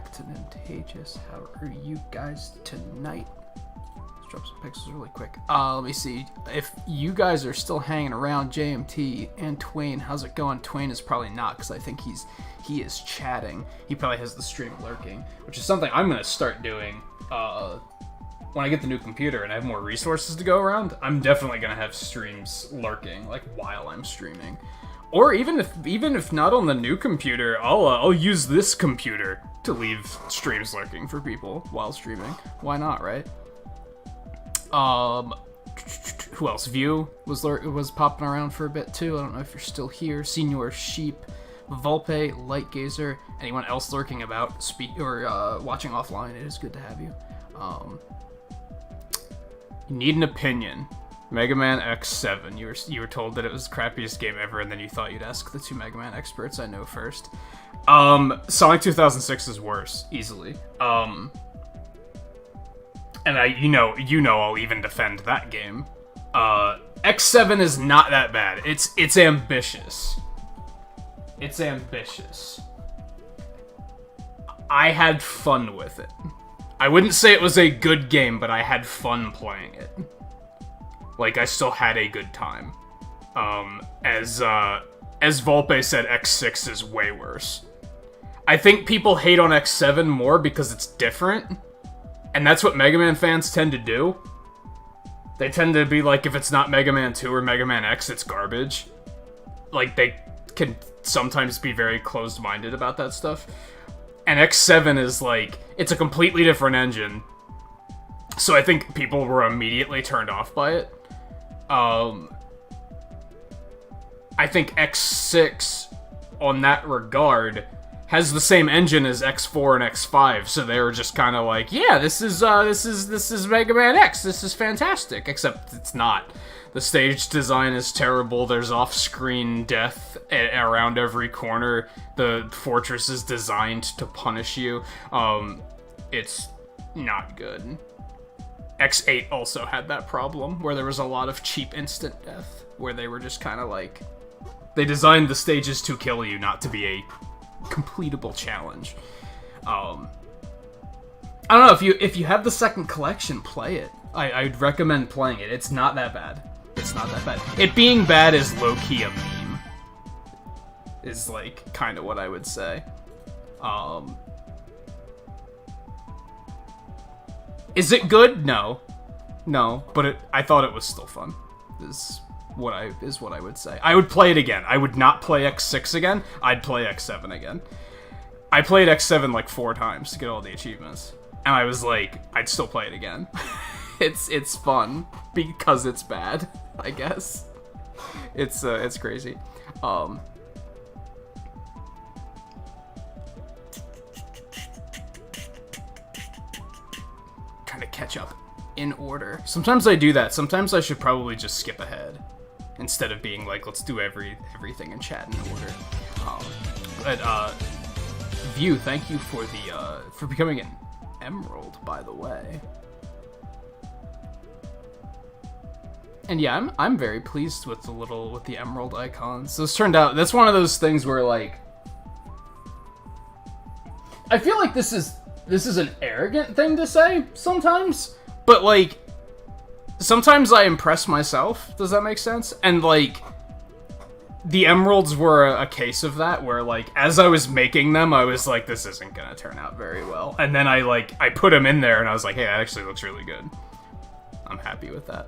back to Nintagious. How are you guys tonight? Let's drop some pixels really quick. Let me see. If you guys are still hanging around, JMT and Twain, how's it going? Twain is probably not, because I think he is chatting. He probably has the stream lurking, which is something I'm going to start doing when I get the new computer and I have more resources to go around. I'm definitely going to have streams lurking, like, while I'm streaming. Or even if not on the new computer, I'll use this computer to leave streams lurking for people while streaming. Why not, right? Who else? View was popping around for a bit too. I don't know if you're still here. Senior Sheep, Volpe, Lightgazer, anyone else lurking about watching offline? It is good to have you. You need an opinion. Mega Man X7. You were told that it was the crappiest game ever, and then you thought you'd ask the two Mega Man experts I know first. Sonic 2006 is worse, easily. And you know I'll even defend that game. X7 is not that bad. It's ambitious. It's ambitious. I had fun with it. I wouldn't say it was a good game, but I had fun playing it. Like, I still had a good time. As Volpe said, X6 is way worse. I think people hate on X7 more because it's different. And that's what Mega Man fans tend to do. They tend to be like, if it's not Mega Man 2 or Mega Man X, it's garbage. Like, they can sometimes be very closed-minded about that stuff. And X7 is like, it's a completely different engine. So I think people were immediately turned off by it. I think X6, on that regard, has the same engine as X4 and X5, so they were just kind of like, yeah, this is Mega Man X, this is fantastic, except it's not. The stage design is terrible, there's off-screen death around every corner, the fortress is designed to punish you, it's not good. X8 also had that problem, where there was a lot of cheap instant death, where they were just kind of like, they designed the stages to kill you, not to be a completable challenge. I don't know, if you have the second collection, play it. I'd recommend playing it. It's not that bad. It's not that bad. It being bad is low-key a meme. Is, like, kind of what I would say. Is it good? No. No, but I thought it was still fun. Is what I would say. I would play it again. I would not play X6 again. I'd play X7 again. I played X7 like 4 times to get all the achievements. And I was like, I'd still play it again. It's fun because it's bad, I guess. It's crazy. Trying to catch up in order. Sometimes I do that. Sometimes I should probably just skip ahead instead of being like, let's do everything in chat in order. But View, thank you for the for becoming an emerald, by the way. And yeah, I'm very pleased with the emerald icons. So it's turned out that's one of those things where, like, I feel like this is an arrogant thing to say sometimes, but like sometimes I impress myself. Does that make sense? And like the emeralds were a case of that, where like as I was making them, I was like, this isn't gonna turn out very well. And then I put them in there, and I was like, hey, that actually looks really good. I'm happy with that.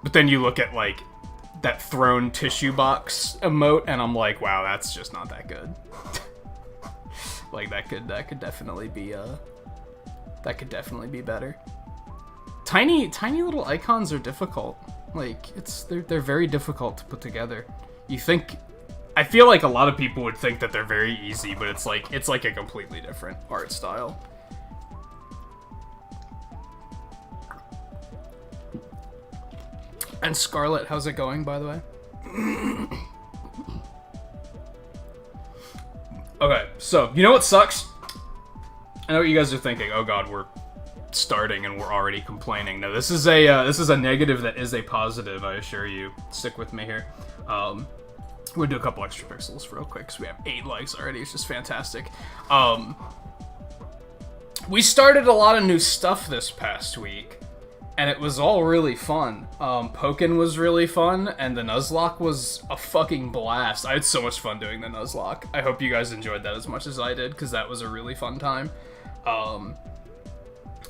But then you look at like that thrown tissue box emote, and I'm like, wow, that's just not that good. Like that could definitely be better. Tiny little icons are difficult. Like they're very difficult to put together. I feel like a lot of people would think that they're very easy, but it's like a completely different art style. And Scarlet, how's it going, by the way? Okay, so, you know what sucks? I know what you guys are thinking. Oh god, we're starting and we're already complaining. No, this is a negative that is a positive, I assure you. Stick with me here. We'll do a couple extra pixels real quick, because we have 8 likes already. It's just fantastic. We started a lot of new stuff this past week, and it was all really fun. Pokin was really fun, and the Nuzlocke was a fucking blast. I had so much fun doing the Nuzlocke. I hope you guys enjoyed that as much as I did, because that was a really fun time.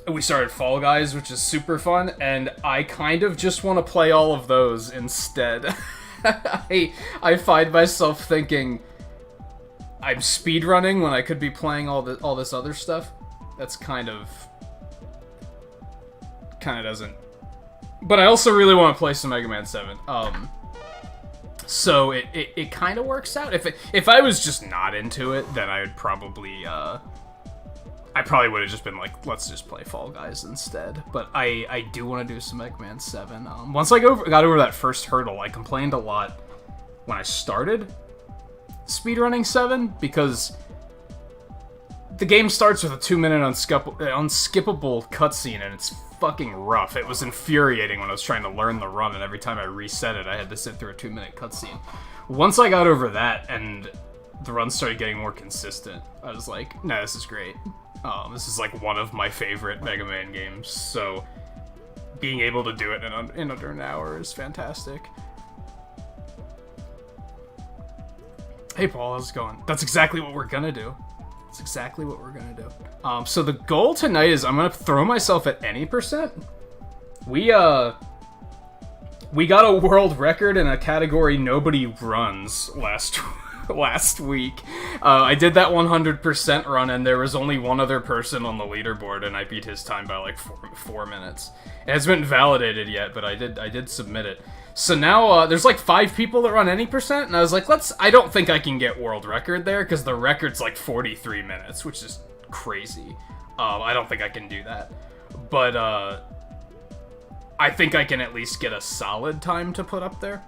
We started Fall Guys, which is super fun, and I kind of just want to play all of those instead. I find myself thinking I'm speedrunning when I could be playing all this other stuff. That's kind of doesn't. But I also really want to play some Mega Man 7. So it kind of works out. If I was just not into it, then I would probably I probably would have just been like, let's just play Fall Guys instead. But I do want to do some Mega Man 7. Once I got over that first hurdle, I complained a lot when I started speedrunning 7, because the game starts with a 2-minute unskippable cutscene, and it's fucking rough. It was infuriating when I was trying to learn the run, and every time I reset it, I had to sit through a 2-minute cutscene. Once I got over that, and the run started getting more consistent, I was like, nah, this is great. This is like one of my favorite Mega Man games, so being able to do it in under an hour is fantastic. Hey Paul, how's it going? That's exactly what we're gonna do. That's exactly what we're gonna do. So the goal tonight is I'm gonna throw myself at any percent. We got a world record in a category nobody runs last week. I did that 100% run, and there was only one other person on the leaderboard, and I beat his time by like 4 minutes. It hasn't been validated yet, but I did submit it. So now there's like 5 people that run any percent, and I was like, I don't think I can get world record there, because the record's like 43 minutes, which is crazy. I don't think I can do that. But I think I can at least get a solid time to put up there.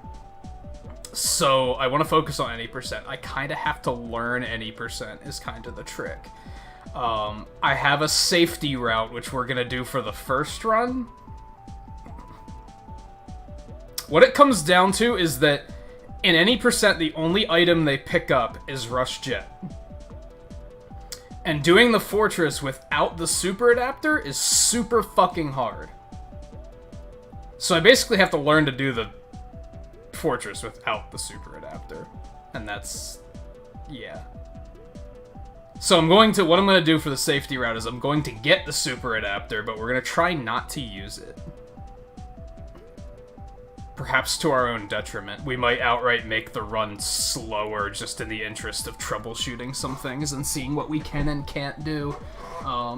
So I want to focus on any percent. I kind of have to learn any percent is kind of the trick. I have a safety route, which we're going to do for the first run. What it comes down to is that in any percent, the only item they pick up is Rush Jet. And doing the fortress without the super adapter is super fucking hard. So I basically have to learn to do the fortress without the super adapter. And that's... yeah. So what I'm going to do for the safety route is I'm going to get the super adapter, but we're going to try not to use it. Perhaps to our own detriment. We might outright make the run slower just in the interest of troubleshooting some things and seeing what we can and can't do.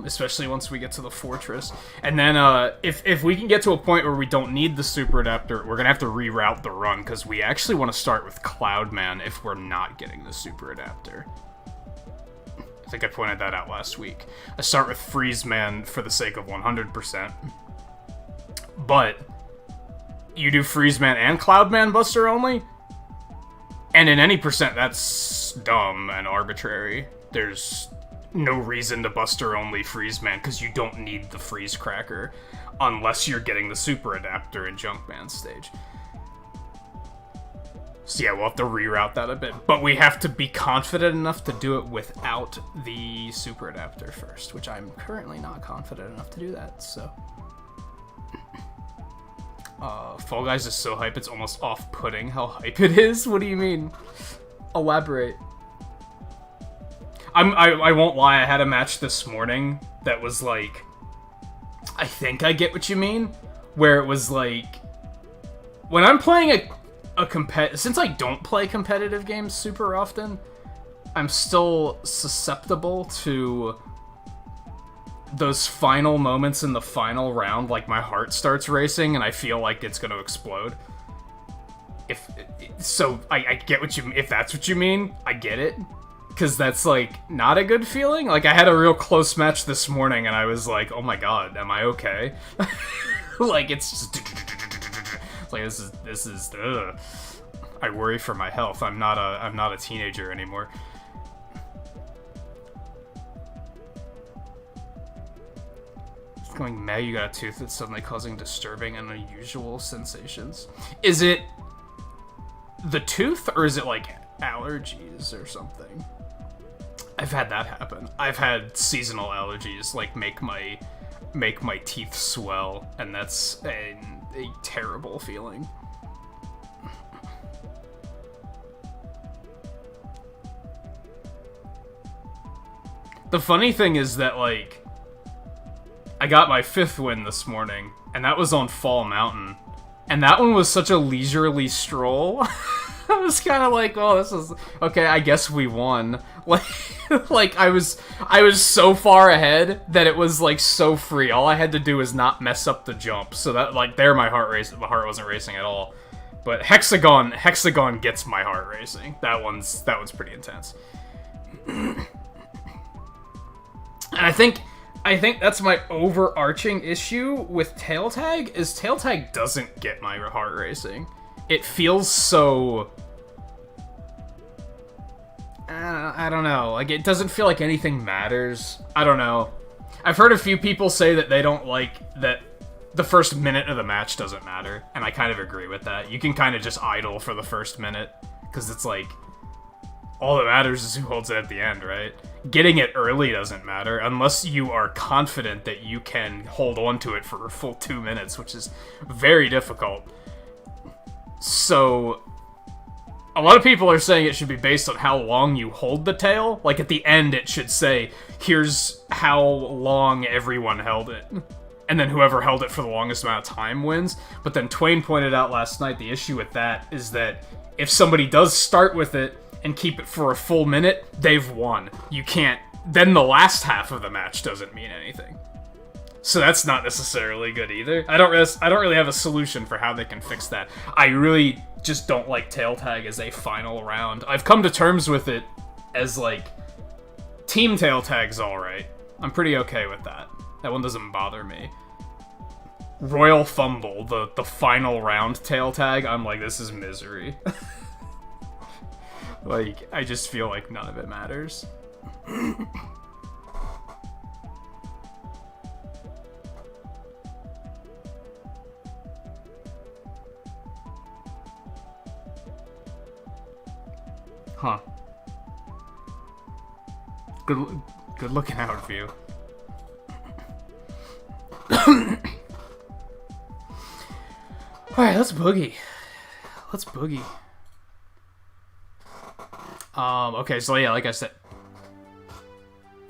Especially once we get to the fortress. And then, if we can get to a point where we don't need the super adapter, we're gonna have to reroute the run, because we actually want to start with Cloudman if we're not getting the super adapter. I think I pointed that out last week. I start with Freezeman for the sake of 100%. But you do Freezeman and Cloudman Buster only? And in any percent, that's dumb and arbitrary. There's no reason to Buster only Freezeman, because you don't need the Freeze Cracker unless you're getting the super adapter in Junkman stage. So yeah, we'll have to reroute that a bit. But we have to be confident enough to do it without the super adapter first, which I'm currently not confident enough to do that, so... Fall Guys is so hype, it's almost off-putting how hype it is? What do you mean? Elaborate. I won't lie, I had a match this morning that was like... I think I get what you mean. Where it was like... When I'm playing since I don't play competitive games super often, I'm still susceptible to those final moments in the final round, like my heart starts racing and I feel like it's gonna explode. I get what you... If that's what you mean, I get it. Because that's, like, not a good feeling. Like, I had a real close match this morning and I was like, oh my god, am I okay? Like, it's just... like, this is ugh. I worry for my health. I'm not a teenager anymore. Going mad, you got a tooth that's suddenly causing disturbing and unusual sensations. Is it the tooth, or is it like allergies or something? I've had that happen. I've had seasonal allergies like make my teeth swell, and that's a terrible feeling. The funny thing is that, like, I got my 5th win this morning, and that was on Fall Mountain, and that one was such a leisurely stroll. I was kind of like, well, this is okay. I guess we won. Like, I was so far ahead that it was like so free. All I had to do was not mess up the jump, so that like there my heart wasn't racing at all. But Hexagon gets my heart racing. That one's pretty intense. And I think that's my overarching issue with Tail Tag, is Tail Tag doesn't get my heart racing. It feels so... I don't know. Like, it doesn't feel like anything matters. I don't know. I've heard a few people say that they don't like that the first minute of the match doesn't matter, and I kind of agree with that. You can kind of just idle for the first minute, because it's like, all that matters is who holds it at the end, right? Getting it early doesn't matter, unless you are confident that you can hold on to it for a full 2 minutes, which is very difficult. So, a lot of people are saying it should be based on how long you hold the tail. Like, at the end it should say, here's how long everyone held it. And then whoever held it for the longest amount of time wins. But then Twain pointed out last night, the issue with that is that if somebody does start with it and keep it for a full minute, they've won. You can't... Then the last half of the match doesn't mean anything. So that's not necessarily good either. I don't really have a solution for how they can fix that. I really just don't like Tail Tag as a final round. I've come to terms with it as, like, Team Tail Tag's alright. I'm pretty okay with that. That one doesn't bother me. Royal Fumble, the final round Tail Tag, I'm like, this is misery. Like, I just feel like none of it matters. Huh. Good looking out view. Alright, let's boogie. Let's boogie. Okay, so yeah, like I said,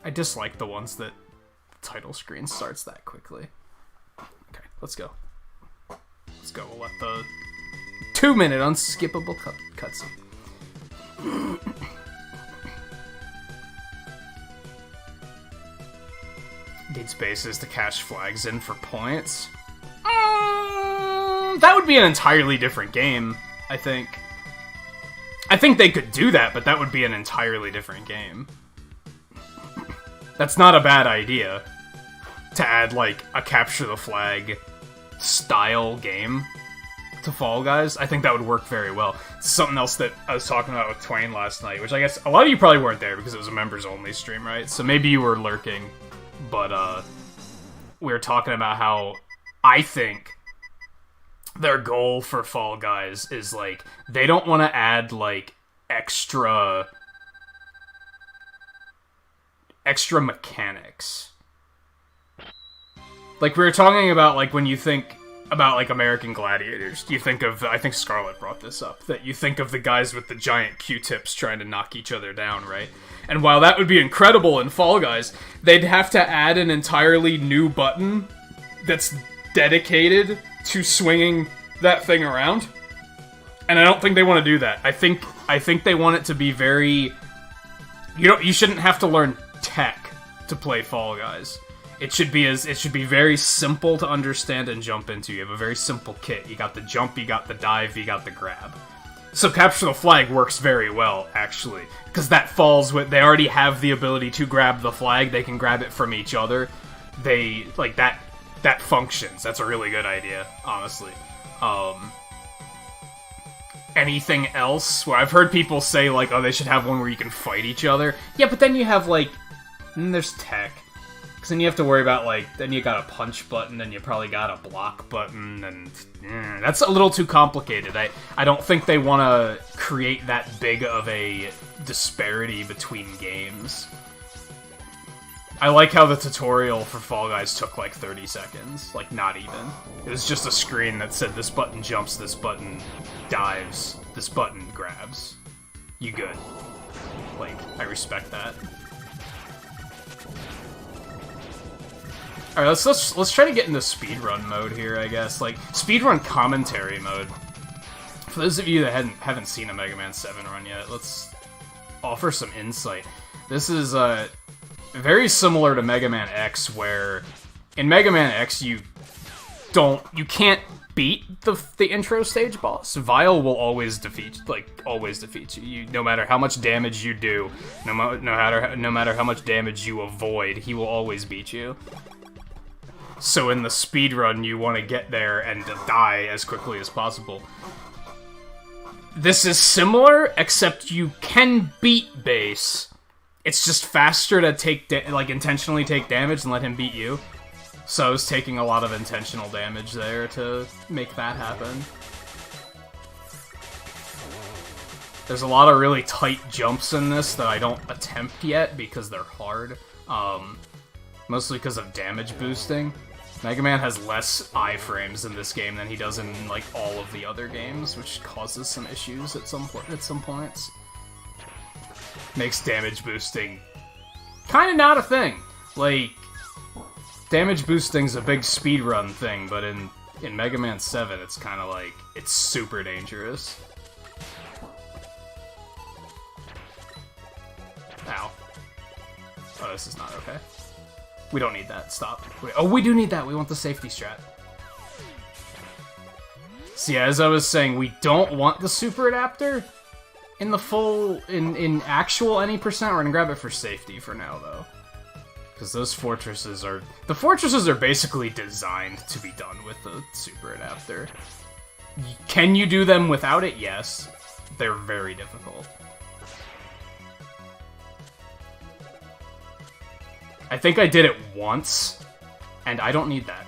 I dislike the ones that the title screen starts that quickly. Okay, let's go. Let's go. We'll let the 2-minute unskippable cutscene. Need spaces to cash flags in for points. That would be an entirely different game, I think. I think they could do that, but that would be an entirely different game. That's not a bad idea. To add, like, a capture the flag style game to Fall Guys. I think that would work very well. It's something else that I was talking about with Twain last night, which I guess a lot of you probably weren't there because it was a members-only stream, right? So maybe you were lurking, but, we were talking about how I think their goal for Fall Guys is, like, they don't want to add, like, extra mechanics. Like, we were talking about, like, when you think about, like, American Gladiators, you think of, I think Scarlett brought this up, that you think of the guys with the giant Q-tips trying to knock each other down, right? And while that would be incredible in Fall Guys, they'd have to add an entirely new button that's dedicated to swinging that thing around. And I don't think they want to do that. I think they want it to be very... You shouldn't have to learn tech to play Fall Guys. It should be very simple to understand and jump into. You have a very simple kit. You got the jump, you got the dive, you got the grab. So Capture the Flag works very well, actually. Because that falls with... They already have the ability to grab the flag. They can grab it from each other. They... Like, that functions. That's a really good idea, honestly. Anything else? Where I've heard people say, like, oh, they should have one where you can fight each other. Yeah, but then you have, like... Then there's tech. Because then you have to worry about, like, then you got a punch button, and you probably got a block button, and that's a little too complicated. I don't think they want to create that big of a disparity between games. I like how the tutorial for Fall Guys took, like, 30 seconds. Like, not even. It was just a screen that said, this button jumps, this button dives, this button grabs. You good. Like, I respect that. Alright, let's try to get into speedrun mode here, I guess. Like, speedrun commentary mode. For those of you that haven't seen a Mega Man 7 run yet, let's offer some insight. This is very similar to Mega Man X, where in Mega Man X you can't beat the intro stage boss. Vile will always defeat you. No matter how much damage you do, no matter how much damage you avoid, he will always beat you. So in the speedrun, you want to get there and to die as quickly as possible. This is similar, except you can beat Bass. It's just faster to intentionally take damage and let him beat you. So I was taking a lot of intentional damage there to make that happen. There's a lot of really tight jumps in this that I don't attempt yet because they're hard. Mostly because of damage boosting. Mega Man has less iframes in this game than he does in, like, all of the other games, which causes some issues at some points. Makes damage boosting kind of not a thing. Like, damage boosting's a big speedrun thing, but in Mega Man 7, it's kind of like, it's super dangerous. Ow. Oh, this is not okay. We don't need that. Stop. Oh, we do need that. We want the safety strat. So yeah, as I was saying, we don't want the super adapter in the full, in actual any percent. We're gonna grab it for safety for now, though. Because those fortresses are... The fortresses are basically designed to be done with the super adapter. Can you do them without it? Yes. They're very difficult. I think I did it once, and I don't need that.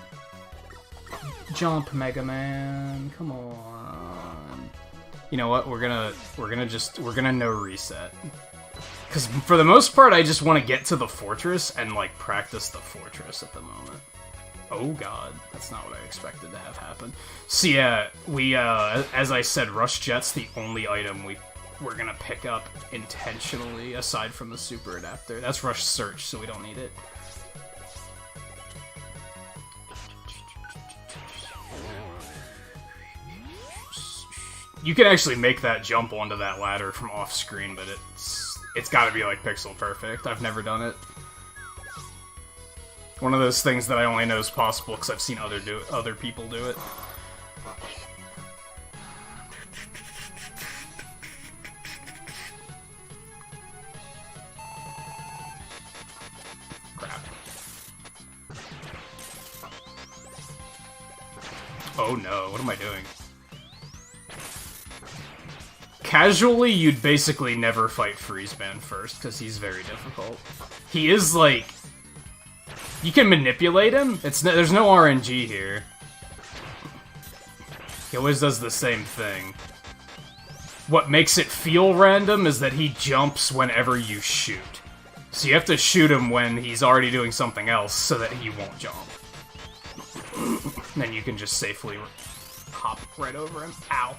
Jump, Mega Man, come on. You know what? We're gonna no reset. Because for the most part, I just want to get to the fortress and, like, practice the fortress at the moment. Oh god, that's not what I expected to have happen. So yeah, we, as I said, Rush Jet's the only item we're gonna pick up intentionally, aside from the super adapter. That's Rush Search, so we don't need it. You can actually make that jump onto that ladder from off screen, but it's gotta be like pixel perfect. I've never done it. One of those things that I only know is possible because I've seen other people do it. Oh no, what am I doing? Casually, you'd basically never fight Freezeman first, because he's very difficult. He is, like... You can manipulate him. There's no RNG here. He always does the same thing. What makes it feel random is that he jumps whenever you shoot. So you have to shoot him when he's already doing something else, so that he won't jump. Then you can just safely hop right over him. Ow.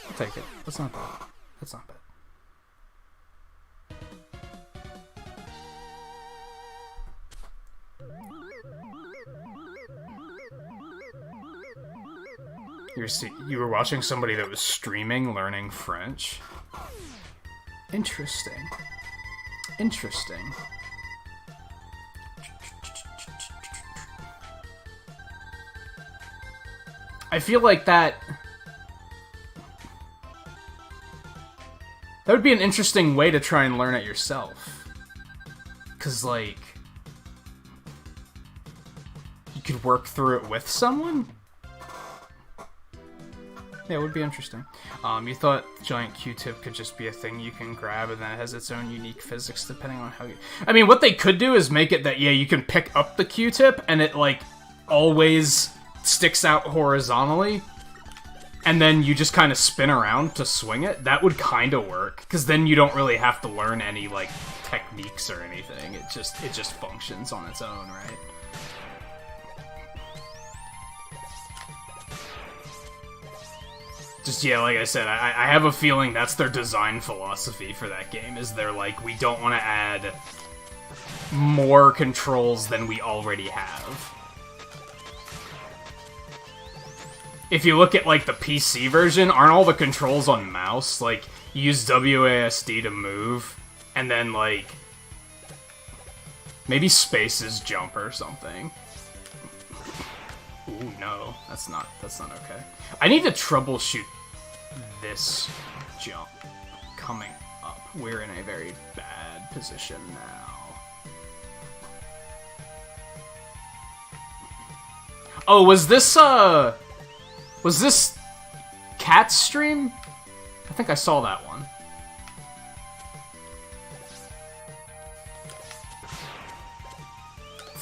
I'll take it. That's not bad. That's not bad. You were watching somebody that was streaming learning French? Interesting. Interesting. I feel like that would be an interesting way to try and learn it yourself. 'Cause, like, you could work through it with someone? Yeah, it would be interesting. You thought giant Q-tip could just be a thing you can grab and then it has its own unique physics depending on how you... I mean, what they could do is make it that, yeah, you can pick up the Q-tip and it, like, always sticks out horizontally, and then you just kind of spin around to swing it. That would kind of work, because then you don't really have to learn any, like, techniques or anything. It just functions on its own, right? Just, yeah, like I said, I have a feeling that's their design philosophy for that game, is they're like, we don't want to add more controls than we already have. If you look at, like, the PC version, aren't all the controls on mouse? Like, you use WASD to move, and then, like, maybe space is jump or something. Ooh, no. That's not okay. I need to troubleshoot this jump coming up. We're in a very bad position now. Oh, was this Cat's stream? I think I saw that one.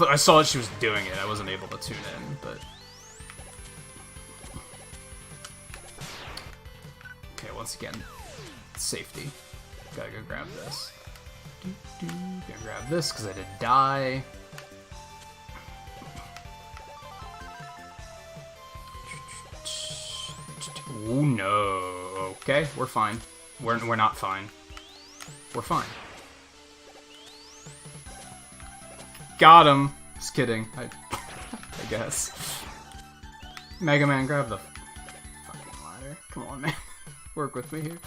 I saw that she was doing it. I wasn't able to tune in, but... Okay, once again, safety. Gotta go grab this. Gonna grab this, because I did die. Ooh, no. Okay, we're fine. We're not fine. We're fine. Got him. Just kidding. I guess. Mega Man, grab the fucking ladder. Come on, man. Work with me here.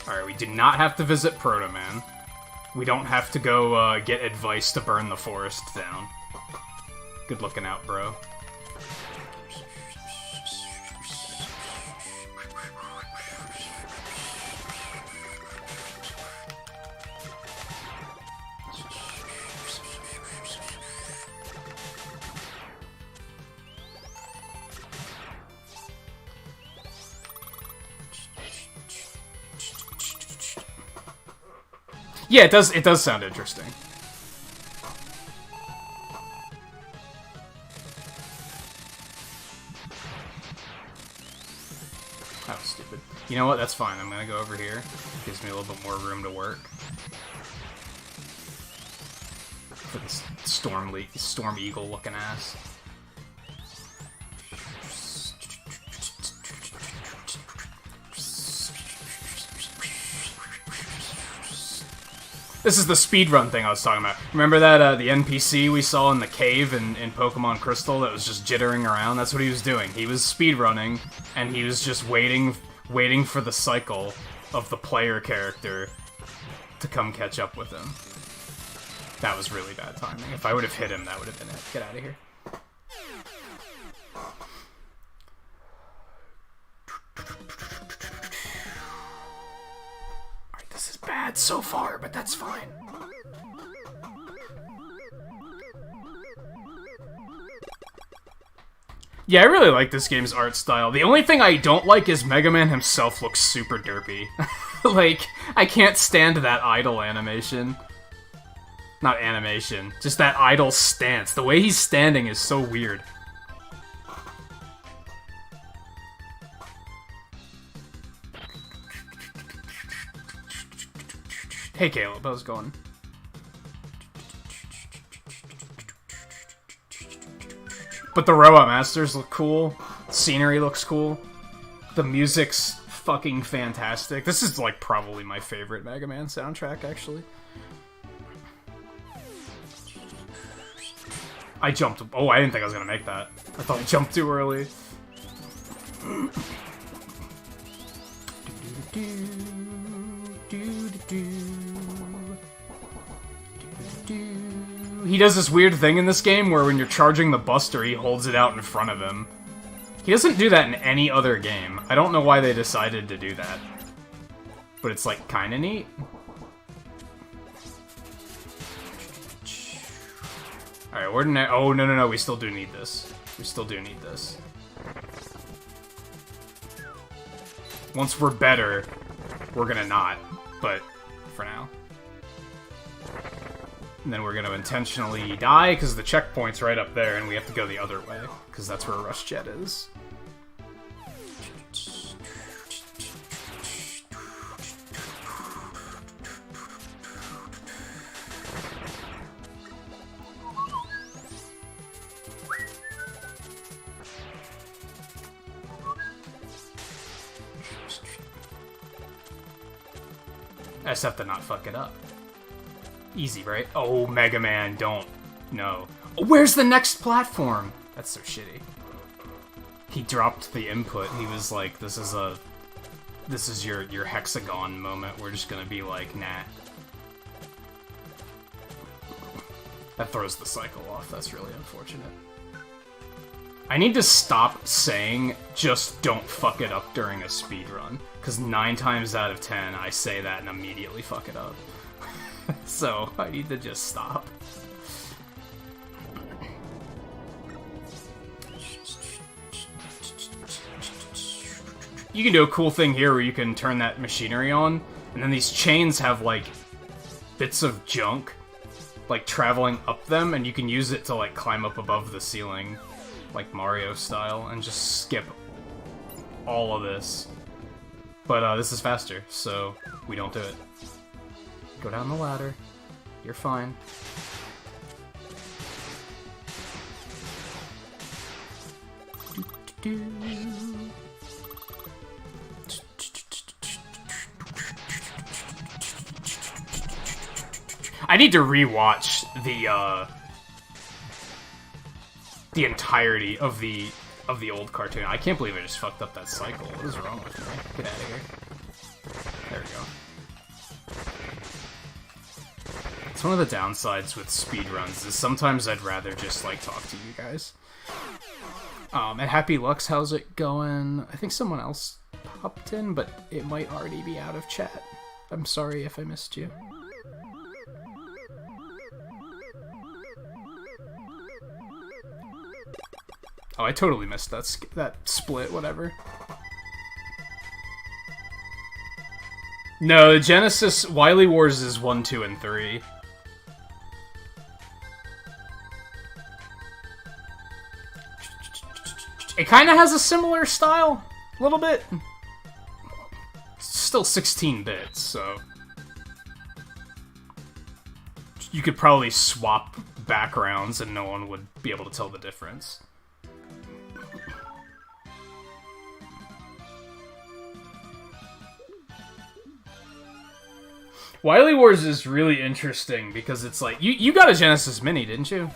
Alright, we do not have to visit Proto Man. We don't have to go get advice to burn the forest down. Good looking out, bro. Yeah, it does sound interesting. That was stupid. You know what? That's fine. I'm gonna go over here. Gives me a little bit more room to work. For this Storm Eagle looking ass. This is the speedrun thing I was talking about. Remember that, the NPC we saw in the cave in Pokemon Crystal that was just jittering around? That's what he was doing. He was speedrunning, and he was just waiting for the cycle of the player character to come catch up with him. That was really bad timing. If I would have hit him, that would have been it. Get out of here. This is bad so far, but that's fine. Yeah, I really like this game's art style. The only thing I don't like is Mega Man himself looks super derpy. Like, I can't stand that idle animation. Not animation, just that idle stance. The way he's standing is so weird. Hey Caleb, how's it going? But the Robot Masters look cool. Scenery looks cool. The music's fucking fantastic. This is, like, probably my favorite Mega Man soundtrack, actually. I jumped. Oh, I didn't think I was gonna make that. I thought I jumped too early. He does this weird thing in this game where when you're charging the Buster, he holds it out in front of him. He doesn't do that in any other game. I don't know why they decided to do that. But it's, like, kinda neat. Alright, we're oh, no, we still do need this. We still do need this. Once we're better, we're gonna not. But, for now. And then we're gonna intentionally die, because the checkpoint's right up there, and we have to go the other way, because that's where Rush Jet is. I just have to not fuck it up. Easy, right? Oh, Mega Man, don't. No. Oh, where's the next platform? That's so shitty. He dropped the input. He was like, this is your hexagon moment. We're just gonna be like, nah. That throws the cycle off. That's really unfortunate. I need to stop saying, just don't fuck it up during a speedrun. Because 9 times out of 10, I say that and immediately fuck it up. So, I need to just stop. You can do a cool thing here where you can turn that machinery on, and then these chains have, like, bits of junk, like, traveling up them, and you can use it to, like, climb up above the ceiling, like Mario style, and just skip all of this. But, this is faster, so we don't do it. Go down the ladder. You're fine. I need to rewatch the entirety of the old cartoon. I can't believe I just fucked up that cycle. What is wrong with me? Get out of here. There we go. It's one of the downsides with speedruns is sometimes I'd rather just, like, talk to you guys. And Happy Lux, how's it going? I think someone else popped in, but it might already be out of chat. I'm sorry if I missed you. Oh, I totally missed that split, whatever. No, the Genesis Wily Wars is 1, 2, and 3. It kind of has a similar style, a little bit. It's still 16 bits, so you could probably swap backgrounds and no one would be able to tell the difference. Wily Wars is really interesting because it's like you got a Genesis Mini, didn't you?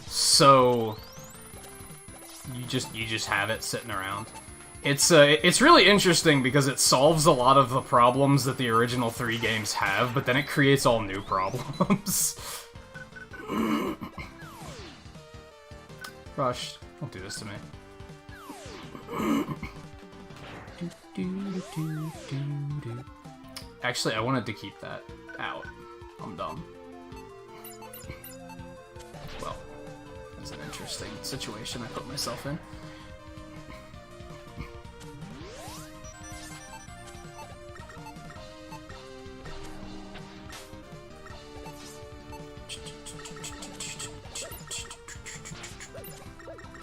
So you just have it sitting around. It's really interesting because it solves a lot of the problems that the original 3 games have, but then it creates all new problems. Rush, don't do this to me. Actually, I wanted to keep that out. I'm dumb. Well, that's an interesting situation I put myself in.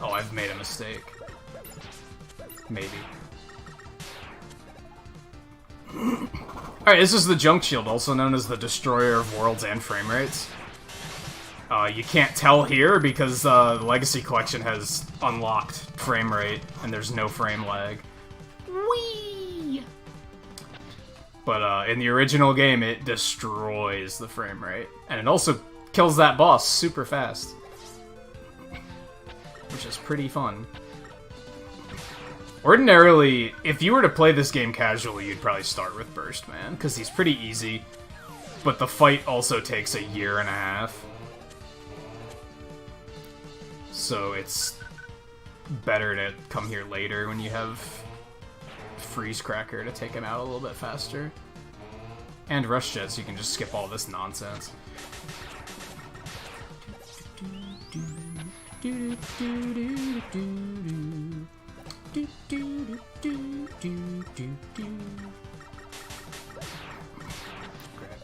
Oh, I've made a mistake. Maybe. Alright, this is the Junk Shield, also known as the Destroyer of Worlds and Frame Rates. You can't tell here because the Legacy Collection has unlocked frame rate, and there's no frame lag. Whee! But in the original game, it destroys the frame rate. And it also kills that boss super fast. Which is pretty fun. Ordinarily, if you were to play this game casually, you'd probably start with Burst Man, because he's pretty easy, but the fight also takes 1.5 years. So it's better to come here later when you have Freeze Cracker to take him out a little bit faster. And Rush Jet, so you can just skip all this nonsense.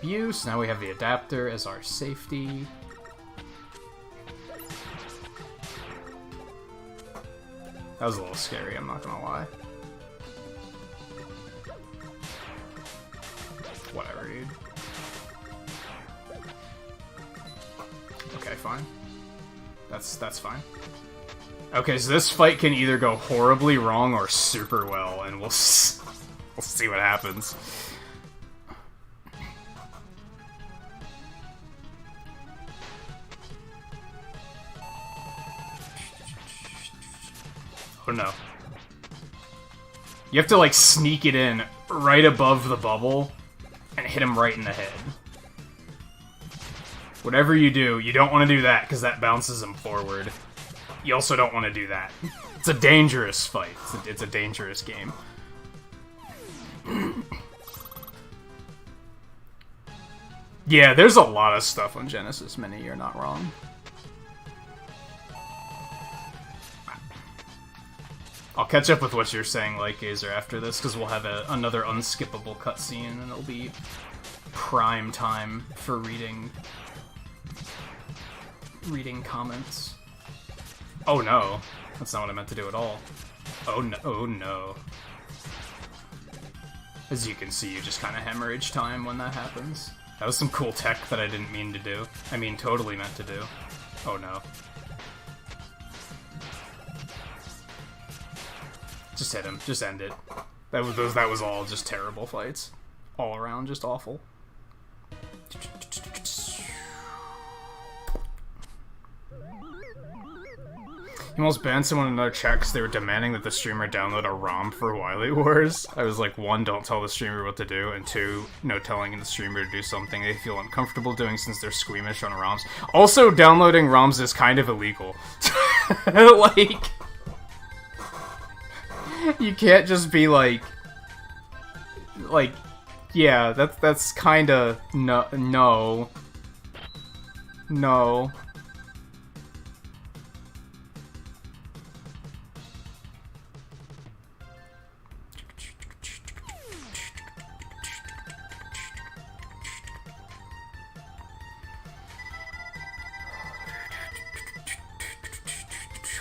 abuse. Now we have the adapter as our safety. That was a little scary, I'm not gonna lie. Whatever, dude. Okay, fine. That's fine. Okay, so this fight can either go horribly wrong or super well, and we'll see what happens. Oh no. You have to, like, sneak it in right above the bubble and hit him right in the head. Whatever you do, you don't want to do that, because that bounces him forward. You also don't want to do that. It's a dangerous fight. It's a dangerous game. Yeah, there's a lot of stuff on Genesis Mini, you're not wrong. I'll catch up with what you're saying, like Gazer, after this, because we'll have another unskippable cutscene, and it'll be prime time for reading comments. Oh no, that's not what I meant to do at all. Oh no, oh no. As you can see, you just kind of hemorrhage time when that happens. That was some cool tech that I didn't mean to do. I mean, totally meant to do. Oh no. Just hit him. Just end it. That was all just terrible fights. All around, just awful. You almost banned someone in another chat because they were demanding that the streamer download a ROM for Wily Wars. I was like, 1, don't tell the streamer what to do, and 2, no telling the streamer to do something they feel uncomfortable doing since they're squeamish on ROMs. Also, downloading ROMs is kind of illegal. Like, you can't just be like, yeah, that's kind of no.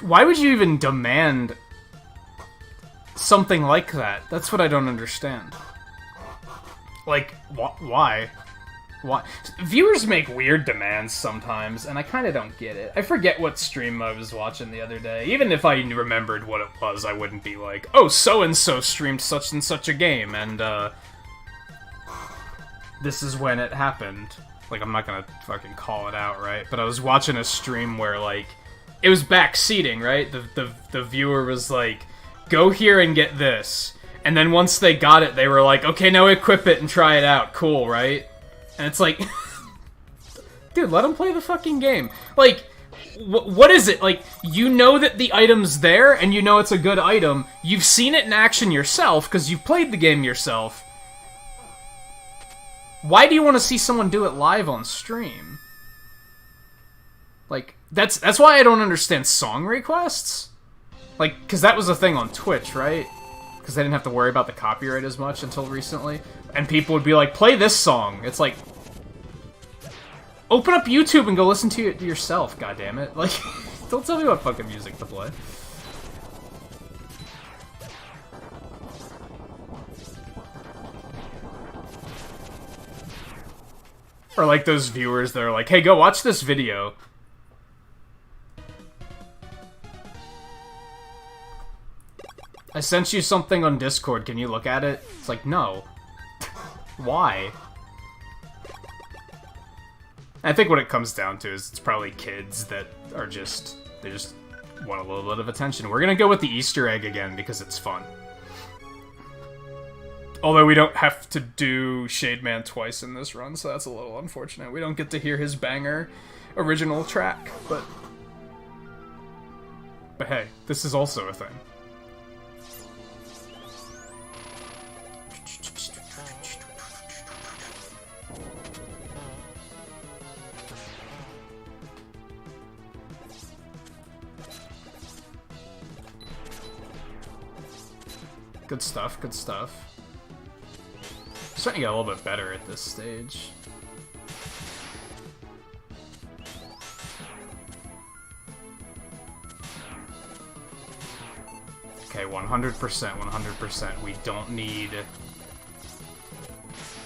Why would you even demand something like that? That's what I don't understand. Like, why? Why? Viewers make weird demands sometimes, and I kind of don't get it. I forget what stream I was watching the other day. Even if I remembered what it was, I wouldn't be like, oh, so-and-so streamed such and such a game, and, this is when it happened. Like, I'm not gonna fucking call it out, right? But I was watching a stream where, like, it was backseating, right? The viewer was like, go here and get this. And then once they got it, they were like, okay, now equip it and try it out. Cool, right? And it's like, dude, let them play the fucking game. Like, what is it? Like, you know that the item's there, and you know it's a good item. You've seen it in action yourself, because you've played the game yourself. Why do you want to see someone do it live on stream? Like, that's why I don't understand song requests. Like, because that was a thing on Twitch, right? Because they didn't have to worry about the copyright as much until recently. And people would be like, play this song. It's like, open up YouTube and go listen to it yourself, goddammit. Like, don't tell me what fucking music to play. Or like those viewers that are like, hey, go watch this video. I sent you something on Discord, can you look at it? It's like, no. Why? I think what it comes down to is it's probably kids that are just, they just want a little bit of attention. We're gonna go with the Easter egg again because it's fun. Although we don't have to do Shade Man twice in this run, so that's a little unfortunate. We don't get to hear his banger original track, but hey, this is also a thing. Good stuff, good stuff. Starting to get a little bit better at this stage. Okay, 100%, 100%. We don't need...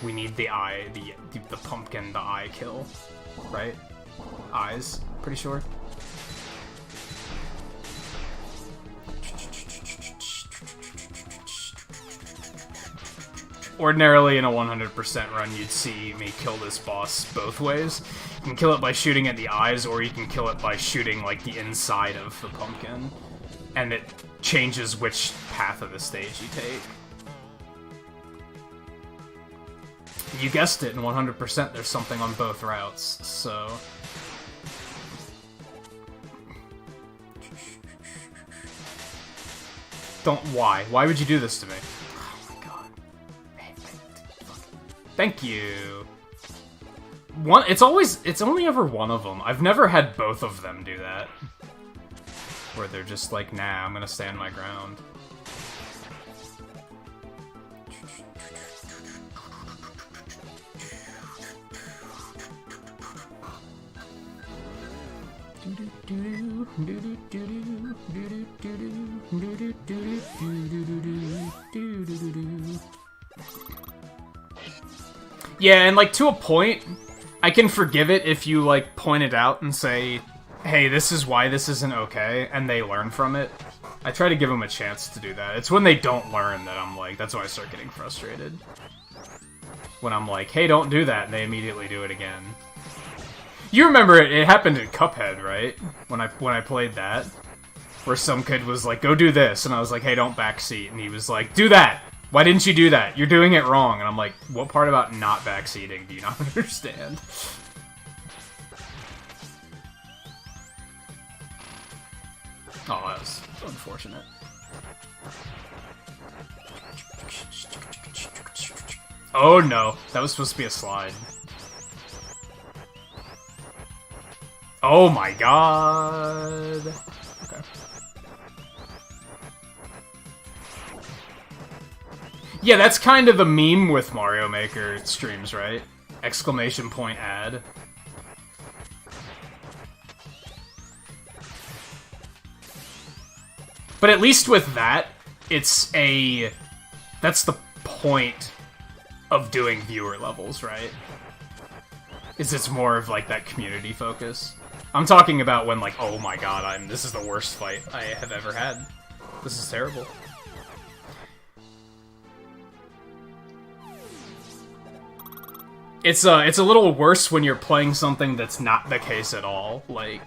We need the eye, the pumpkin, the eye kill, right? Eyes, pretty sure. Ordinarily, in a 100% run, you'd see me kill this boss both ways. You can kill it by shooting at the eyes, or you can kill it by shooting, like, the inside of the pumpkin. And it changes which path of the stage you take. You guessed it, in 100% there's something on both routes, so... Why? Why would you do this to me? Thank you. It's only ever one of them. I've never had both of them do that. Where they're just like, nah, I'm gonna stand my ground. Yeah, and, like, to a point, I can forgive it if you, like, point it out and say, hey, this is why this isn't okay, and they learn from it. I try to give them a chance to do that. It's when they don't learn that I'm like, that's when I start getting frustrated. When I'm like, hey, don't do that, and they immediately do it again. You remember it happened in Cuphead, right? When I played that. Where some kid was like, go do this, and I was like, hey, don't backseat, and he was like, do that! Why didn't you do that? You're doing it wrong. And I'm like, what part about not backseating do you not understand? Oh, that was unfortunate. Oh no, that was supposed to be a slide. Oh my god. Okay. Yeah, that's kind of the meme with Mario Maker streams, right? Exclamation point ad. But at least with that, that's the point of doing viewer levels, right? It's more of like that community focus. I'm talking about when like, oh my god, this is the worst fight I have ever had. This is terrible. It's a little worse when you're playing something that's not the case at all. Like,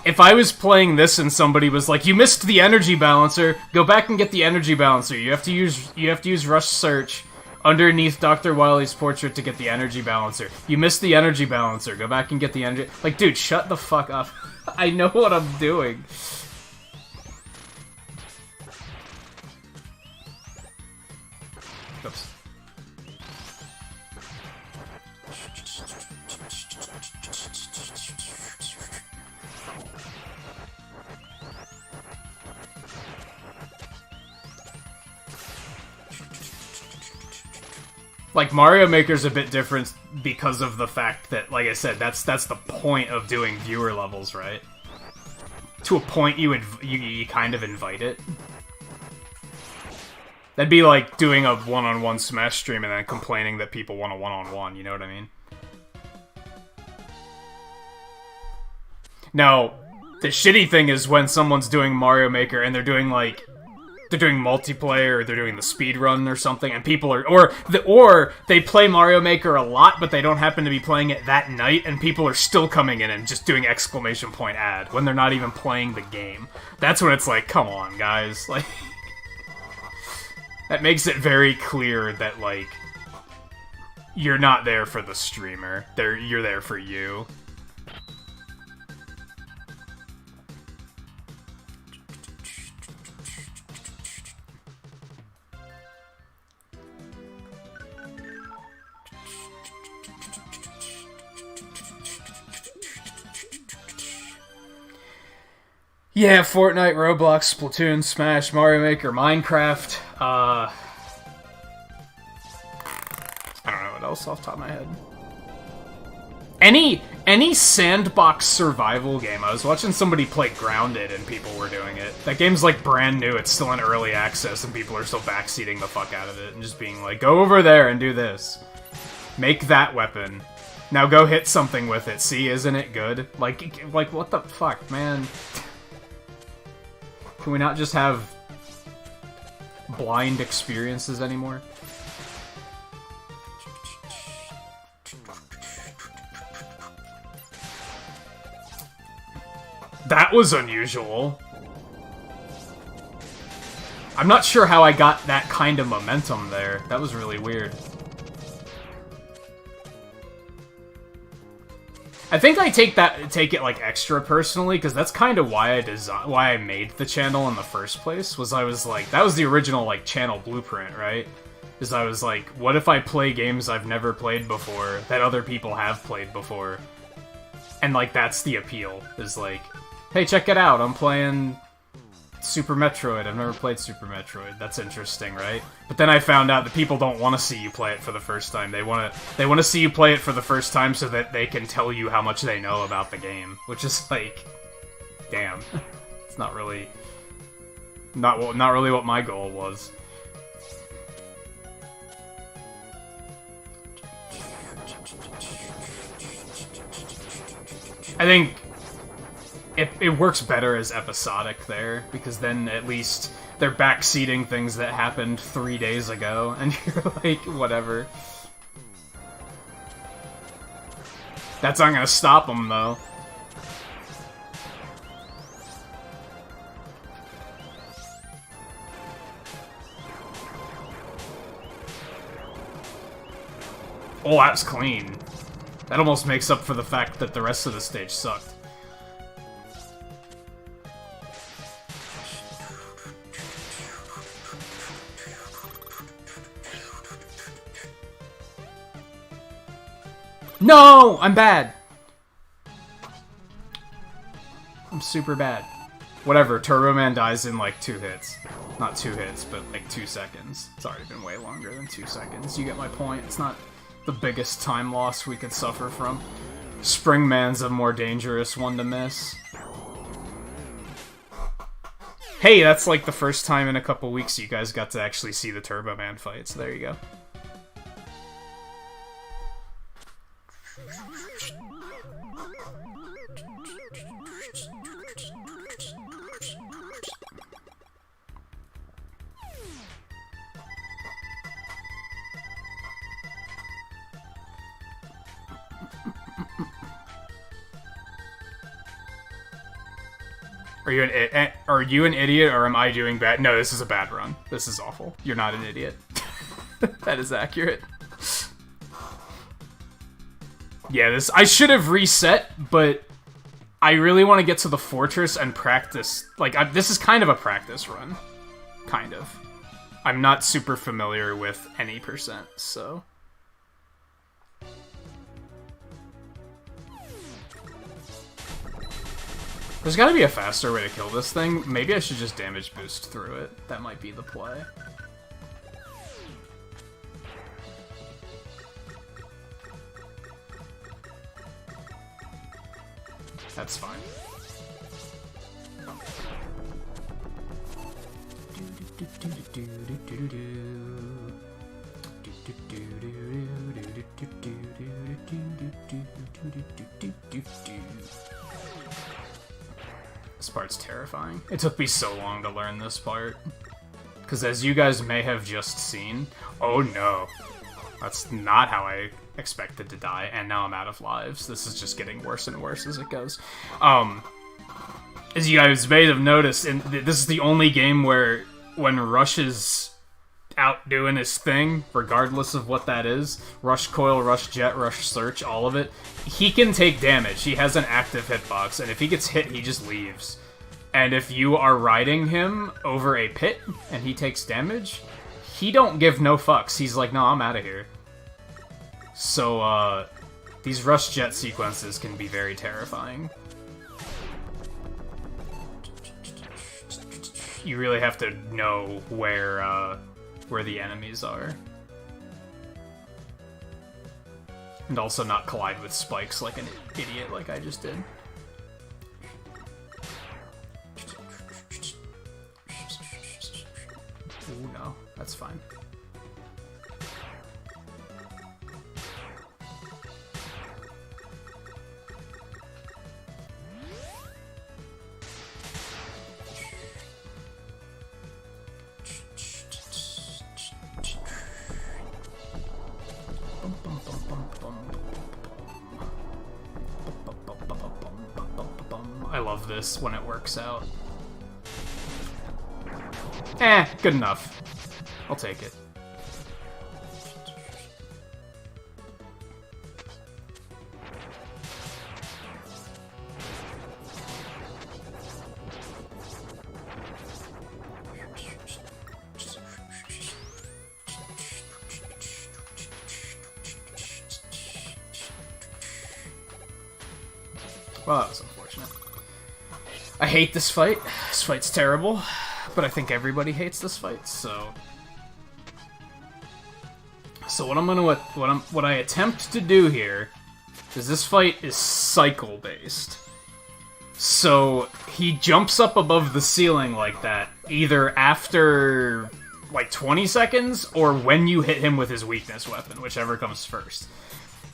if I was playing this and somebody was like, "You missed the energy balancer. Go back and get the energy balancer. You have to use rush search underneath Dr. Wily's portrait to get the energy balancer. You missed the energy balancer. Go back and get the energy." Like, dude, shut the fuck up. I know what I'm doing. Oops. Like, Mario Maker's a bit different because of the fact that, like I said, that's the point of doing viewer levels, right? To a point, you kind of invite it. That'd be like doing a one-on-one Smash stream and then complaining that people want a one-on-one, you know what I mean? Now, the shitty thing is when someone's doing Mario Maker and they're doing multiplayer, or they're doing the speedrun or something, and people are, or they play Mario Maker a lot, but they don't happen to be playing it that night, and people are still coming in and just doing exclamation point ad when they're not even playing the game. That's when it's like, come on, guys. Like, that makes it very clear that, like, you're not there for the streamer. You're there for you. Yeah, Fortnite, Roblox, Splatoon, Smash, Mario Maker, Minecraft, I don't know what else off the top of my head. Any sandbox survival game. I was watching somebody play Grounded and people were doing it. That game's like brand new, it's still in early access and people are still backseating the fuck out of it and just being like, go over there and do this. Make that weapon. Now go hit something with it. See, isn't it good? Like what the fuck, man? Can we not just have blind experiences anymore? That was unusual. I'm not sure how I got that kind of momentum there. That was really weird. I think I take it like extra personally, because that's kind of why I made the channel in the first place. Was I was like, that was the original like channel blueprint, right? Is I was like, what if I play games I've never played before that other people have played before? And like that's the appeal. Is like, hey, check it out, I'm playing Super Metroid. I've never played Super Metroid. That's interesting, right? But then I found out that people don't want to see you play it for the first time. They want to see you play it for the first time so that they can tell you how much they know about the game, which is like, damn. It's not really what my goal was. I think it works better as episodic there, because then at least they're backseating things that happened 3 days ago, and you're like, whatever. That's not gonna stop them, though. Oh, that's clean. That almost makes up for the fact that the rest of the stage sucked. No! I'm bad! I'm super bad. Whatever, Turbo Man dies in like 2 hits. Not 2 hits, but like 2 seconds. It's already been way longer than 2 seconds. You get my point. It's not the biggest time loss we could suffer from. Springman's a more dangerous one to miss. Hey, that's like the first time in a couple weeks you guys got to actually see the Turbo Man fight, so there you go. Are you an idiot, or am I doing bad? No, this is a bad run. This is awful. You're not an idiot. That is accurate. Yeah, I should have reset, but I really want to get to the fortress and practice. Like, this is kind of a practice run. Kind of. I'm not super familiar with any %, so... There's gotta be a faster way to kill this thing. Maybe I should just damage boost through it. That might be the play. That's fine. This part's terrifying. It took me so long to learn this part. Because as you guys may have just seen... Oh no. That's not how I expected to die, and now I'm out of lives. This is just getting worse and worse as it goes. As you guys may have noticed, and this is the only game where when Rush is out doing his thing, regardless of what that is, Rush Coil, Rush Jet, Rush Search, all of it, he can take damage. He has an active hitbox, and if he gets hit, he just leaves. And if you are riding him over a pit, and he takes damage, he don't give no fucks. He's like, no, I'm out of here. So, these Rush Jet sequences can be very terrifying. You really have to know where the enemies are. And also not collide with spikes like an idiot like I just did. Ooh, no. That's fine. I love this when it works out. Good enough. I'll take it. Well, that was unfortunate. I hate this fight. This fight's terrible, but I think everybody hates this fight. So what I attempt to do here is this fight is cycle based. So he jumps up above the ceiling like that, either after like 20 seconds or when you hit him with his weakness weapon, whichever comes first.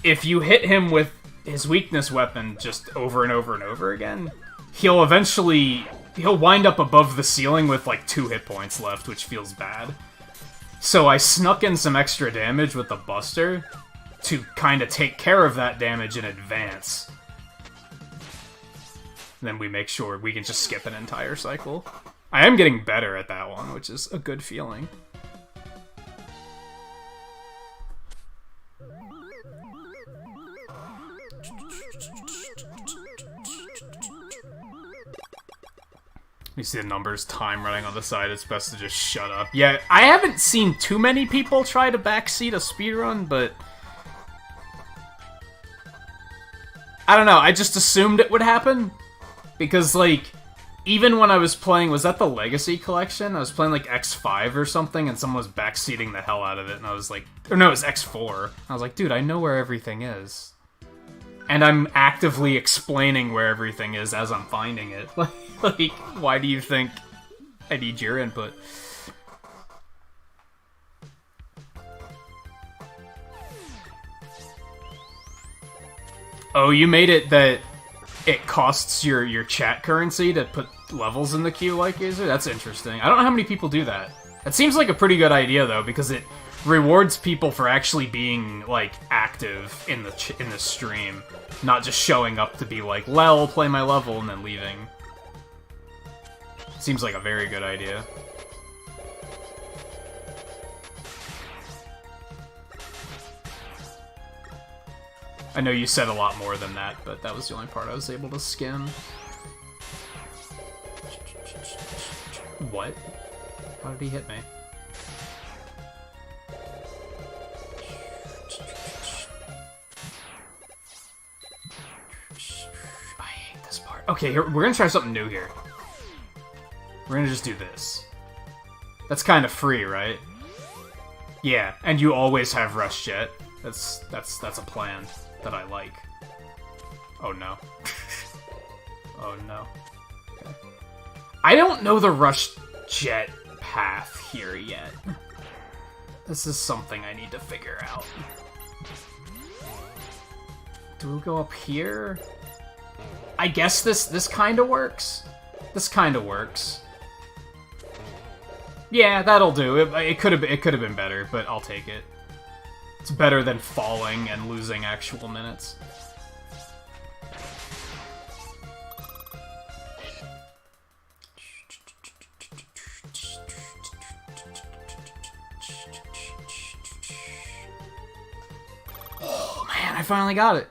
If you hit him with his weakness weapon just over and over and over again, he'll wind up above the ceiling with like 2 hit points left, which feels bad. So I snuck in some extra damage with the Buster to kind of take care of that damage in advance. And then we make sure we can just skip an entire cycle. I am getting better at that one, which is a good feeling. You see the numbers, time running on the side, it's best to just shut up. Yeah, I haven't seen too many people try to backseat a speedrun, but I don't know, I just assumed it would happen. Because, like, even when I was playing, was that the Legacy Collection? I was playing, like, X5 or something, and someone was backseating the hell out of it, and I was like, or no, it was X4. I was like, dude, I know where everything is. And I'm actively explaining where everything is as I'm finding it. Like, why do you think I need your input? Oh, you made it that it costs your chat currency to put levels in the queue like Gazer? That's interesting. I don't know how many people do that. That seems like a pretty good idea, though, because it rewards people for actually being, like, active in the stream. Not just showing up to be like, lel, play my level, and then leaving. Seems like a very good idea. I know you said a lot more than that, but that was the only part I was able to skim. What? How did he hit me? I hate this part. Okay, here, we're gonna try something new here. We're gonna just do this. That's kind of free, right? Yeah, and you always have Rush Jet. That's a plan that I like. Oh no. Oh no. Okay. I don't know the Rush Jet path here yet. This is something I need to figure out. Do we go up here? I guess this kind of works. This kind of works. Yeah, that'll do. It could have been better, but I'll take it. It's better than falling and losing actual minutes. Oh man, I finally got it.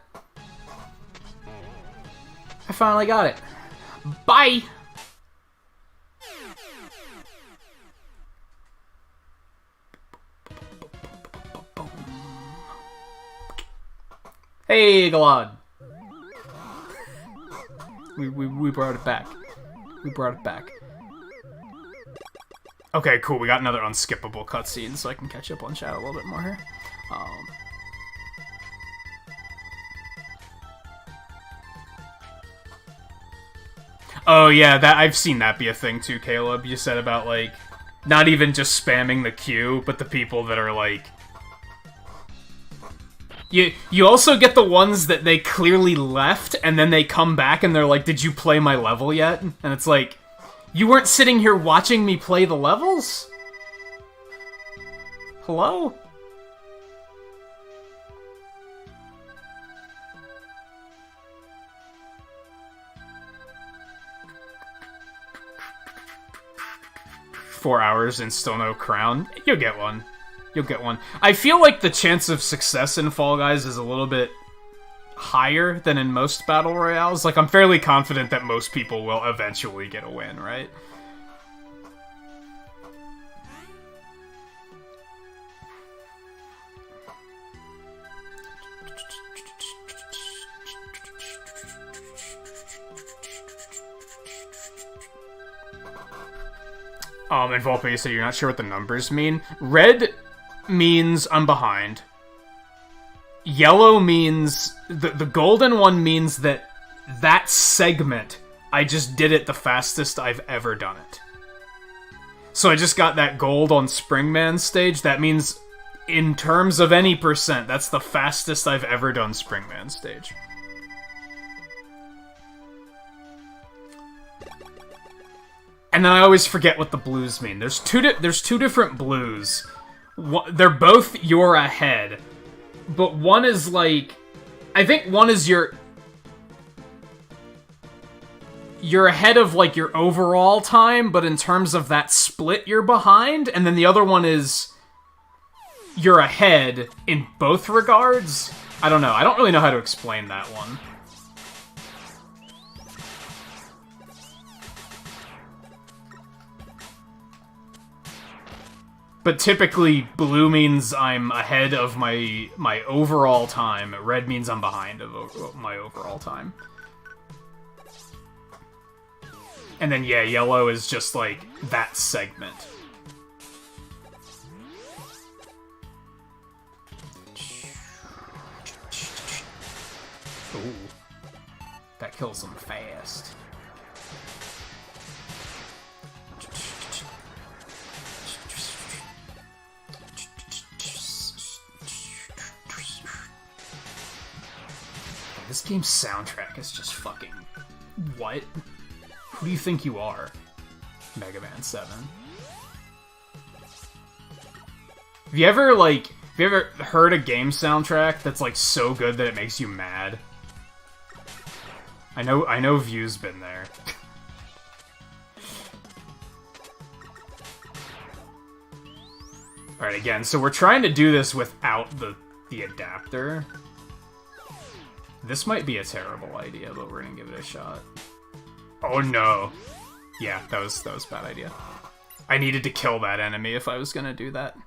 I finally got it. Bye! Hey, Galad! We brought it back. We brought it back. Okay, cool. We got another unskippable cutscene, so I can catch up on chat a little bit more here. Oh yeah, that I've seen that be a thing too, Caleb. You said about, like, not even just spamming the queue, but the people that are, like... You also get the ones that they clearly left, and then they come back and they're like, did you play my level yet? And it's like, you weren't sitting here watching me play the levels? Hello? "4 hours and still no crown." You'll get one. You'll get one. I feel like the chance of success in Fall Guys is a little bit higher than in most Battle Royales. Like, I'm fairly confident that most people will eventually get a win, right? And Volpe, you said you're not sure what the numbers mean. Red means I'm behind. Yellow means... The golden one means that segment, I just did it the fastest I've ever done it. So I just got that gold on Springman stage. That means, in terms of any percent, that's the fastest I've ever done Springman stage. And then I always forget what the blues mean. There's two different blues. They're both you're ahead. But one is like... I think one is you're ahead of, like, your overall time, but in terms of that split, you're behind. And then the other one is you're ahead in both regards. I don't know. I don't really know how to explain that one. But typically, blue means I'm ahead of my overall time. Red means I'm behind of my overall time. And then, yeah, yellow is just, like, that segment. Ooh. That kills them fast. This game's soundtrack is just fucking... What? Who do you think you are? Mega Man 7. Have you ever heard a game soundtrack that's, like, so good that it makes you mad? I know View's been there. Alright, again, so we're trying to do this without the adapter. This might be a terrible idea, but we're gonna give it a shot. Oh no. Yeah, that was a bad idea. I needed to kill that enemy if I was gonna do that.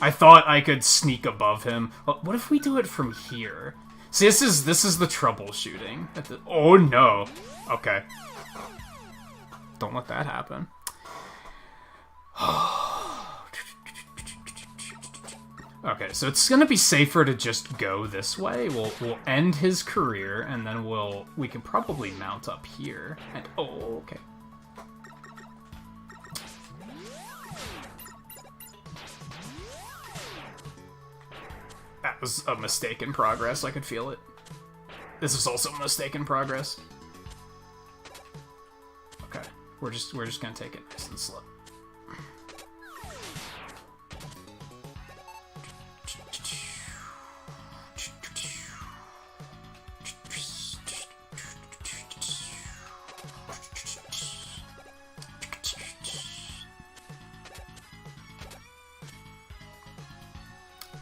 I thought I could sneak above him. What if we do it from here? See, this is the troubleshooting. Oh no. Okay. Don't let that happen. Okay, so it's gonna be safer to just go this way. We'll end his career, and then we can probably mount up here. And oh, okay. That was a mistake in progress. I could feel it. This is also a mistake in progress. Okay, we're just gonna take it nice and slow.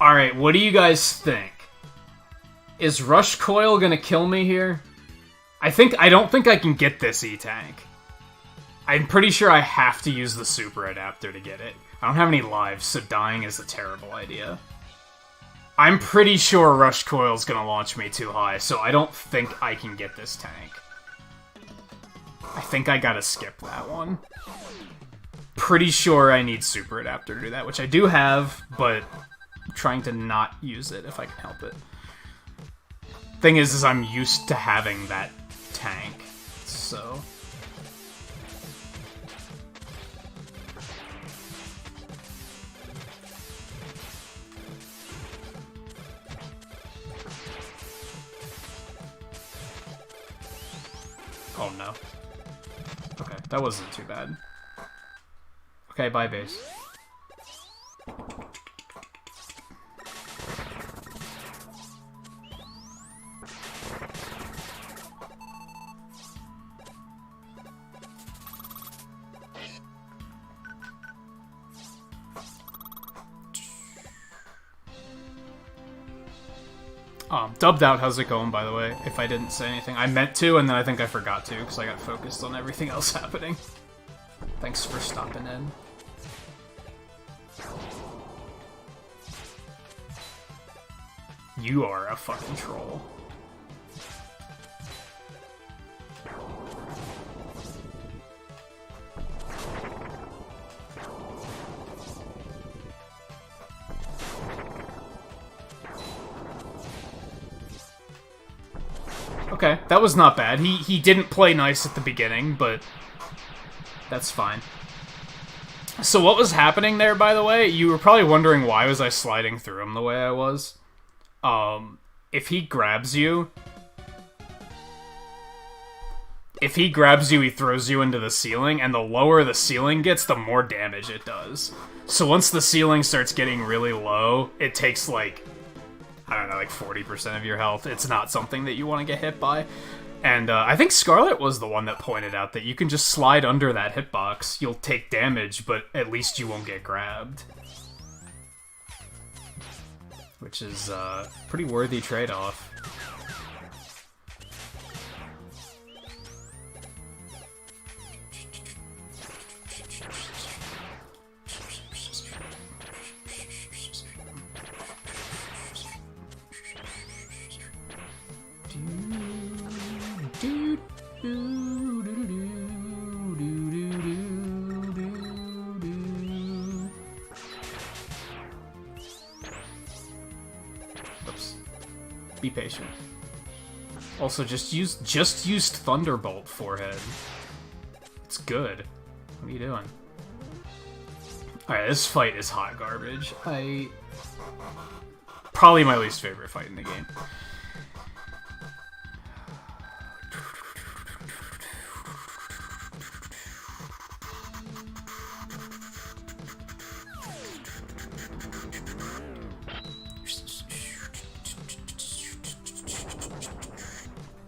Alright, what do you guys think? Is Rush Coil gonna kill me here? I don't think I can get this E-Tank. I'm pretty sure I have to use the Super Adapter to get it. I don't have any lives, so dying is a terrible idea. I'm pretty sure Rush Coil's gonna launch me too high, so I don't think I can get this tank. I think I gotta skip that one. Pretty sure I need Super Adapter to do that, which I do have, but I'm trying to not use it if I can help it. Thing is I'm used to having that tank, so... Oh no. Okay, that wasn't too bad. Okay, bye base. Dubbed out, how's it going, by the way? If I didn't say anything. I meant to, and then I think I forgot to, because I got focused on everything else happening. Thanks for stopping in. You are a fucking troll. Okay, that was not bad. He didn't play nice at the beginning, but that's fine. So what was happening there, by the way? You were probably wondering why was I sliding through him the way I was. If he grabs you, he throws you into the ceiling, and the lower the ceiling gets, the more damage it does. So once the ceiling starts getting really low, it takes, like, I don't know, like 40% of your health. It's not something that you want to get hit by. And I think Scarlet was the one that pointed out that you can just slide under that hitbox. You'll take damage, but at least you won't get grabbed. Which is a pretty worthy trade-off. Oops. Be patient. Also, just used Thunderbolt forehead. It's good. What are you doing? Alright, this fight is hot garbage. Probably my least favorite fight in the game.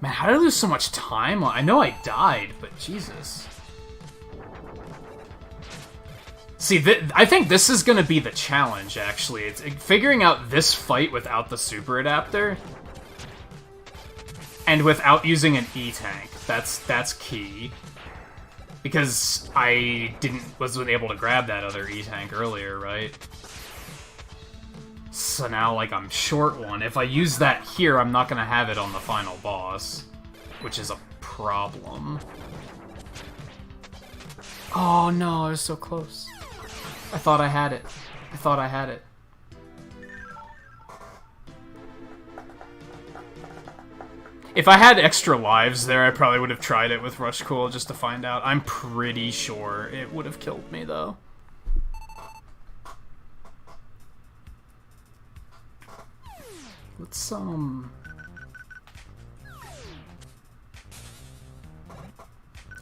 Man, how did I lose so much time? I know I died, but Jesus. See, I think this is gonna be the challenge, actually. It's figuring out this fight without the super adapter. And without using an E-tank. That's key. Because I wasn't able to grab that other E-tank earlier, right? So now, like, I'm short one. If I use that here, I'm not gonna have it on the final boss. Which is a problem. Oh no, I was so close. I thought I had it. I thought I had it. If I had extra lives there, I probably would have tried it with Rush Cool just to find out. I'm pretty sure it would have killed me, though. Let's,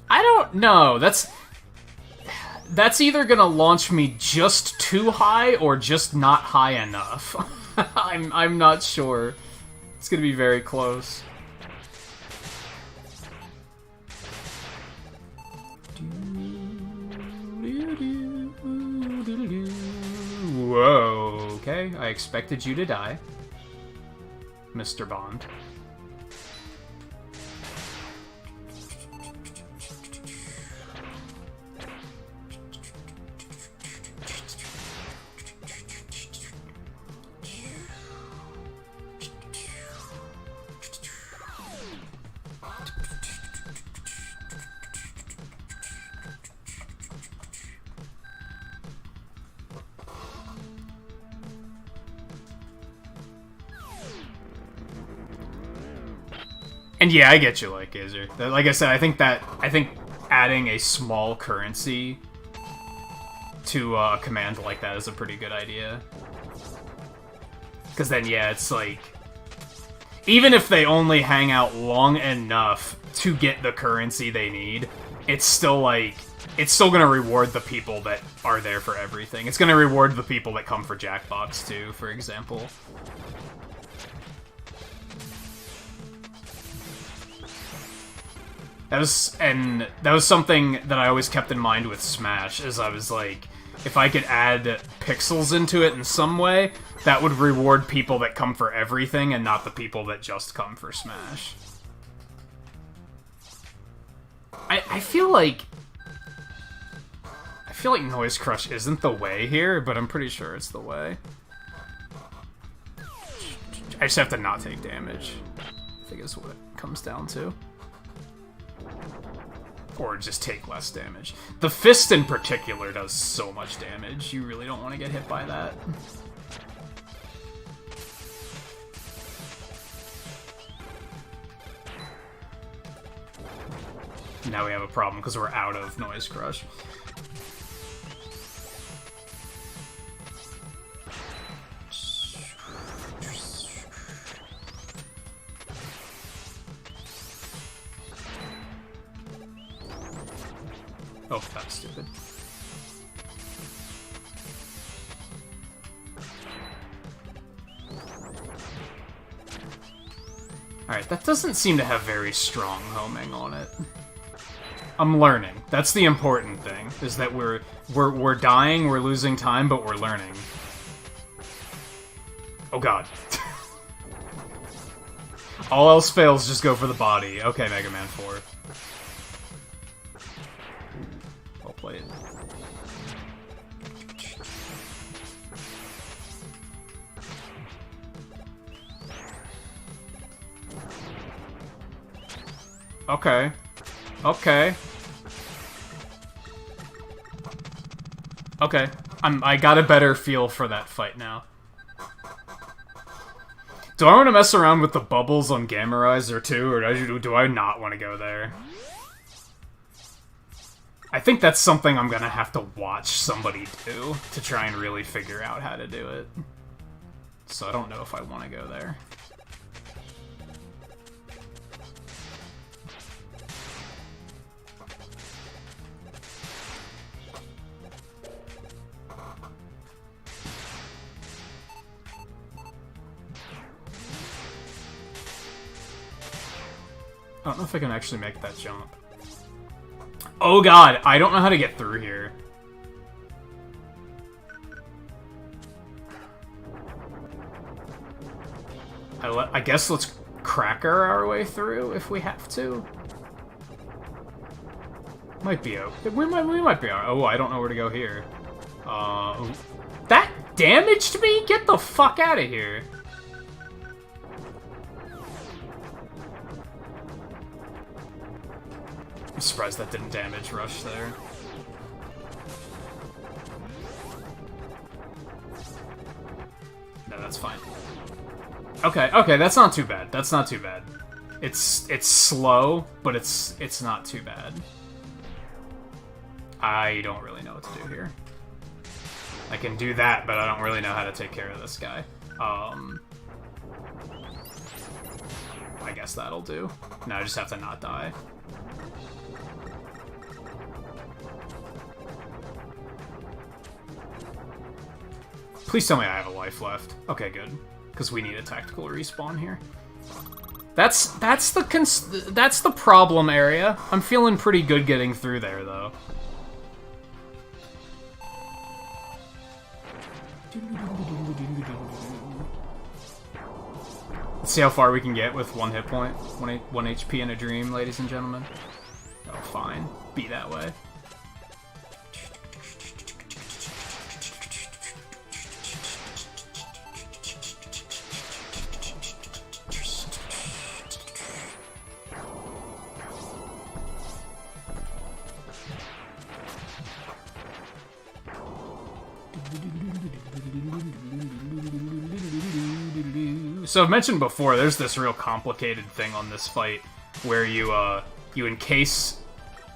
I don't know. That's either gonna launch me just too high or just not high enough. I'm not sure. It's gonna be very close. Whoa, okay. I expected you to die, Mr. Bond. And yeah, I get you, like, Gazer. Like I said, I think adding a small currency to a command like that is a pretty good idea. Because then, yeah, it's like, even if they only hang out long enough, to get the currency they need, it's still like, it's still gonna reward the people that are there for everything. It's gonna reward the people that come for Jackbox too, for example. That was something that I always kept in mind with Smash, is I was like, if I could add pixels into it in some way, that would reward people that come for everything and not the people that just come for Smash. I feel like Noise Crush isn't the way here, but I'm pretty sure it's the way. I just have to not take damage, I think is what it comes down to. Or just take less damage. The fist in particular does so much damage, you really don't want to get hit by that. Now we have a problem because we're out of Noise Crush. Oh, that's stupid. Alright, that doesn't seem to have very strong homing on it. I'm learning. That's the important thing, is that we're dying, we're losing time, but we're learning. Oh god. All else fails, just go for the body. Okay, Mega Man 4. Well played. Okay. Okay. Okay. I got a better feel for that fight now. Do I want to mess around with the bubbles on Gamerizer too, or do I not want to go there? I think that's something I'm gonna have to watch somebody do to try and really figure out how to do it. So I don't know if I want to go there. I don't know if I can actually make that jump. Oh god, I don't know how to get through here. I guess let's cracker our way through if we have to. Might be okay. We might be alright. Oh, I don't know where to go here. That damaged me? Get the fuck out of here. I'm surprised that didn't damage Rush there. No, that's fine. Okay, okay, that's not too bad. That's not too bad. It's slow, but it's not too bad. I don't really know what to do here. I can do that, but I don't really know how to take care of this guy. I guess that'll do. No, I just have to not die. Please tell me I have a life left. Okay, good. Because we need a tactical respawn here. That's the problem area. I'm feeling pretty good getting through there, though. Let's see how far we can get with 1 hit point. 1 HP in a dream, ladies and gentlemen. Oh, fine. Be that way. So I've mentioned before, there's this real complicated thing on this fight where you encase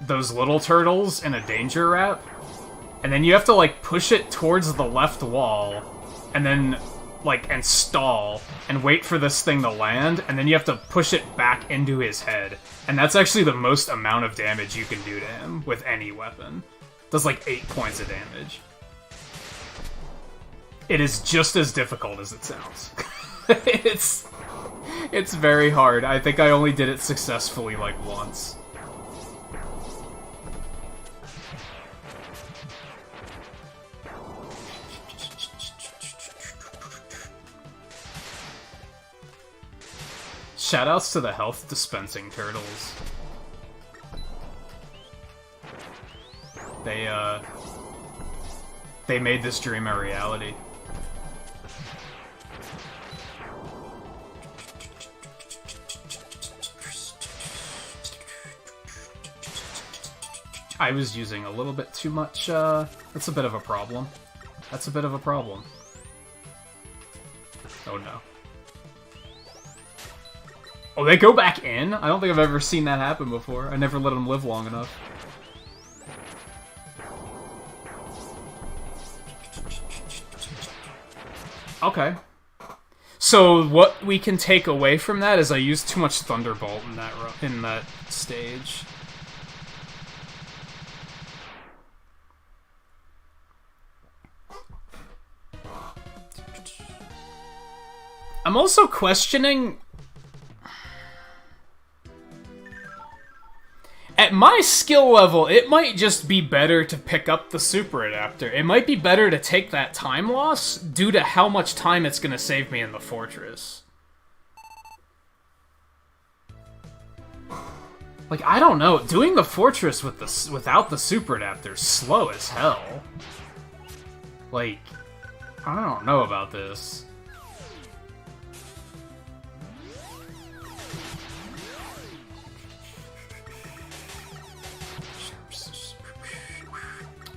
those little turtles in a danger wrap, and then you have to like push it towards the left wall, and then like, and stall, and wait for this thing to land, and then you have to push it back into his head. And that's actually the most amount of damage you can do to him with any weapon. Does like 8 points of damage. It is just as difficult as it sounds. It's very hard. I think I only did it successfully like once. Shoutouts to the health dispensing turtles. They made this dream a reality. I was using a little bit too much, that's a bit of a problem. That's a bit of a problem. Oh no. Oh, they go back in? I don't think I've ever seen that happen before. I never let them live long enough. Okay. So what we can take away from that is I used too much Thunderbolt in that stage. I'm also questioning... At my skill level, it might just be better to pick up the super adapter. It might be better to take that time loss due to how much time it's going to save me in the fortress. Like, I don't know. Doing the fortress without the super adapter is slow as hell. Like, I don't know about this.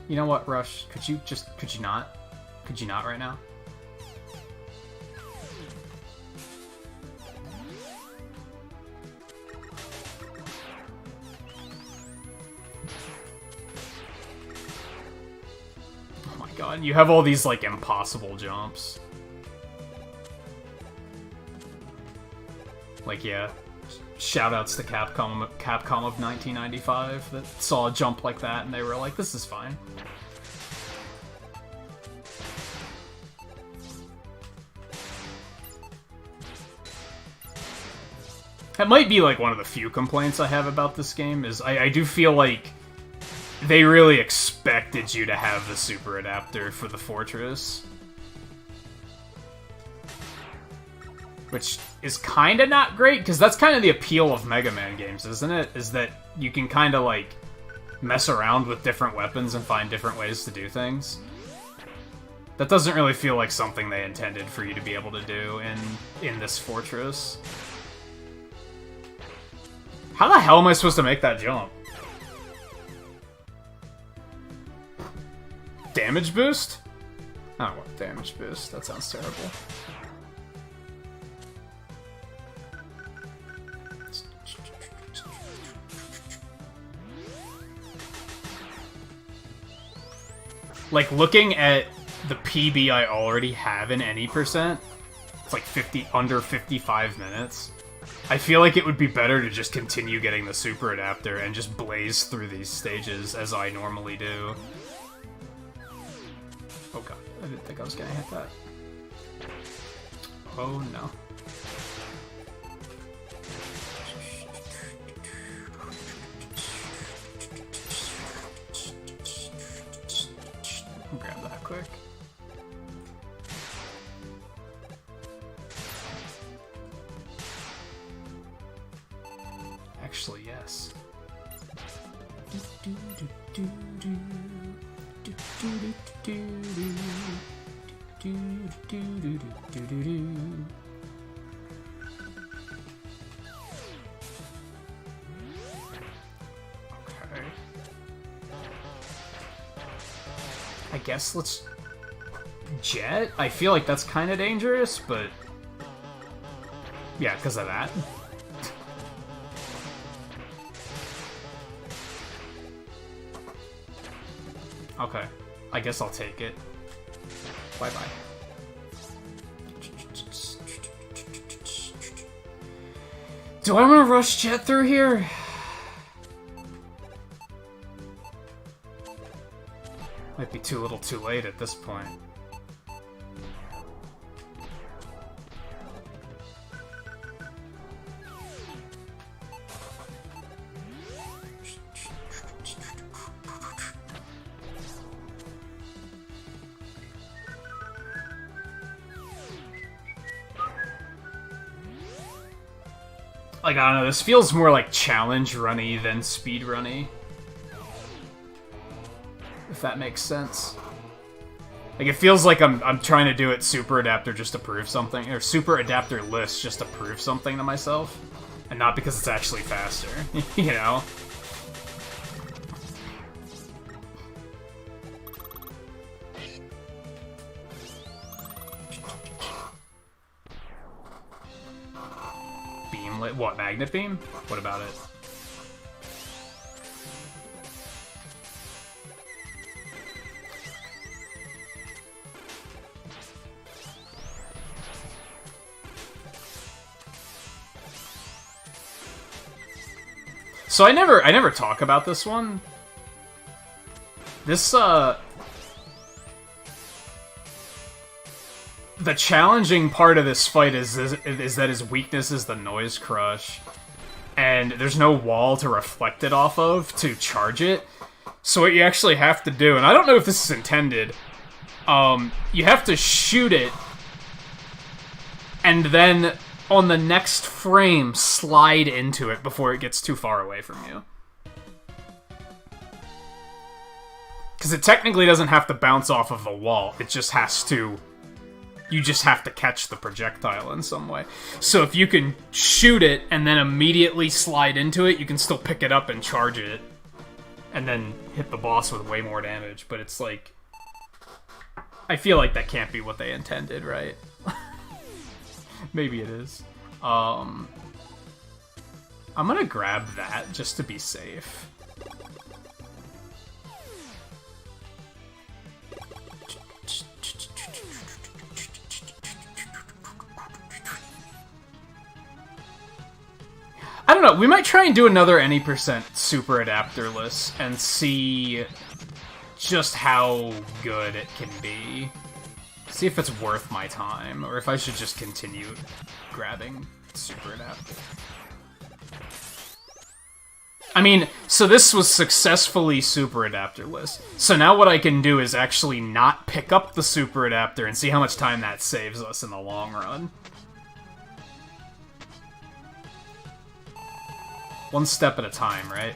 You know what, Rush? Could you not? Could you not right now? Oh my god, you have all these, like, impossible jumps. Like, yeah. Shoutouts to Capcom of 1995 that saw a jump like that and they were like, this is fine. That might be like one of the few complaints I have about this game, is I do feel like they really expected you to have the super adapter for the fortress. Which is kind of not great, because that's kind of the appeal of Mega Man games, isn't it? Is that you can kind of, like, mess around with different weapons and find different ways to do things. That doesn't really feel like something they intended for you to be able to do in this fortress. How the hell am I supposed to make that jump? Damage boost? I don't want damage boost. That sounds terrible. Like, looking at the PB I already have in any percent, it's like under 55 minutes. I feel like it would be better to just continue getting the super adapter and just blaze through these stages as I normally do. Oh god, I didn't think I was gonna hit that. Oh no. Grab that quick. Actually, yes. Okay. I guess let's jet? I feel like that's kind of dangerous, but yeah, because of that. Okay, I guess I'll take it. Bye-bye. Do I want to rush Jet through here? Might be too little too late at this point. Like, I don't know, this feels more like challenge runny than speed runny. If that makes sense. Like, it feels like I'm trying to do it super adapter just to prove something, or super adapter list just to prove something to myself, and not because it's actually faster, you know? Beamlet? What, Magnet Beam? What about it? So I never talk about this one. This, the challenging part of this fight is that his weakness is the Noise Crush. And there's no wall to reflect it off of to charge it. So what you actually have to do, and I don't know if this is intended, you have to shoot it, and then on the next frame, slide into it before it gets too far away from you. Because it technically doesn't have to bounce off of the wall, it just has to... You just have to catch the projectile in some way. So if you can shoot it and then immediately slide into it, you can still pick it up and charge it. And then hit the boss with way more damage. But it's like... I feel like that can't be what they intended, right? Maybe it is. I'm gonna grab that just to be safe. I don't know, we might try and do another any percent super adapterless and see just how good it can be. See if it's worth my time, or if I should just continue grabbing super adapter. I mean, so this was successfully super adapterless. So now what I can do is actually not pick up the super adapter and see how much time that saves us in the long run. One step at a time, right?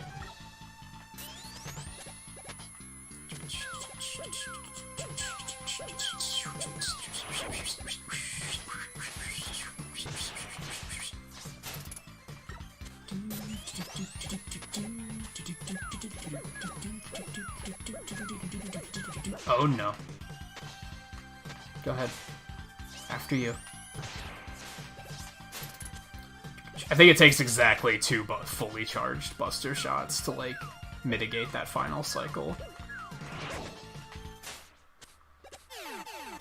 Oh no. Go ahead. After you. I think it takes exactly 2 fully charged Buster shots to, like, mitigate that final cycle.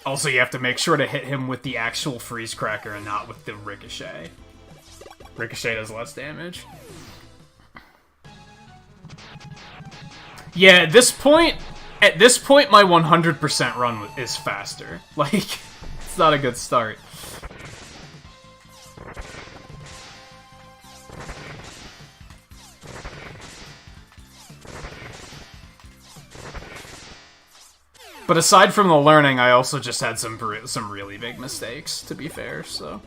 Also, you have to make sure to hit him with the actual Freeze Cracker and not with the Ricochet. Ricochet does less damage. Yeah, at this point, my 100% run is faster. Like, it's not a good start. But aside from the learning, I also just had some really big mistakes, to be fair, so...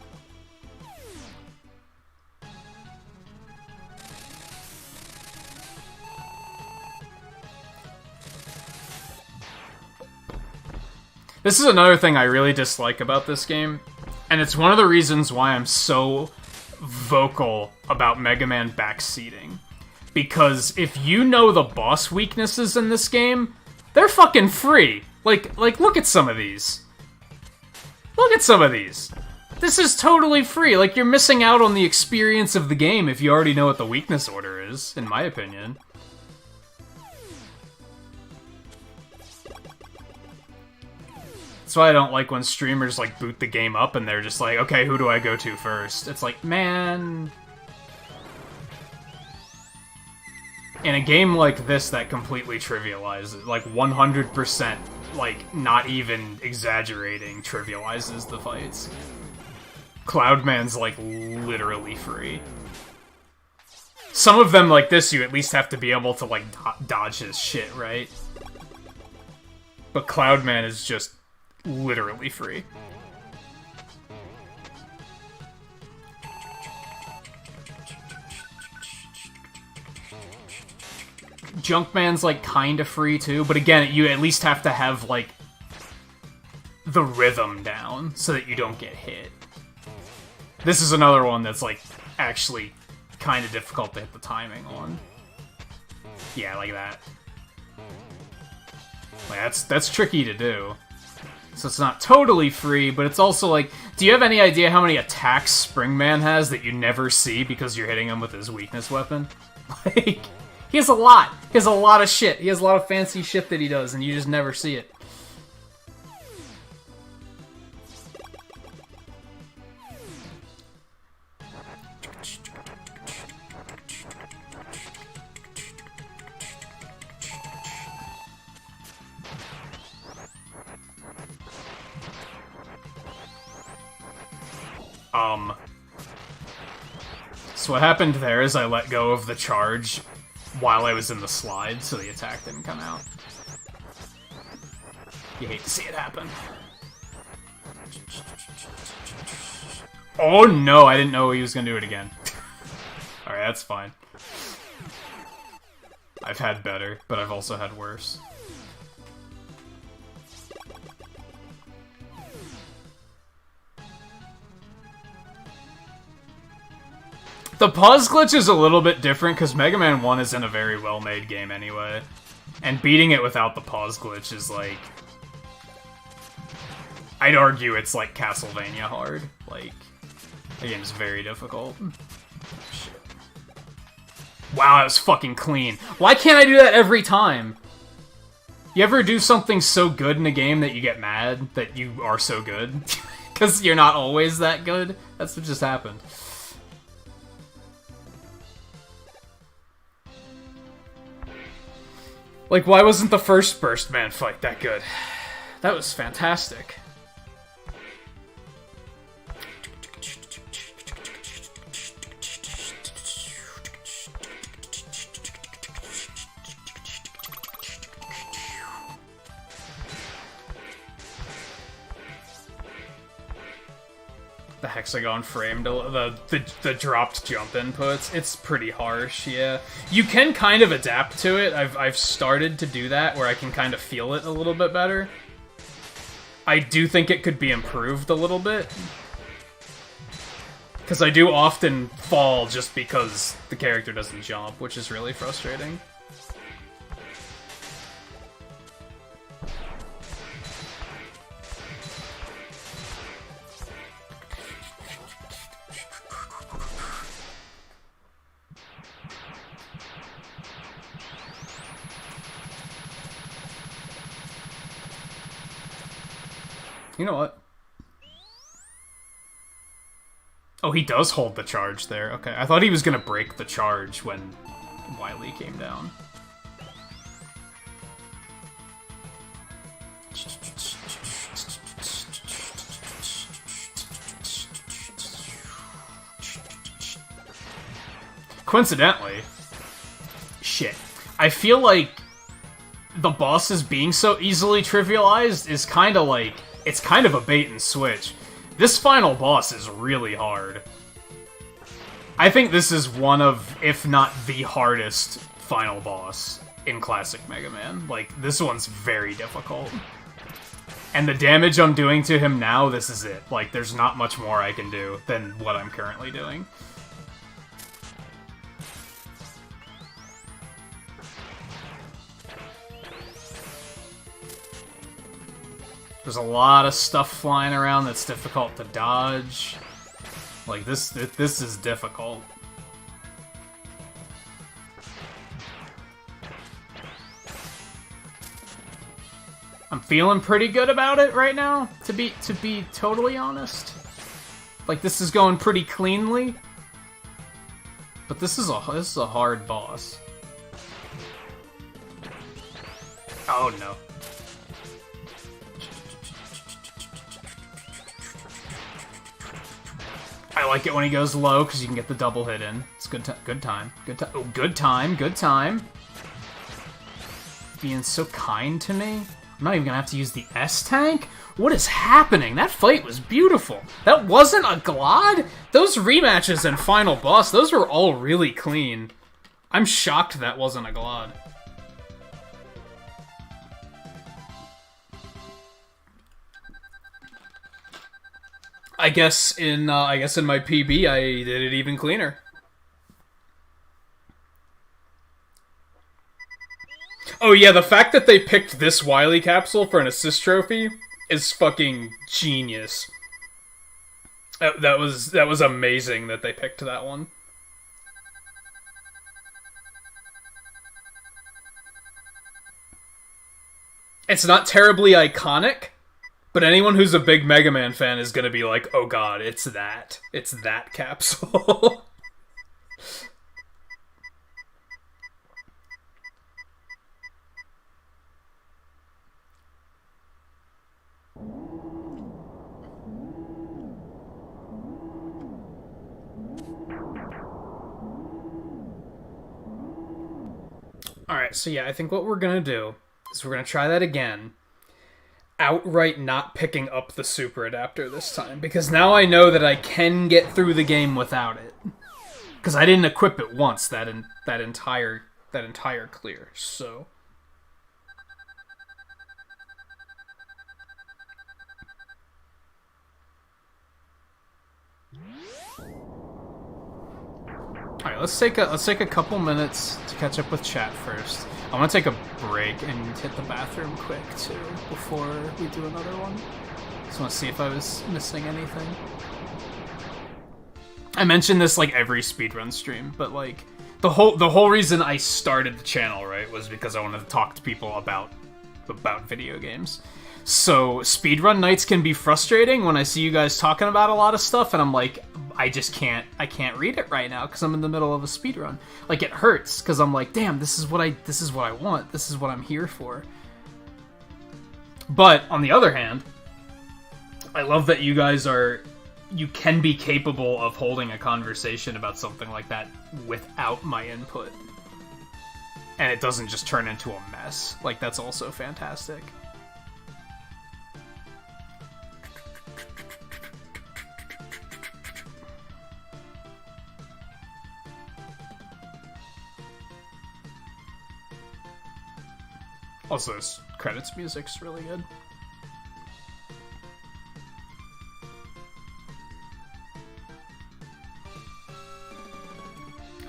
This is another thing I really dislike about this game, and it's one of the reasons why I'm so vocal about Mega Man backseating. Because if you know the boss weaknesses in this game, they're fucking free. Like, look at some of these. Look at some of these. This is totally free. Like, you're missing out on the experience of the game if you already know what the weakness order is, in my opinion. That's why I don't like when streamers, like, boot the game up and they're just like, okay, who do I go to first? It's like, man... In a game like this that completely trivializes, like 100%, like not even exaggerating, trivializes the fights. Cloudman's like literally free. Some of them like this, you at least have to be able to like dodge his shit, right? But Cloudman is just literally free. Junkman's like kinda free too, but again, you at least have to have like the rhythm down so that you don't get hit. This is another one that's like actually kinda difficult to hit the timing on. Yeah, like that. Like that's tricky to do. So it's not totally free, but it's also like, do you have any idea how many attacks Springman has that you never see because you're hitting him with his weakness weapon? Like, he has a lot. He has a lot of shit. He has a lot of fancy shit that he does, and you just never see it. So what happened there is I let go of the charge while I was in the slide, so the attack didn't come out. You hate to see it happen. Oh no, I didn't know he was gonna do it again. Alright, that's fine. I've had better, but I've also had worse. The pause glitch is a little bit different because Mega Man 1 isn't a very well-made game anyway. And beating it without the pause glitch is like... I'd argue it's like Castlevania hard. Like, the game's very difficult. Shit. Wow, that was fucking clean. Why can't I do that every time? You ever do something so good in a game that you get mad that you are so good? Because you're not always that good? That's what just happened. Like, why wasn't the first Burst Man fight that good? That was fantastic. The hexagon frame, the dropped jump inputs, it's pretty harsh, yeah. You can kind of adapt to it. I've started to do that, where I can kind of feel it a little bit better. I do think it could be improved a little bit. Because I do often fall just because the character doesn't jump, which is really frustrating. You know what? Oh, he does hold the charge there. Okay, I thought he was gonna break the charge when Wily came down. Coincidentally, shit, I feel like the bosses being so easily trivialized is kind of like, it's kind of a bait and switch. This final boss is really hard. I think this is one of, if not the hardest final boss in classic Mega Man. Like, this one's very difficult. And the damage I'm doing to him now, this is it. Like, there's not much more I can do than what I'm currently doing. There's a lot of stuff flying around that's difficult to dodge. Like, this is difficult. I'm feeling pretty good about it right now, to be totally honest. Like, this is going pretty cleanly. But this is a hard boss. Oh, no. I like it when he goes low, because you can get the double hit in. It's good time. Good time. Oh, good time. Good time. Being so kind to me. I'm not even gonna have to use the S-Tank? What is happening? That fight was beautiful. That wasn't a Glod? Those rematches and final boss, those were all really clean. I'm shocked that wasn't a Glod. I guess in my PB I did it even cleaner. Oh yeah, the fact that they picked this Wily capsule for an assist trophy is fucking genius. That was amazing that they picked that one. It's not terribly iconic, but anyone who's a big Mega Man fan is gonna be like, oh god, it's that. It's that capsule. Alright, so yeah, I think what we're gonna do is we're gonna try that again. Outright not picking up the super adapter this time, because now I know that I can get through the game without it. Because I didn't equip it once that entire clear, so. Alright, let's take a couple minutes to catch up with chat first. I want to take a break and hit the bathroom quick, too, before we do another one. Just want to see if I was missing anything. I mention this, like, every speedrun stream, but, like, the whole reason I started the channel, right, was because I wanted to talk to people about video games. So, speedrun nights can be frustrating when I see you guys talking about a lot of stuff, and I'm like, I can't read it right now because I'm in the middle of a speedrun. Like, it hurts because I'm like, damn, this is what I want. This is what I'm here for. But on the other hand, I love that you can be capable of holding a conversation about something like that without my input. And it doesn't just turn into a mess. Like, that's also fantastic. Also, this credits music's really good.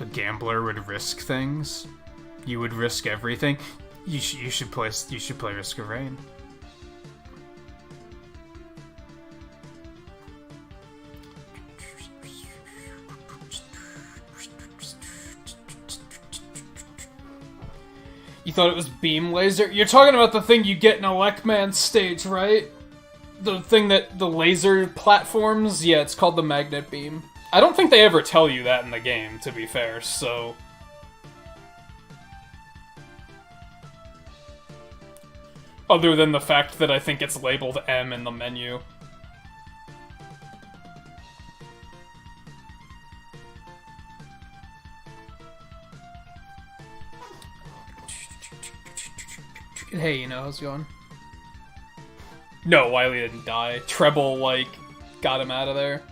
A gambler would risk things. You would risk everything. You should play Risk of Rain. You thought it was beam laser? You're talking about the thing you get in Elecman stage, right? The thing that the laser platforms? Yeah, it's called the magnet beam. I don't think they ever tell you that in the game, to be fair, so... Other than the fact that I think it's labeled M in the menu. Hey, you know, how's it going? No, Wily didn't die. Treble, like, got him out of there.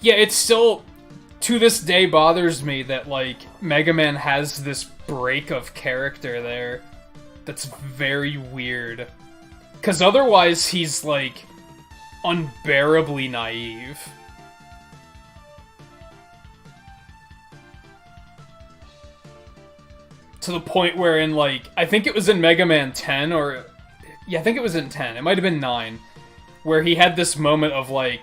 Yeah, it still, to this day, bothers me that, like, Mega Man has this break of character there. That's very weird. Because otherwise he's, like, unbearably naive. To the point where in, like, I think it was in Mega Man 10, or... Yeah, I think it was in 10. It might have been 9. Where he had this moment of, like...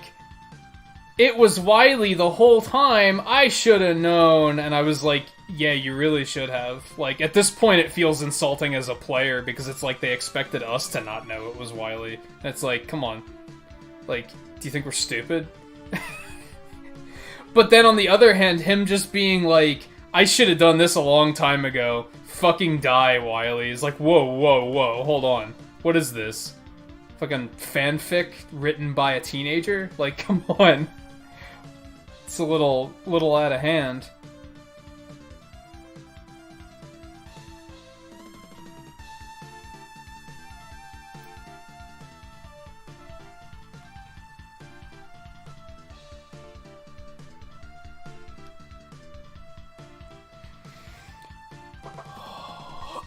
It was Wily the whole time, I should have known. And I was like, Yeah, you really should have. Like, at this point, it feels insulting as a player, because it's like they expected us to not know it was Wily. And it's like, come on. Like, do you think we're stupid? But then on the other hand, him just being like, I should have done this a long time ago. Fucking die, Wily. Is like, whoa, whoa, whoa, hold on. What is this? Fucking fanfic written by a teenager? Like, come on. It's a little out of hand.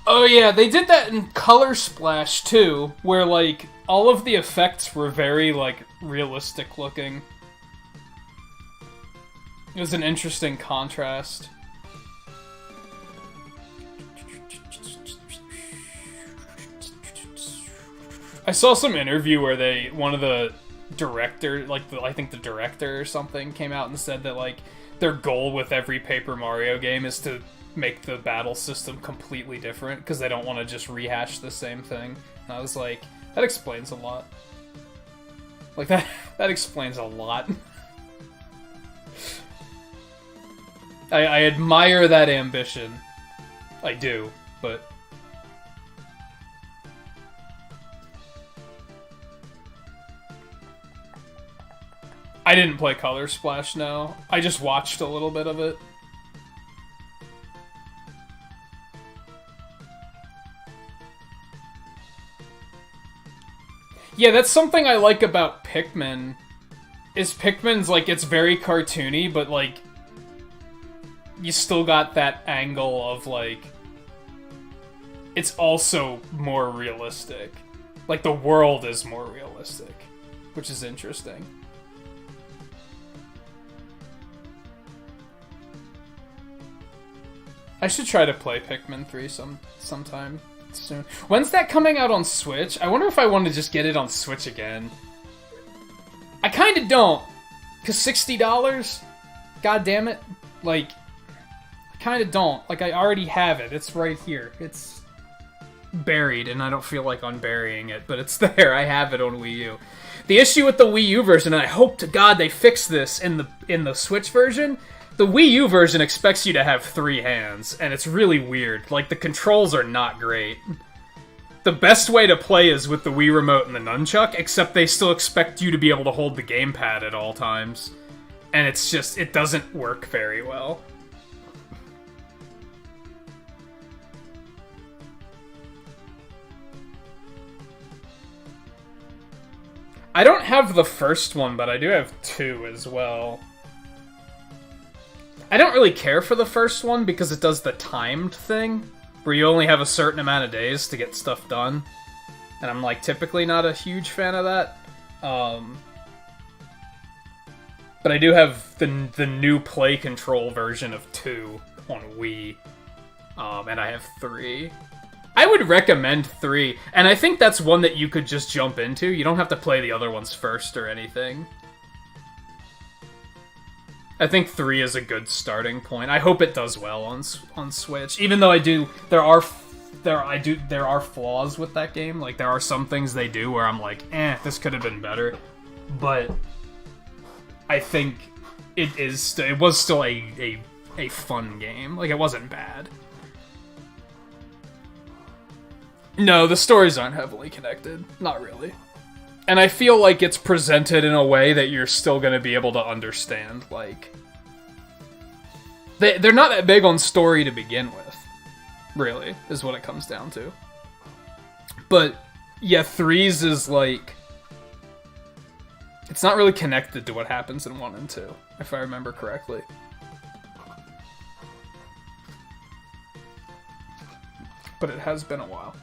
Oh yeah, they did that in Color Splash too, where like all of the effects were very like realistic looking. It was an interesting contrast. I saw some interview where one of the director, like I think the director or something, came out and said that like their goal with every Paper Mario game is to make the battle system completely different because they don't want to just rehash the same thing. And I was like, that explains a lot. Like that explains a lot. I admire that ambition. I do, but I didn't play Color Splash, no. I just watched a little bit of it. Yeah, that's something I like about Pikmin. Is Pikmin's, like, it's very cartoony, but, like, you still got that angle of, like, it's also more realistic. Like, the world is more realistic, which is interesting. I should try to play Pikmin 3 sometime soon. When's that coming out on Switch? I wonder if I want to just get it on Switch again. I kind of don't, because $60? God damn it. Like, I kind of don't. Like, I already have it. It's right here. It's buried, and I don't feel like unburying it, but it's there. I have it on Wii U. The issue with the Wii U version, and I hope to God they fix this in the Switch version, the Wii U version expects you to have 3 hands, and it's really weird. Like, the controls are not great. The best way to play is with the Wii Remote and the Nunchuck, except they still expect you to be able to hold the gamepad at all times. And it's just, it doesn't work very well. I don't have the first one, but I do have 2 as well. I don't really care for the first one because it does the timed thing, where you only have a certain amount of days to get stuff done. And I'm, like, typically not a huge fan of that. But I do have the new Play Control version of 2 on Wii. And I have 3. I would recommend 3, and I think that's one that you could just jump into. You don't have to play the other ones first or anything. I think 3 is a good starting point. I hope it does well on Switch. Even though there are flaws with that game. Like, there are some things they do where I'm like, this could have been better. But I think it was still a fun game. Like, it wasn't bad. No, the stories aren't heavily connected. Not really. And I feel like it's presented in a way that you're still going to be able to understand, like... They're not that big on story to begin with, really, is what it comes down to. But, yeah, 3's is, like... It's not really connected to what happens in 1 and 2, if I remember correctly. But it has been a while.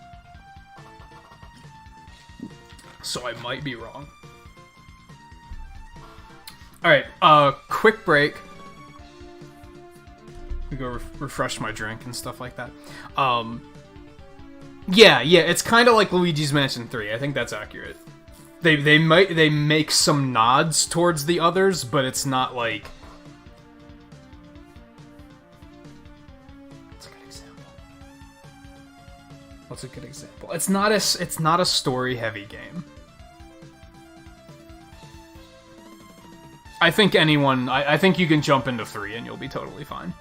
So I might be wrong. Alright, quick break. We go refresh my drink and stuff like that. Yeah, it's kind of like Luigi's Mansion 3. I think that's accurate. They make some nods towards the others, but it's not like... what's a good example? It's not a story heavy game. I think I think you can jump into 3 and you'll be totally fine.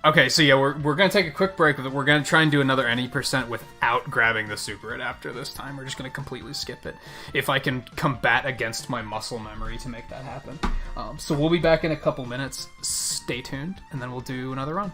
Okay, so yeah, we're gonna take a quick break. We're gonna try and do another any percent without grabbing the super adapter this time. We're just gonna completely skip it. If I can combat against my muscle memory to make that happen. So we'll be back in a couple minutes. Stay tuned, and then we'll do another run.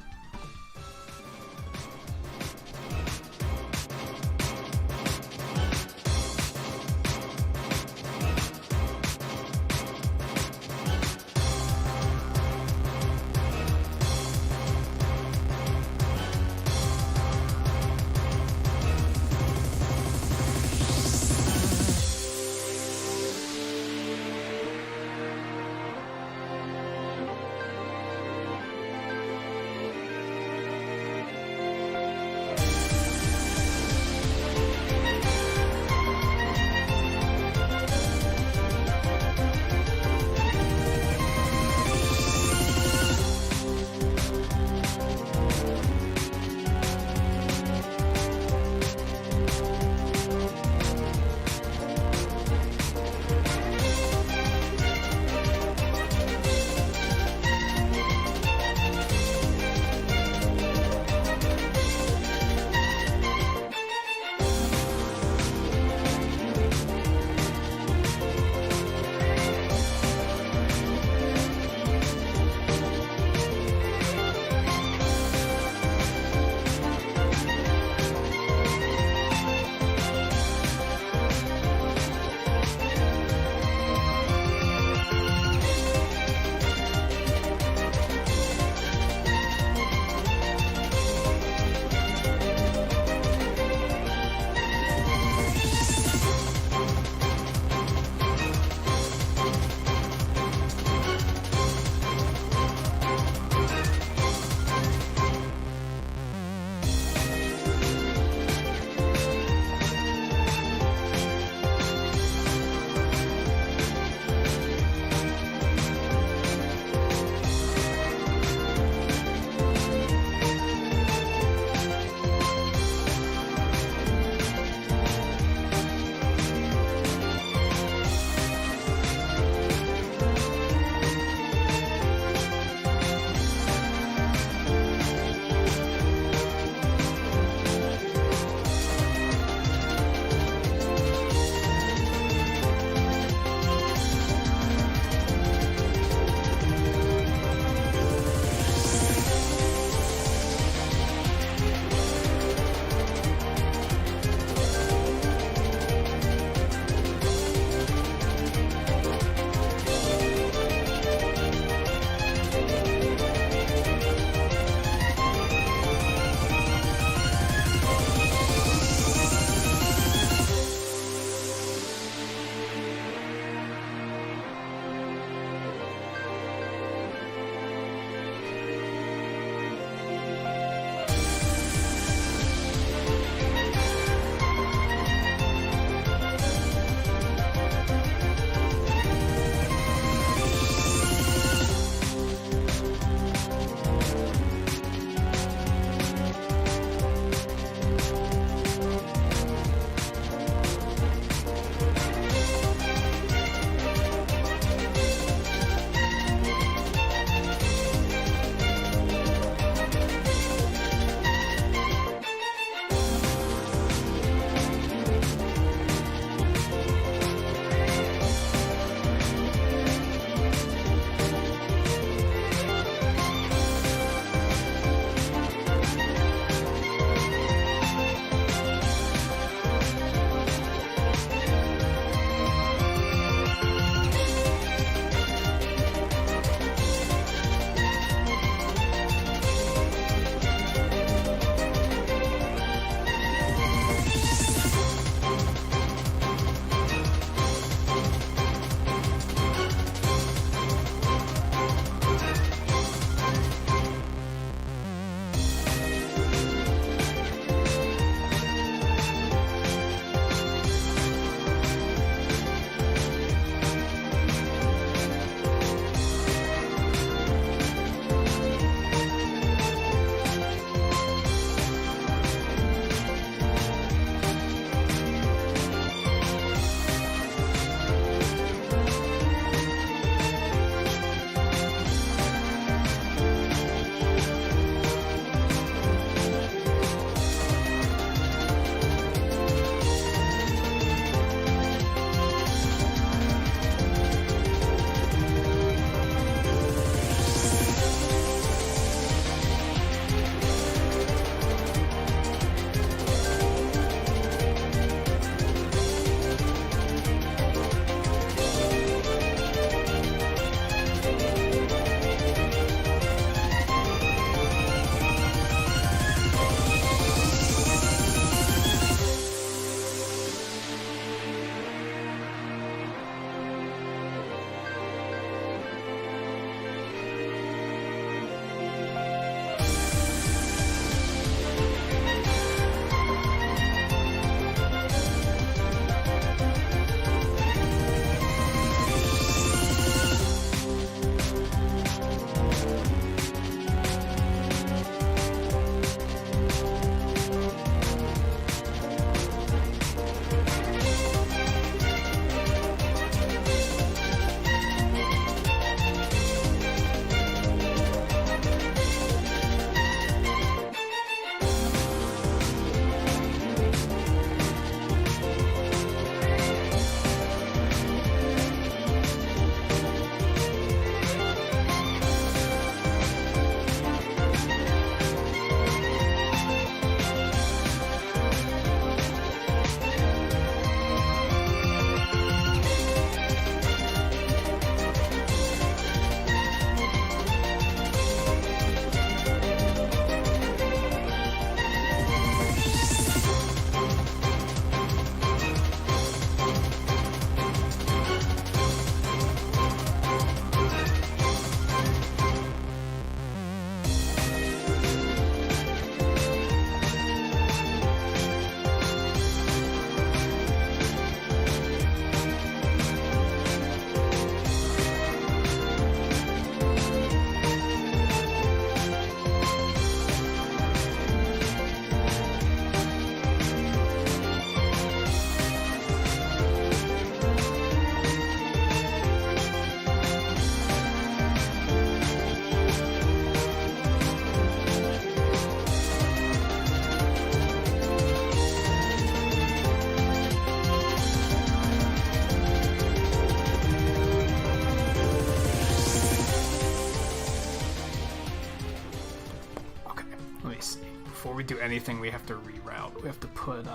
do anything, we have to reroute. We have to put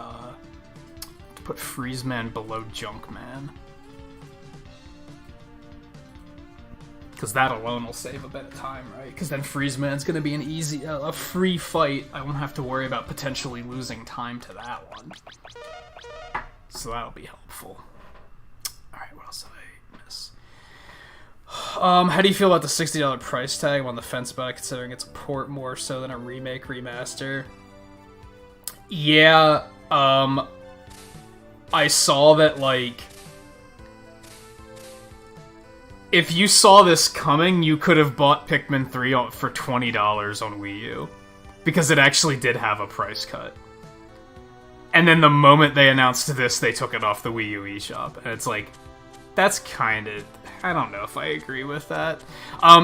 Freeze Man below Junk Man. Because that alone will save a bit of time, right? Because then Freeze Man's going to be an easy, a free fight. I won't have to worry about potentially losing time to that one. So that'll be helpful. Alright, what else did I miss? How do you feel about the $60 price tag? I'm on the fence about it, considering it's a port more so than a remake, remaster. Yeah, I saw that, like, if you saw this coming, you could have bought Pikmin 3 for $20 on Wii U. Because it actually did have a price cut. And then the moment they announced this, they took it off the Wii U eShop. And it's like, that's kind of... I don't know if I agree with that.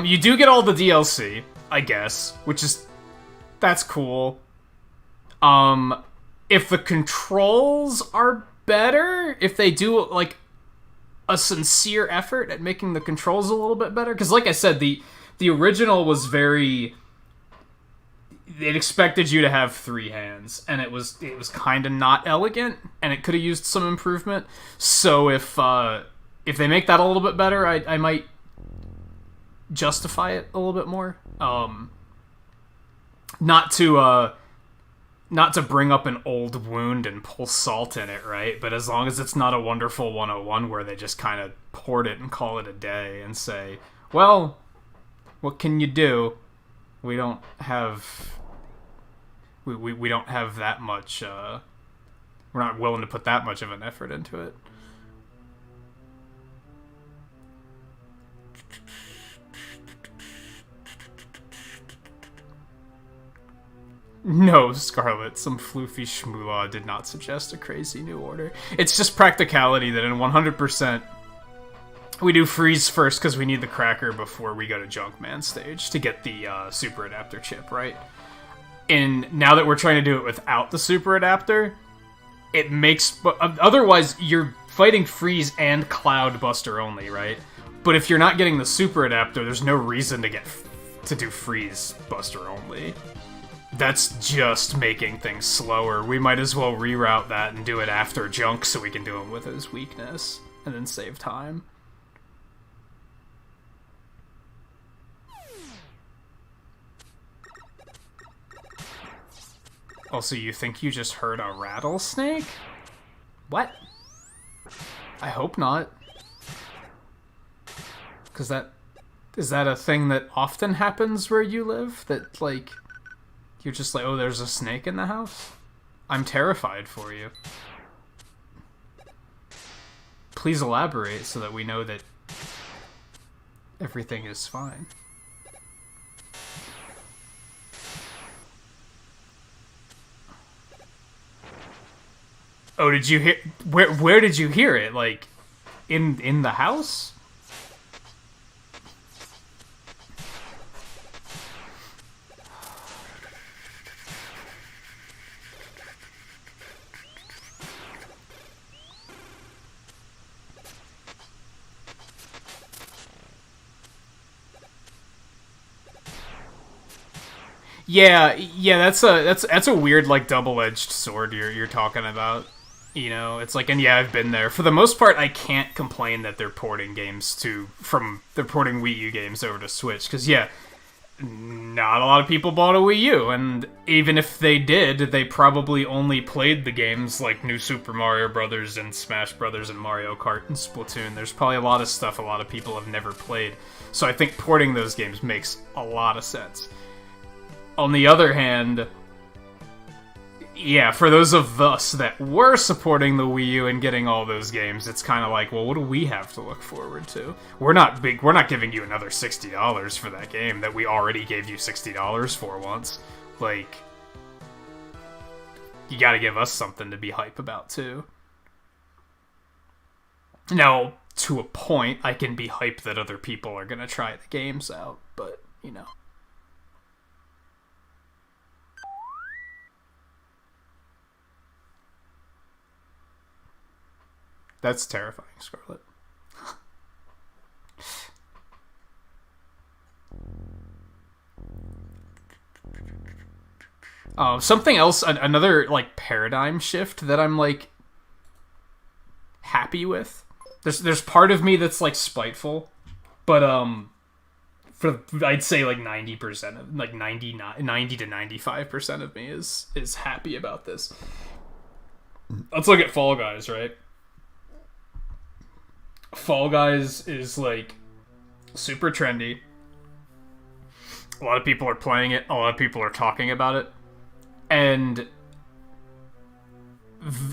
You do get all the DLC, I guess, which is... that's cool. If the controls are better, if they do, like, a sincere effort at making the controls a little bit better, because like I said, the original was very... it expected you to have 3 hands, and it was kind of not elegant, and it could have used some improvement. So if they make that a little bit better, I might justify it a little bit more. Not to bring up an old wound and pull salt in it, right? But as long as it's not a Wonderful 101 where they just kind of port it and call it a day and say, well, what can you do? We don't have... We don't have that much... we're not willing to put that much of an effort into it. No, Scarlet, some floofy schmoolah did not suggest a crazy new order. It's just practicality that in 100%, we do freeze first because we need the cracker before we go to Junkman stage to get the super adapter chip, right? And now that we're trying to do it without the super adapter, it makes... but otherwise, you're fighting freeze and cloud buster only, right? But if you're not getting the super adapter, there's no reason to do freeze buster only. That's just making things slower. We might as well reroute that and do it after Junk so we can do him with his weakness. And then save time. Also, you think you just heard a rattlesnake? What? I hope not. Because is that a thing that often happens where you live? That, like... you're just like, oh, there's a snake in the house? I'm terrified for you. Please elaborate so that we know that everything is fine. Oh, did you hear... Where did you hear it? Like, in the house? Yeah, that's a weird, like, double-edged sword you're talking about. You know, it's like, and yeah, I've been there. For the most part, I can't complain that they're porting games they're porting Wii U games over to Switch, because yeah, not a lot of people bought a Wii U, and even if they did, they probably only played the games like New Super Mario Brothers and Smash Brothers and Mario Kart and Splatoon. There's probably a lot of stuff a lot of people have never played, so I think porting those games makes a lot of sense. On the other hand, yeah, for those of us that were supporting the Wii U and getting all those games, it's kind of like, well, what do we have to look forward to? We're not giving you another $60 for that game that we already gave you $60 for once. Like, you gotta give us something to be hype about, too. Now, to a point, I can be hype that other people are gonna try the games out, but, you know. That's terrifying, Scarlet. Something else, another like paradigm shift that I'm like happy with. There's part of me that's like spiteful, but for I'd say like 90% of like 90 to 95% of me is happy about this. Let's look at Fall Guys, right? Fall Guys is like super trendy. A lot of people are playing it. A lot of people are talking about it. And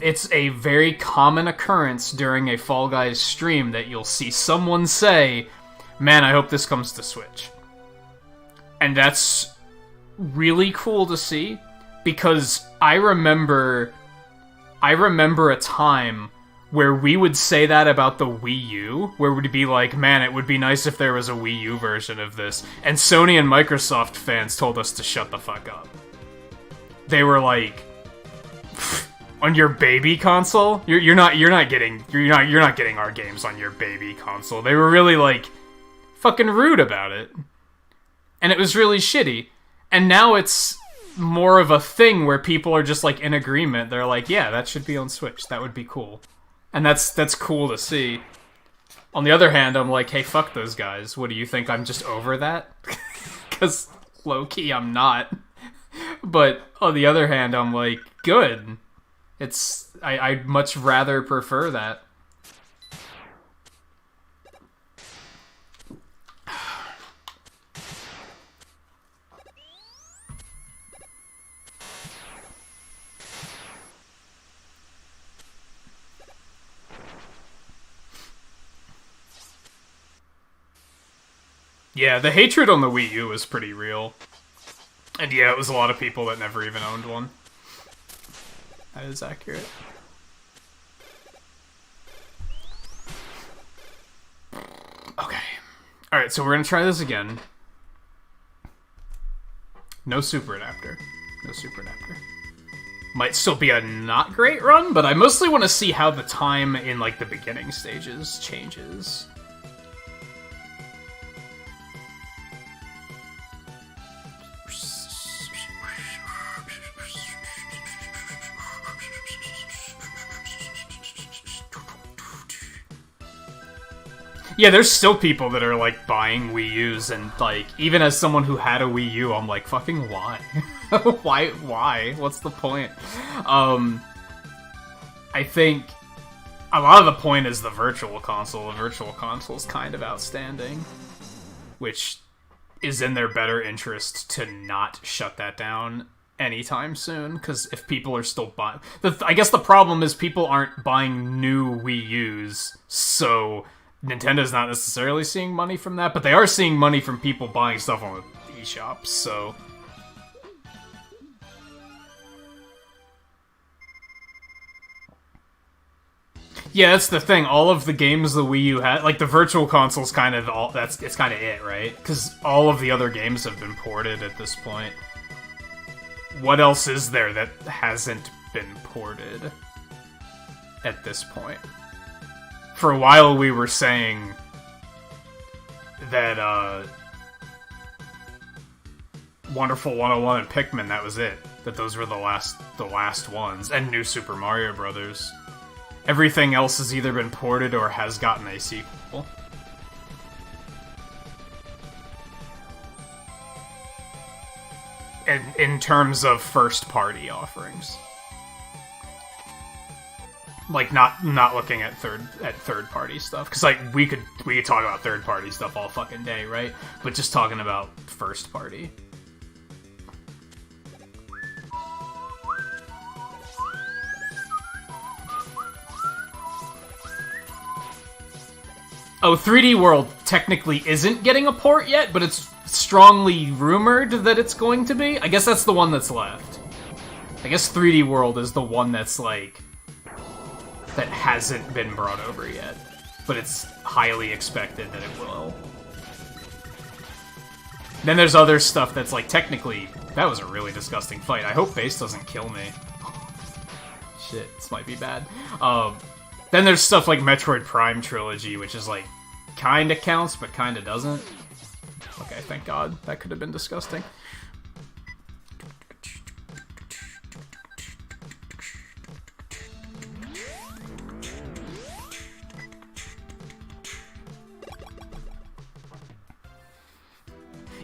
it's a very common occurrence during a Fall Guys stream that you'll see someone say, "Man, I hope this comes to Switch." And that's really cool to see, because I remember a time where we would say that about the Wii U, where we'd be like, "Man, it would be nice if there was a Wii U version of this." And Sony and Microsoft fans told us to shut the fuck up. They were like, "On your baby console? You're not getting our games on your baby console." They were really like fucking rude about it. And it was really shitty. And now it's more of a thing where people are just like in agreement. They're like, "Yeah, that should be on Switch. That would be cool." And that's cool to see. On the other hand, I'm like, "Hey, fuck those guys. What do you think? I'm just over that?" Because low-key, I'm not. But on the other hand, I'm like, good. I'd much rather prefer that. Yeah, the hatred on the Wii U was pretty real. And yeah, it was a lot of people that never even owned one. That is accurate. Okay. Alright, so we're gonna try this again. No super adapter. No super adapter. Might still be a not great run, but I mostly want to see how the time in like the beginning stages changes. Yeah, there's still people that are, like, buying Wii U's, and, like, even as someone who had a Wii U, I'm like, fucking why? Why? What's the point? I think a lot of the point is the Virtual Console. The Virtual Console is kind of outstanding, which is in their better interest to not shut that down anytime soon, because if people are still buying... I guess the problem is people aren't buying new Wii U's, so... Nintendo's not necessarily seeing money from that, but they are seeing money from people buying stuff on the eShop, so... Yeah, that's the thing. All of the games the Wii U had, like the Virtual Console's kind of all, it's kind of it, right? Because all of the other games have been ported at this point. What else is there that hasn't been ported at this point? For a while, we were saying that Wonderful 101 and Pikmin, that was it. That those were the last ones, and New Super Mario Brothers. Everything else has either been ported or has gotten a sequel. In terms of first-party offerings. Like, not looking at third-party stuff. Because, like, we could talk about third-party stuff all fucking day, right? But just talking about first-party. Oh, 3D World technically isn't getting a port yet, but it's strongly rumored that it's going to be. I guess that's the one that's left. I guess 3D World is the one that's, like... that hasn't been brought over yet, but it's highly expected that it will. Then there's other stuff that's like, technically, that was a really disgusting fight. I hope Base doesn't kill me. Shit, this might be bad. Then there's stuff like Metroid Prime Trilogy, which is like, kinda counts, but kinda doesn't. Okay, thank God. That could have been disgusting.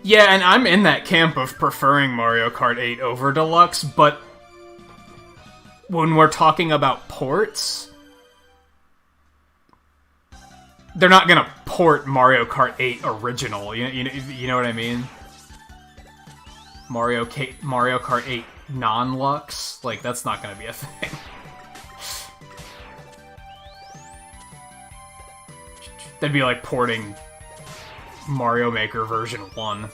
Yeah, and I'm in that camp of preferring Mario Kart 8 over Deluxe, but when we're talking about ports, they're not gonna port Mario Kart 8 original. You know what I mean? Mario Kart 8 non-Lux, like that's not gonna be a thing. That'd be like porting Mario Maker version 1.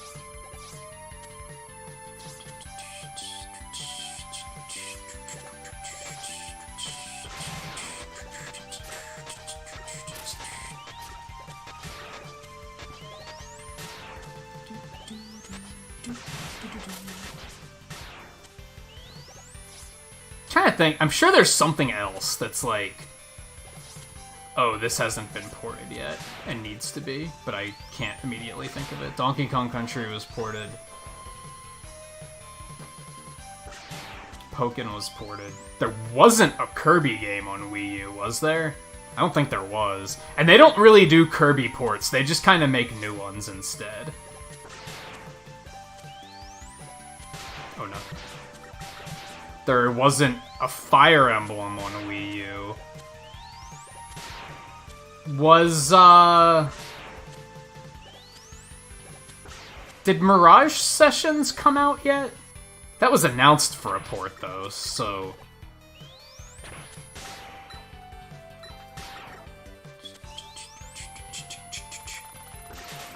Trying to think, I'm sure there's something else that's like, oh, this hasn't been ported yet, and needs to be, but I can't immediately think of it. Donkey Kong Country was ported. Pokken was ported. There wasn't a Kirby game on Wii U, was there? I don't think there was. And they don't really do Kirby ports, they just kind of make new ones instead. Oh no. There wasn't a Fire Emblem on Wii U. Did Mirage Sessions come out yet? That was announced for a port, though, so...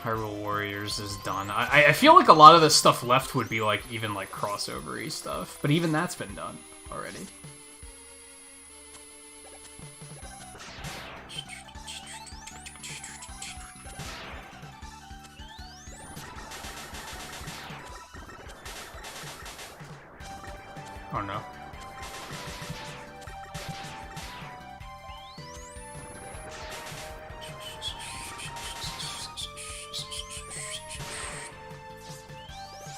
Hyrule Warriors is done. I feel like a lot of the stuff left would be, like, even, like, crossover-y stuff. But even that's been done already. Oh no.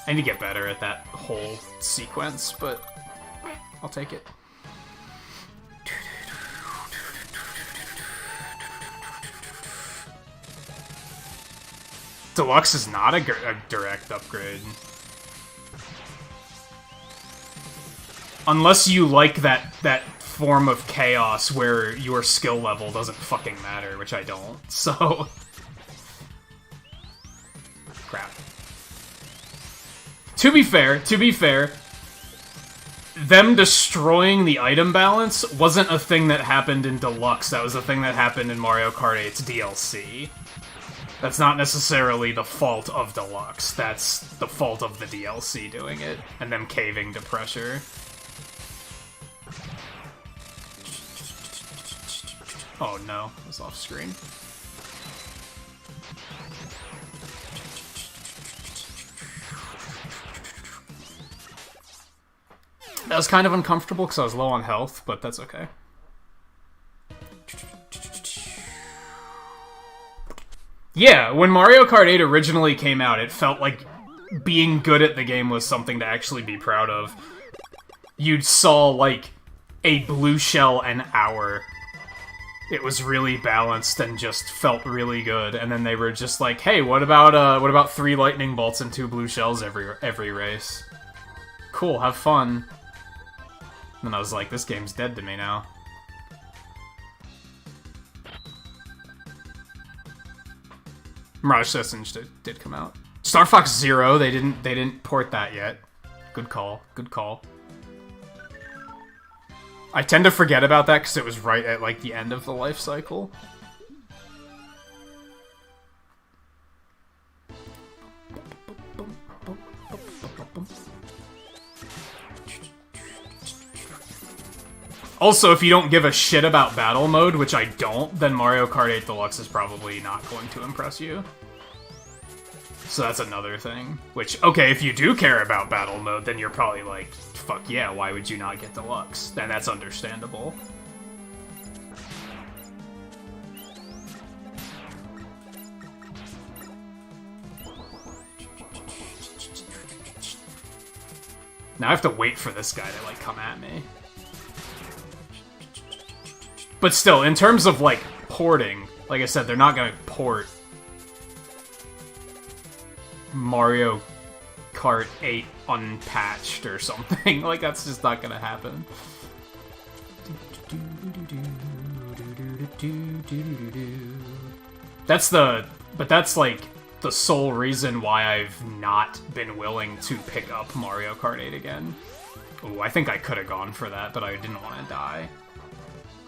I need to get better at that whole sequence, but I'll take it. Deluxe is not a direct upgrade. Unless you like that form of chaos where your skill level doesn't fucking matter, which I don't, so... Crap. To be fair, them destroying the item balance wasn't a thing that happened in Deluxe, that was a thing that happened in Mario Kart 8's DLC. That's not necessarily the fault of Deluxe, that's the fault of the DLC doing it, and them caving to pressure. Oh no, it was off screen. That was kind of uncomfortable because I was low on health, but that's okay. Yeah, when Mario Kart 8 originally came out, it felt like being good at the game was something to actually be proud of. You saw, like, a blue shell an hour. It was really balanced and just felt really good, and then they were just like, hey, what about 3 lightning bolts and 2 blue shells every race? Cool, have fun. And I was like, this game's dead to me now. Mirage Sessions did come out. Star Fox Zero, they didn't port that yet. Good call, good call. I tend to forget about that because it was right at, like, the end of the life cycle. Also, if you don't give a shit about battle mode, which I don't, then Mario Kart 8 Deluxe is probably not going to impress you. So that's another thing. Which, okay, if you do care about battle mode, then you're probably like, fuck yeah, why would you not get Deluxe? Then that's understandable. Now I have to wait for this guy to, like, come at me. But still, in terms of, like, porting, like I said, they're not gonna port Mario Kart 8 unpatched or something. Like, that's just not gonna happen. That's like the sole reason why I've not been willing to pick up Mario Kart 8 again. Ooh, I think I could have gone for that, but I didn't want to die.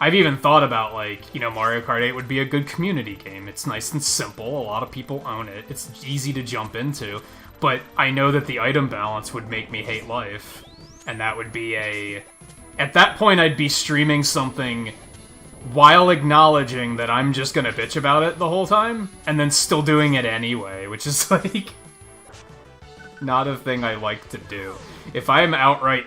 I've even thought about, like, you know, Mario Kart 8 would be a good community game. It's nice and simple, a lot of people own it, it's easy to jump into, but I know that the item balance would make me hate life, and that would be a... At that point, I'd be streaming something while acknowledging that I'm just gonna bitch about it the whole time, and then still doing it anyway, which is, like, not a thing I like to do. If I'm outright,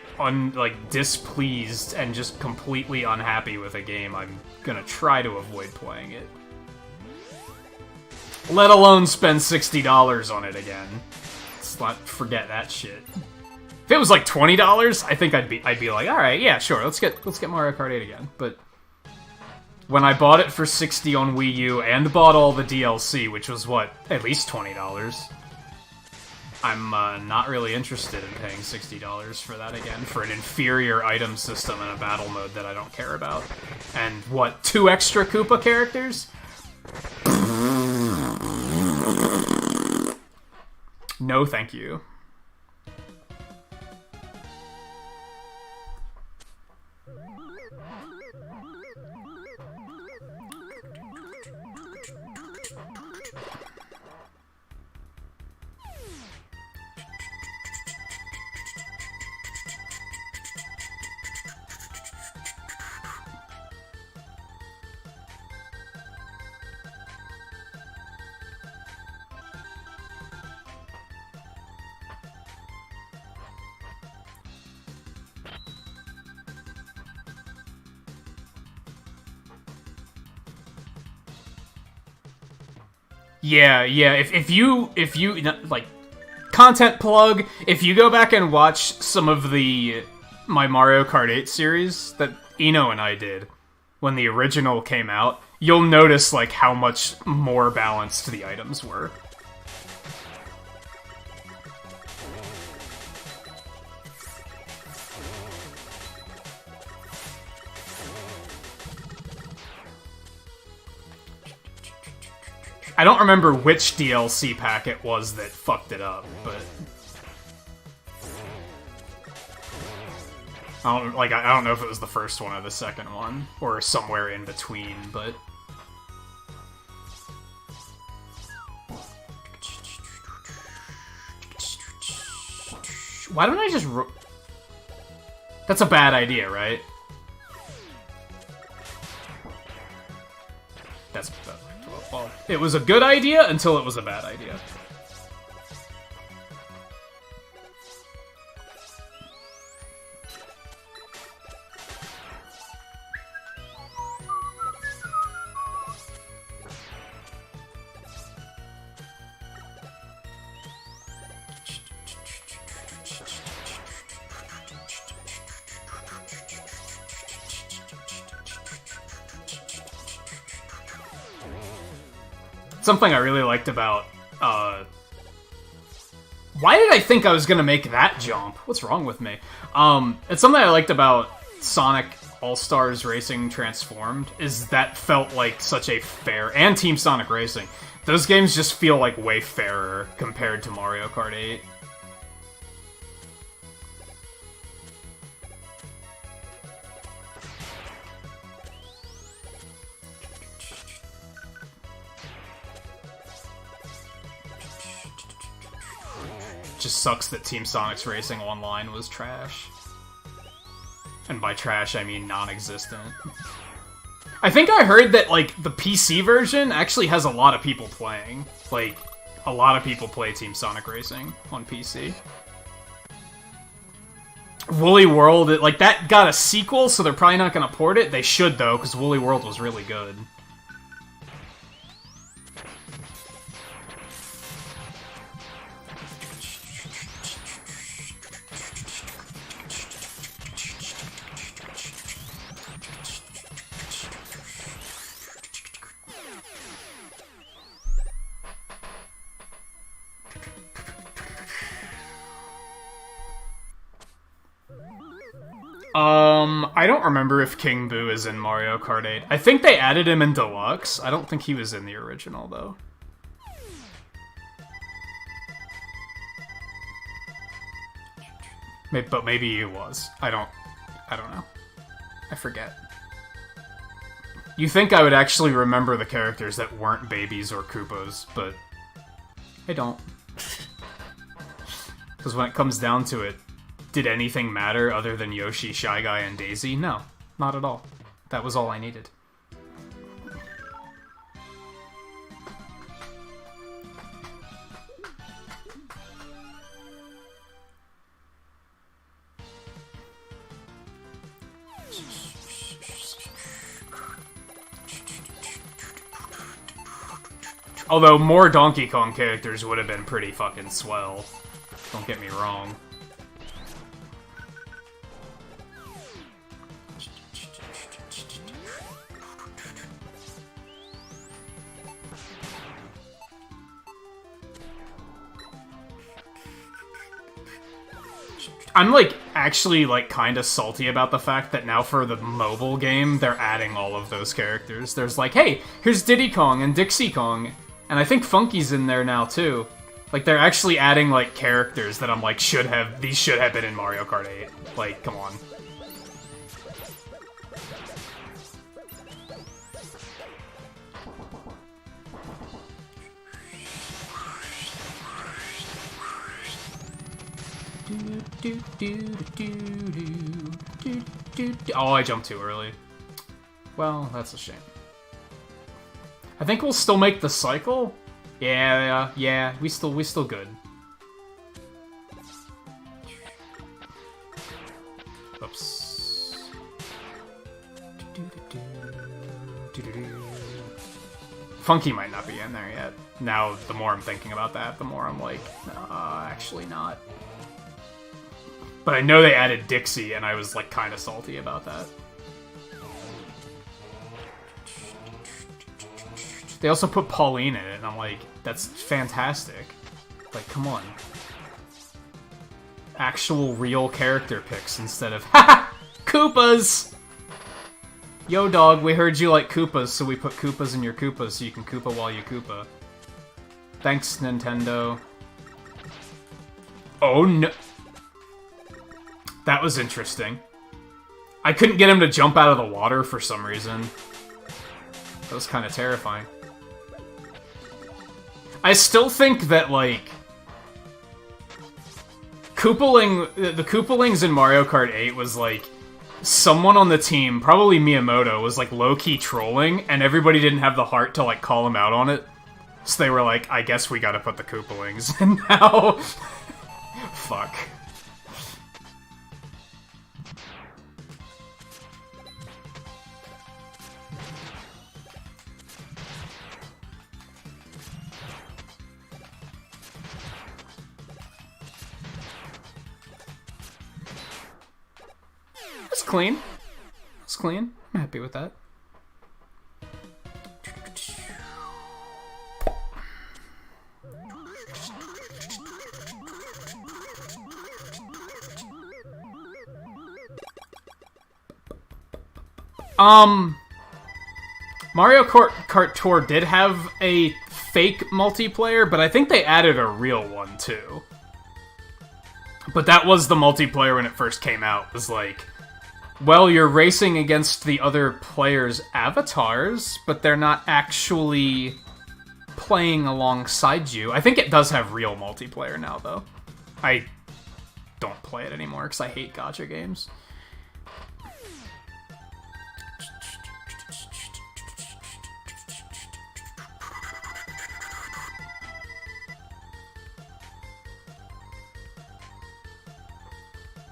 displeased and just completely unhappy with a game, I'm gonna try to avoid playing it. Let alone spend $60 on it again. Let's not forget that shit. If it was like $20, I think I'd be like, all right, yeah, sure, let's get Mario Kart 8 again. But when I bought it for $60 on Wii U and bought all the DLC, which was what, at least $20, I'm not really interested in paying $60 for that again, for an inferior item system and a battle mode that I don't care about. And what, 2 extra Koopa characters? No, thank you. Yeah, if you, like, content plug, if you go back and watch some of my Mario Kart 8 series that Eno and I did when the original came out, you'll notice, like, how much more balanced the items were. I don't remember which DLC pack it was that fucked it up, but I don't know if it was the first one or the second one, or somewhere in between, but why don't I just That's a bad idea, right? That's... well, it was a good idea until it was a bad idea. Something I really liked about, why did I think I was gonna make that jump? What's wrong with me? It's something I liked about Sonic All-Stars Racing Transformed, is that felt like such a fair... and Team Sonic Racing. Those games just feel like way fairer compared to Mario Kart 8. Just sucks that Team Sonic's Racing Online was trash. And by trash, I mean non-existent. I think I heard that, like, the PC version actually has a lot of people playing. Like, a lot of people play Team Sonic Racing on PC. Woolly World, like, that got a sequel, so they're probably not gonna port it. They should, though, because Woolly World was really good. I don't remember if King Boo is in Mario Kart 8. I think they added him in Deluxe. I don't think he was in the original, though. But maybe he was. I don't know. I forget. You think I would actually remember the characters that weren't babies or Koopas, but I don't. Because when it comes down to it, did anything matter other than Yoshi, Shy Guy, and Daisy? No, not at all. That was all I needed. Although more Donkey Kong characters would have been pretty fucking swell. Don't get me wrong. I'm, like, actually, like, kinda salty about the fact that now for the mobile game, they're adding all of those characters. There's like, hey, here's Diddy Kong and Dixie Kong, and I think Funky's in there now, too. Like, they're actually adding, like, characters that I'm like, these should have been in Mario Kart 8. Like, come on. Oh, I jumped too early. Well, that's a shame. I think we'll still make the cycle. Yeah, we still good. Oops. Funky might not be in there yet. Now, the more I'm thinking about that, the more I'm like, actually not. But I know they added Dixie, and I was, like, kind of salty about that. They also put Pauline in it, and I'm like, that's fantastic. Like, come on. Actual, real character picks instead of, haha! Koopas! Yo, dog, we heard you like Koopas, so we put Koopas in your Koopas so you can Koopa while you Koopa. Thanks, Nintendo. Oh, no. That was interesting. I couldn't get him to jump out of the water for some reason. That was kind of terrifying. I still think that, like... the Koopalings in Mario Kart 8 was, like... Someone on the team, probably Miyamoto, was, like, low-key trolling, and everybody didn't have the heart to, like, call him out on it. So they were like, I guess we gotta put the Koopalings in now. Fuck. It's clean. It's clean. I'm happy with that. Mario Kart Tour did have a fake multiplayer, but I think they added a real one too. But that was the multiplayer when it first came out. It was like, well, you're racing against the other players' avatars, but they're not actually playing alongside you. I think it does have real multiplayer now, though. I don't play it anymore because I hate gacha games.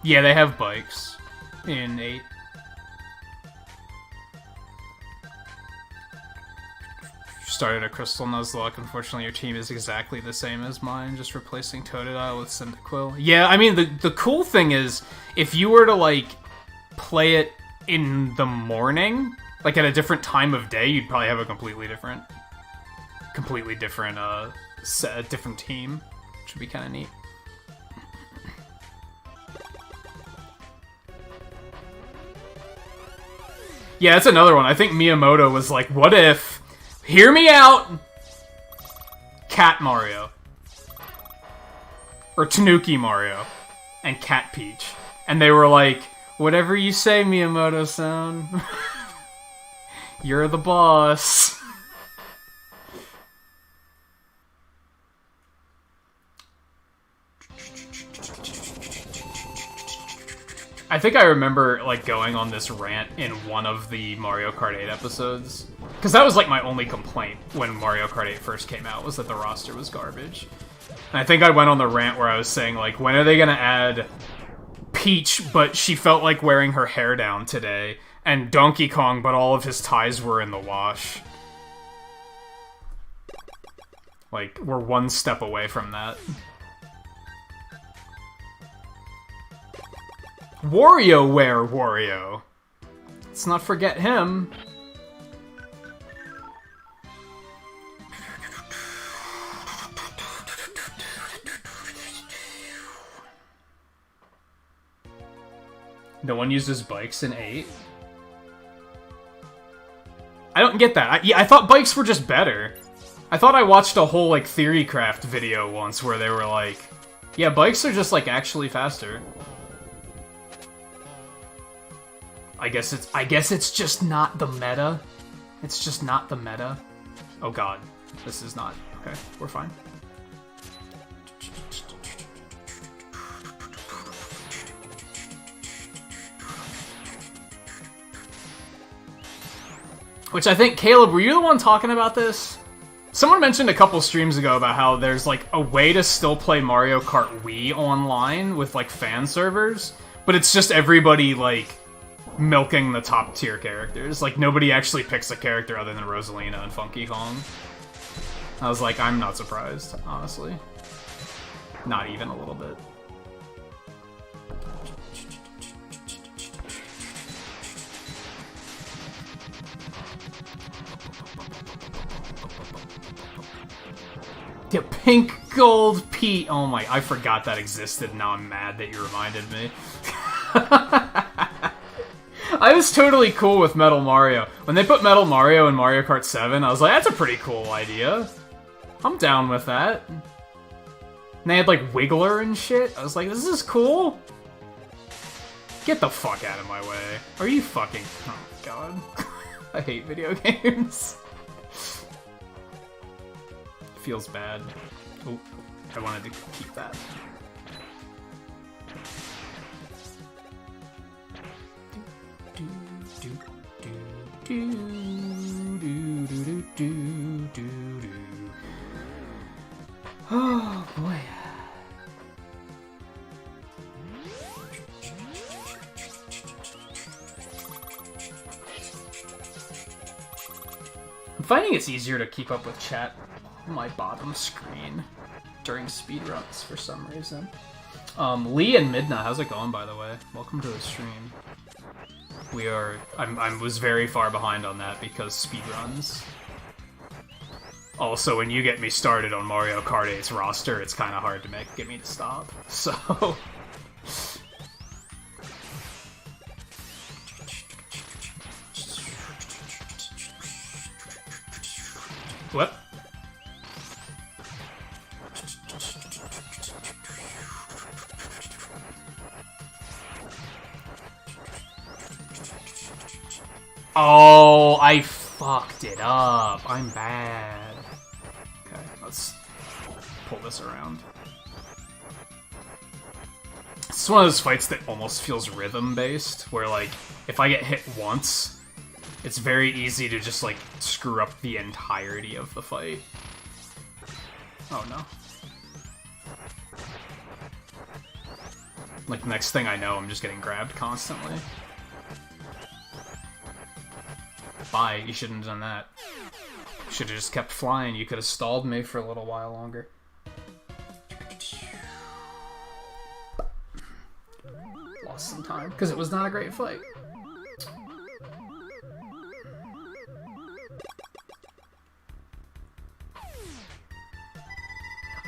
Yeah, they have bikes in 8. Started a Crystal Nuzlocke. Unfortunately, your team is exactly the same as mine, just replacing Totodile with Cyndaquil. Yeah, I mean, the cool thing is, if you were to, like, play it in the morning, like at a different time of day, you'd probably have a completely different different team, which would be kind of neat. Yeah, that's another one. I think Miyamoto was like, what if... Hear me out! Cat Mario. Or Tanuki Mario. And Cat Peach. And they were like, whatever you say, Miyamoto-san. You're the boss. I think I remember, like, going on this rant in one of the Mario Kart 8 episodes. Because that was, like, my only complaint when Mario Kart 8 first came out, was that the roster was garbage. And I think I went on the rant where I was saying, like, when are they gonna add Peach, but she felt like wearing her hair down today, and Donkey Kong, but all of his ties were in the wash. Like, we're one step away from that. WarioWare Wario. Let's not forget him. No one uses bikes in 8? I don't get that. I thought bikes were just better. I thought I watched a whole, like, Theorycraft video once where they were like, yeah, bikes are just, like, actually faster. I guess it's just not the meta. It's just not the meta. Oh god. This is not... Okay, we're fine. Which I think, Caleb, were you the one talking about this? Someone mentioned a couple streams ago about how there's, like, a way to still play Mario Kart Wii online with, like, fan servers, but it's just everybody, like, milking the top tier characters. Like, nobody actually picks a character other than Rosalina and Funky Kong. I was like, I'm not surprised, honestly. Not even a little bit. Yeah, pink gold Pete. Oh my, I forgot that existed. Now I'm mad that you reminded me. I was totally cool with Metal Mario. When they put Metal Mario in Mario Kart 7, I was like, that's a pretty cool idea. I'm down with that. And they had, like, Wiggler and shit. I was like, this is cool. Get the fuck out of my way. Are you fucking... Oh my god. I hate video games. Feels bad. Oh, I wanted to keep that. Oh boy. I'm finding it's easier to keep up with chat on my bottom screen during speedruns for some reason. Lee and Midna, how's it going, by the way? Welcome to the stream. We are... I was very far behind on that because speedruns. Also, when you get me started on Mario Kart 8's roster, it's kind of hard to get me to stop. So... What? Oh, I fucked it up. I'm bad. Okay, let's pull this around. It's one of those fights that almost feels rhythm-based, where, like, if I get hit once, it's very easy to just, like, screw up the entirety of the fight. Oh, no. Like, next thing I know, I'm just getting grabbed constantly. Bye, you shouldn't have done that. Should have just kept flying. You could have stalled me for a little while longer. Lost some time, because it was not a great fight.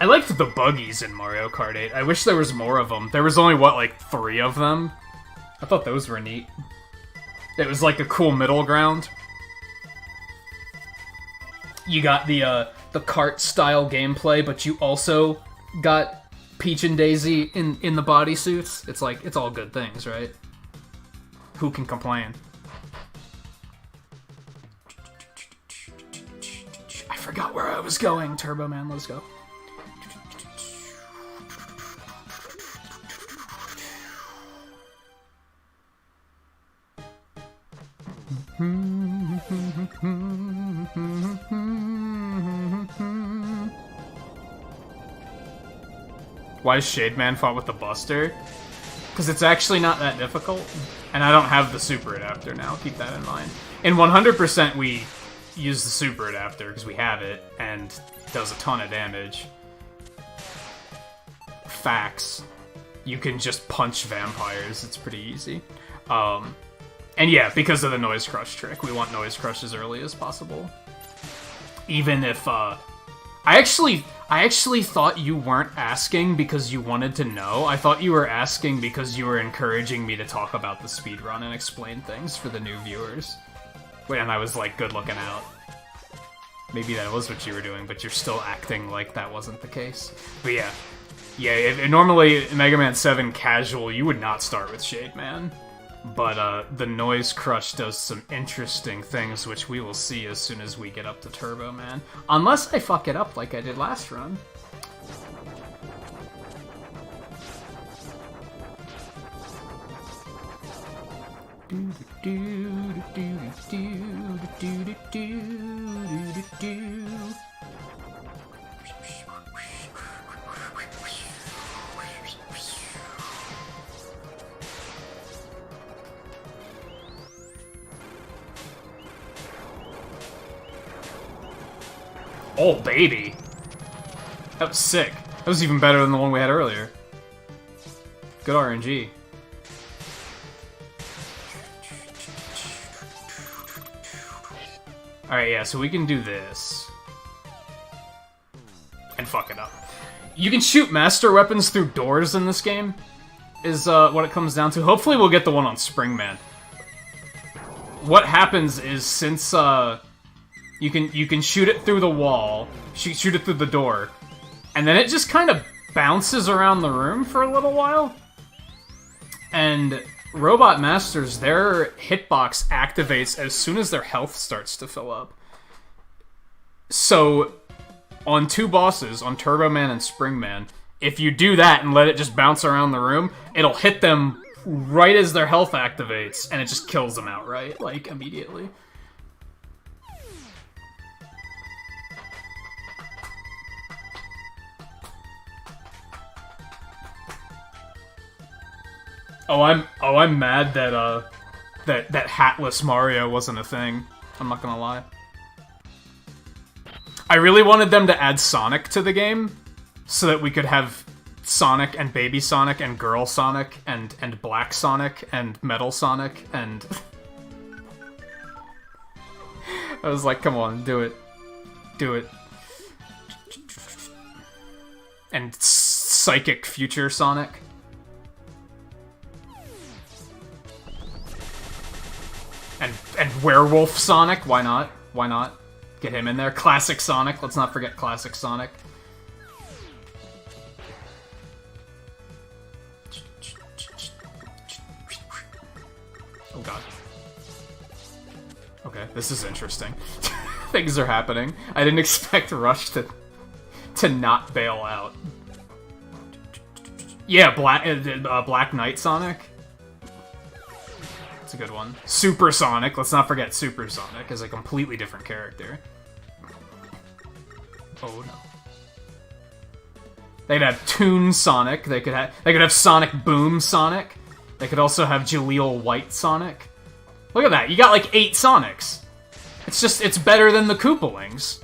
I liked the buggies in Mario Kart 8. I wish there was more of them. There was only, what, like 3 of them? I thought those were neat. It was like a cool middle ground. You got the kart style gameplay, but you also got Peach and Daisy in the bodysuits. It's like, it's all good things, right? Who can complain? I forgot where I was going. Turbo Man, let's go. Why Shade Man fought with the Buster? Because it's actually not that difficult, and I don't have the super adapter now, keep that in mind. In 100% we use the super adapter, because we have it, and it does a ton of damage. Facts. You can just punch vampires, it's pretty easy. And yeah, because of the Noise Crush trick, we want Noise Crush as early as possible. Even if, I actually thought you weren't asking because you wanted to know. I thought you were asking because you were encouraging me to talk about the speedrun and explain things for the new viewers. And I was like, good looking out. Maybe that was what you were doing, but you're still acting like that wasn't the case. But yeah. Yeah, normally Mega Man 7 casual, you would not start with Shade Man. But the Noise Crush does some interesting things, which we will see as soon as we get up to Turbo Man. Unless I fuck it up like I did last run. Oh, baby. That was sick. That was even better than the one we had earlier. Good RNG. Alright, yeah, so we can do this. And fuck it up. You can shoot master weapons through doors in this game, is what it comes down to. Hopefully we'll get the one on Springman. What happens is, since, you can shoot it through the wall, shoot it through the door, and then it just kind of bounces around the room for a little while. And Robot Masters, their hitbox activates as soon as their health starts to fill up. So, on two bosses, on Turbo Man and Springman, if you do that and let it just bounce around the room, it'll hit them right as their health activates, and it just kills them outright, like, immediately. Oh, I'm mad that that hatless Mario wasn't a thing. I'm not gonna lie. I really wanted them to add Sonic to the game, so that we could have Sonic and Baby Sonic and Girl Sonic and Black Sonic and Metal Sonic and... I was like, come on, do it. Do it. And Psychic Future Sonic. And Werewolf Sonic, why not? Why not? Get him in there. Classic Sonic, let's not forget Classic Sonic. Oh god. Okay, this is interesting. Things are happening. I didn't expect Rush to not bail out. Yeah, Black Knight Sonic. That's a good one. Super Sonic, let's not forget Super Sonic is a completely different character. Oh no. They'd have Toon Sonic, they could have Sonic Boom Sonic. They could also have Jaleel White Sonic. Look at that, you got like 8 Sonics. It's better than the Koopalings.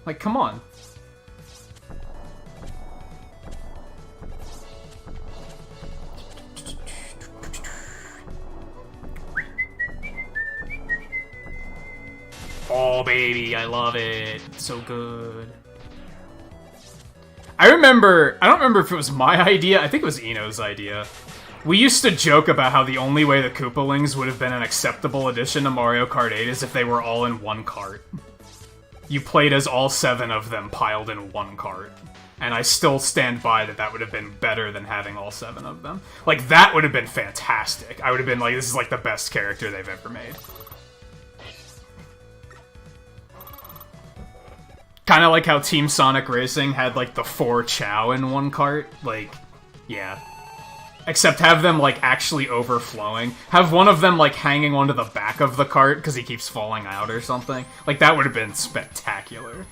Like, come on. Oh, baby, I love it. It's so good. I don't remember if it was my idea. I think it was Eno's idea. We used to joke about how the only way the Koopalings would have been an acceptable addition to Mario Kart 8 is if they were all in one cart. You played as all 7 of them piled in one cart. And I still stand by that that would have been better than having all 7 of them. Like, that would have been fantastic. I would have been like, this is like the best character they've ever made. Kind of like how Team Sonic Racing had, like, the 4 Chow in one cart. Like, yeah. Except have them, like, actually overflowing. Have one of them, like, hanging onto the back of the cart because he keeps falling out or something. Like, that would have been spectacular.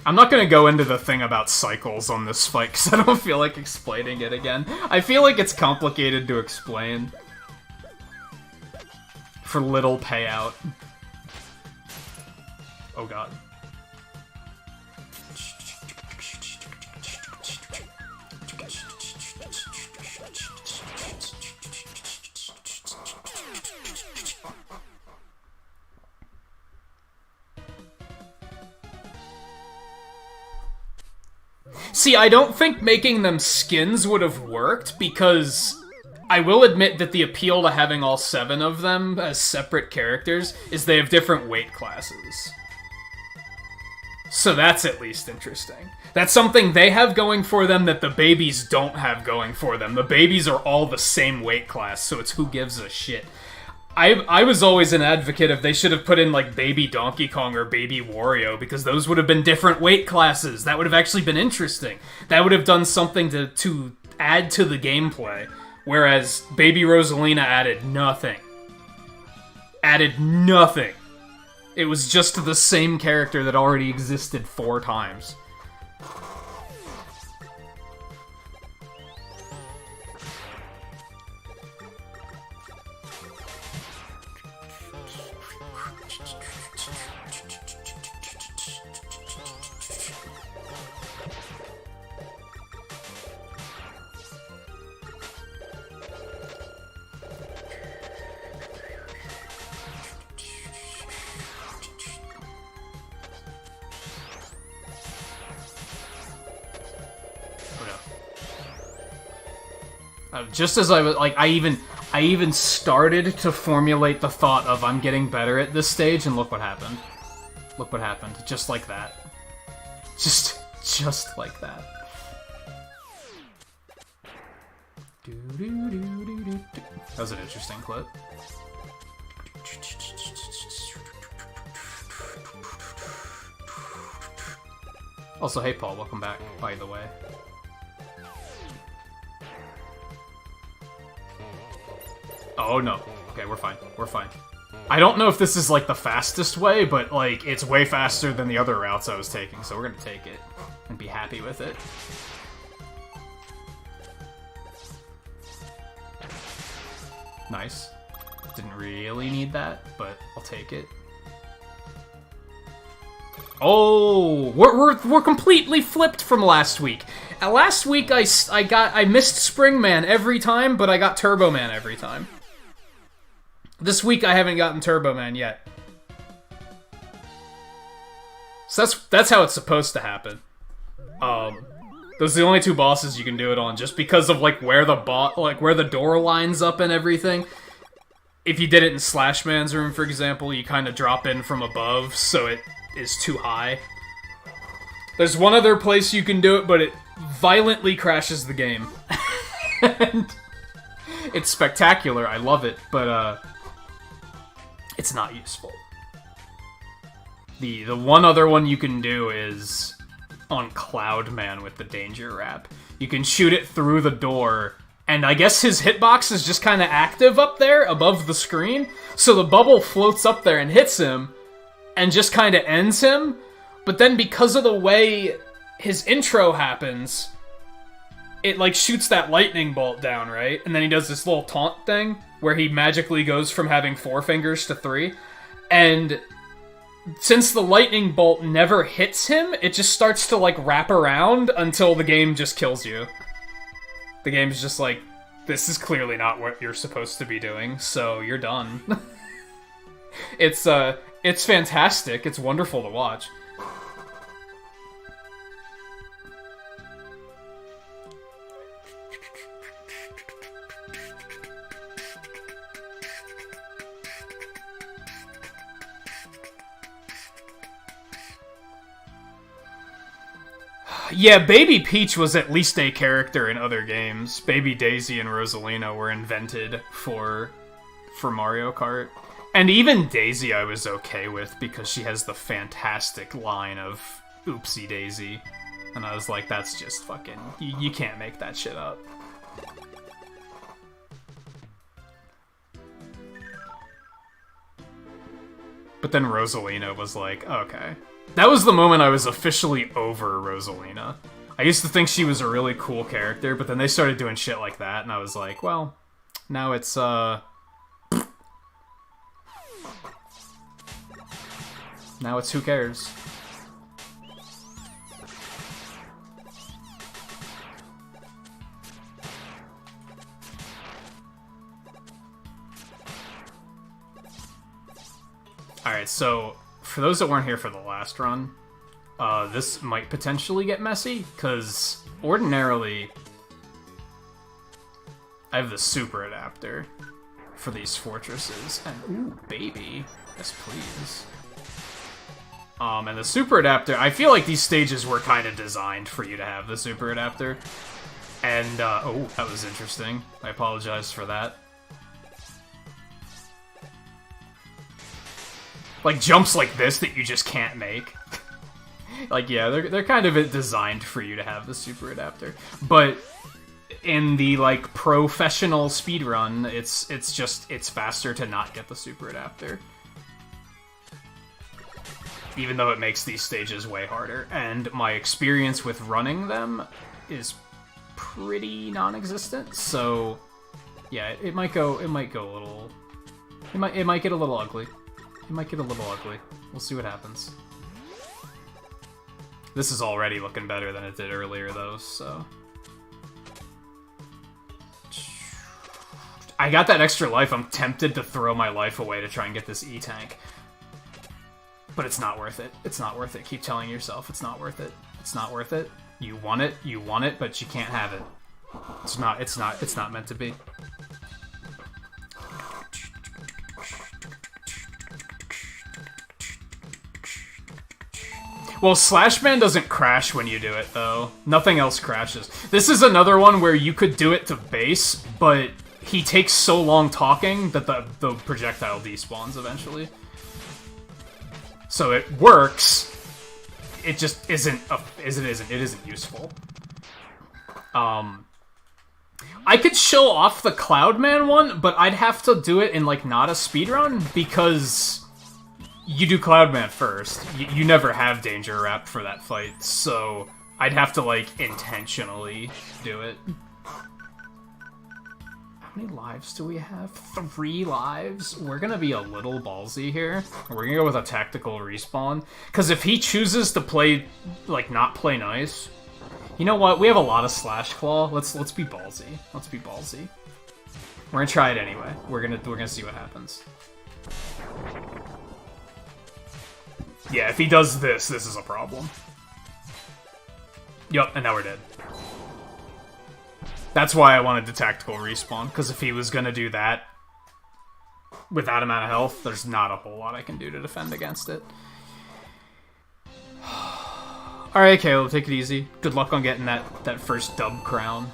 I'm not gonna go into the thing about cycles on this fight because I don't feel like explaining it again. I feel like it's complicated to explain. For little payout. Oh god. See, I don't think making them skins would have worked, because I will admit that the appeal to having all 7 of them as separate characters is they have different weight classes. So that's at least interesting. That's something they have going for them that the babies don't have going for them. The babies are all the same weight class, so it's who gives a shit. I was always an advocate of they should have put in, like, Baby Donkey Kong or Baby Wario, because those would have been different weight classes. That would have actually been interesting. That would have done something to add to the gameplay. Whereas Baby Rosalina added nothing. Added nothing. It was just the same character that already existed 4 times. Just as I was, like, I even started to formulate the thought of I'm getting better at this stage, and look what happened. Look what happened. Just like that. Just like that. That was an interesting clip. Also, hey Paul, welcome back, by the way. Oh no. Okay, we're fine. We're fine. I don't know if this is, like, the fastest way, but, like, it's way faster than the other routes I was taking, so we're gonna take it and be happy with it. Nice. Didn't really need that, but I'll take it. Oh, we're completely flipped from last week. Last week I missed Springman every time, but I got Turbo Man every time. This week I haven't gotten Turbo Man yet. So that's how it's supposed to happen. Those are the only 2 bosses you can do it on, just because of, like, where the door lines up and everything. If you did it in Slash Man's room, for example, you kind of drop in from above, so it is too high. There's one other place you can do it, but it violently crashes the game. And it's spectacular, I love it, but it's not useful. The one other one you can do is on Cloud Man with the Danger Wrap. You can shoot it through the door, and I guess his hitbox is just kind of active up there above the screen, so the bubble floats up there and hits him, and just kind of ends him, but then because of the way his intro happens, it, like, shoots that lightning bolt down, right? And then he does this little taunt thing, where he magically goes from having 4 fingers to 3, and since the lightning bolt never hits him, it just starts to, like, wrap around until the game just kills you. The game's just like, this is clearly not what you're supposed to be doing, so you're done. It's fantastic. It's wonderful to watch. Yeah, Baby Peach was at least a character in other games. Baby Daisy and Rosalina were invented for Mario Kart. And even Daisy I was okay with because she has the fantastic line of Oopsie Daisy. And I was like, that's just fucking... You can't make that shit up. But then Rosalina was like, okay. That was the moment I was officially over Rosalina. I used to think she was a really cool character, but then they started doing shit like that, and I was like, well, now it's, now it's who cares? Alright, so, for those that weren't here for the last run, this might potentially get messy, because ordinarily, I have the super adapter for these fortresses, and ooh, baby, yes please. And the super adapter, I feel like these stages were kind of designed for you to have the super adapter, and, oh, that was interesting, I apologize for that. Like, jumps like this that you just can't make. Like, yeah, they're kind of designed for you to have the super adapter. But in the, like, professional speedrun, it's faster to not get the super adapter. Even though it makes these stages way harder. And my experience with running them is pretty non-existent, so... Yeah, it might go a little... It might get a little ugly. It might get a little ugly. We'll see what happens. This is already looking better than it did earlier, though, so... I got that extra life. I'm tempted to throw my life away to try and get this E-tank. But it's not worth it. It's not worth it. Keep telling yourself it's not worth it. It's not worth it. You want it, but you can't have it. It's not meant to be. Well, Slashman doesn't crash when you do it, though. Nothing else crashes. This is another one where you could do it to base, but he takes so long talking that the projectile despawns eventually. So it works. It just isn't useful. I could show off the Cloudman one, but I'd have to do it in, like, not a speedrun, because you do Cloudman first. You never have Danger Wrap for that fight, so I'd have to, like, intentionally do it. How many lives do we have? 3 lives? We're gonna be a little ballsy here. We're gonna go with a tactical respawn, because if he chooses to play, like, not play nice... You know what? We have a lot of Slash Claw. Let's be ballsy. Let's be ballsy. We're gonna try it anyway. We're gonna see what happens. Yeah, if he does this is a problem. Yup, and now we're dead. That's why I wanted the tactical respawn, because if he was gonna do that with that amount of health, there's not a whole lot I can do to defend against it. Alright, Caleb, take it easy. Good luck on getting that first dub crown.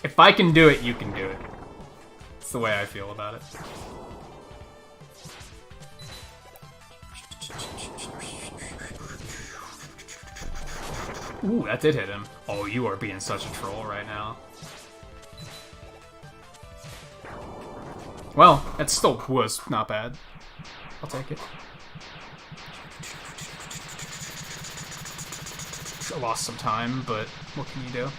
If I can do it, you can do it. It's the way I feel about it. Ooh, that did hit him. Oh, you are being such a troll right now. Well, it still was not bad. I'll take it. I lost some time, but what can you do?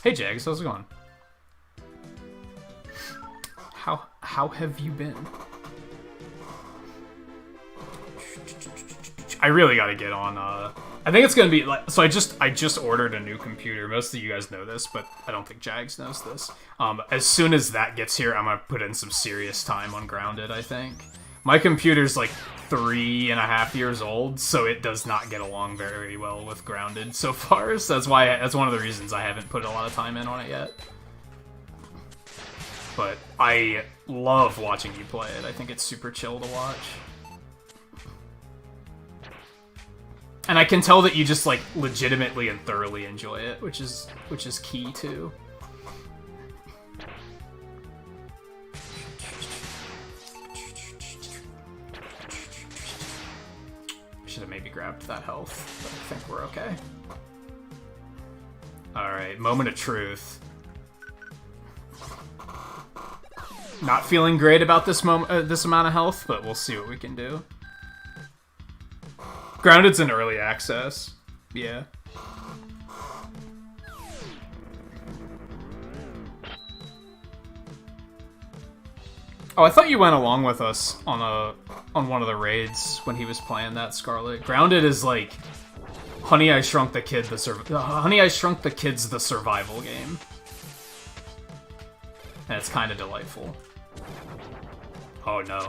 Hey Jags, how's it going? How have you been? I really gotta get on, I think it's gonna be, like, so I just ordered a new computer. Most of you guys know this, but I don't think Jags knows this. As soon as that gets here, I'm gonna put in some serious time on Grounded, I think. My computer's, like, 3.5 years old, so it does not get along very well with Grounded so far, so that's one of the reasons I haven't put a lot of time in on it yet. but I love watching you play it. I think it's super chill to watch. And I can tell that you just, like, legitimately and thoroughly enjoy it, which is key, too. Should have maybe grabbed that health, but I think we're okay. Alright, moment of truth. Not feeling great about this this amount of health, but we'll see what we can do. Grounded's in early access. Yeah. Oh, I thought you went along with us on one of the raids when he was playing that Scarlet. Grounded is like Honey I Shrunk the Kid Honey I Shrunk the Kids the survival game. And it's kind of delightful. Oh no.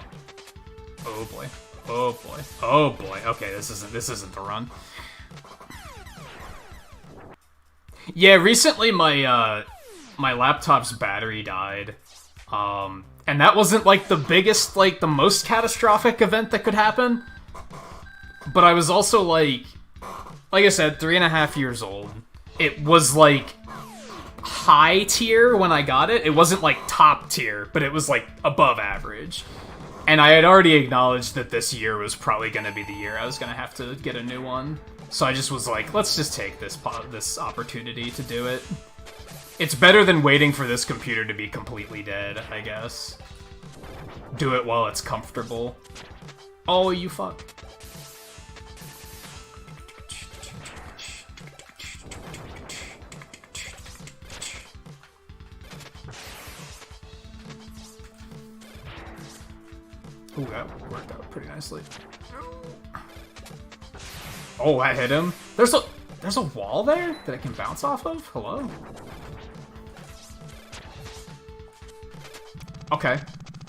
Oh boy. Oh boy. Oh boy. Okay, this isn't the run. Yeah, recently my my laptop's battery died. And that wasn't like the biggest, like the most catastrophic event that could happen. But I was also like I said, 3.5 years old. It was like high tier when I got it. It wasn't like top tier, but it was like above average. And I had already acknowledged that this year was probably going to be the year I was going to have to get a new one. So I just was like, let's just take this opportunity to do it. It's better than waiting for this computer to be completely dead, I guess. Do it while it's comfortable. Oh, you fuck. Ooh, that worked out pretty nicely. Oh, I hit him. There's a wall there that I can bounce off of? Hello? Okay.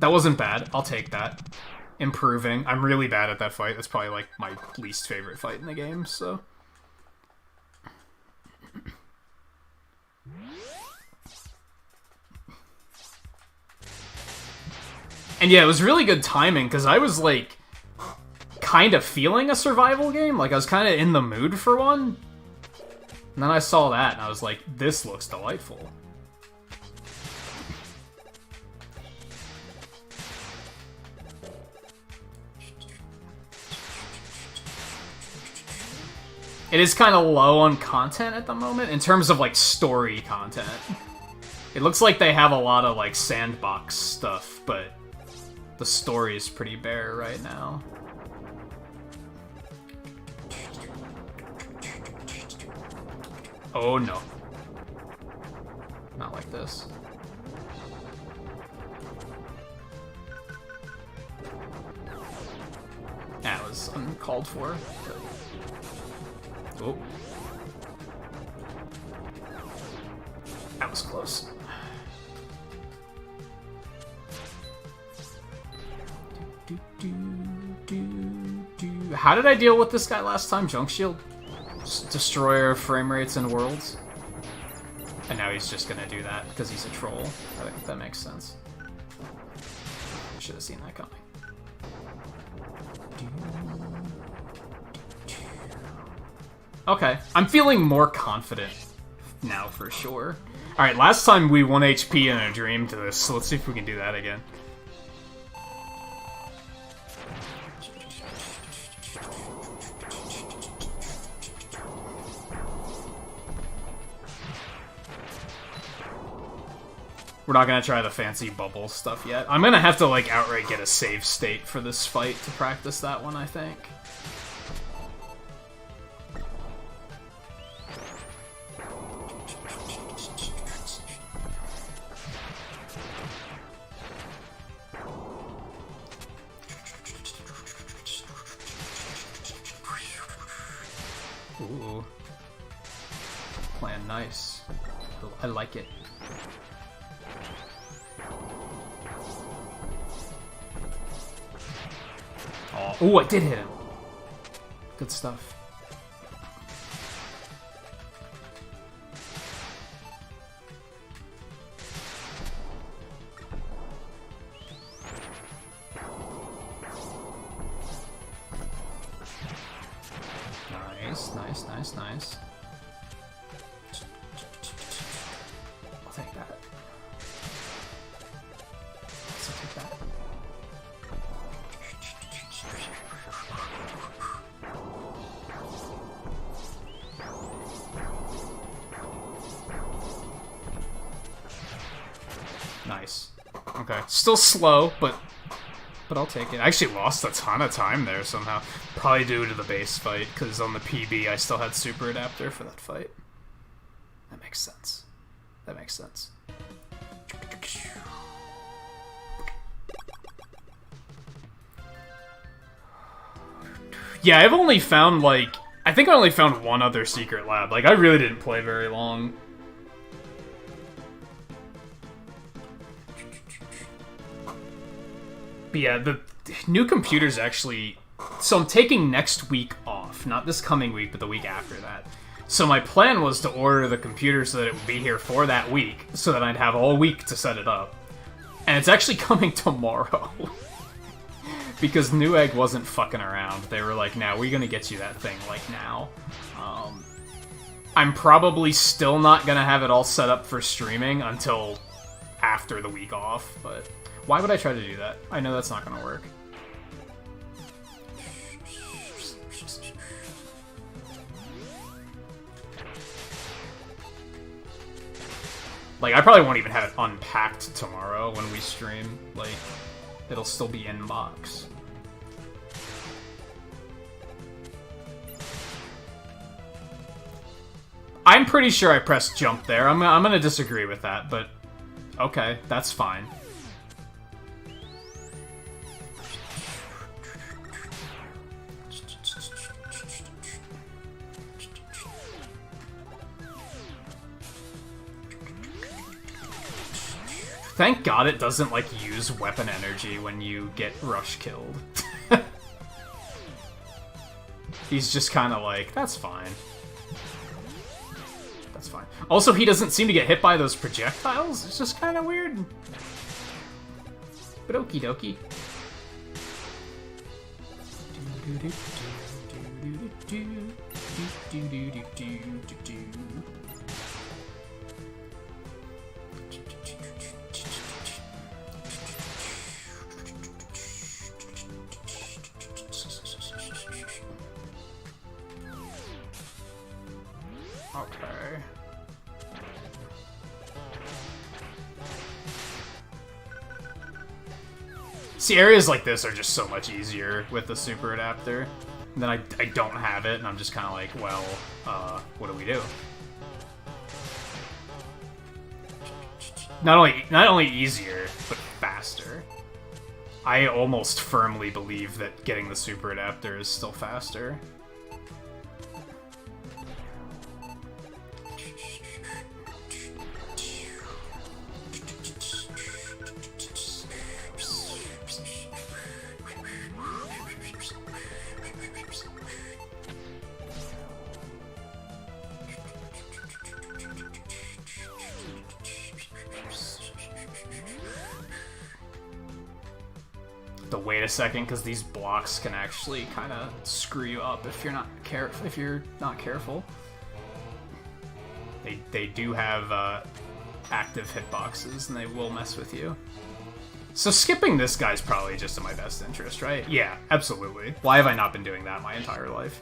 That wasn't bad. I'll take that. Improving. I'm really bad at that fight. That's probably like my least favorite fight in the game, so. And yeah, it was really good timing, because I was, like, kind of feeling a survival game. Like, I was kind of in the mood for one. And then I saw that, and I was like, this looks delightful. It is kind of low on content at the moment, in terms of, like, story content. It looks like they have a lot of, like, sandbox stuff, but the story is pretty bare right now. Oh no. Not like this. That was uncalled for. Oh. That was close. How did I deal with this guy last time? Junk Shield? Destroyer of frame rates and worlds? And now he's just gonna do that because he's a troll. I think that makes sense. I should have seen that coming. Okay, I'm feeling more confident now for sure. Alright, last time we 1 HP in a dream to this, so let's see if we can do that again. We're not gonna try the fancy bubble stuff yet. I'm gonna have to, like, outright get a save state for this fight to practice that one, I think. Ooh. Playing nice. I like it. Oh, I did hit him. Good stuff. Nice, nice, nice, nice. I'll take that. I'll take that. Nice. Okay. Still slow, but I'll take it. I actually lost a ton of time there somehow. Probably due to the base fight, because on the PB I still had Super Adapter for that fight. That makes sense. That makes sense. Yeah, I've only found, like... I think I only found one other secret lab. Like, I really didn't play very long. But yeah, the new computer's actually... So I'm taking next week off. Not this coming week, but the week after that. So my plan was to order the computer so that it would be here for that week, so that I'd have all week to set it up. And it's actually coming tomorrow. Because Newegg wasn't fucking around. They were like, nah, we're gonna get you that thing, like, now. I'm probably still not gonna have it all set up for streaming until after the week off, but... Why would I try to do that? I know that's not gonna work. Like, I probably won't even have it unpacked tomorrow when we stream. Like, it'll still be in box. I'm pretty sure I pressed jump there. I'm gonna disagree with that, but okay, that's fine. Thank God it doesn't, like, use weapon energy when you get rush killed. He's just kind of like, that's fine. That's fine. Also, he doesn't seem to get hit by those projectiles. It's just kind of weird. But okie dokie. Okay. See, areas like this are just so much easier with the Super Adapter. And then I don't have it, and I'm just kind of like, well, what do we do? Not only easier, but faster. I almost firmly believe that getting the Super Adapter is still faster. Wait a second, because these blocks can actually kind of screw you up if you're not careful. They do have active hitboxes, and they will mess with you. So skipping this guy's probably just in my best interest, right? Yeah, absolutely. Why have I not been doing that my entire life?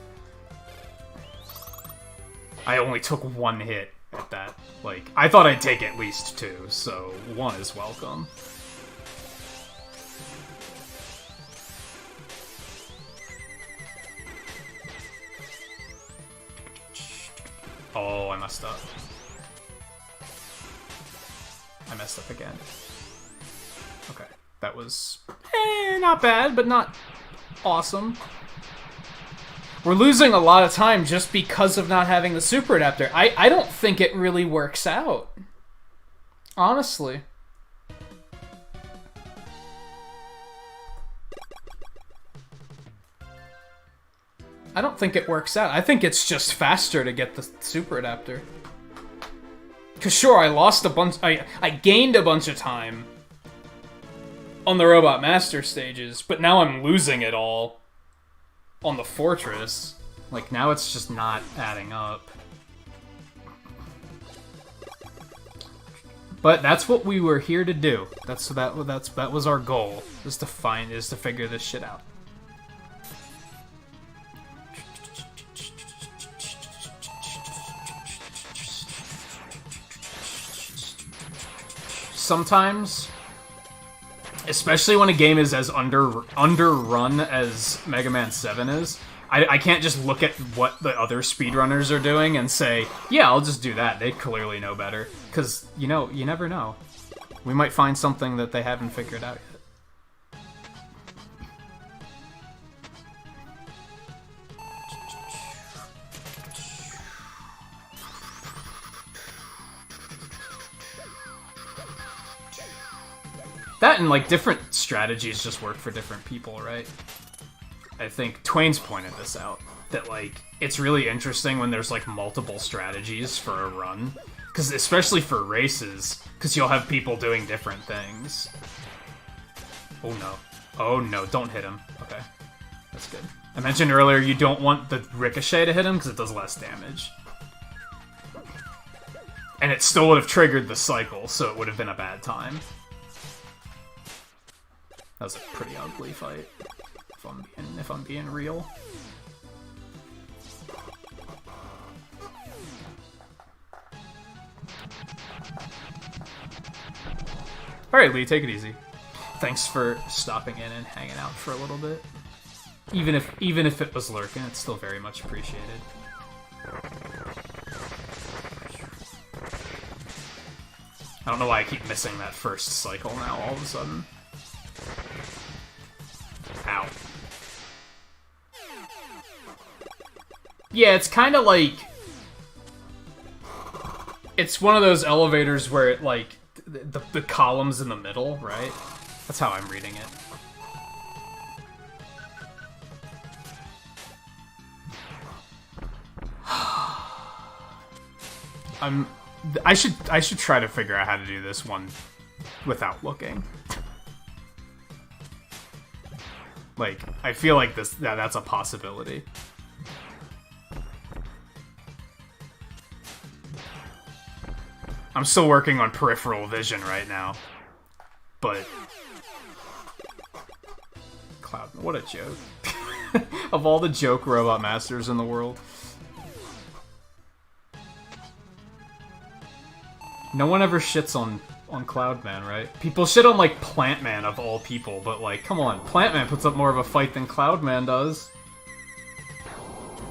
I only took one hit at that. Like, I thought I'd take at least two, so one is welcome. Oh, I messed up. I messed up again. Okay, that was not bad, but not awesome. We're losing a lot of time just because of not having the Super Adapter. I don't think it really works out. Honestly. I don't think it works out. I think it's just faster to get the Super Adapter. Cause sure, I lost a bunch. I gained a bunch of time on the Robot Master stages, but now I'm losing it all on the Fortress. Like, now it's just not adding up. But that's what we were here to do. That was our goal, is to figure this shit out. Sometimes, especially when a game is as underrun as Mega Man 7 is, I can't just look at what the other speedrunners are doing and say, yeah, I'll just do that. They clearly know better. Because, you know, you never know. We might find something that they haven't figured out yet. That and, like, different strategies just work for different people, right? I think Twain's pointed this out, that, like, it's really interesting when there's, like, multiple strategies for a run. Because especially for races, because you'll have people doing different things. Oh no. Oh no, don't hit him. Okay, that's good. I mentioned earlier you don't want the ricochet to hit him because it does less damage. And it still would have triggered the cycle, so it would have been a bad time. That was a pretty ugly fight, if I'm being real. Alright, Lee, take it easy. Thanks for stopping in and hanging out for a little bit. Even if it was lurking, it's still very much appreciated. I don't know why I keep missing that first cycle now all of a sudden. Ow. Yeah, it's kind of like... It's one of those elevators where it, like... The columns in the middle, right? That's how I'm reading it. I should try to figure out how to do this one without looking. Like, I feel like that's a possibility. I'm still working on peripheral vision right now, but... Cloud, what a joke. Of all the joke robot masters in the world. No one ever shits on Cloudman, right? People shit on, like, Plantman of all people, but, like, come on. Plantman puts up more of a fight than Cloudman does.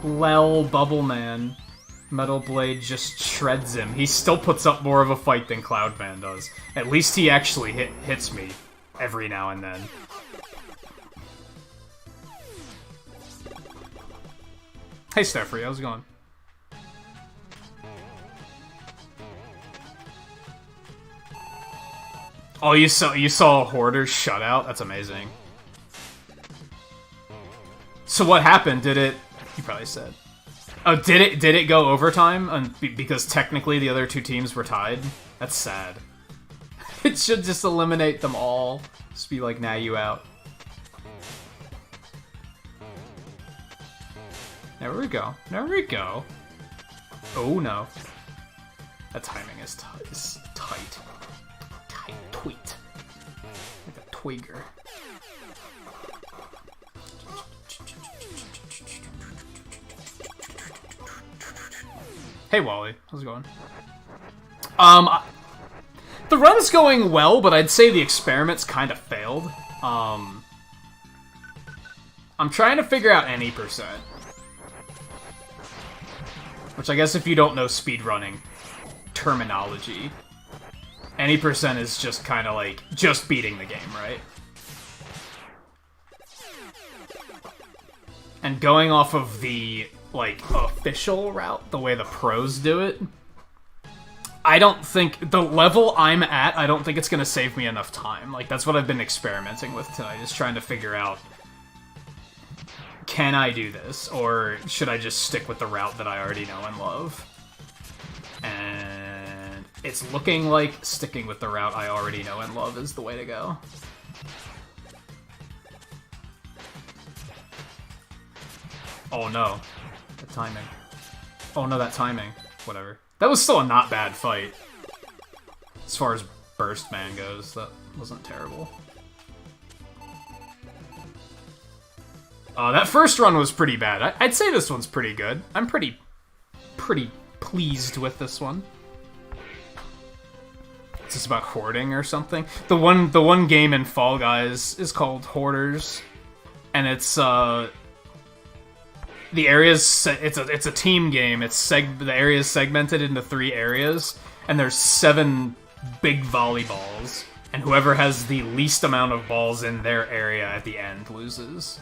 Lel, Bubbleman. Metal Blade just shreds him. He still puts up more of a fight than Cloudman does. At least he actually hits me every now and then. Hey, Steffrey, how's it going? Oh, you saw a Hoarder's shutout? That's amazing. So what happened? Did it... You probably said. Oh, did it go overtime? Because technically the other two teams were tied? That's sad. It should just eliminate them all. Just be like, nah, you out. There we go. There we go. Oh, no. That timing is tight. Tight tweet. Like a twigger. Hey, Wally. How's it going? The run's going well, but I'd say the experiments kind of failed. I'm trying to figure out any percent. Which I guess if you don't know speedrunning terminology, any percent is just kind of like, just beating the game, right? And going off of the, like, official route, the way the pros do it, I don't think, the level I'm at, I don't think it's gonna save me enough time. Like, that's what I've been experimenting with tonight, is trying to figure out, can I do this, or should I just stick with the route that I already know and love? And it's looking like sticking with the route I already know and love is the way to go. Oh no. Timing. Oh no, that timing. Whatever. That was still a not bad fight. As far as Burst Man goes, that wasn't terrible. That first run was pretty bad. I'd say this one's pretty good. I'm pretty pleased with this one. Is this about hoarding or something? The one game in Fall Guys is called Hoarders, and it's the areas. It's a team game. The area is segmented into 3 areas, and there's 7 big volleyballs, and whoever has the least amount of balls in their area at the end loses.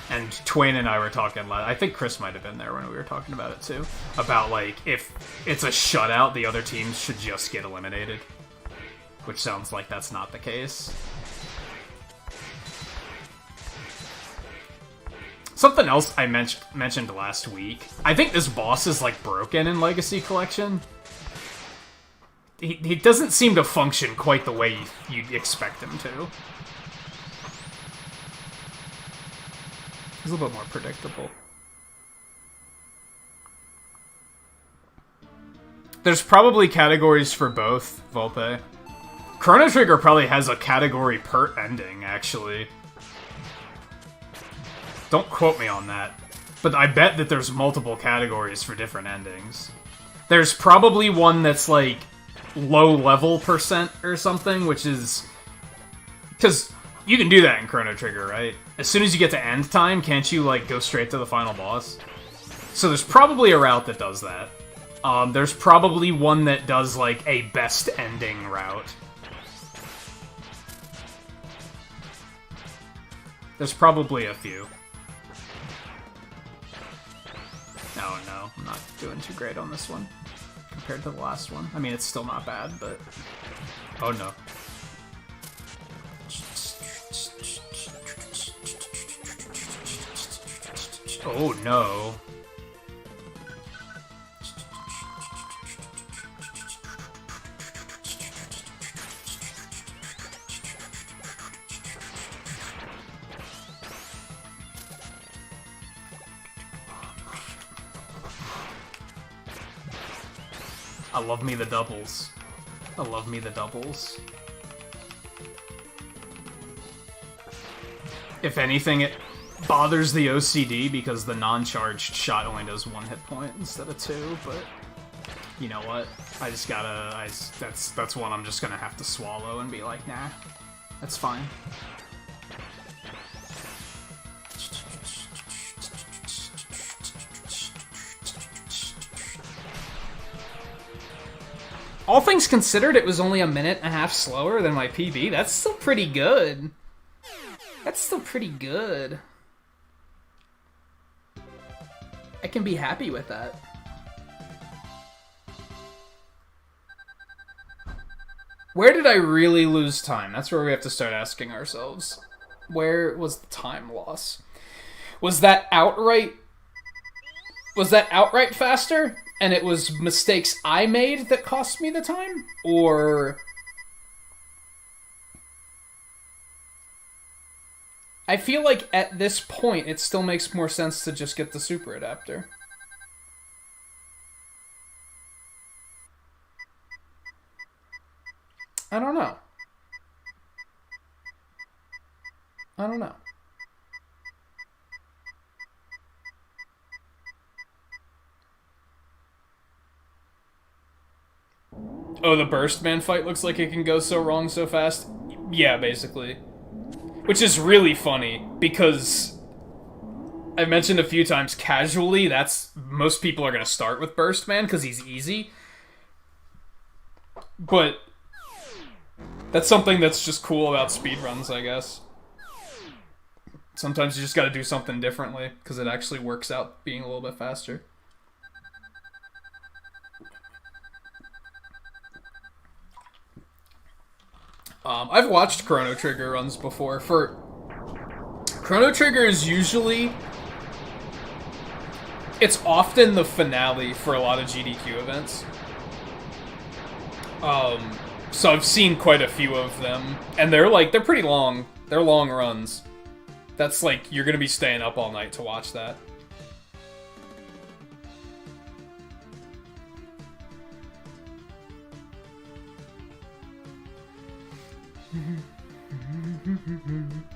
And Twain and I were talking, I think Chris might have been there when we were talking about it too, about like, if it's a shutout, the other teams should just get eliminated. Which sounds like that's not the case. Something else I mentioned last week, I think this boss is like broken in Legacy Collection. He doesn't seem to function quite the way you'd expect him to. He's a little bit more predictable. There's probably categories for both, Volpe. Chrono Trigger probably has a category per ending, actually. Don't quote me on that. But I bet that there's multiple categories for different endings. There's probably one that's like low level percent or something, which is... because you can do that in Chrono Trigger, right? As soon as you get to end time, can't you, like, go straight to the final boss? So there's probably a route that does that. There's probably one that does, like, a best ending route. There's probably a few. Oh, no. I'm not doing too great on this one compared to the last one. I mean, it's still not bad, but... oh, no. Oh no. I love me the doubles. I love me the doubles. If anything, it bothers the OCD because the non-charged shot only does 1 hit point instead of 2, but you know what? I just gotta... that's one I'm just gonna have to swallow and be like, nah, that's fine. All things considered, it was only 1.5 minutes slower than my PB. That's still pretty good. That's still pretty good. I can be happy with that. Where did I really lose time? That's where we have to start asking ourselves. Where was the time loss? Was that outright faster? And it was mistakes I made that cost me the time? Or... I feel like at this point, it still makes more sense to just get the super adapter. I don't know. I don't know. Oh, the Burst Man fight looks like it can go so wrong so fast? Yeah, basically. Which is really funny, because I've mentioned a few times casually, most people are going to start with Burst Man, because he's easy. But that's something that's just cool about speedruns, I guess. Sometimes you just gotta do something differently, because it actually works out being a little bit faster. I've watched Chrono Trigger runs before. Chrono Trigger is usually... it's often the finale for a lot of GDQ events. So I've seen quite a few of them, and they're pretty long. They're long runs. That's like, you're gonna be staying up all night to watch that.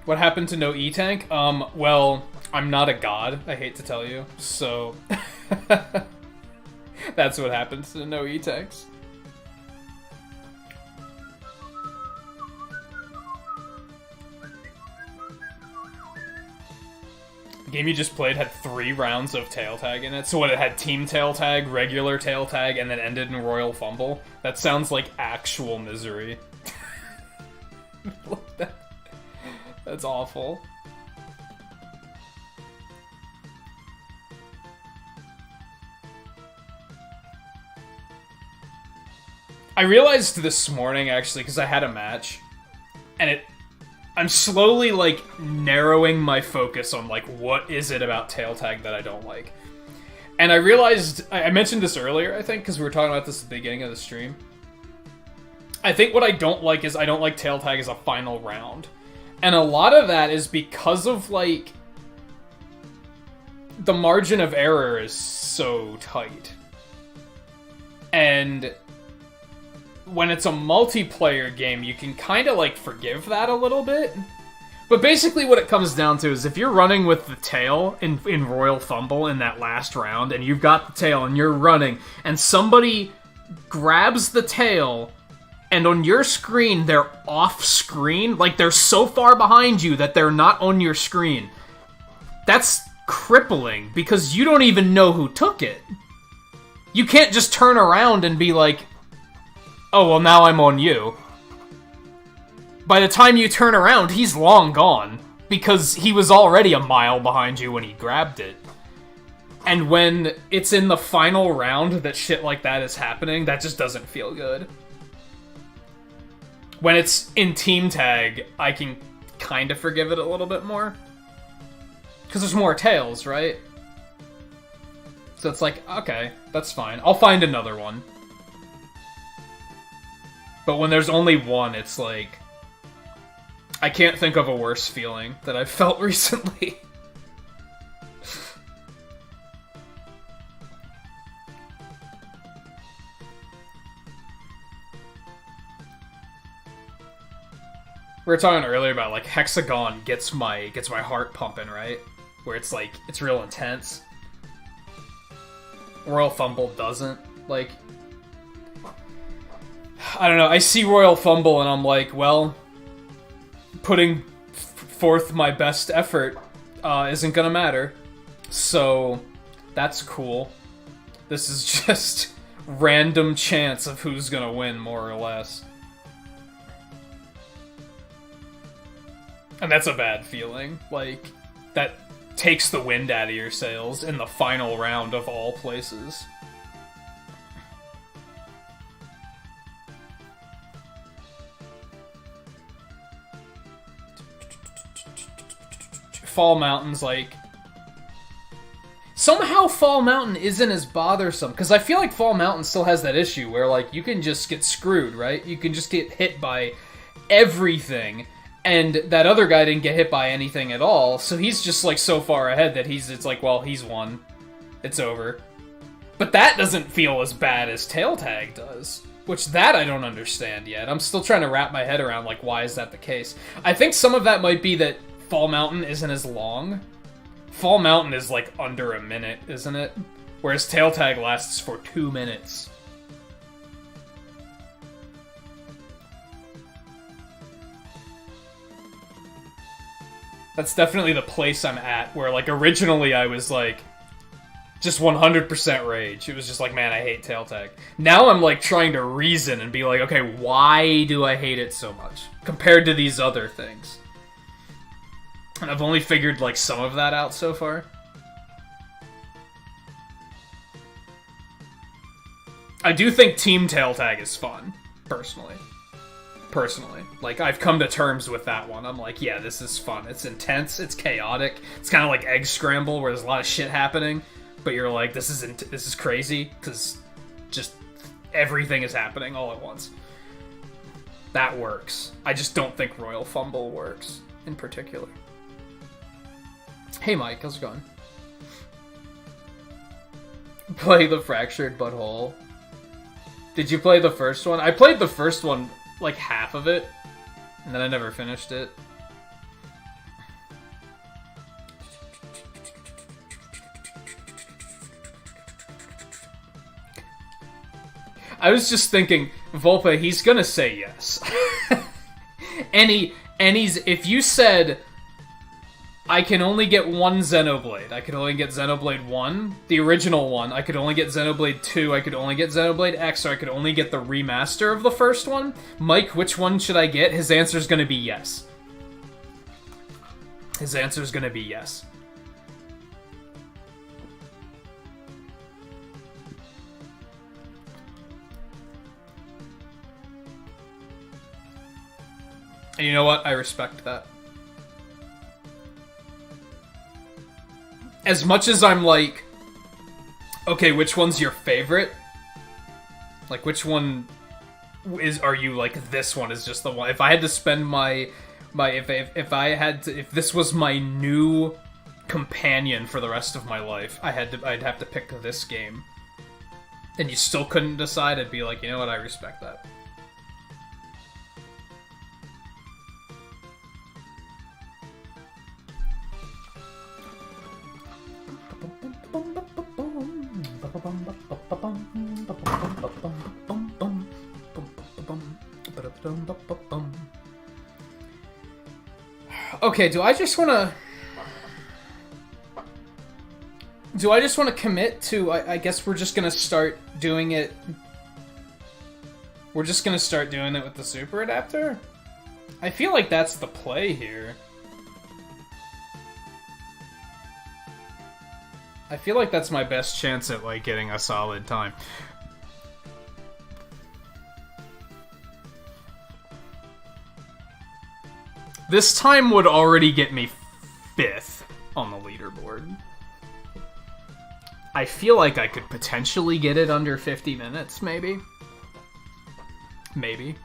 What happened to no E-Tank? Well, I'm not a god, I hate to tell you, so... That's what happens to no E-Tanks. The game you just played had 3 rounds of tail tag in it, so what, it had team tail tag, regular tail tag, and then ended in royal fumble? That sounds like actual misery. That's awful. I realized this morning, actually, because I had a match, and I'm slowly, like, narrowing my focus on, like, what is it about tail tag that I don't like. And I realized, I mentioned this earlier, I think, because we were talking about this at the beginning of the stream. I think what I don't like is I don't like tail tag as a final round. And a lot of that is because of, like, the margin of error is so tight. And when it's a multiplayer game, you can kind of, like, forgive that a little bit. But basically what it comes down to is if you're running with the tail in Royal Fumble in that last round, and you've got the tail and you're running, and somebody grabs the tail, and on your screen, they're off screen, like they're so far behind you that they're not on your screen. That's crippling, because you don't even know who took it. You can't just turn around and be like, oh, well, now I'm on you. By the time you turn around, he's long gone, because he was already a mile behind you when he grabbed it. And when it's in the final round that shit like that is happening, that just doesn't feel good. When it's in team tag, I can kind of forgive it a little bit more. Because there's more tails, right? So it's like, okay, that's fine. I'll find another one. But when there's only one, it's like... I can't think of a worse feeling that I've felt recently. We were talking earlier about, like, Hexagon gets my heart pumping, right? Where it's like, it's real intense. Royal Fumble doesn't. Like, I don't know, I see Royal Fumble and I'm like, well, putting forth my best effort isn't gonna matter. So, that's cool. This is just random chance of who's gonna win, more or less. And that's a bad feeling. Like, that takes the wind out of your sails in the final round of all places. Fall Mountain's like... Somehow Fall Mountain isn't as bothersome, because I feel like Fall Mountain still has that issue where, like, you can just get screwed, right? You can just get hit by everything, and that other guy didn't get hit by anything at all, so he's just, like, so far ahead that it's like, well, he's won. It's over. But that doesn't feel as bad as Tail Tag does. Which, that I don't understand yet. I'm still trying to wrap my head around, like, why is that the case? I think some of that might be that Fall Mountain isn't as long. Fall Mountain is, like, under a minute, isn't it? Whereas Tail Tag lasts for 2 minutes. That's definitely the place I'm at, where, like, originally I was, like, just 100% rage. It was just like, man, I hate Tail Tag. Now I'm, like, trying to reason and be like, okay, why do I hate it so much? Compared to these other things. And I've only figured, like, some of that out so far. I do think Team Tail Tag is fun, personally. Like, I've come to terms with that one. I'm like, yeah, this is fun. It's intense, it's chaotic. It's kind of like Egg Scramble, where there's a lot of shit happening, but you're like, this is crazy, because just everything is happening all at once. That works. I just don't think Royal Fumble works, in particular. Hey Mike, how's it going? Play the Fractured Butthole. Did you play the first one? I played the first one, like half of it, and then I never finished it. I was just thinking, Volpe, he's gonna say yes. and he's, if you said, I can only get one Xenoblade, I could only get Xenoblade 1, the original one, I could only get Xenoblade 2, I could only get Xenoblade X, or I could only get the remaster of the first one, Mike, which one should I get? His answer's gonna be yes. His answer's gonna be yes. And you know what? I respect that. As much as I'm like, okay, which one's your favorite? Like, which one are you like, this one is just the one? If I had to spend if this was my new companion for the rest of my life, I'd have to pick this game. And you still couldn't decide, I'd be like, you know what? I respect that. Okay, do I just want to commit to, I guess we're just gonna start doing it. We're just gonna start doing it with the super adapter? I feel like that's the play here. I feel like that's my best chance at, like, getting a solid time. This time would already get me 5th on the leaderboard. I feel like I could potentially get it under 50 minutes, maybe. Maybe.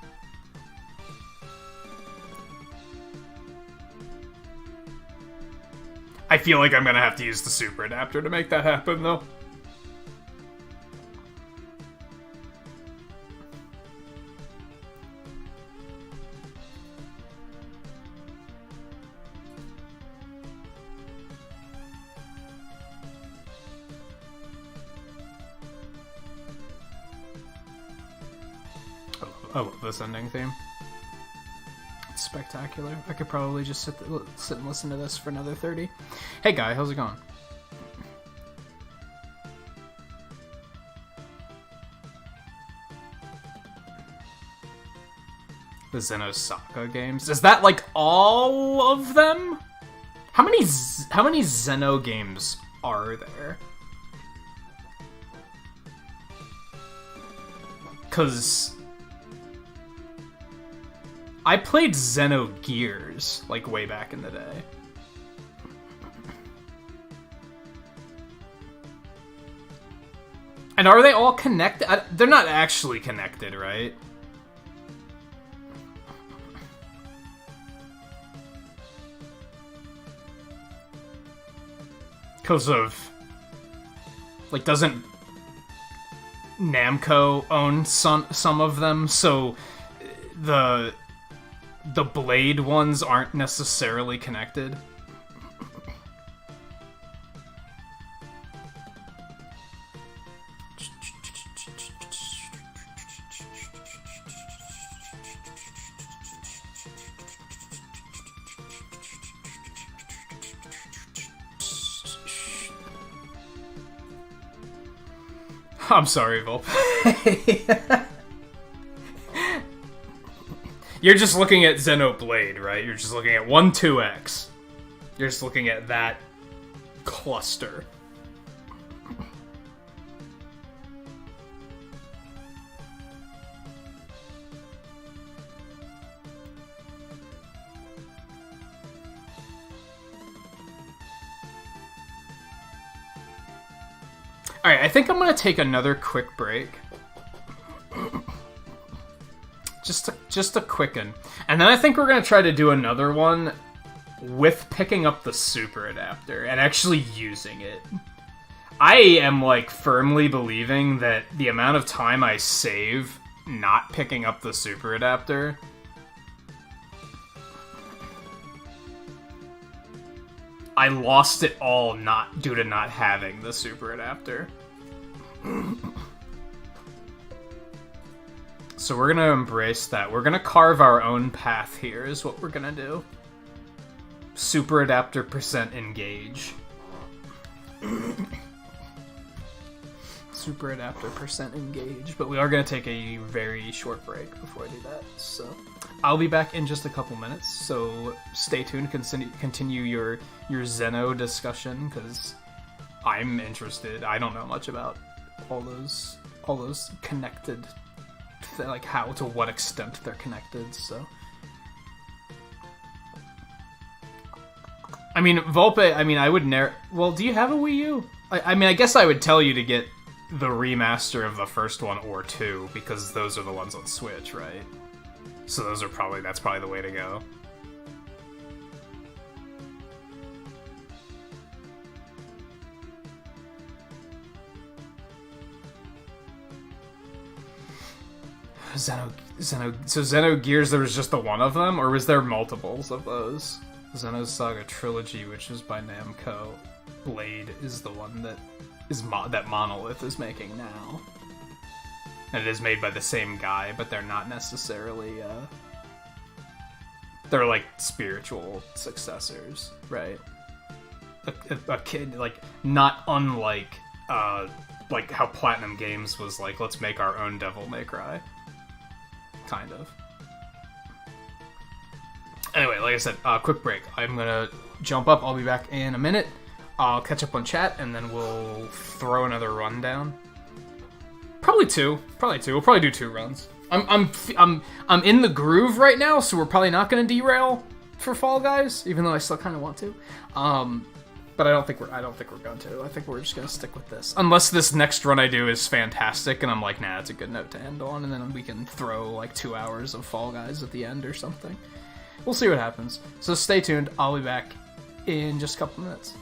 I feel like I'm gonna have to use the super adapter to make that happen, though. I love this ending theme. It's spectacular. I could probably just sit and listen to this for another 30. Hey guy, how's it going? The Xenosaga games? Is that like all of them? How many Xeno games are there? 'Cause I played Xenogears, like, way back in the day. And are they all connected? They're not actually connected, right? Because of... like, doesn't Namco own some of them? So the Blade ones aren't necessarily connected. I'm sorry, Volpe. You're just looking at Xenoblade, right? You're just looking at 1, 2X. You're just looking at that cluster. Alright, I think I'm gonna take another quick break. Just a quick one. And then I think we're gonna try to do another one with picking up the super adapter and actually using it. I am, like, firmly believing that the amount of time I save not picking up the super adapter... I lost it all due to not having the super adapter. So we're gonna embrace that. We're gonna carve our own path here, is what we're gonna do. Super adapter % engage. Super adapter % engage. But we are gonna take a very short break before I do that, so... I'll be back in just a couple minutes, so stay tuned, continue your Zeno discussion, because I'm interested. I don't know much about all those connected, like to what extent they're connected, so... I mean, Volpe, I would well, do you have a Wii U? I guess I would tell you to get the remaster of the first one or two, because those are the ones on Switch, right? So that's probably the way to go. Xenogears, there was just the one of them, or was there multiples of those? Xenosaga Trilogy, which is by Namco. Blade is the one that that Monolith is making now. And it is made by the same guy, but they're not necessarily, they're like spiritual successors, right? A kid, like, not unlike, like how Platinum Games was like, let's make our own Devil May Cry. Kind of. Anyway, like I said, quick break. I'm gonna jump up, I'll be back in a minute. I'll catch up on chat, and then we'll throw another run down. Probably two. We'll probably do 2 runs. I'm in the groove right now, so we're probably not going to derail for Fall Guys, even though I still kind of want to. But I don't think we're going to. I think we're just going to stick with this, unless this next run I do is fantastic, and I'm like, nah, it's a good note to end on, and then we can throw like 2 hours of Fall Guys at the end or something. We'll see what happens. So stay tuned. I'll be back in just a couple minutes.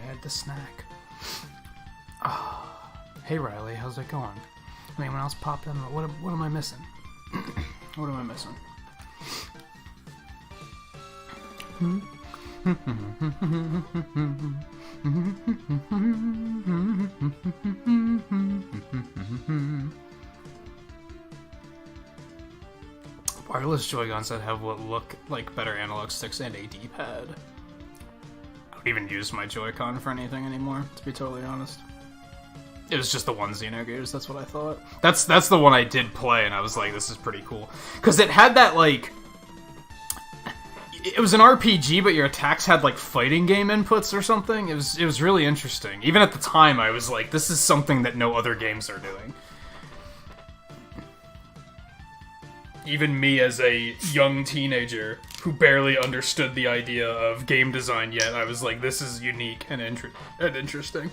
had the snack. Oh. Hey Riley, how's it going? Anyone else pop in? What am I missing? What am I missing? Wireless Joy-Cons that have what look like better analog sticks and a D-pad. I don't even use my Joy-Con for anything anymore, to be totally honest. It was just the one Xenogears, that's what I thought. That's the one I did play, and I was like, this is pretty cool. Because it had that, like... It was an RPG, but your attacks had, like, fighting game inputs or something. It was really interesting. Even at the time, I was like, this is something that no other games are doing. Even me as a young teenager who barely understood the idea of game design yet, I was like, this is unique and interesting.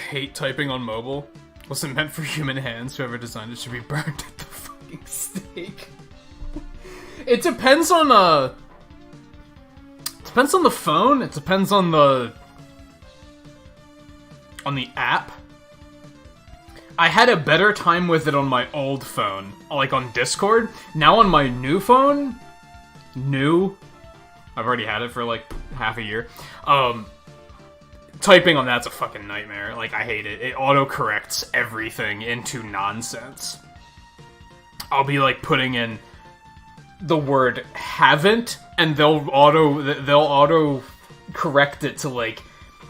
Hate typing on mobile. Wasn't meant for human hands. Whoever designed it should be burned at the fucking stake. It depends on the phone. It depends on the app. I had a better time with it on my old phone, like on Discord. Now on my new phone, I've already had it for like half a year. Typing on that's a fucking nightmare. Like, I hate it. It auto-corrects everything into nonsense. I'll be, like, putting in the word haven't, and they'll auto-correct it to, like,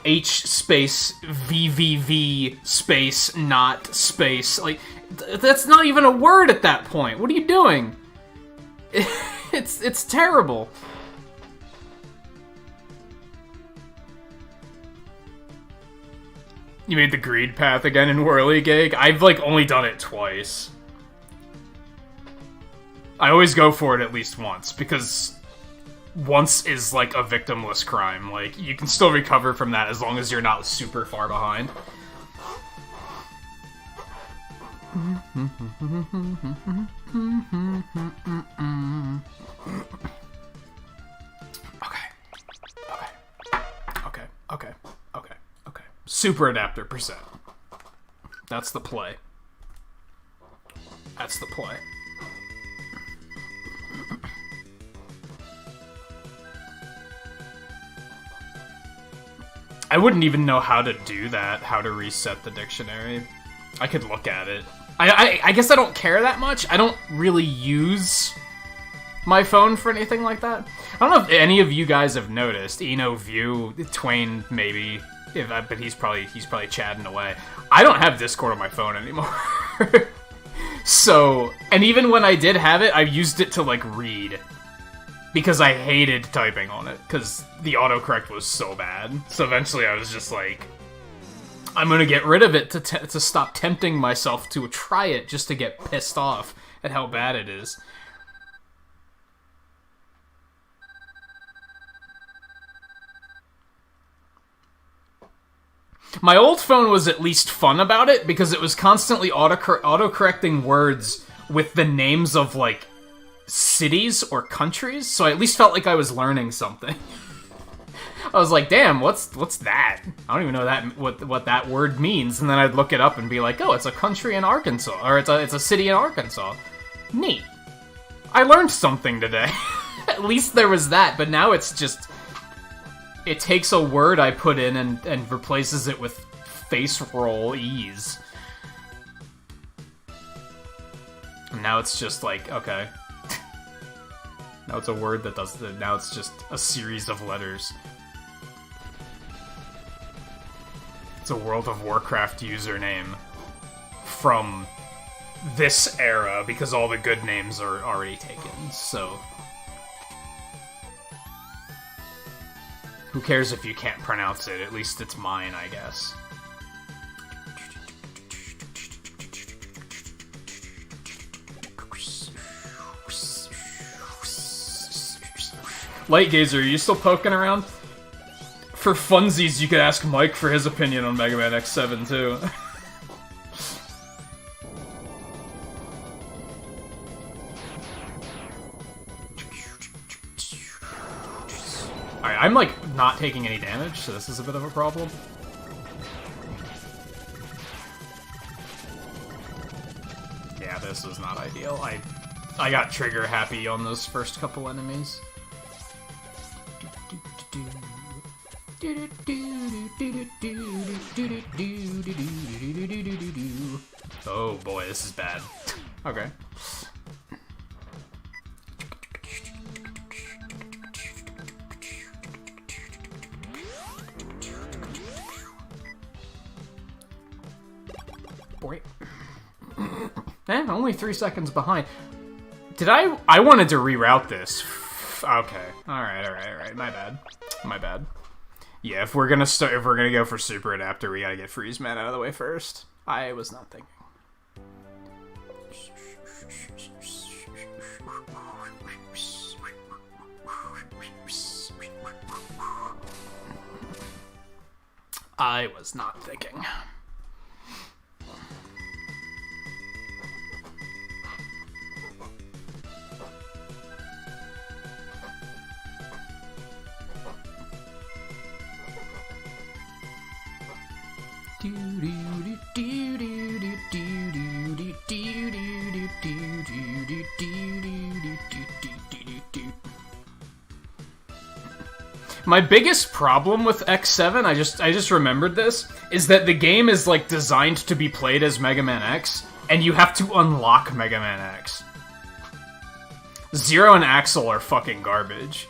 H space VVV space not space. Like, that's not even a word at that point. What are you doing? It's terrible. You made the greed path again in Whirligig? I've, like, only done it twice. I always go for it at least once, because once is, like, a victimless crime. Like, you can still recover from that as long as you're not super far behind. Okay. Super adapter percent. That's the play. That's the play. I wouldn't even know how to do that, how to reset the dictionary. I could look at it. I guess I don't care that much. I don't really use my phone for anything like that. I don't know if any of you guys have noticed. Eno, View, Twain, maybe. But he's probably chatting away. I don't have Discord on my phone anymore. So, and even when I did have it, I used it to, like, read. Because I hated typing on it, because the autocorrect was so bad. So eventually I was just like, I'm gonna get rid of it to stop tempting myself to try it just to get pissed off at how bad it is. My old phone was at least fun about it, because it was constantly auto-correcting words with the names of, like, cities or countries, so I at least felt like I was learning something. I was like, damn, what's that? I don't even know what that word means, and then I'd look it up and be like, oh, it's a country in Arkansas, or it's a city in Arkansas. Neat. I learned something today. At least there was that, but now it's just... It takes a word I put in and replaces it with face roll ease. And now it's just like, okay. Now it's a word that does the... Now it's just a series of letters. It's a World of Warcraft username from this era, because all the good names are already taken, so... Who cares if you can't pronounce it? At least it's mine, I guess. Light Gazer, are you still poking around? For funsies, you could ask Mike for his opinion on Mega Man X7, too. Alright, I'm, like, not taking any damage, so this is a bit of a problem. Yeah, this is not ideal. I got trigger happy on those first couple enemies. Oh boy, this is bad. Okay. Boy. Only 3 seconds behind. I wanted to reroute this. Okay. Alright. My bad. Yeah, if we're gonna go for Super Adapter, we gotta get Freeze Man out of the way first. I was not thinking. I was not thinking. My biggest problem with X7, I just remembered this, is that the game is like designed to be played as Mega Man X, and you have to unlock Mega Man X. Zero and Axel are fucking garbage.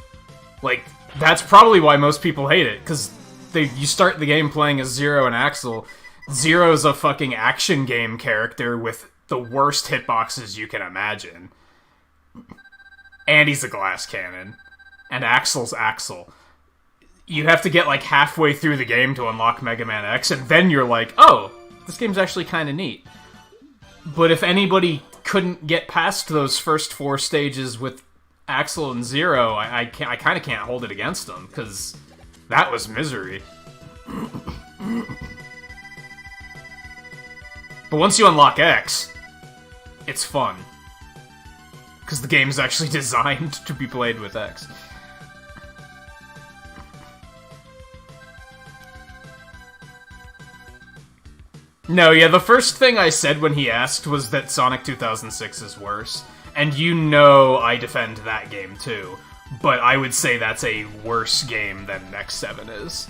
Like, that's probably why most people hate it, because you start the game playing as Zero and Axel. Zero's a fucking action game character with the worst hitboxes you can imagine. And he's a glass cannon. And Axel's Axel. You have to get like halfway through the game to unlock Mega Man X, and then you're like, oh, this game's actually kind of neat. But if anybody couldn't get past those first 4 stages with Axel and Zero, I kind of can't hold it against them, because that was misery. But once you unlock X, it's fun. Because the game is actually designed to be played with X. No, yeah, the first thing I said when he asked was that Sonic 2006 is worse. And you know I defend that game too. But I would say that's a worse game than X7 is.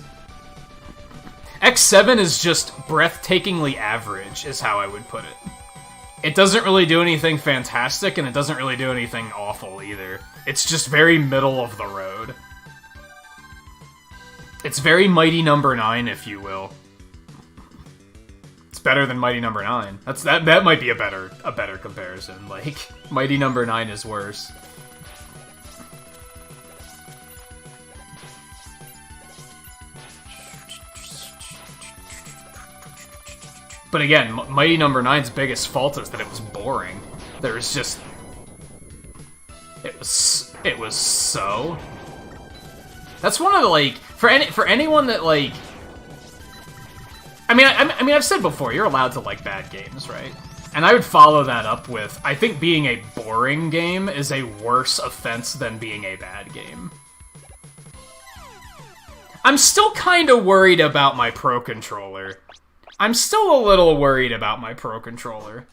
X7 is just breathtakingly average, is how I would put it. It doesn't really do anything fantastic, and it doesn't really do anything awful either. It's just very middle of the road. It's very Mighty Number 9, if you will. It's better than Mighty Number 9. That might be a better comparison. Like, Mighty Number 9 is worse. But again, Mighty Number 9's biggest fault is that it was boring. There was just... It was so... That's one of the, like... For anyone that, like... I mean, I've said before, you're allowed to like bad games, right? And I would follow that up with, I think being a boring game is a worse offense than being a bad game. I'm still kind of worried about my Pro Controller. I'm still a little worried about my Pro Controller.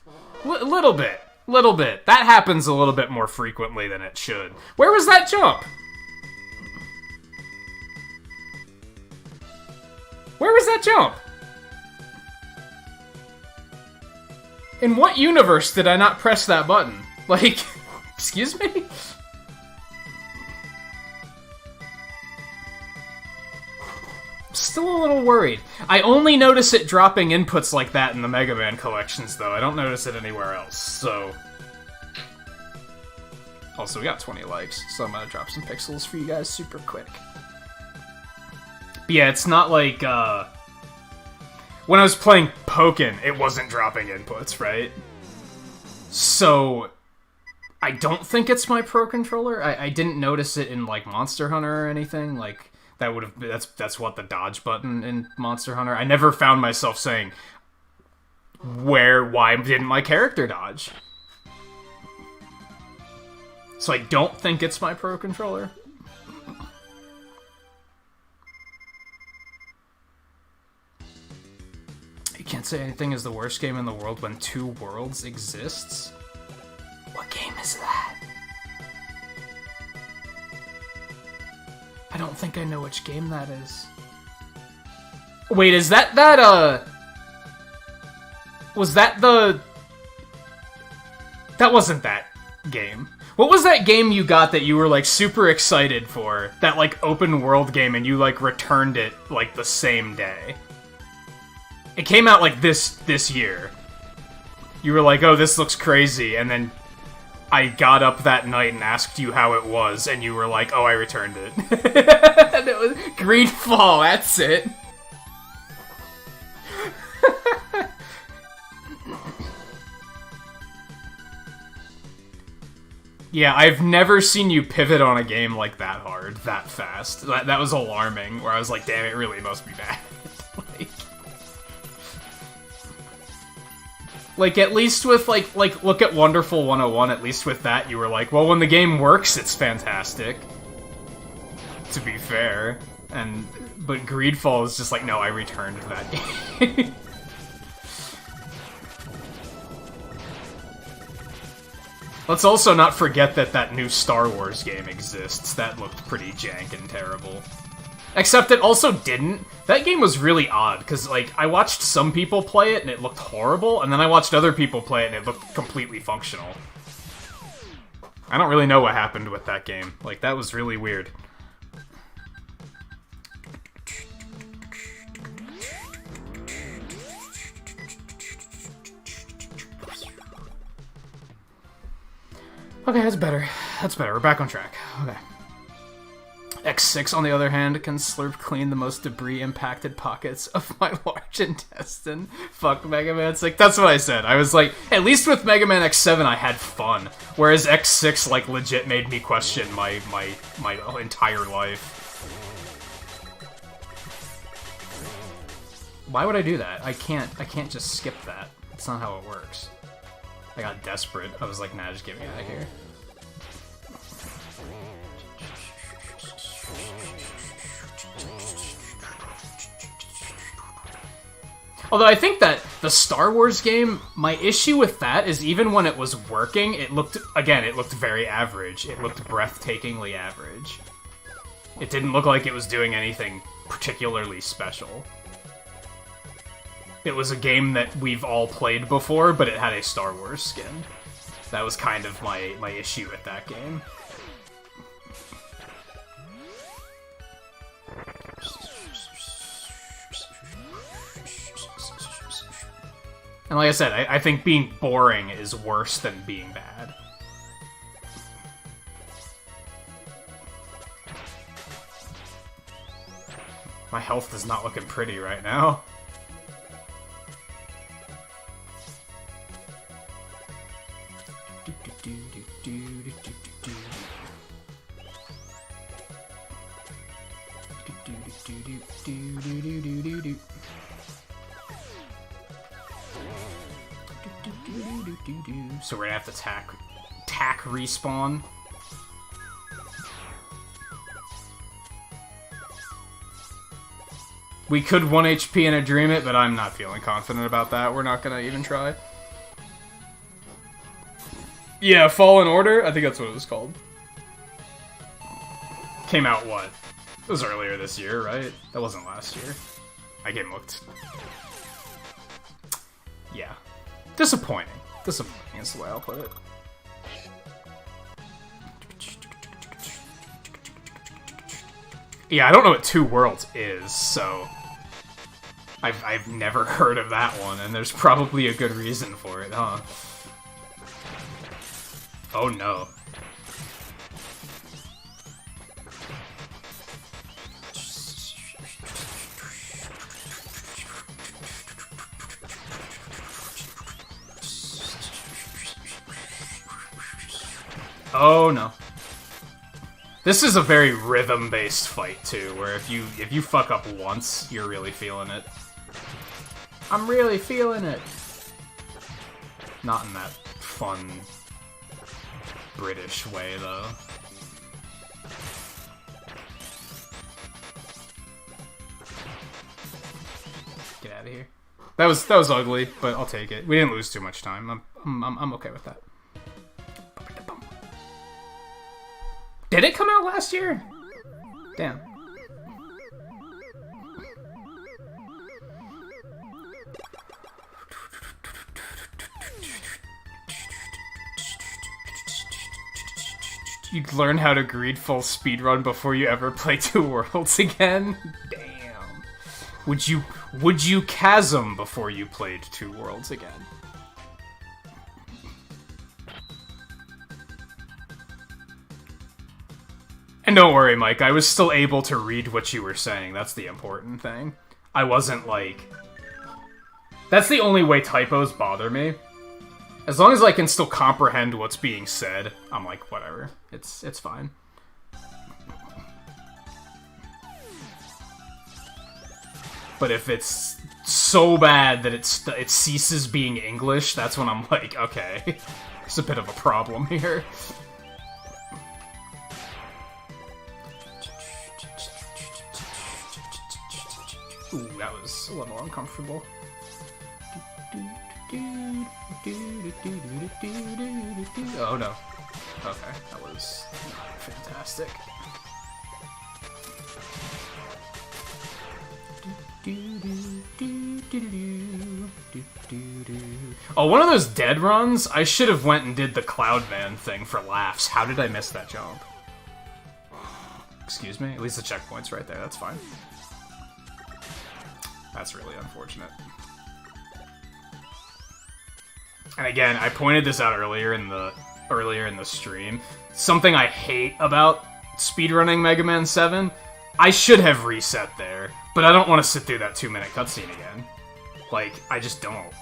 Little bit. That happens a little bit more frequently than it should. Where was that jump? Where was that jump? In what universe did I not press that button? Like, excuse me? Still a little worried. I only notice it dropping inputs like that in the Mega Man collections, though. I don't notice it anywhere else, so... Also, we got 20 likes, so I'm gonna drop some pixels for you guys super quick. But yeah, it's not like, when I was playing Pokken, it wasn't dropping inputs, right? So... I don't think it's my Pro Controller. I didn't notice it in, like, Monster Hunter or anything. Like, That would have that's what the dodge button in Monster Hunter. I never found myself saying, why didn't my character dodge? So I don't think it's my Pro Controller. You can't say anything is the worst game in the world when Two Worlds exists. What game is that? I don't think I know which game that is. Wait, is that was that the... That wasn't that game. What was that game you got that you were, like, super excited for? That, like, open world game, and you, like, returned it, like, the same day. It came out, like, this year. You were like, oh, this looks crazy, and then I got up that night and asked you how it was, and you were like, oh, I returned it. And it was Greedfall, that's it. Yeah, I've never seen you pivot on a game like that hard, that fast. That was alarming, where I was like, damn, it really must be bad. Like, at least with, like, look at Wonderful 101, at least with that, you were like, well, when the game works, it's fantastic. To be fair. But Greedfall is just like, no, I returned that game. Let's also not forget that that new Star Wars game exists. That looked pretty jank and terrible. Except it also didn't. That game was really odd, because, like, I watched some people play it and it looked horrible, and then I watched other people play it and it looked completely functional. I don't really know what happened with that game. Like, that was really weird. Okay, that's better. That's better. We're back on track. Okay. X6, on the other hand, can slurp clean the most debris-impacted pockets of my large intestine. Fuck Mega Man 6. That's what I said. I was like, at least with Mega Man X7 I had fun. Whereas X6, like, legit made me question my entire life. Why would I do that? I can't just skip that. That's not how it works. I got desperate. I was like, nah, just get me out of here. Although I think that the Star Wars game, my issue with that is even when it was working, it looked very average. It looked breathtakingly average. It didn't look like it was doing anything particularly special. It was a game that we've all played before, but it had a Star Wars skin. That was kind of my issue with that game. And like I said, I think being boring is worse than being bad. My health is not looking pretty right now. So we're gonna have to tack respawn. We could 1 HP and a dream it, but I'm not feeling confident about that. We're not gonna even try. Yeah, Fallen Order? I think that's what it was called. Came out what? It was earlier this year, right? That wasn't last year. My game looked... Yeah. Disappointing. Disappointing is the way I'll put it. Yeah, I don't know what Two Worlds is, so... I've never heard of that one, and there's probably a good reason for it, huh? Oh no. Oh no. This is a very rhythm-based fight, too, where if you fuck up once, you're really feeling it. I'm really feeling it! Not in that fun British way, though. Get out of here. That was ugly, but I'll take it. We didn't lose too much time. I'm okay with that. Did it come out last year? Damn. You'd learn how to greed full speedrun before you ever play Two Worlds again? Damn. Would you chasm before you played Two Worlds again? And don't worry, Mike, I was still able to read what you were saying. That's the important thing. I wasn't like... That's the only way typos bother me. As long as I can still comprehend what's being said, I'm like, whatever. It's fine. But if it's so bad that it ceases being English, that's when I'm like, okay, there's a bit of a problem here. Ooh, that was a little uncomfortable. Oh no. Okay, that was not fantastic. Oh, one of those dead runs? I should have went and did the Cloudman thing for laughs. How did I miss that jump? Excuse me? At least the checkpoint's right there, that's fine. That's really unfortunate. And again, I pointed this out earlier in the stream. Something I hate about speedrunning Mega Man 7, I should have reset there, but I don't want to sit through that 2-minute cutscene again. Like, I just don't.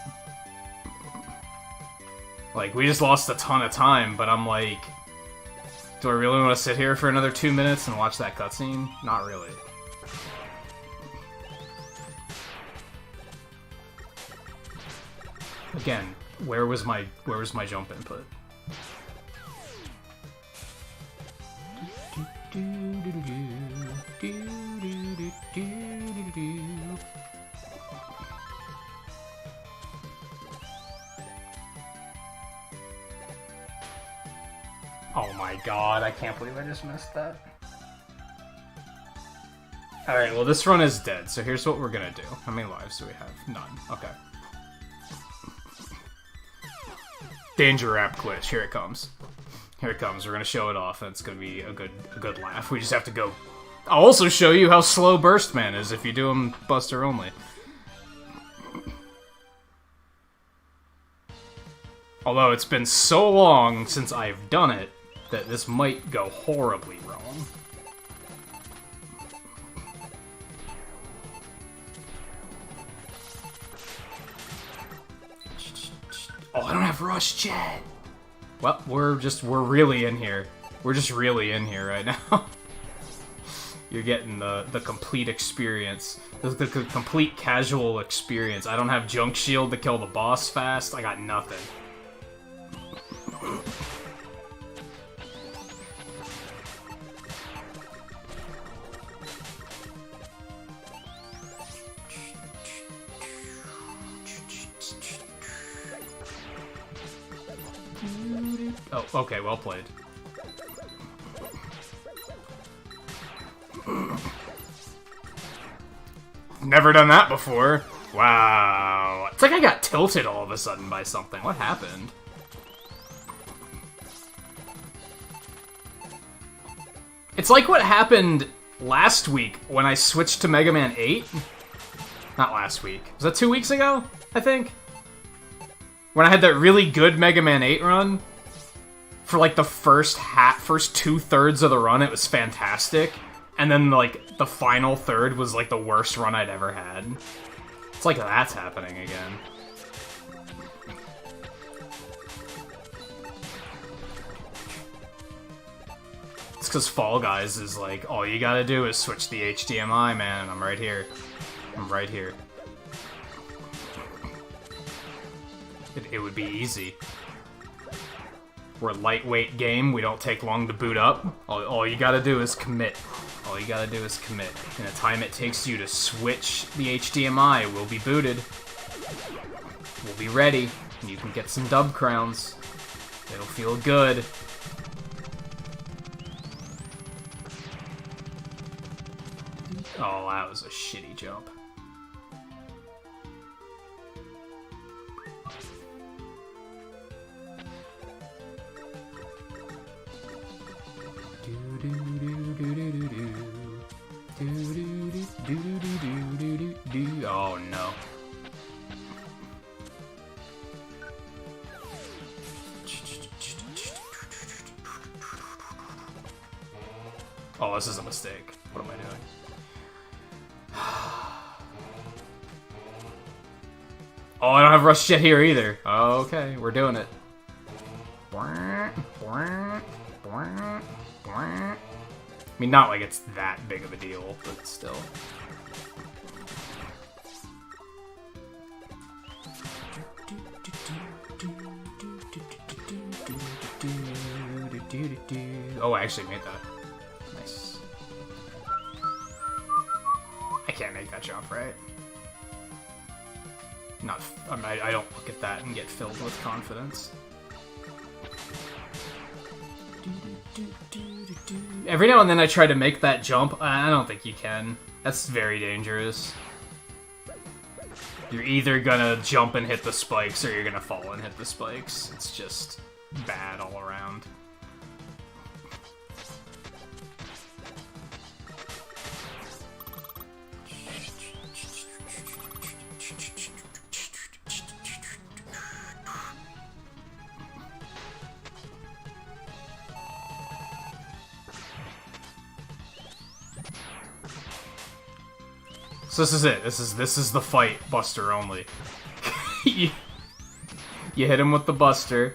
Like, we just lost a ton of time, but I'm like, do I really want to sit here for another 2 minutes and watch that cutscene? Not really. Again, where was my jump input? Oh my god, I can't believe I just missed that. Alright, well this run is dead, so here's what we're gonna do. How many lives do we have? None. Okay. Danger Wrap glitch, here it comes. Here it comes, we're gonna show it off, and it's gonna be a good laugh. We just have to go... I'll also show you how slow Burst Man is if you do him Buster only. Although it's been so long since I've done it, that this might go horribly wrong. Oh, I don't have Rush Jet! Well, we're really in here. We're just really in here right now. You're getting the complete experience. The complete casual experience. I don't have Junk Shield to kill the boss fast. I got nothing. Oh, okay, well played. Never done that before. Wow. It's like I got tilted all of a sudden by something. What happened? It's like what happened last week when I switched to Mega Man 8. Not last week. Was that 2 weeks ago, I think? When I had that really good Mega Man 8 run. For like the first 2/3 of the run, it was fantastic. And then like the final third was like the worst run I'd ever had. It's like that's happening again. It's because Fall Guys is like, all you gotta do is switch the HDMI, man. I'm right here. I'm right here. It would be easy. We're a lightweight game. We don't take long to boot up. All you gotta do is commit. All you gotta do is commit. In the time it takes you to switch the HDMI, we'll be booted. We'll be ready. And you can get some dub crowns. It'll feel good. Oh, that was a shitty jump. Oh no. Oh, this is a mistake. What am I doing? Oh, I don't have rush jet here either. Okay, we're doing it. I mean, not like it's that big of a deal, but still. Oh, I actually made that. Nice. I can't make that jump, right? Not. I don't look at that and get filled with confidence. Every now and then I try to make that jump. I don't think you can. That's very dangerous. You're either gonna jump and hit the spikes, or you're gonna fall and hit the spikes. It's just bad all around. So this is it. This is the fight, Buster only. you hit him with the Buster.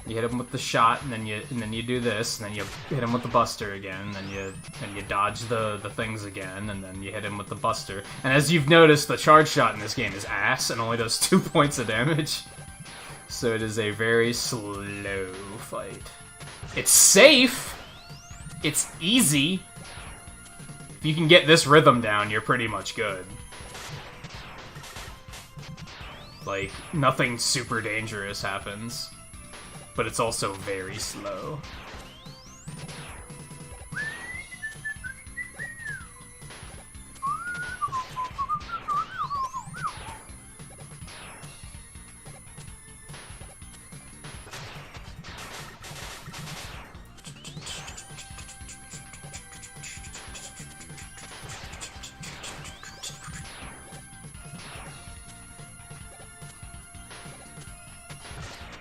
You hit him with the shot, and then you do this, and then you hit him with the Buster again, and you dodge the things again, and then you hit him with the Buster. And as you've noticed, the charge shot in this game is ass and only does 2 points of damage. So it is a very slow fight. It's safe. It's easy. If you can get this rhythm down, you're pretty much good. Like, nothing super dangerous happens. But it's also very slow.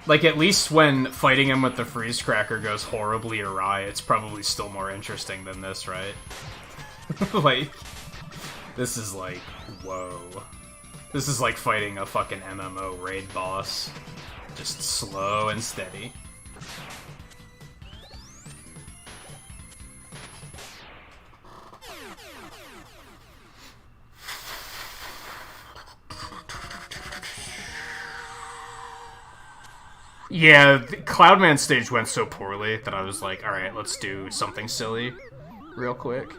Like, at least when fighting him with the freeze cracker goes horribly awry, it's probably still more interesting than this, right? Like, this is like, whoa. This is like fighting a fucking MMO raid boss. Just slow and steady. Yeah, the Cloudman stage went so poorly that I was like, alright, let's do something silly real quick.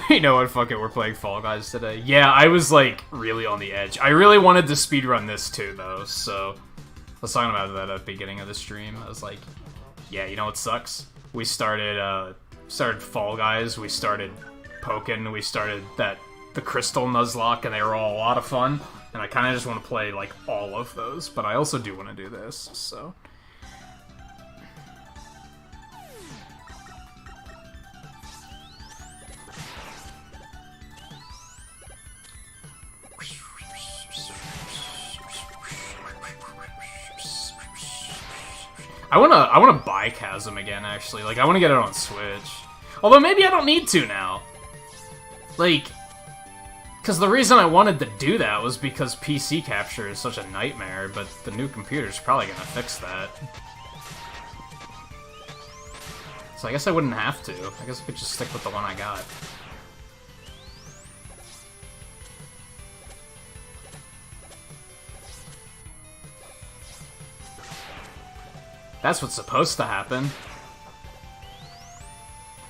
You know what, fuck it, we're playing Fall Guys today. Yeah, I was, like, really on the edge. I really wanted to speedrun this too, though, so... I was talking about that at the beginning of the stream. I was like, yeah, you know what sucks? We started Fall Guys, we started Pokken, we started the Crystal Nuzlocke, and they were all a lot of fun. And I kind of just want to play, like, all of those, but I also do want to do this, so... I wanna buy Chasm again, actually. Like, I wanna get it on Switch. Although maybe I don't need to now. Like, because the reason I wanted to do that was because PC capture is such a nightmare, but the new computer's probably gonna fix that. So I guess I wouldn't have to. I guess I could just stick with the one I got. That's what's supposed to happen.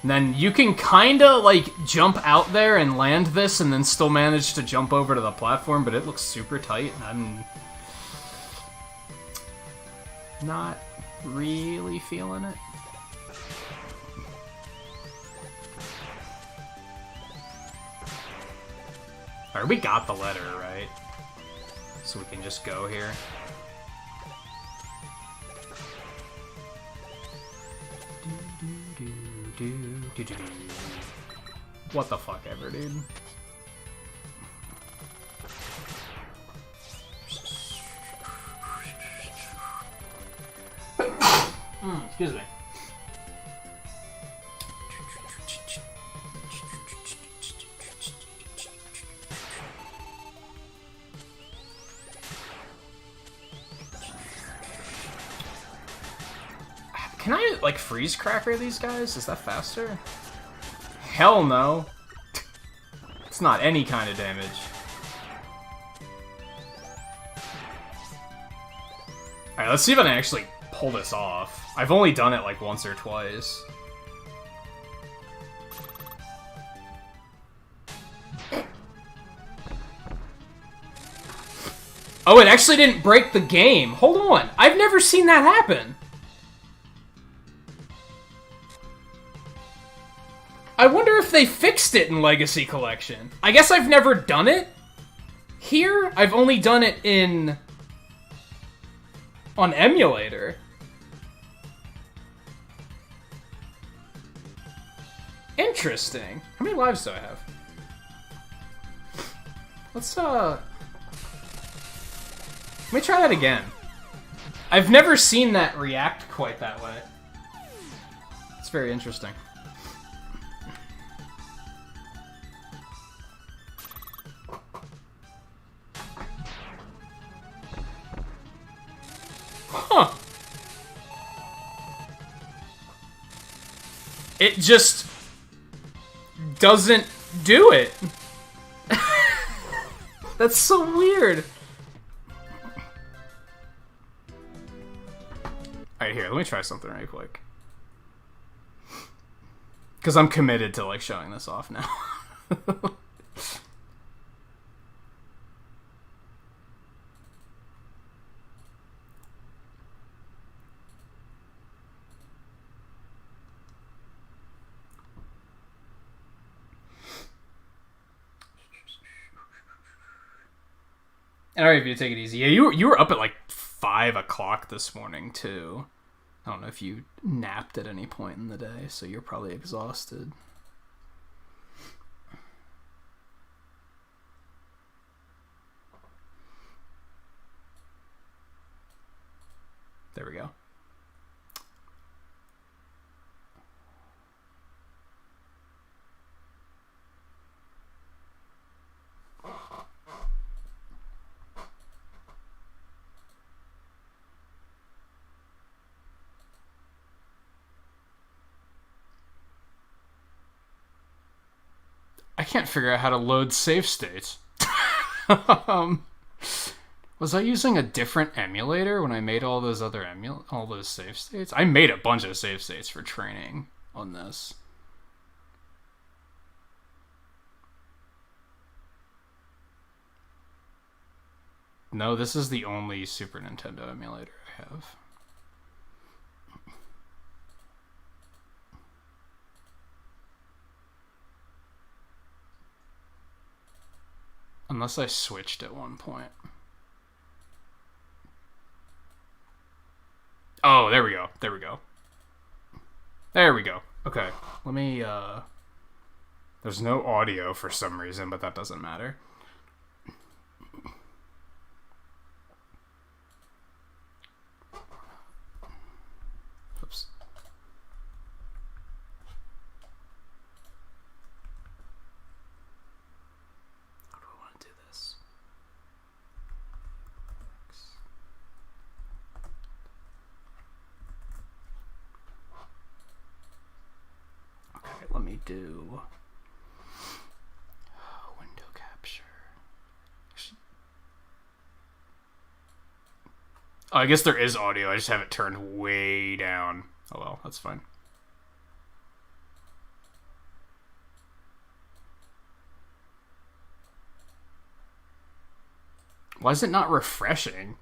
And then you can kinda, like, jump out there and land this and then still manage to jump over to the platform, but it looks super tight. I'm not really feeling it. Alright, we got the letter, right? So we can just go here. What the fuck ever, dude. Excuse me. Can I, like, freeze cracker these guys? Is that faster? Hell no. It's not any kind of damage. Alright, let's see if I can actually pull this off. I've only done it, like, once or twice. Oh, it actually didn't break the game. Hold on. I've never seen that happen. I wonder if they fixed it in Legacy Collection. I guess I've never done it here. I've only done it on emulator. Interesting. How many lives do I have? Let's let me try that again. I've never seen that react quite that way. It's very interesting. Huh. It just doesn't do it. That's so weird. Alright, here, let me try something right quick. Because I'm committed to, like, showing this off now. Alright, if you take it easy. Yeah, you were up at like 5 o'clock this morning too. I don't know if you napped at any point in the day, so you're probably exhausted. There we go. I can't figure out how to load save states. Was I using a different emulator when I made all those other all those save states? I made a bunch of save states for training on this. No, this is the only Super Nintendo emulator I have. Unless I switched at one point. Oh, there we go. There we go. There we go. Okay. Let me, there's no audio for some reason, but that doesn't matter. me do? Window capture. Oh, I guess there is audio. I just have it turned way down. Oh well, that's fine. Why is it not refreshing?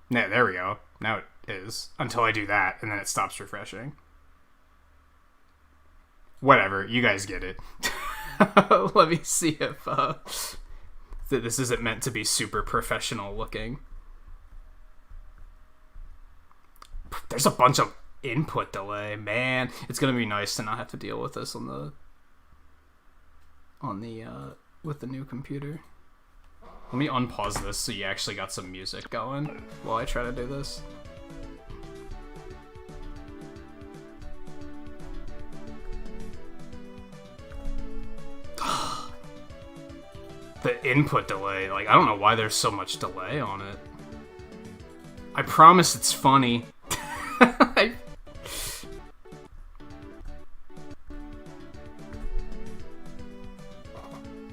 No, there we go. Now it is. Until I do that, and then it stops refreshing. Whatever, you guys get it. Let me see if this isn't meant to be super professional looking. There's a bunch of input delay, man. It's gonna be nice to not have to deal with this on the with the new computer. Let me unpause this so you actually got some music going while I try to do this. The input delay, like, I don't know why there's so much delay on it. I promise it's funny.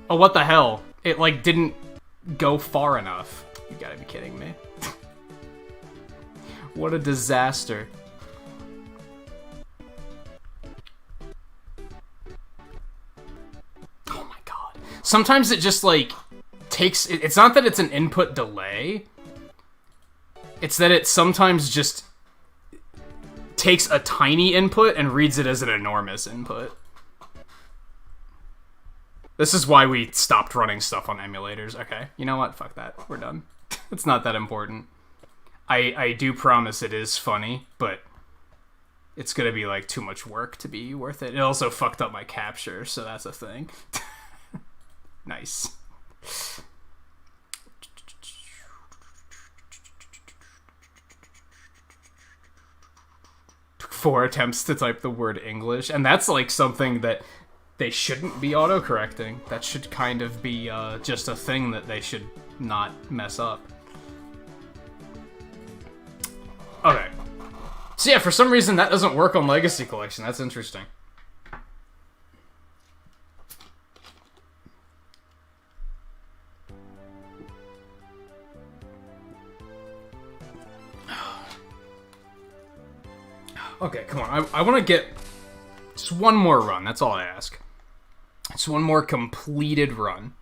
Oh, what the hell? It, like, didn't go far enough. You gotta be kidding me. What a disaster. Oh my god. Sometimes it just, like, takes... It's not that it's an input delay. It's that it sometimes just takes a tiny input and reads it as an enormous input. This is why we stopped running stuff on emulators. Okay, you know what? Fuck that. We're done. It's not that important. I do promise it is funny, but it's gonna be, like, too much work to be worth it. It also fucked up my capture, so that's a thing. Nice. 4 attempts to type the word English, and that's, like, something that they shouldn't be autocorrecting. That should kind of be just a thing that they should not mess up. Okay. So yeah, for some reason that doesn't work on Legacy Collection. That's interesting. Okay, come on. I want to get just one more run. That's all I ask. Just one more completed run.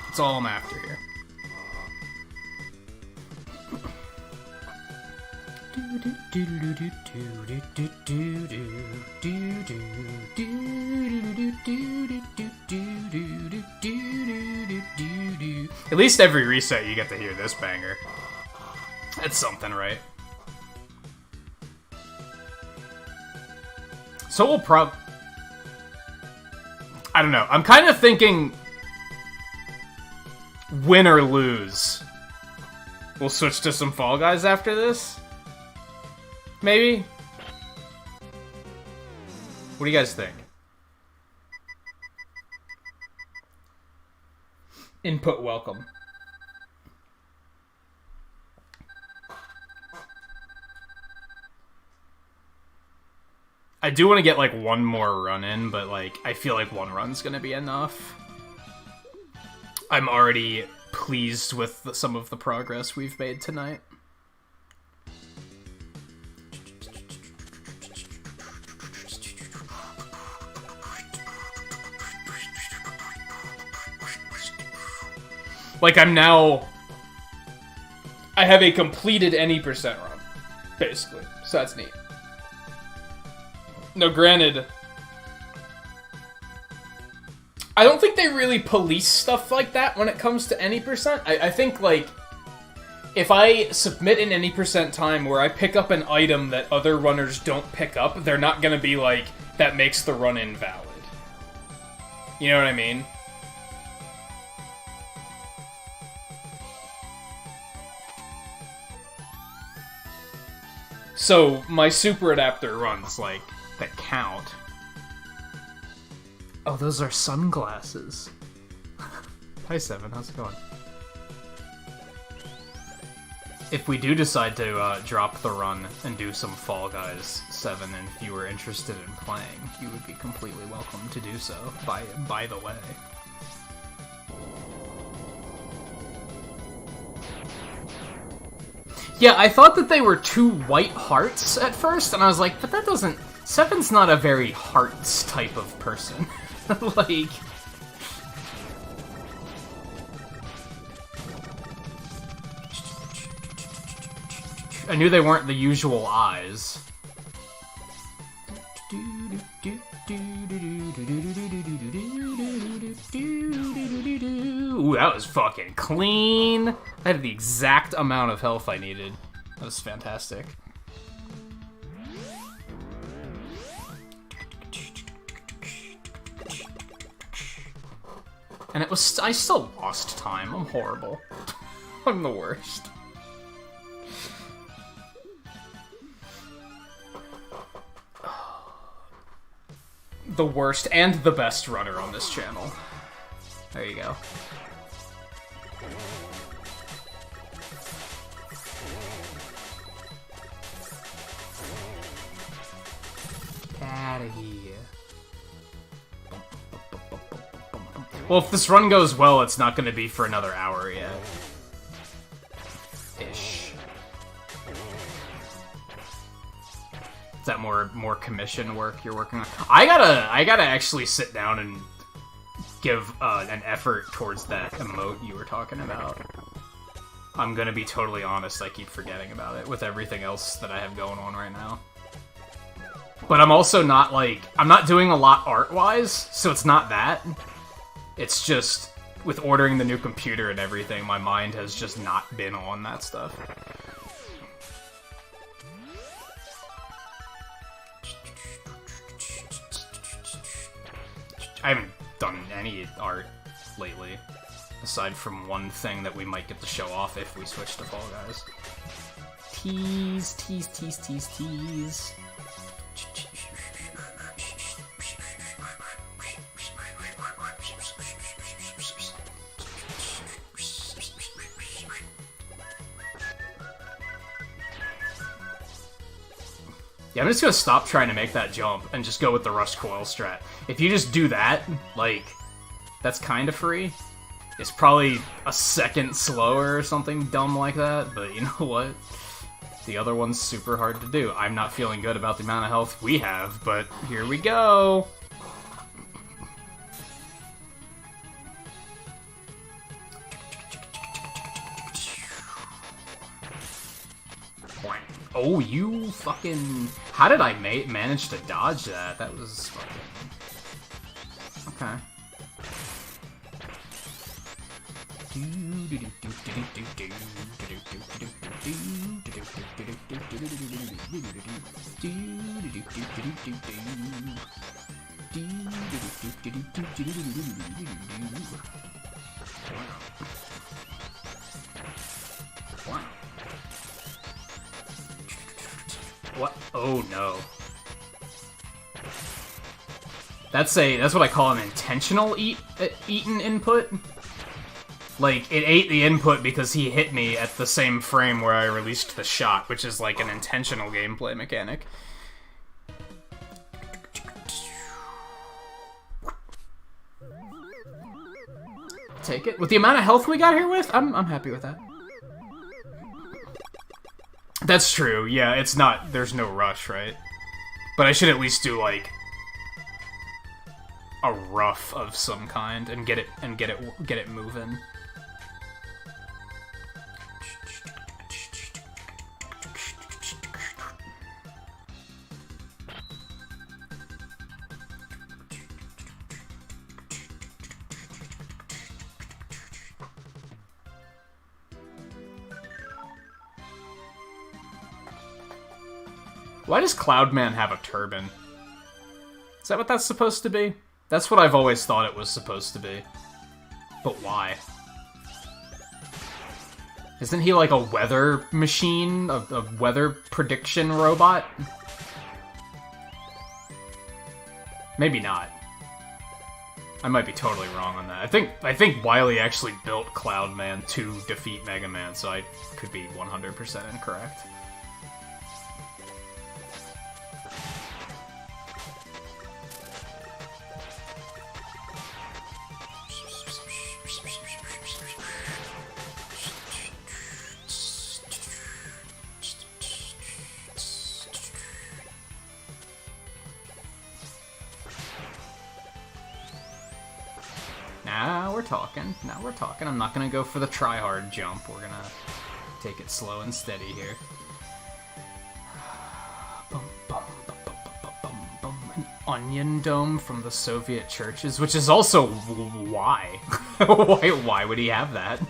That's all I'm after here. At least every reset you get to hear this banger. That's something, right? So we'll I don't know. I'm kind of thinking win or lose. We'll switch to some Fall Guys after this? Maybe? What do you guys think? Input welcome. I do want to get, like, one more run in, but, like, I feel like one run's gonna be enough. I'm already pleased with some of the progress we've made tonight. Like, I have a completed any percent run, basically, so that's neat. No, granted, I don't think they really police stuff like that when it comes to any percent. I think, like, if I submit an any percent time where I pick up an item that other runners don't pick up, they're not gonna be like, that makes the run invalid. You know what I mean? So, my super adapter runs, like, that count. Oh, those are sunglasses. Hi, Seven. How's it going? if we do decide to drop the run and do some Fall Guys 7, and if you were interested in playing, you would be completely welcome to do so, by the way. Yeah, I thought that they were 2 white hearts at first, and I was like, but that doesn't... Seven's not a very hearts type of person. Like... I knew they weren't the usual eyes. Ooh, that was fucking clean. I had the exact amount of health I needed. That was fantastic. And it was... I still lost time. I'm horrible. I'm the worst. The worst and the best runner on this channel. There you go. Get out of here. Well, if this run goes well, it's not going to be for another hour yet. Ish. Is that more commission work you're working on? I gotta actually sit down and give an effort towards that emote you were talking about. I'm gonna be totally honest, I keep forgetting about it with everything else that I have going on right now. But I'm also not, like, I'm not doing a lot art-wise, so it's not that. It's just, with ordering the new computer and everything, my mind has just not been on that stuff. I haven't done any art lately, aside from one thing that we might get to show off if we switch to Fall Guys. Tease, tease, tease, tease, tease. Yeah, I'm just gonna stop trying to make that jump and just go with the rush coil strat. If you just do that, like, that's kind of free. It's probably a second slower or something dumb like that, but you know what? The other one's super hard to do. I'm not feeling good about the amount of health we have, but here we go! Oh, you fucking... How did I manage to dodge that? That was fucking... Okay. What? Oh no. That's what I call an intentional eaten input. Like, it ate the input because he hit me at the same frame where I released the shot, which is like an intentional gameplay mechanic. Take it. With the amount of health we got here with, I'm happy with that. That's true, yeah, it's not, there's no rush, right? But I should at least do, like, a rough of some kind and get it moving. Why does Cloudman have a turban? Is that what that's supposed to be? That's what I've always thought it was supposed to be. But why? Isn't he like a weather machine? A weather prediction robot? Maybe not. I might be totally wrong on that. I think Wily actually built Cloudman to defeat Mega Man, so I could be 100% incorrect. Now we're talking. Now we're talking. I'm not gonna go for the try-hard jump. We're gonna take it slow and steady here. An onion dome from the Soviet churches, which is also why? Why would he have that?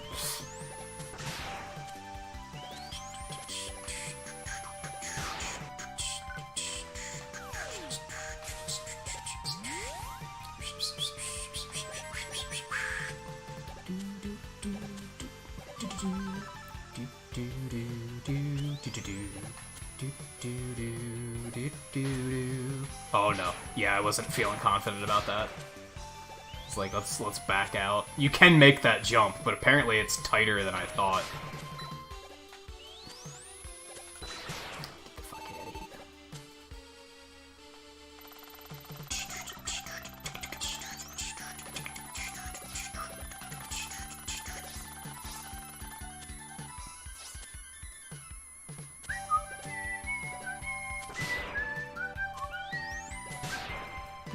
Oh no. Yeah, I wasn't feeling confident about that. It's like, let's back out. You can make that jump, but apparently it's tighter than I thought. Fuck out of here.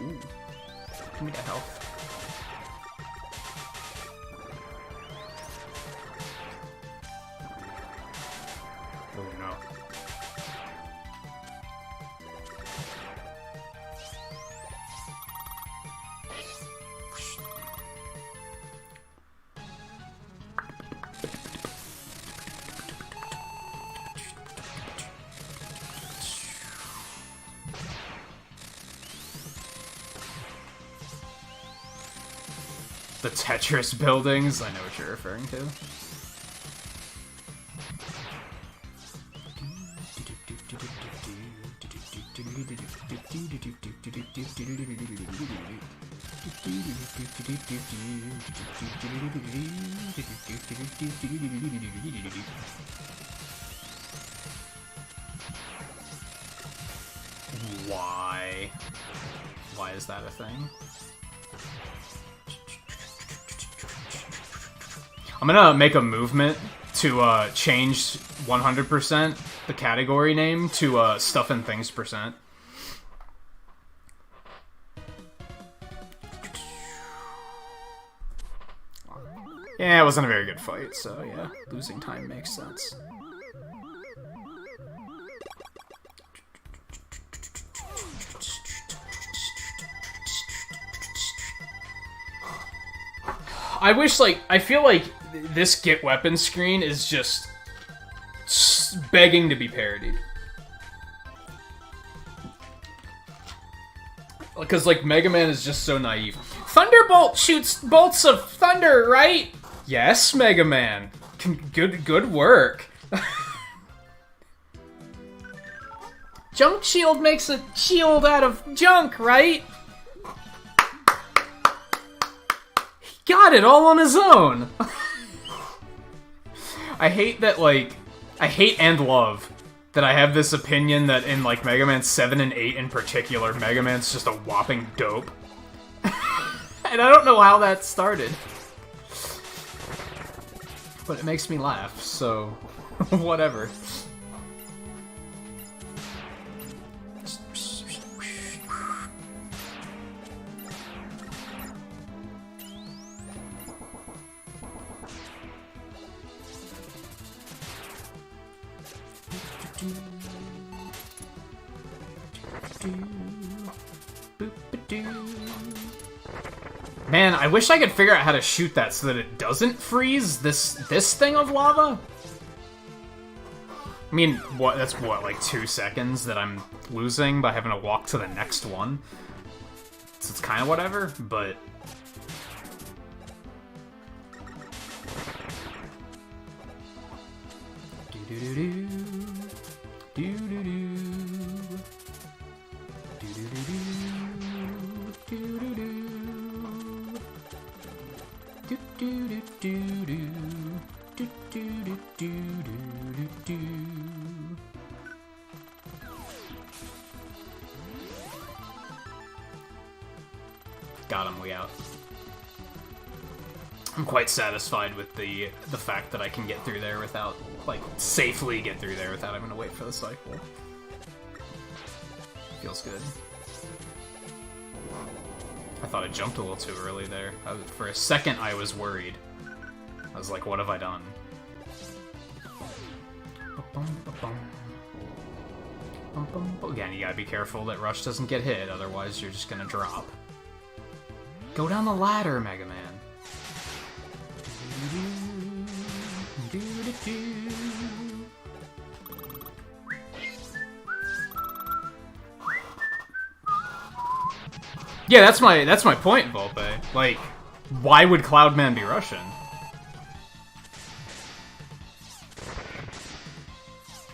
Ooh. Give me that health. Oh no. The Tetris buildings? I know what you're referring to. Why? Why is that a thing? I'm gonna make a movement to change 100% the category name to Stuff and Things %. Yeah, it wasn't a very good fight, so yeah, losing time makes sense. I wish, like, I feel like this Get Weapon screen is just begging to be parodied. Because, like, Mega Man is just so naive. Thunderbolt shoots bolts of thunder, right? Yes, Mega Man. Good work. Junk Shield makes a shield out of junk, right? Got it all on his own. I hate that, like, I hate and love that I have this opinion that in, like, Mega Man 7 and 8 in particular, Mega Man's just a whopping dope. And I don't know how that started. But it makes me laugh, so whatever. Man, I wish I could figure out how to shoot that so that it doesn't freeze this thing of lava. I mean, what? That's what, like 2 seconds that I'm losing by having to walk to the next one. So it's kind of whatever, but got him, we out. I'm quite satisfied with the fact that I can get through there without, like, safely get through there without having to wait for the cycle. Feels good. I thought I jumped a little too early there. For a second, I was worried. I was like, what have I done? Again, you gotta be careful that Rush doesn't get hit, otherwise you're just gonna drop. Go down the ladder, Mega Man. Yeah, that's my point, Volpe. Like, why would Cloudman be Russian?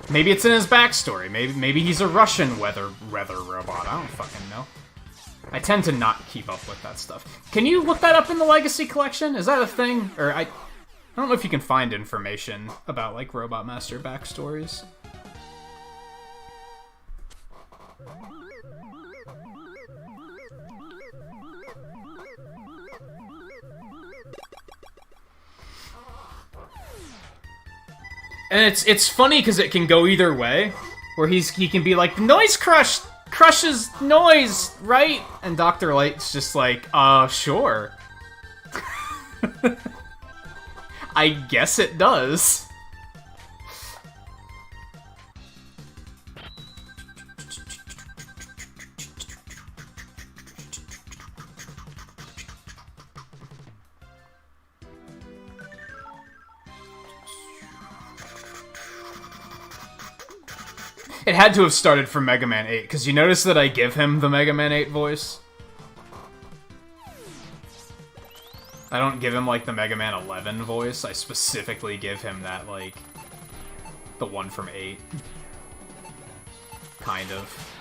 Maybe it's in his backstory. Maybe he's a Russian weather robot. I don't fucking know. I tend to not keep up with that stuff. Can you look that up in the Legacy Collection? Is that a thing? Or I don't know if you can find information about, like, Robot Master backstories. And it's funny because it can go either way, where he can be like, noise crushes noise, right? And Dr. Light's just like, sure. I guess it does. It had to have started from Mega Man 8, because you notice that I give him the Mega Man 8 voice? I don't give him, like, the Mega Man 11 voice. I specifically give him that, like, the one from 8. Kind of.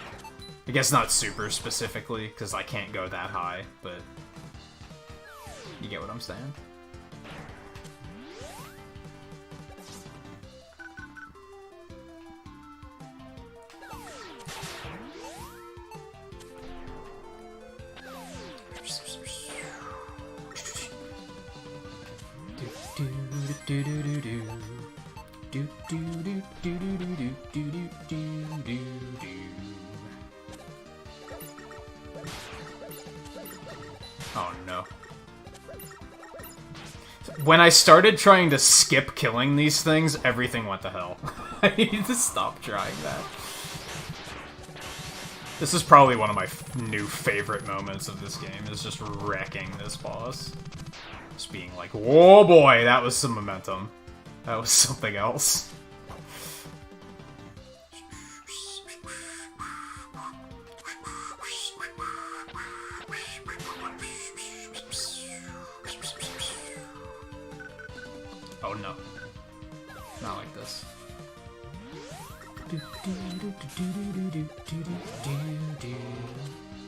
I guess not super specifically, because I can't go that high, but you get what I'm saying? Oh no. When I started trying to skip killing these things, everything went to hell. I need to stop trying that. This is probably one of my new favorite moments of this game, is just wrecking this boss. Just being like, whoa boy, that was some momentum. That was something else. Oh no. Not like this.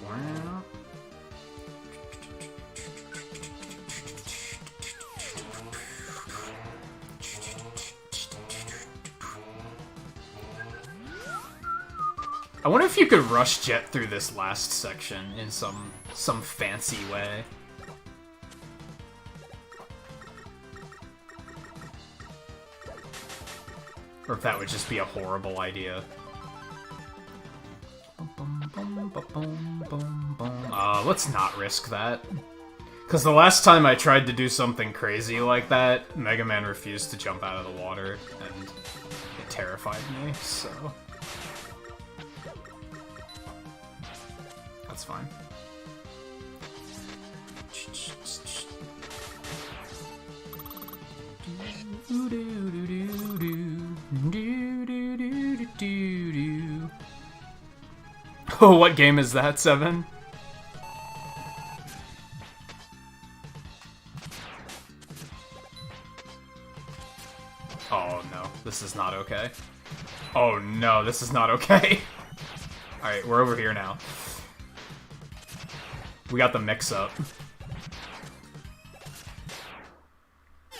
Wow. I wonder if you could rush Jet through this last section in some fancy way. Or if that would just be a horrible idea. Let's not risk that. Because the last time I tried to do something crazy like that, Mega Man refused to jump out of the water, and it terrified me, so... That's fine. Oh, what game is that, 7? Oh no, this is not okay. Oh no, this is not okay. Alright, we're over here now. We got the mix-up.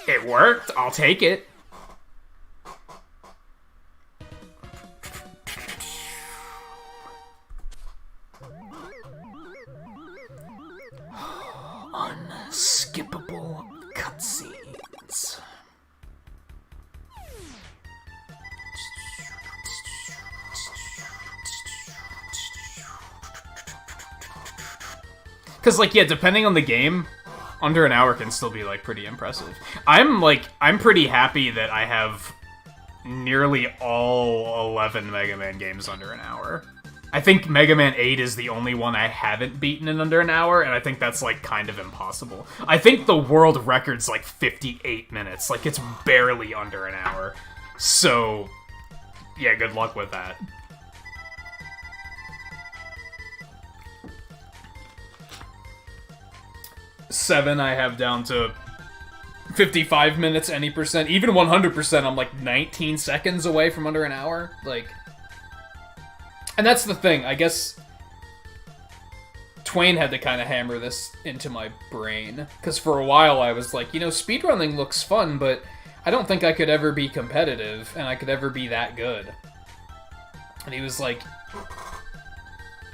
It worked! I'll take it! skippable cutscenes. Because, like, yeah, depending on the game, under an hour can still be, like, pretty impressive. I'm pretty happy that I have nearly all 11 Mega Man games under an hour. I think Mega Man 8 is the only one I haven't beaten in under an hour, and I think that's, like, kind of impossible. I think the world record's, like, 58 minutes. Like, it's barely under an hour. So, yeah, good luck with that. Seven I have down to 55 minutes, any percent. Even 100%, I'm like 19 seconds away from under an hour. Like, and that's the thing. I guess Twain had to kind of hammer this into my brain. Because for a while I was like, you know, speedrunning looks fun, but I don't think I could ever be competitive, and I could ever be that good. And he was like,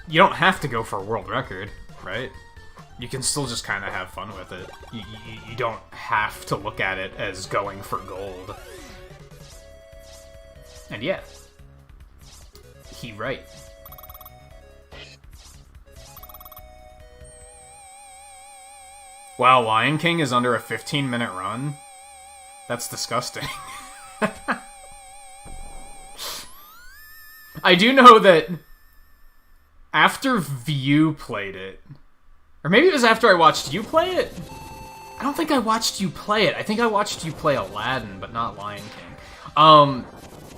you don't have to go for a world record, right? You can still just kind of have fun with it. You don't have to look at it as going for gold. And yeah, he right. Wow, Lion King is under a 15-minute run? That's disgusting. I do know that after View played it, or maybe it was after I watched you play it? I don't think I watched you play it. I think I watched you play Aladdin, but not Lion King.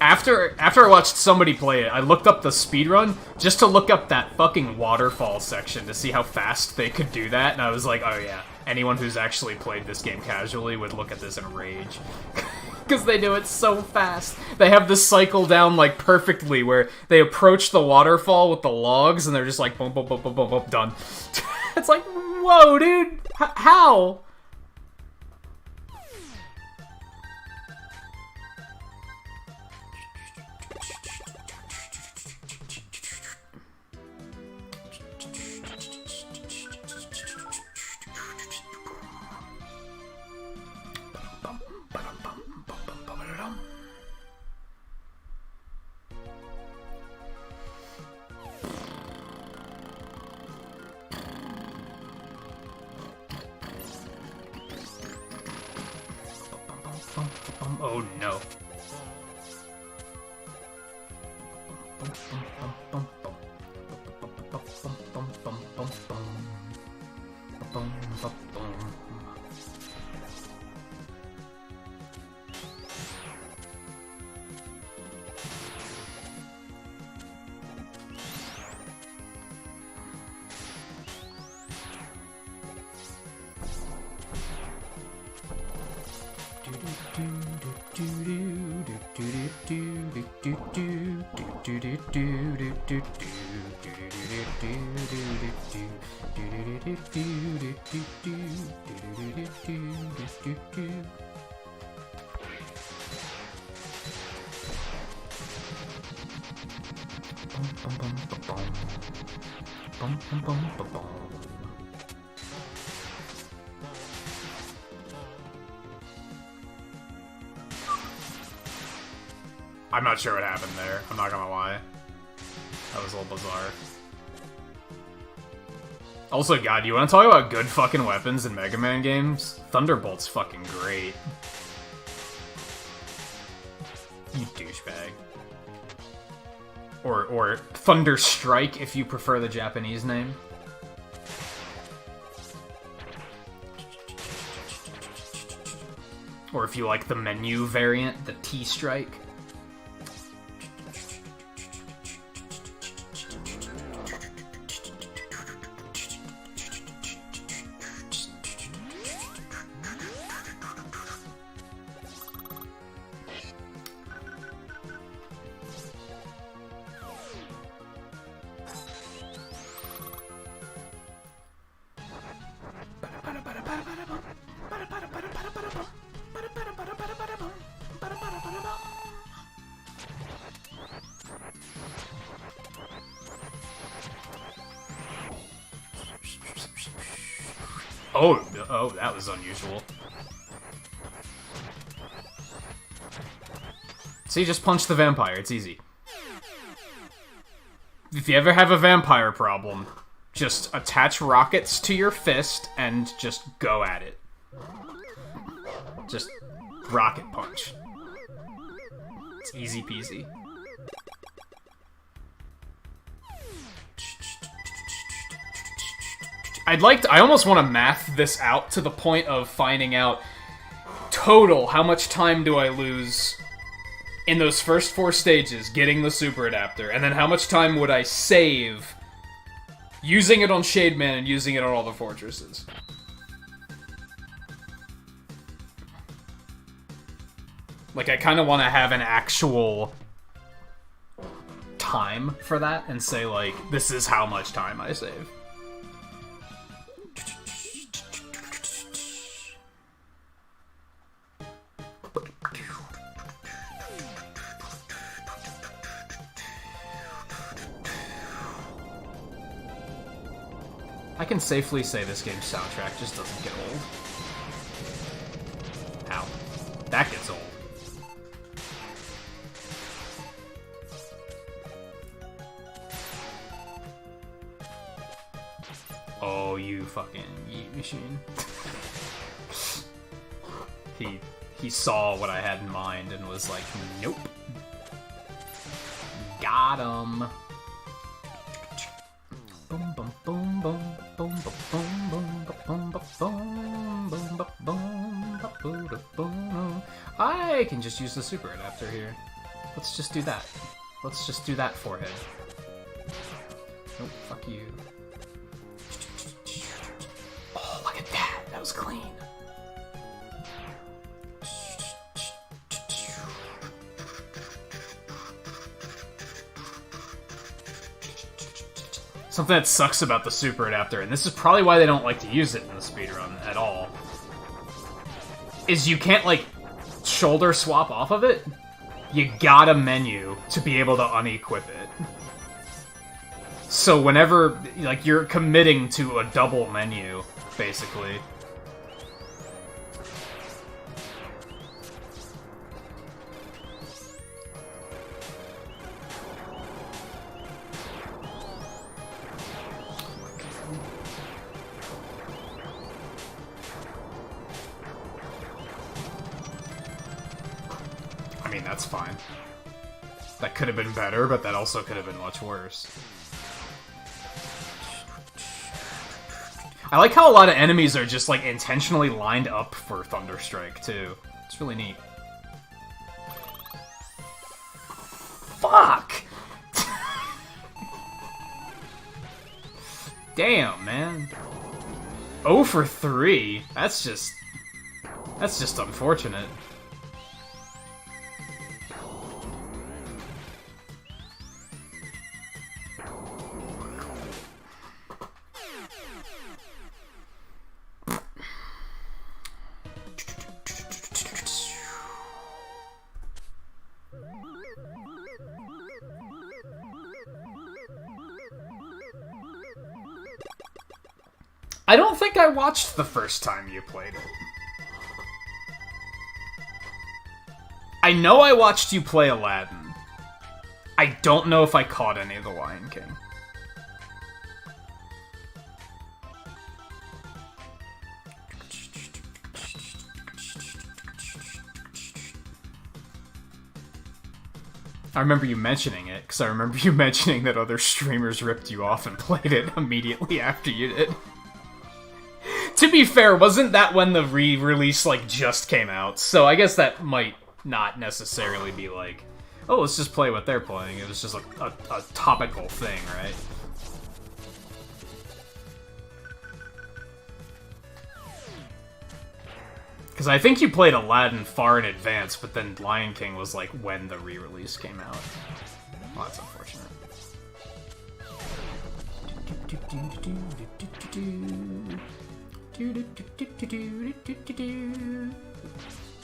After I watched somebody play it, I looked up the speedrun just to look up that fucking waterfall section to see how fast they could do that, and I was like, oh yeah, anyone who's actually played this game casually would look at this and rage. Because they do it so fast. They have this cycle down, like, perfectly, where they approach the waterfall with the logs, and they're just like, boom, boom, boom, boom, boom, boom, done. It's like, whoa, dude! How? Oh no. I'm not sure what happened there. I'm not gonna lie. That was a little bizarre. Also, God, you want to talk about good fucking weapons in Mega Man games? Thunderbolt's fucking great. You douchebag. Or Thunder Strike, if you prefer the Japanese name. Or if you like the menu variant, the T-Strike. Oh, that was unusual. See, just punch the vampire. It's easy. If you ever have a vampire problem, just attach rockets to your fist and just go at it. Just rocket punch. It's easy peasy. I almost want to math this out to the point of finding out total how much time do I lose in those first 4 stages getting the super adapter, and then how much time would I save using it on Shademan and using it on all the fortresses. Like, I kind of want to have an actual time for that and say, like, this is how much time I save. I can safely say this game's soundtrack just doesn't get old. Ow. That gets old. Oh, you fucking yeet machine. He saw what I had in mind and was like, nope. Got him. Boom, boom, boom, boom, boom, boom, boom, boom, boom, boom, boom, boom. I can just use the super adapter here. Let's just do that. Let's just do that forehead. Nope, fuck you. Oh, look at that. That was clean. Something that sucks about the super adapter, and this is probably why they don't like to use it in the speedrun at all, is you can't, like, shoulder swap off of it. You gotta menu to be able to unequip it. So whenever, like, you're committing to a double menu, basically. I mean, that's fine. That could have been better, but that also could have been much worse. I like how a lot of enemies are just, like, intentionally lined up for Thunderstrike, too. It's really neat. Fuck! Damn, man. 0 for 3? That's just unfortunate. I don't think I watched the first time you played it. I know I watched you play Aladdin. I don't know if I caught any of the Lion King. I remember you mentioning it, because I remember you mentioning that other streamers ripped you off and played it immediately after you did. To be fair, wasn't that when the re-release, like, just came out? So I guess that might not necessarily be like, oh, let's just play what they're playing. It was just a topical thing, right? Because I think you played Aladdin far in advance, but then Lion King was, like, when the re-release came out. Well, that's unfortunate.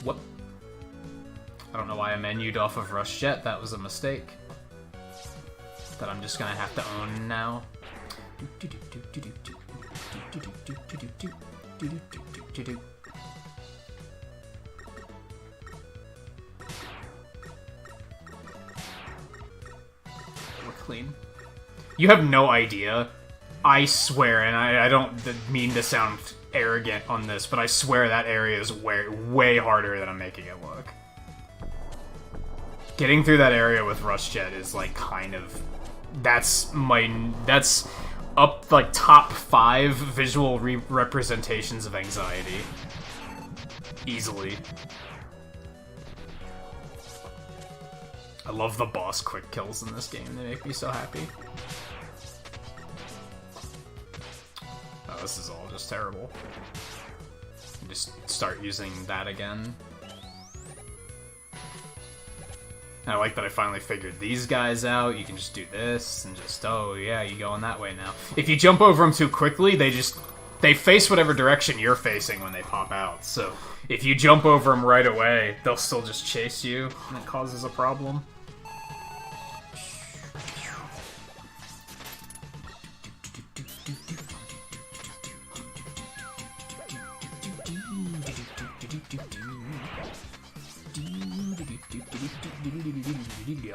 What? I don't know why I menued off of Rush Jet. That was a mistake. That I'm just gonna have to own now. We're clean. You have no idea. I swear, and I don't mean to sound arrogant on this, but I swear that area is way harder than I'm making it look. Getting through that area with Rush Jet is like kind of... That's up like top 5 visual representations of anxiety. Easily. I love the boss quick kills in this game. They make me so happy. Oh, this is all just terrible. Just start using that again. I like that I finally figured these guys out. You can just do this, and just, oh yeah, you going that way now. If you jump over them too quickly, they face whatever direction you're facing when they pop out. So if you jump over them right away, they'll still just chase you, and it causes a problem.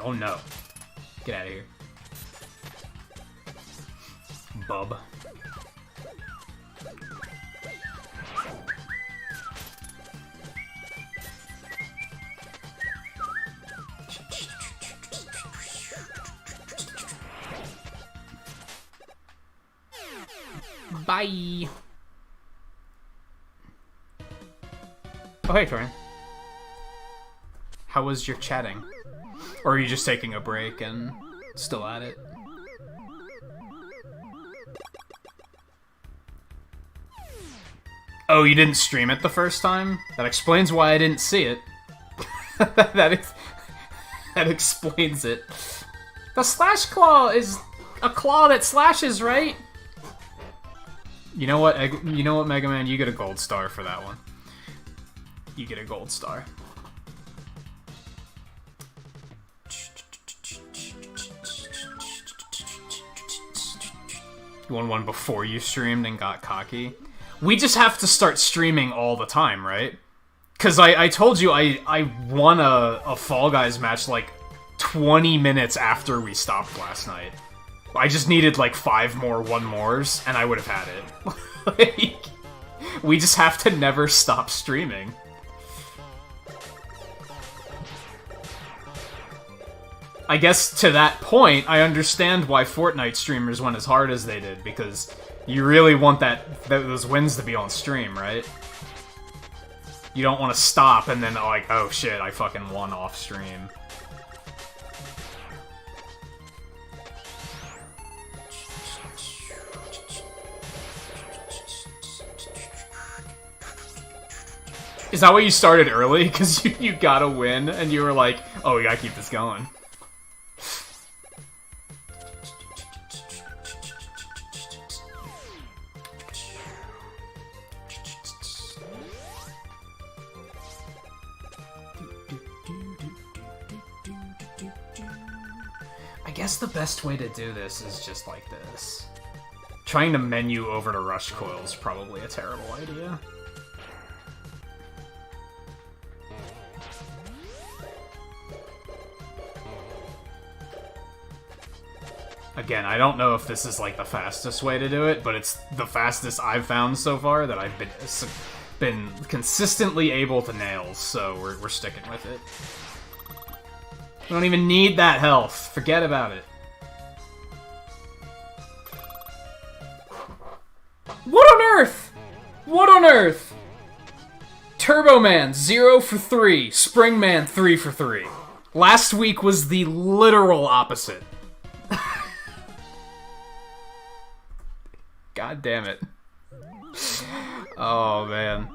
Oh no. Get out of here. Bub. Bye. Oh hey, Torian. How was your chatting? Or are you just taking a break and still at it? Oh, you didn't stream it the first time? That explains why I didn't see it. that explains it. The slash claw is a claw that slashes, right? You know what, Mega Man? You get a gold star for that one. You get a gold star. You won one before you streamed and got cocky. We just have to start streaming all the time, right? Because I told you I won a Fall Guys match like 20 minutes after we stopped last night. I just needed like 5 more 1-mores and I would have had it. Like, we just have to never stop streaming. I guess to that point, I understand why Fortnite streamers went as hard as they did, because you really want those wins to be on stream, right? You don't want to stop and then like, oh shit, I fucking won off stream. Is that why you started early? Because you got a win and you were like, oh, we gotta keep this going. I guess the best way to do this is just like this. Trying to menu over to Rush Coil is probably a terrible idea. Again, I don't know if this is like the fastest way to do it, but it's the fastest I've found so far that I've been consistently able to nail, so we're sticking with it. We don't even need that health. Forget about it. What on earth? What on earth? Turbo Man, 0 for 3. Spring Man, 3 for 3. Last week was the literal opposite. God damn it. Oh, man.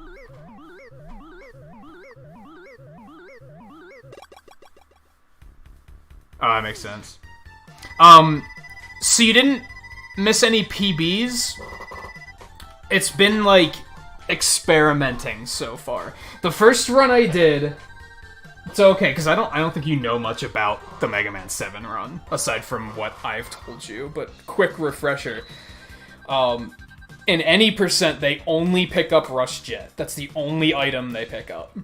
Oh, that makes sense. So you didn't miss any PBs? It's been, like, experimenting so far. The first run I did... It's okay, because I don't think you know much about the Mega Man 7 run, aside from what I've told you, but quick refresher. In any percent, they only pick up Rush Jet. That's the only item they pick up.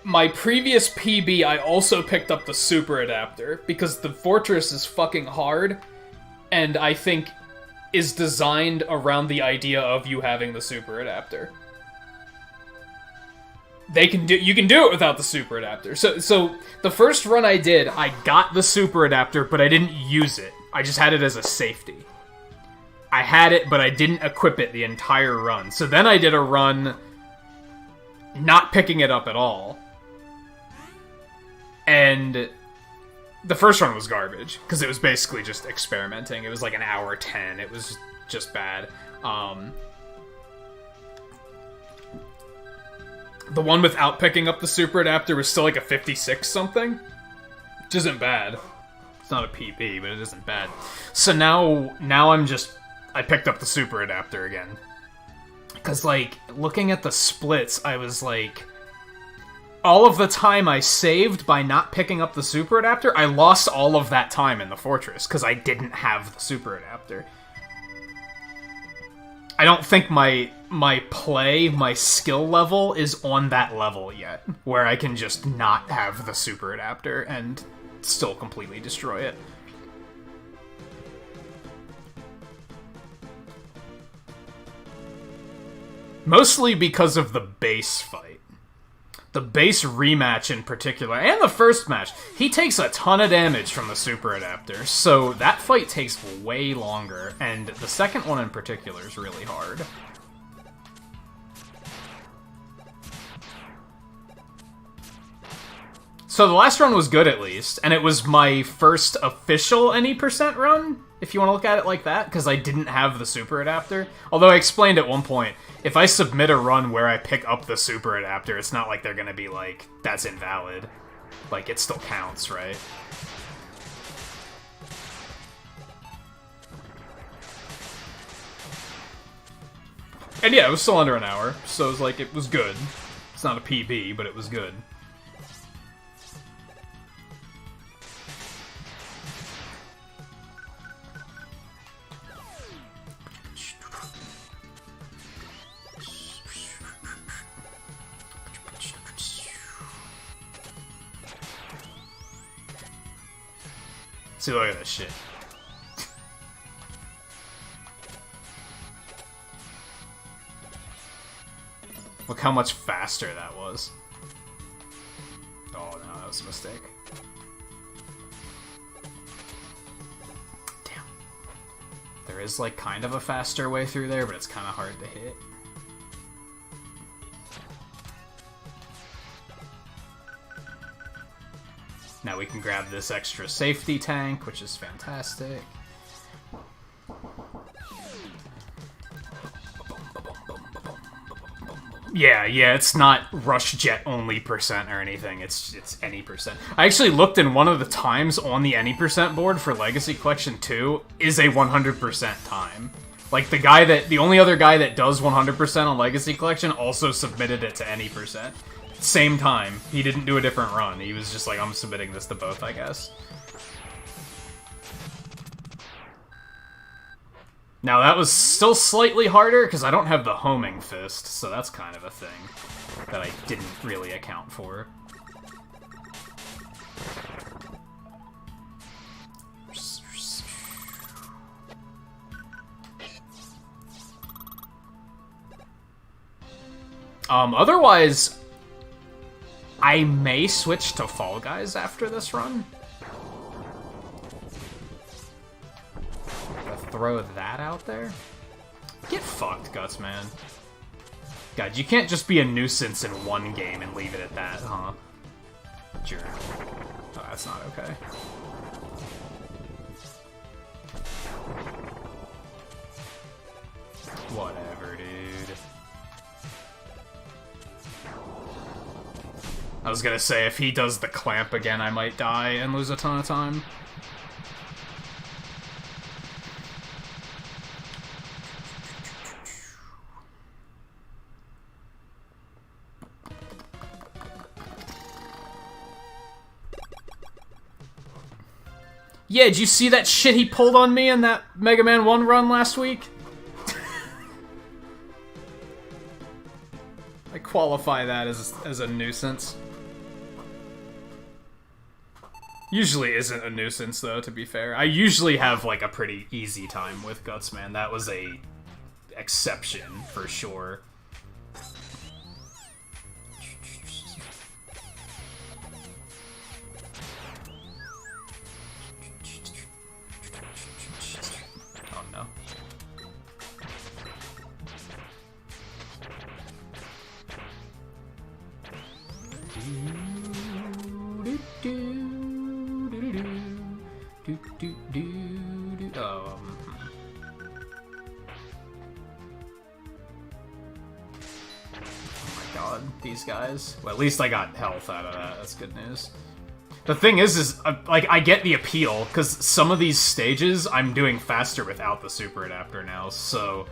My previous PB, I also picked up the Super Adapter, because the Fortress is fucking hard, and I think is designed around the idea of you having the Super Adapter. You can do it without the Super Adapter. So the first run I did, I got the Super Adapter, but I didn't use it. I just had it as a safety. I had it, but I didn't equip it the entire run. So then I did a run not picking it up at all. And the first run was garbage, because it was basically just experimenting. It was like an hour 10. It was just bad. The one without picking up the Super Adapter was still like a 56 something, which isn't bad. It's not a PP, but it isn't bad. So now I picked up the Super Adapter again. Because, like, looking at the splits, I was like, all of the time I saved by not picking up the Super Adapter, I lost all of that time in the Fortress, because I didn't have the Super Adapter. I don't think my skill level is on that level yet, where I can just not have the Super Adapter and still completely destroy it. Mostly because of the base fight. The base rematch in particular, and the first match, he takes a ton of damage from the Super Adapter, so that fight takes way longer, and the second one in particular is really hard. So the last run was good, at least, and it was my first official any percent run, if you want to look at it like that, because I didn't have the Super Adapter. Although I explained at one point, if I submit a run where I pick up the Super Adapter, it's not like they're gonna be like, that's invalid. Like, it still counts, right? And yeah, it was still under an hour, so it was like, it was good. It's not a PB, but it was good. See, look at this shit. Look how much faster that was. Oh no, that was a mistake. Damn. There is like kind of a faster way through there, but it's kind of hard to hit. Now we can grab this extra safety tank, which is fantastic. Yeah, it's not Rush Jet only percent or anything. It's any percent. I actually looked, in one of the times on the any percent board for Legacy Collection 2 is a 100% time. Like, the only other guy that does 100% on Legacy Collection also submitted it to any percent. Same time. He didn't do a different run. He was just like, I'm submitting this to both, I guess. Now, that was still slightly harder, because I don't have the homing fist, so that's kind of a thing that I didn't really account for. Otherwise, I may switch to Fall Guys after this run. Throw that out there. Get fucked, Guts, man. God, you can't just be a nuisance in one game and leave it at that, huh? Jerk. Oh, that's not okay. Whatever, dude. I was gonna say, if he does the clamp again, I might die and lose a ton of time. Yeah, did you see that shit he pulled on me in that Mega Man 1 run last week? I qualify that as a nuisance. Usually isn't a nuisance, though, to be fair. I usually have, like, a pretty easy time with Gutsman. That was a exception, for sure. Oh, no. These guys. Well, at least I got health out of that. That's good news. The thing is like, I get the appeal, because some of these stages I'm doing faster without the super adapter now, so...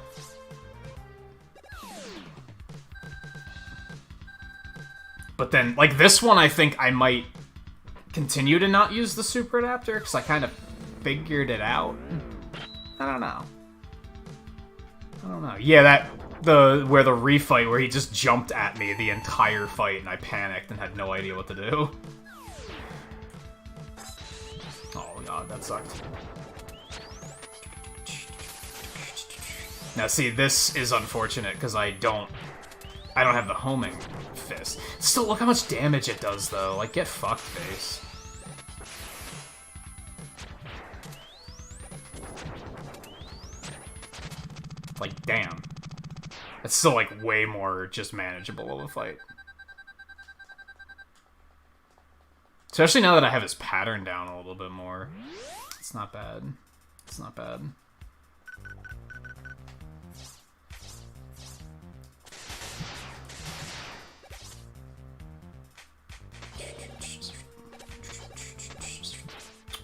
But then, like, this one I think I might continue to not use the super adapter, because I kind of figured it out. I don't know. Yeah, where the refight where he just jumped at me the entire fight and I panicked and had no idea what to do. Oh god, that sucked. Now see, this is unfortunate because I don't have the homing fist. Still, look how much damage it does though. Like, get fucked, face. Like, damn. It's still, like, way more just manageable of a fight. Especially now that I have his pattern down a little bit more. It's not bad. It's not bad.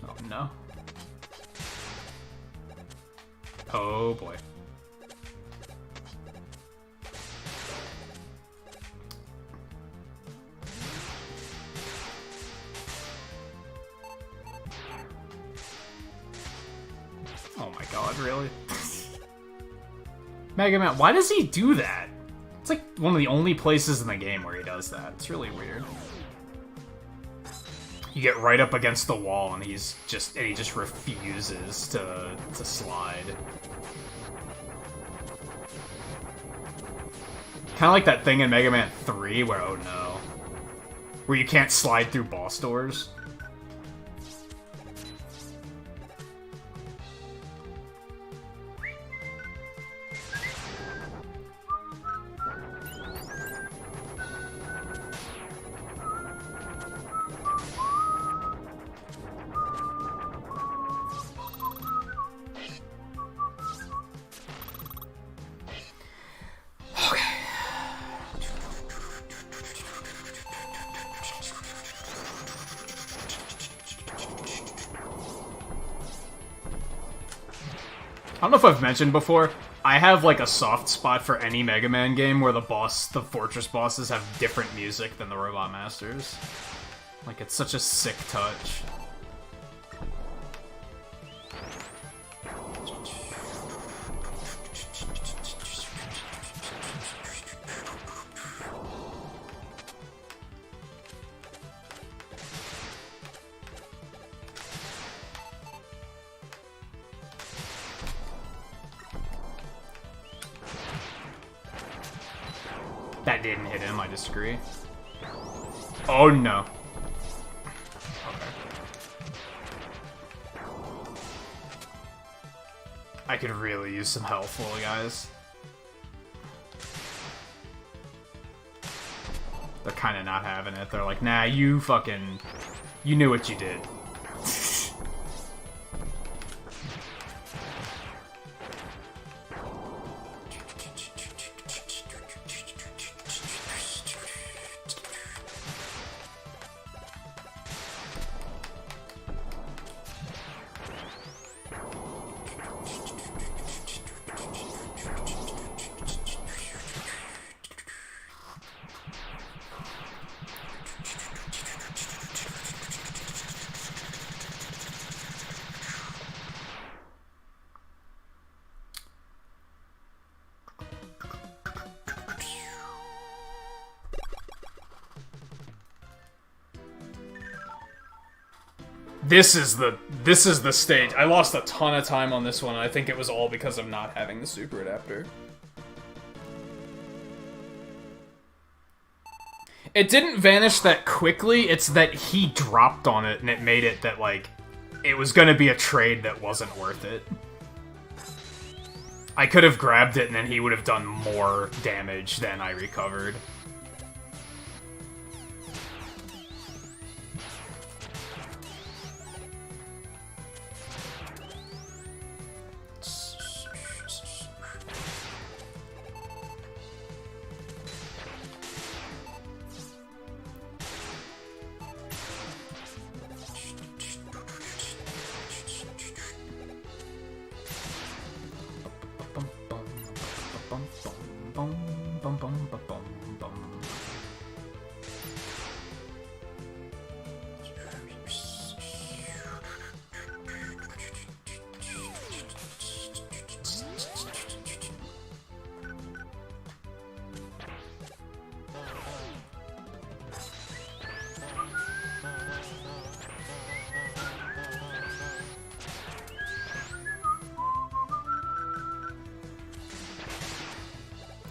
Oh, no. Oh, boy. Oh my god, really? Mega Man, why does he do that? It's like one of the only places in the game where he does that. It's really weird. You get right up against the wall and he just refuses to slide. Kinda like that thing in Mega Man 3 where, oh no, where you can't slide through boss doors. I don't know if I've mentioned before, I have like a soft spot for any Mega Man game where the fortress bosses have different music than the Robot Masters. Like, it's such a sick touch. That didn't hit him, I disagree. Oh no. Okay. I could really use some health, little guys. They're kind of not having it. They're like, nah, you knew what you did. This is the stage. I lost a ton of time on this one, and I think it was all because of not having the super adapter. It didn't vanish that quickly, it's that he dropped on it, and it made it that, like, it was gonna be a trade that wasn't worth it. I could have grabbed it, and then he would have done more damage than I recovered.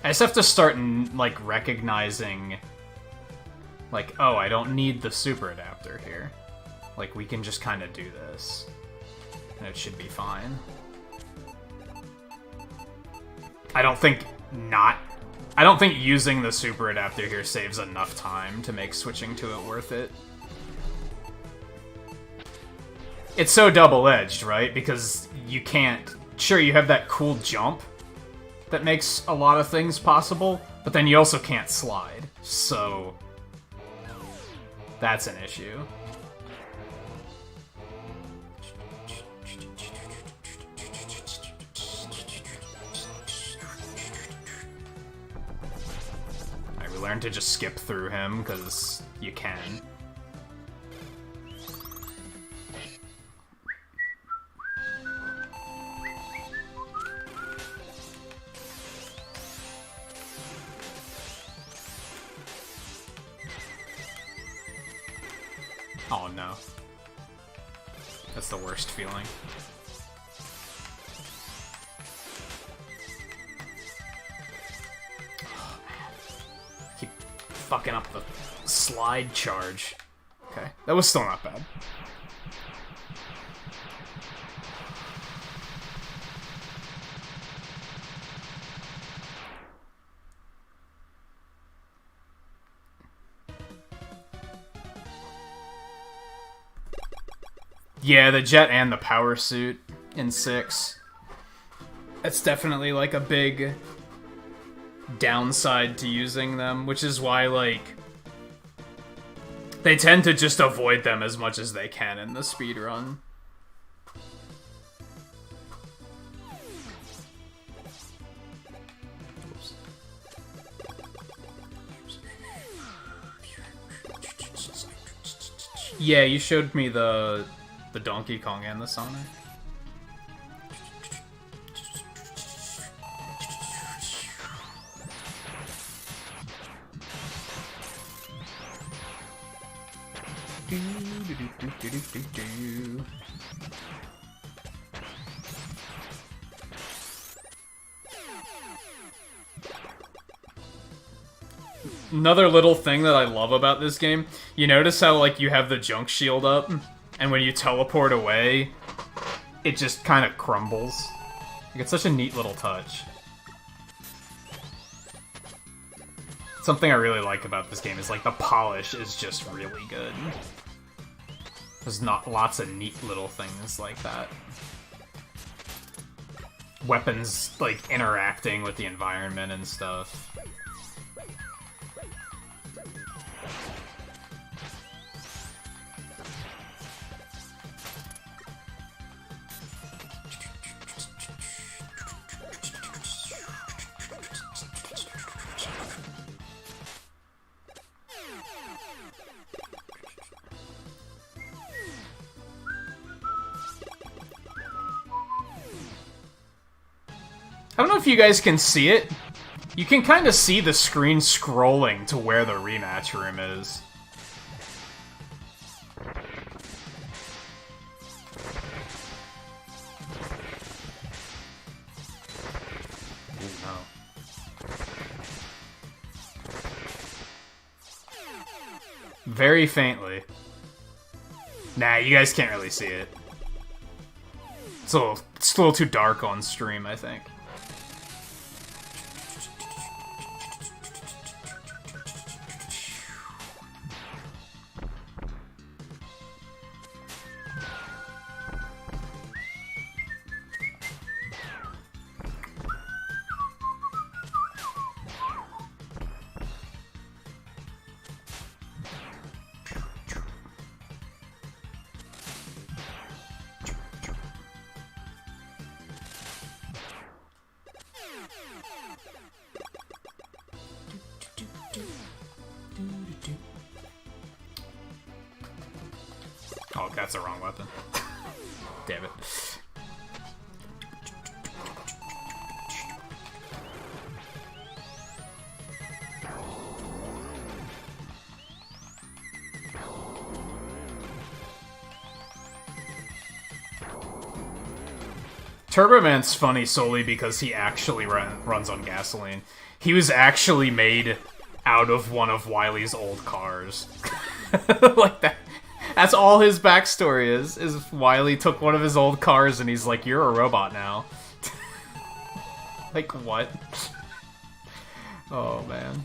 I just have to start, like, recognizing, like, oh, I don't need the super adapter here. Like, we can just kind of do this, and it should be fine. I don't think using the super adapter here saves enough time to make switching to it worth it. It's so double-edged, right? Because you can't... Sure, you have that cool jump that makes a lot of things possible, but then you also can't slide, so that's an issue. Alright, we learned to just skip through him, because you can. Oh no. That's the worst feeling. Oh man. Keep fucking up the slide charge. Okay, that was still not bad. Yeah, the jet and the power suit in 6. That's definitely, like, a big downside to using them, which is why, like, they tend to just avoid them as much as they can in the speedrun. Yeah, you showed me the Donkey Kong and the Sonic. Another little thing that I love about this game, you notice how, like, you have the junk shield up, and when you teleport away, it just kind of crumbles. Like, it's such a neat little touch. Something I really like about this game is, like, the polish is just really good. There's not lots of neat little things like that. Weapons, like, interacting with the environment and stuff. I don't know if you guys can see it. You can kind of see the screen scrolling to where the rematch room is. Oh. Very faintly. Nah, you guys can't really see it. It's a little too dark on stream, I think. Oh, that's the wrong weapon. Damn it. Turboman's funny solely because he actually runs on gasoline. He was actually made out of one of Wily's old cars. Like that. That's all his backstory is Wily took one of his old cars and he's like, you're a robot now. Like, what? Oh, man.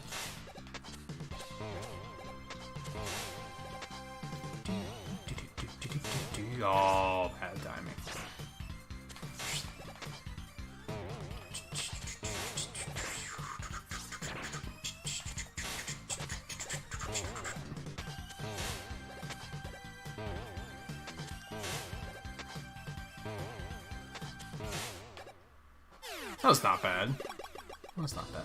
Oh, bad timing. That was not bad. That was not bad.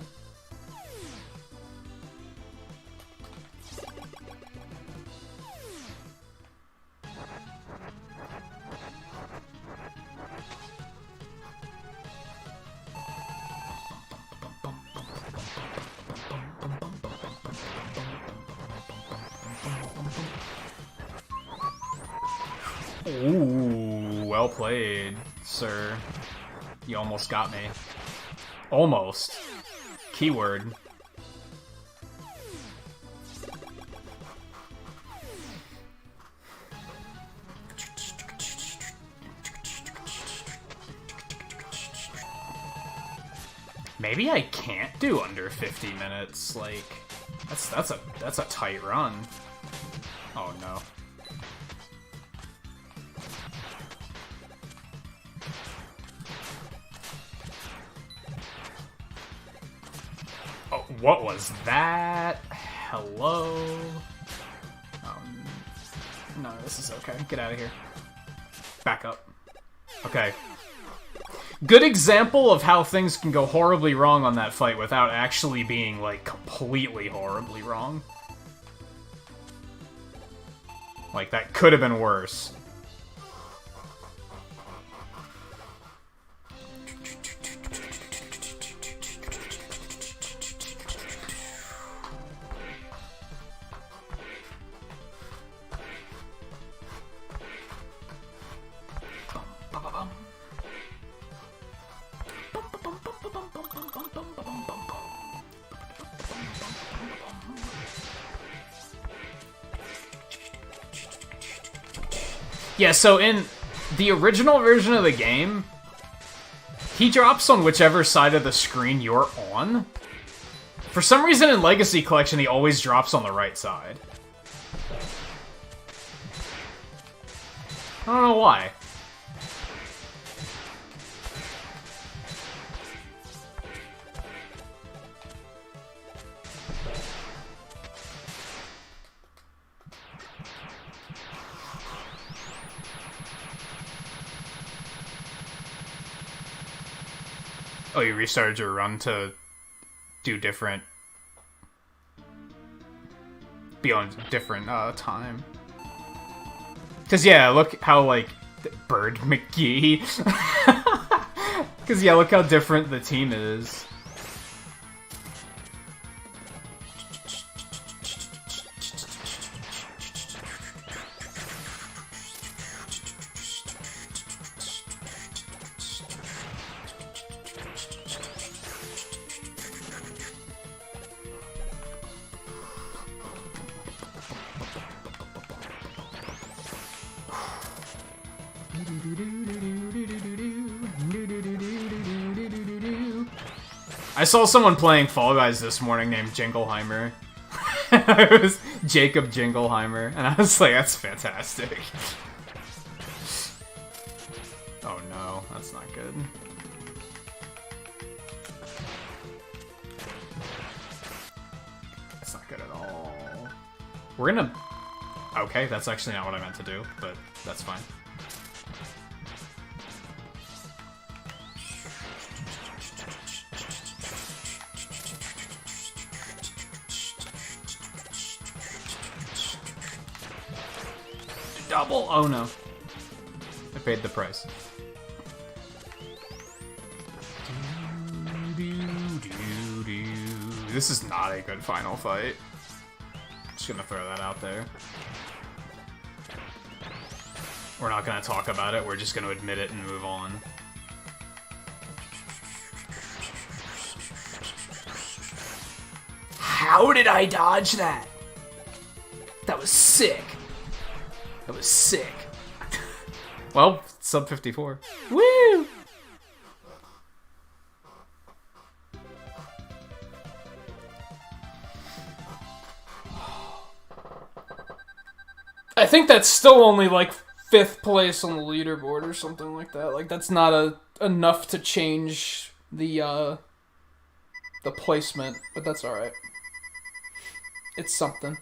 Ooh, well played, sir. You almost got me. Almost. Keyword. Maybe I can't do under 50 minutes. Like, that's a tight run. Oh no. Oh, what was that? Hello? No, this is okay. Get out of here. Back up. Okay. Good example of how things can go horribly wrong on that fight without actually being, like, completely horribly wrong. Like, that could have been worse. Yeah, so in the original version of the game, he drops on whichever side of the screen you're on. For some reason in Legacy Collection, he always drops on the right side. I don't know why. Oh, you restarted your run to do different... be on different time. Because, yeah, look how, like, Bird McGee... Because, yeah, look how different the team is. I saw someone playing Fall Guys this morning named Jingleheimer. It was Jacob Jingleheimer, and I was like, that's fantastic. Oh no, that's not good. That's not good at all. We're gonna... Okay, that's actually not what I meant to do, but that's fine. Double! Oh no. I paid the price. This is not a good final fight. Just gonna throw that out there. We're not gonna talk about it, we're just gonna admit it and move on. How did I dodge that? That was sick. That was sick. Well, sub 54. Woo! I think that's still only like 5th place on the leaderboard or something like that. Like that's not enough to change the placement, but that's all right. It's something.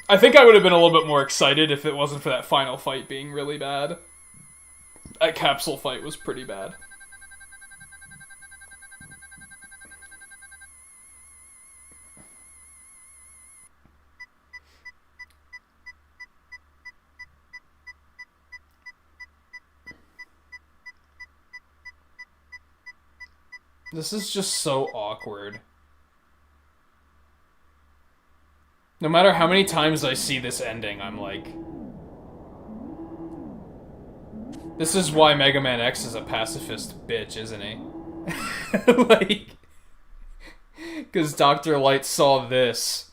I think I would have been a little bit more excited if it wasn't for that final fight being really bad. That capsule fight was pretty bad. This is just so awkward. No matter how many times I see this ending, I'm like... This is why Mega Man X is a pacifist bitch, isn't he? Like... Because Dr. Light saw this,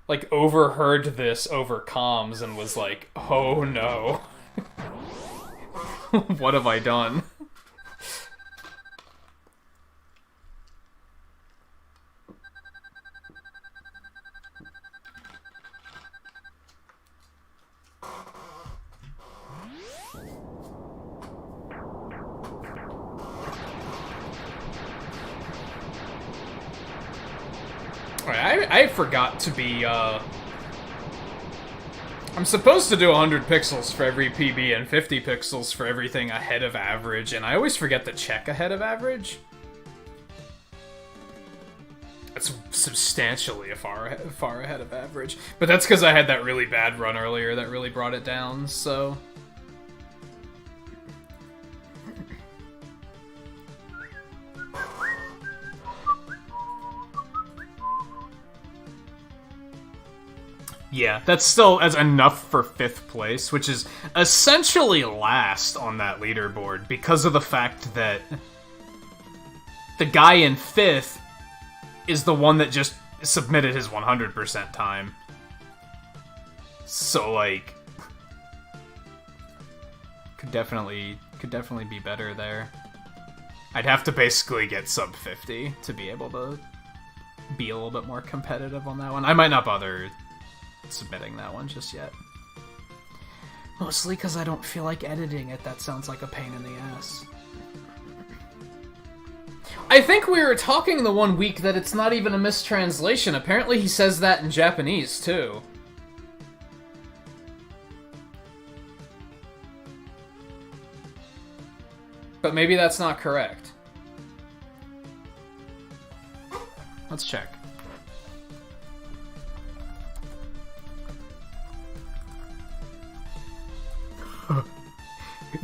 like, overheard this over comms and was like, oh no. What have I done? I forgot to be, I'm supposed to do 100 pixels for every PB and 50 pixels for everything ahead of average, and I always forget to check ahead of average. That's substantially far ahead of average. But that's because I had that really bad run earlier that really brought it down, so... Yeah, that's still as enough for 5th place, which is essentially last on that leaderboard because of the fact that the guy in 5th is the one that just submitted his 100% time. So, like, could definitely be better there. I'd have to basically get sub 50 to be able to be a little bit more competitive on that one. I might not bother submitting that one just yet. Mostly because I don't feel like editing it. That sounds like a pain in the ass. I think we were talking the one week that it's not even a mistranslation. Apparently he says that in Japanese, too. But maybe that's not correct. Let's check.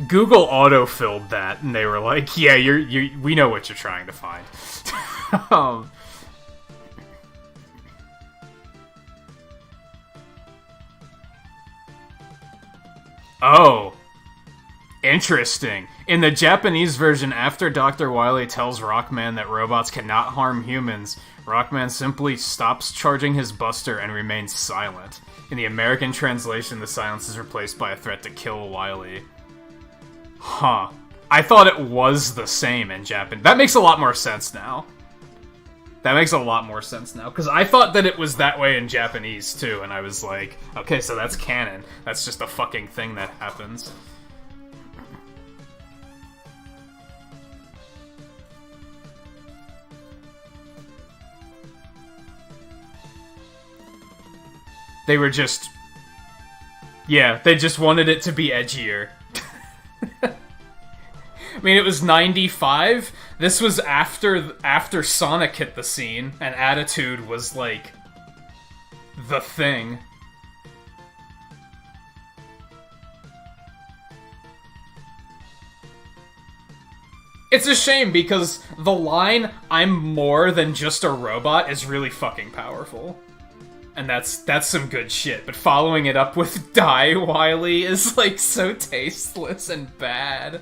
Google auto-filled that, and they were like, yeah, we know what you're trying to find. Oh. Interesting. In the Japanese version, after Dr. Wily tells Rockman that robots cannot harm humans, Rockman simply stops charging his buster and remains silent. In the American translation, the silence is replaced by a threat to kill Wily. Huh. I thought it was the same in Japan. That makes a lot more sense now. That makes a lot more sense now, because I thought that it was that way in Japanese, too, and I was like, okay, so that's canon. That's just a fucking thing that happens. They were just... Yeah, they just wanted it to be edgier. I mean, it was 95. This was after Sonic hit the scene, and Attitude was, like, the thing. It's a shame, because the line, "I'm more than just a robot," is really fucking powerful. And that's some good shit, but following it up with "Die, Wily" is, like, so tasteless and bad.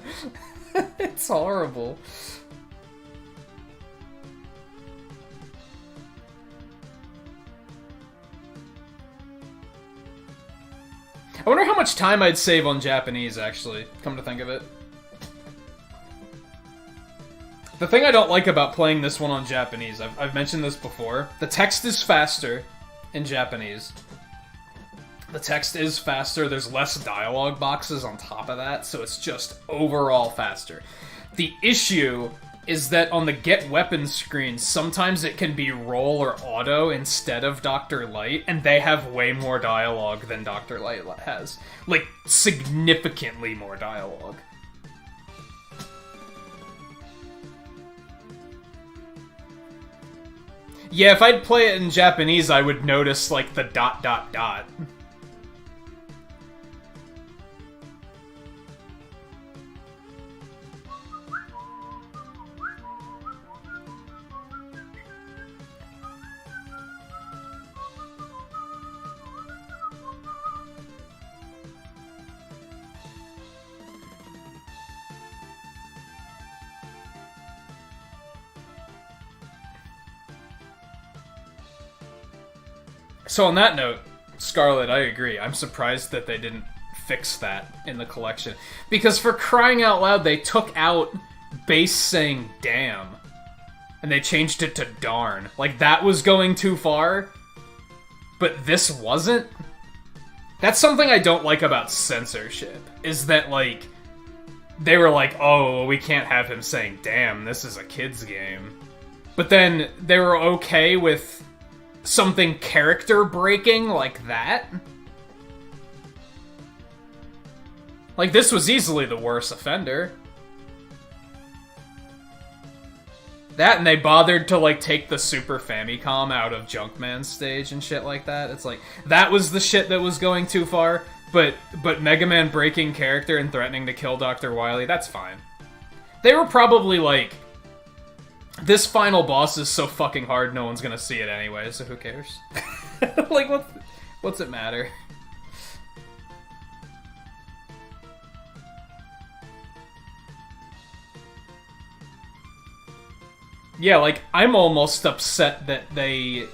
It's horrible. I wonder how much time I'd save on Japanese, actually, come to think of it. The thing I don't like about playing this one on Japanese, I've mentioned this before, the text is faster in Japanese. The text is faster, there's less dialogue boxes on top of that, so it's just overall faster. The issue is that on the Get Weapons screen, sometimes it can be roll or auto instead of Dr. Light, and they have way more dialogue than Dr. Light has. Like, significantly more dialogue. Yeah, if I'd play it in Japanese, I would notice, like, the ... So on that note, Scarlet, I agree. I'm surprised that they didn't fix that in the collection. Because for crying out loud, they took out bass saying damn. And they changed it to darn. Like, that was going too far. But this wasn't? That's something I don't like about censorship. Is that, like, they were like, oh, we can't have him saying damn, this is a kid's game. But then they were okay with something character-breaking like that? Like, this was easily the worst offender. That, and they bothered to, like, take the Super Famicom out of Junkman's stage and shit like that. It's like, that was the shit that was going too far, but Mega Man breaking character and threatening to kill Dr. Wily, that's fine. They were probably like, this final boss is so fucking hard, no one's gonna see it anyway, so who cares? Like, what's it matter? Yeah, like, I'm almost upset that they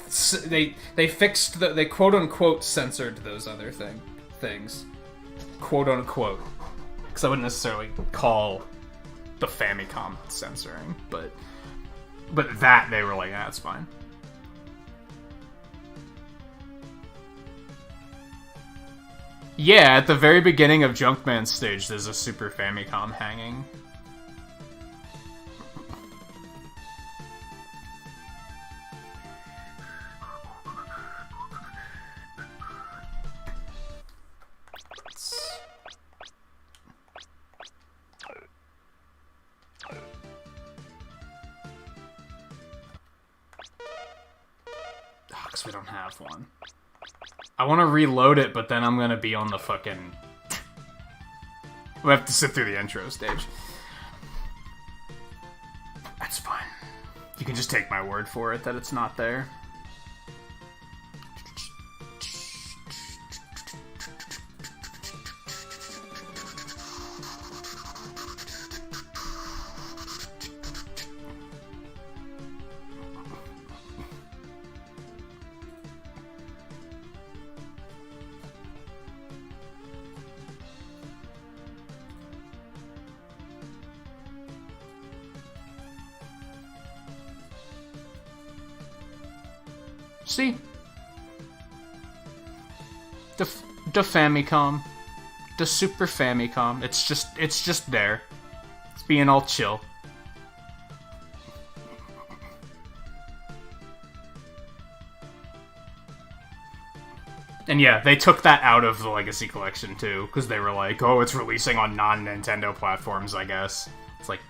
fixed they quote-unquote censored those other things. Quote-unquote. Because I wouldn't necessarily call the Famicom censoring, but that, they were like, yeah, that's fine. Yeah, at the very beginning of Junkman's stage, there's a Super Famicom hanging. Because we don't have one. I want to reload it, but then I'm going to be on the fucking... We'll have to sit through the intro stage. That's fine. You can just take my word for it that it's not there. See? The Famicom. The Super Famicom. It's just there. It's being all chill. And yeah, they took that out of the Legacy Collection too, because they were like, oh, it's releasing on non-Nintendo platforms, I guess. It's like...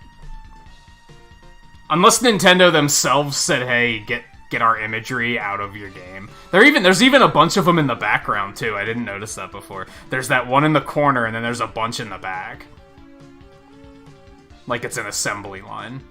Unless Nintendo themselves said, hey, get our imagery out of your game. There's even a bunch of them in the background too, I didn't notice that before. There's that one in the corner, and then there's a bunch in the back. Like it's an assembly line.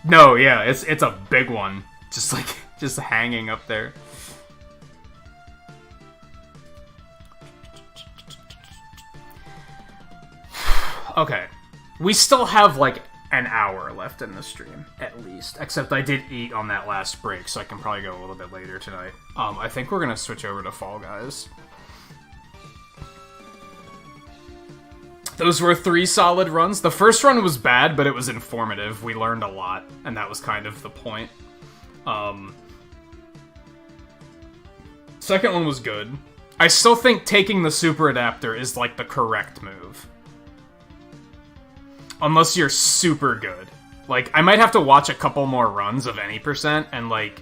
No, yeah, it's a big one. Just hanging up there. Okay. We still have, like, an hour left in the stream, at least. Except I did eat on that last break, so I can probably go a little bit later tonight. I think we're gonna switch over to Fall Guys. Those were 3 solid runs. The first run was bad, but it was informative. We learned a lot, and that was kind of the point. Second one was good. I still think taking the super adapter is, like, the correct move. Unless you're super good. Like, I might have to watch a couple more runs of any percent, and, like...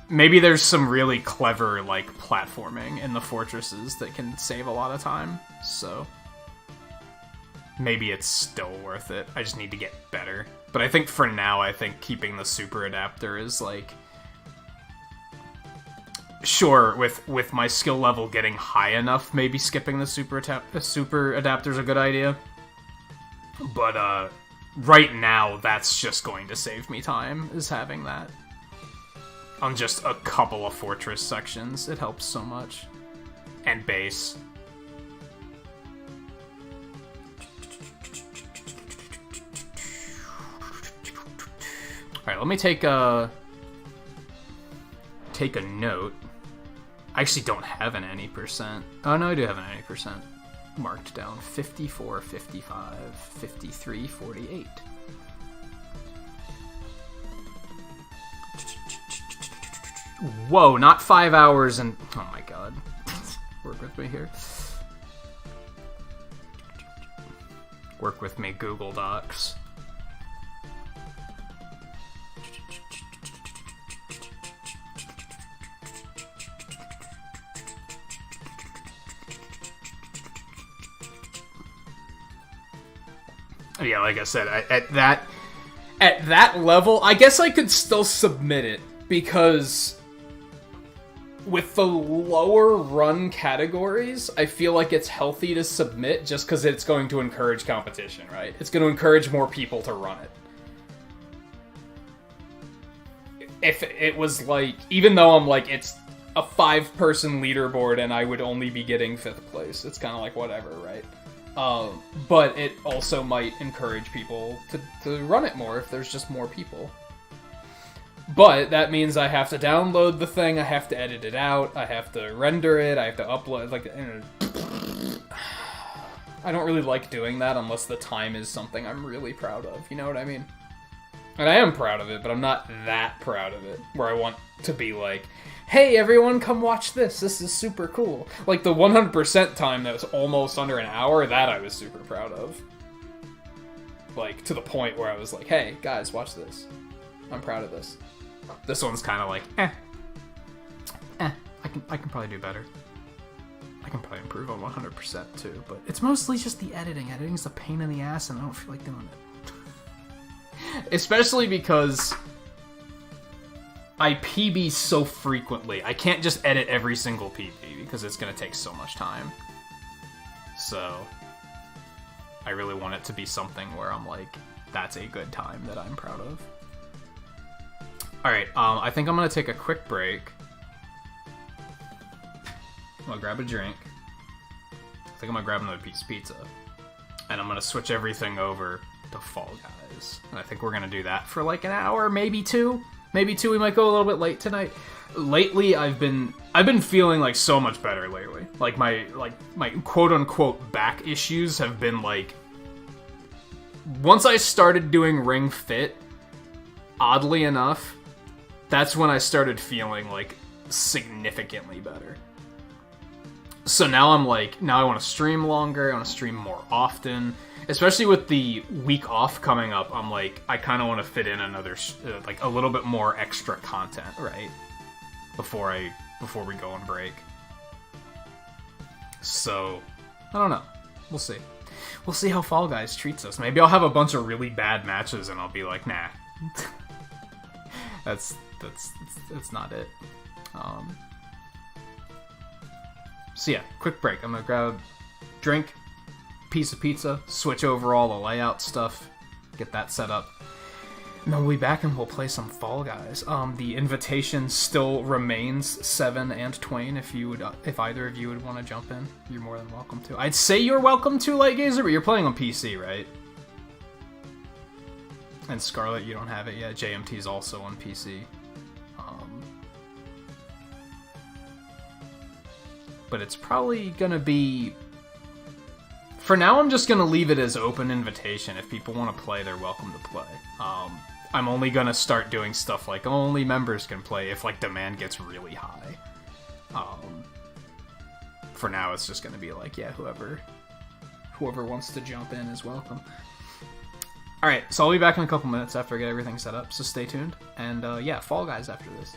Maybe there's some really clever, like, platforming in the fortresses that can save a lot of time, so... Maybe it's still worth it. I just need to get better. But I think for now, I think keeping the super adapter is, like... Sure, with my skill level getting high enough, maybe skipping the super adapter's a good idea. But, right now, that's just going to save me time, is having that. On just a couple of fortress sections, it helps so much. And base. Alright, let me take a note. I actually don't have an any percent. Oh, no, I do have an any percent. Marked down 54, 55, 53, 48. Whoa, not 5 hours and... Oh my god. Work with me here. Work with me, Google Docs. Yeah, like I said, at that level, I guess I could still submit it, because with the lower run categories, I feel like it's healthy to submit just because it's going to encourage competition, right? It's going to encourage more people to run it. If it was like, even though I'm like, it's a 5-person leaderboard and I would only be getting 5th place, it's kind of like whatever, right? But it also might encourage people to run it more if there's just more people. But that means I have to download the thing, I have to edit it out, I have to render it, I have to upload, like... I don't really like doing that unless the time is something I'm really proud of, you know what I mean? And I am proud of it, but I'm not that proud of it, where I want to be like, hey everyone, come watch this is super cool. Like the 100% time that was almost under an hour, that I was super proud of. Like, to the point where I was like, hey, guys, watch this. I'm proud of this. This one's kind of like, I can probably do better. I can probably improve on 100% too, but it's mostly just the editing. Editing's a pain in the ass and I don't feel like doing it. Especially because I PB so frequently. I can't just edit every single PB because it's going to take so much time. So, I really want it to be something where I'm like, that's a good time that I'm proud of. Alright, I think I'm going to take a quick break. I'm going to grab a drink. I think I'm going to grab another piece of pizza. and I'm gonna switch everything over to Fall Guys. And I think we're gonna do that for like an hour, maybe two. Maybe two. We might go a little bit late tonight. Lately, I've been feeling like so much better lately. Like my quote unquote back issues have been like, once I started doing Ring Fit, oddly enough, that's when I started feeling like significantly better. So now I'm like, now I want to stream longer, I want to stream more often, especially with the week off coming up. I'm like, I kind of want to fit in another, like a little bit more extra content, right? Before we go on break. So, I don't know. We'll see. We'll see how Fall Guys treats us. Maybe I'll have a bunch of really bad matches and I'll be like, nah. That's not it. So yeah, quick break. I'm gonna grab drink, piece of pizza, switch over all the layout stuff, get that set up. And then we'll be back and we'll play some Fall Guys. The invitation still remains, Seven and Twain. If either of you would want to jump in, you're more than welcome to. I'd say you're welcome to, Lightgazer, but you're playing on PC, right? And Scarlet, you don't have it yet. JMT's also on PC. But it's probably gonna be... For now, I'm just gonna leave it as open invitation. If people want to play, they're welcome to play. I'm only gonna start doing stuff like only members can play if like demand gets really high. For now, it's just gonna be like, yeah, whoever wants to jump in is welcome. Alright, so I'll be back in a couple minutes after I get everything set up, so stay tuned. And yeah, Fall Guys after this.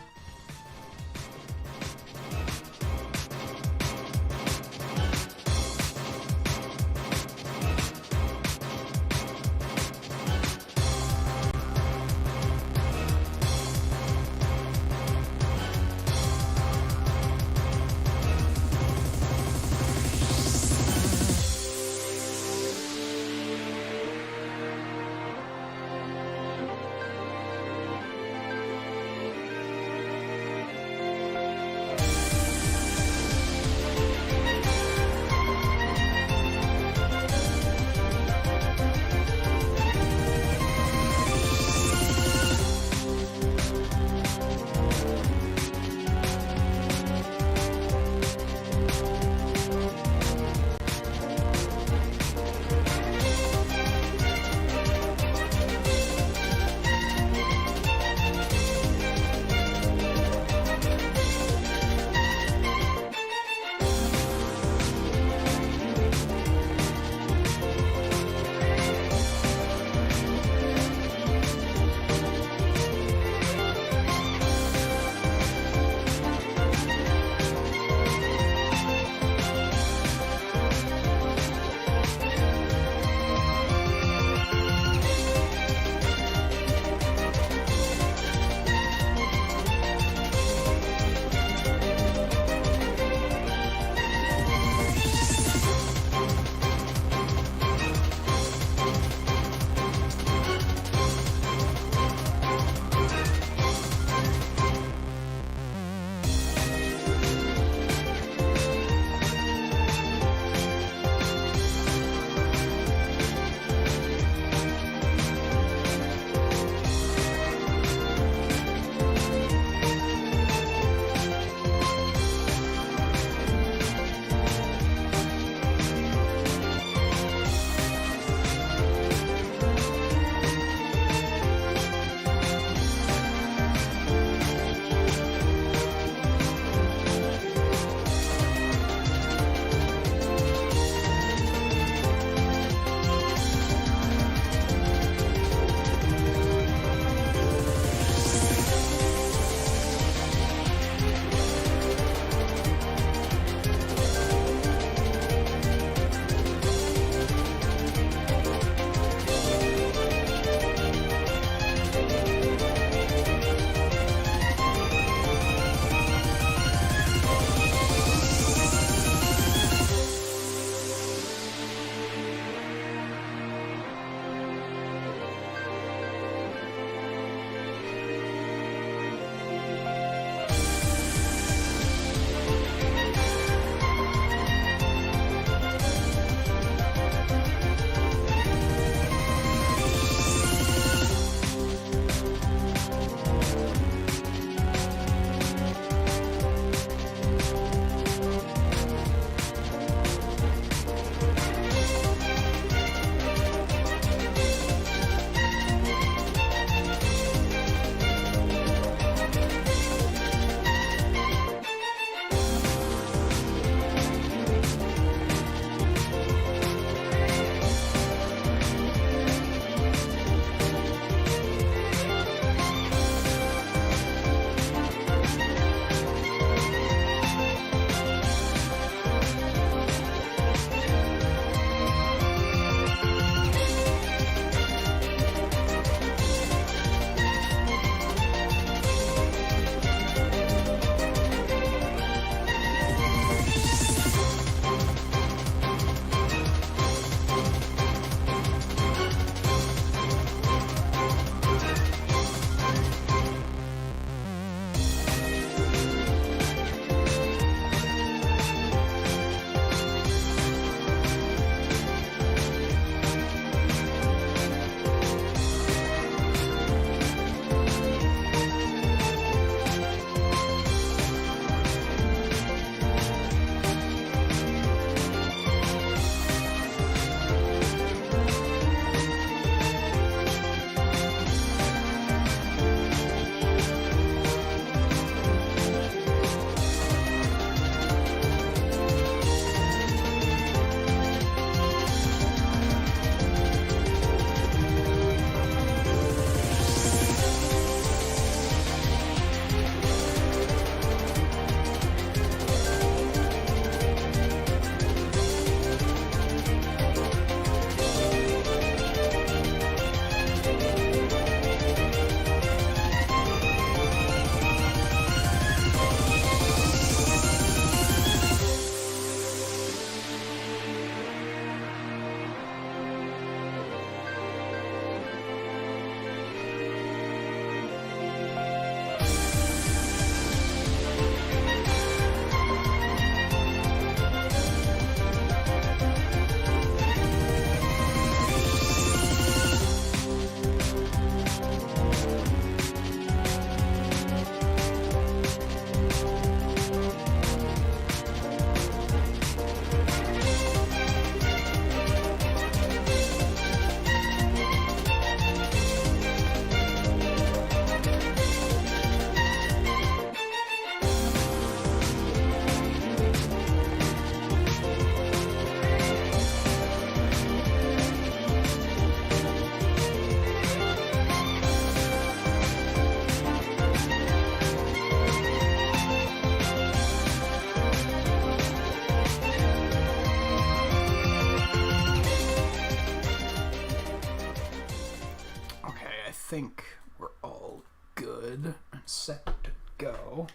set to go.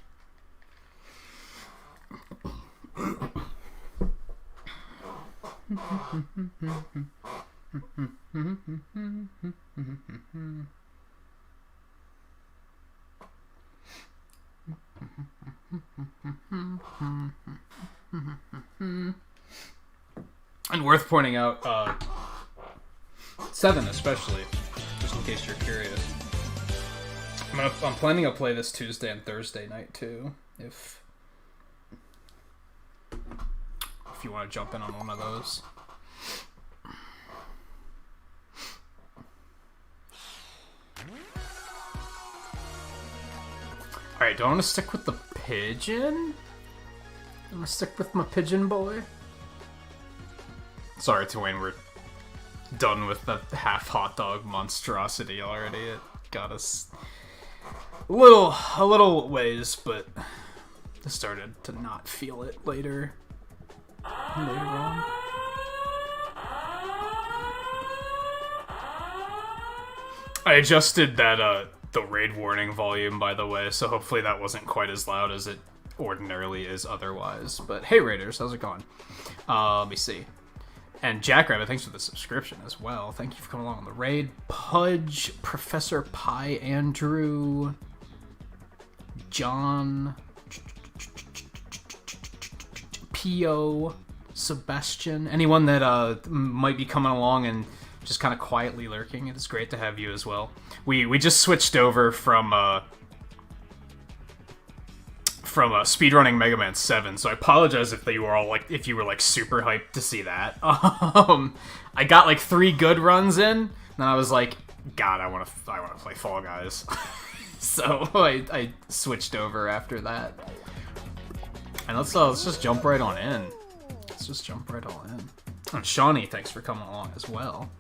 And worth pointing out, 7 especially, just in case you're curious. I'm planning to play this Tuesday and Thursday night too, if you want to jump in on one of those. Alright, do I want to stick with the pigeon? I'm gonna stick with my pigeon boy. Sorry, Twain, we're done with the half hot dog monstrosity already. It got us a little ways, but I started to not feel it later on. I adjusted that the raid warning volume, by the way, so hopefully that wasn't quite as loud as it ordinarily is otherwise. But hey, Raiders, how's it going? Let me see. And Jackrabbit, thanks for the subscription as well. Thank you for coming along on the raid. Pudge, Professor Pie, Andrew, John, P.O., Sebastian, anyone that might be coming along and just kind of quietly lurking. It's great to have you as well. We just switched over from speedrunning Mega Man 7, so I apologize if you were all if you were super hyped to see that. I got like 3 good runs in, and I was like, God, I want to play Fall Guys. So I switched over after that. And let's just jump right on in. Let's just jump right on in. And Shawnee, thanks for coming along as well.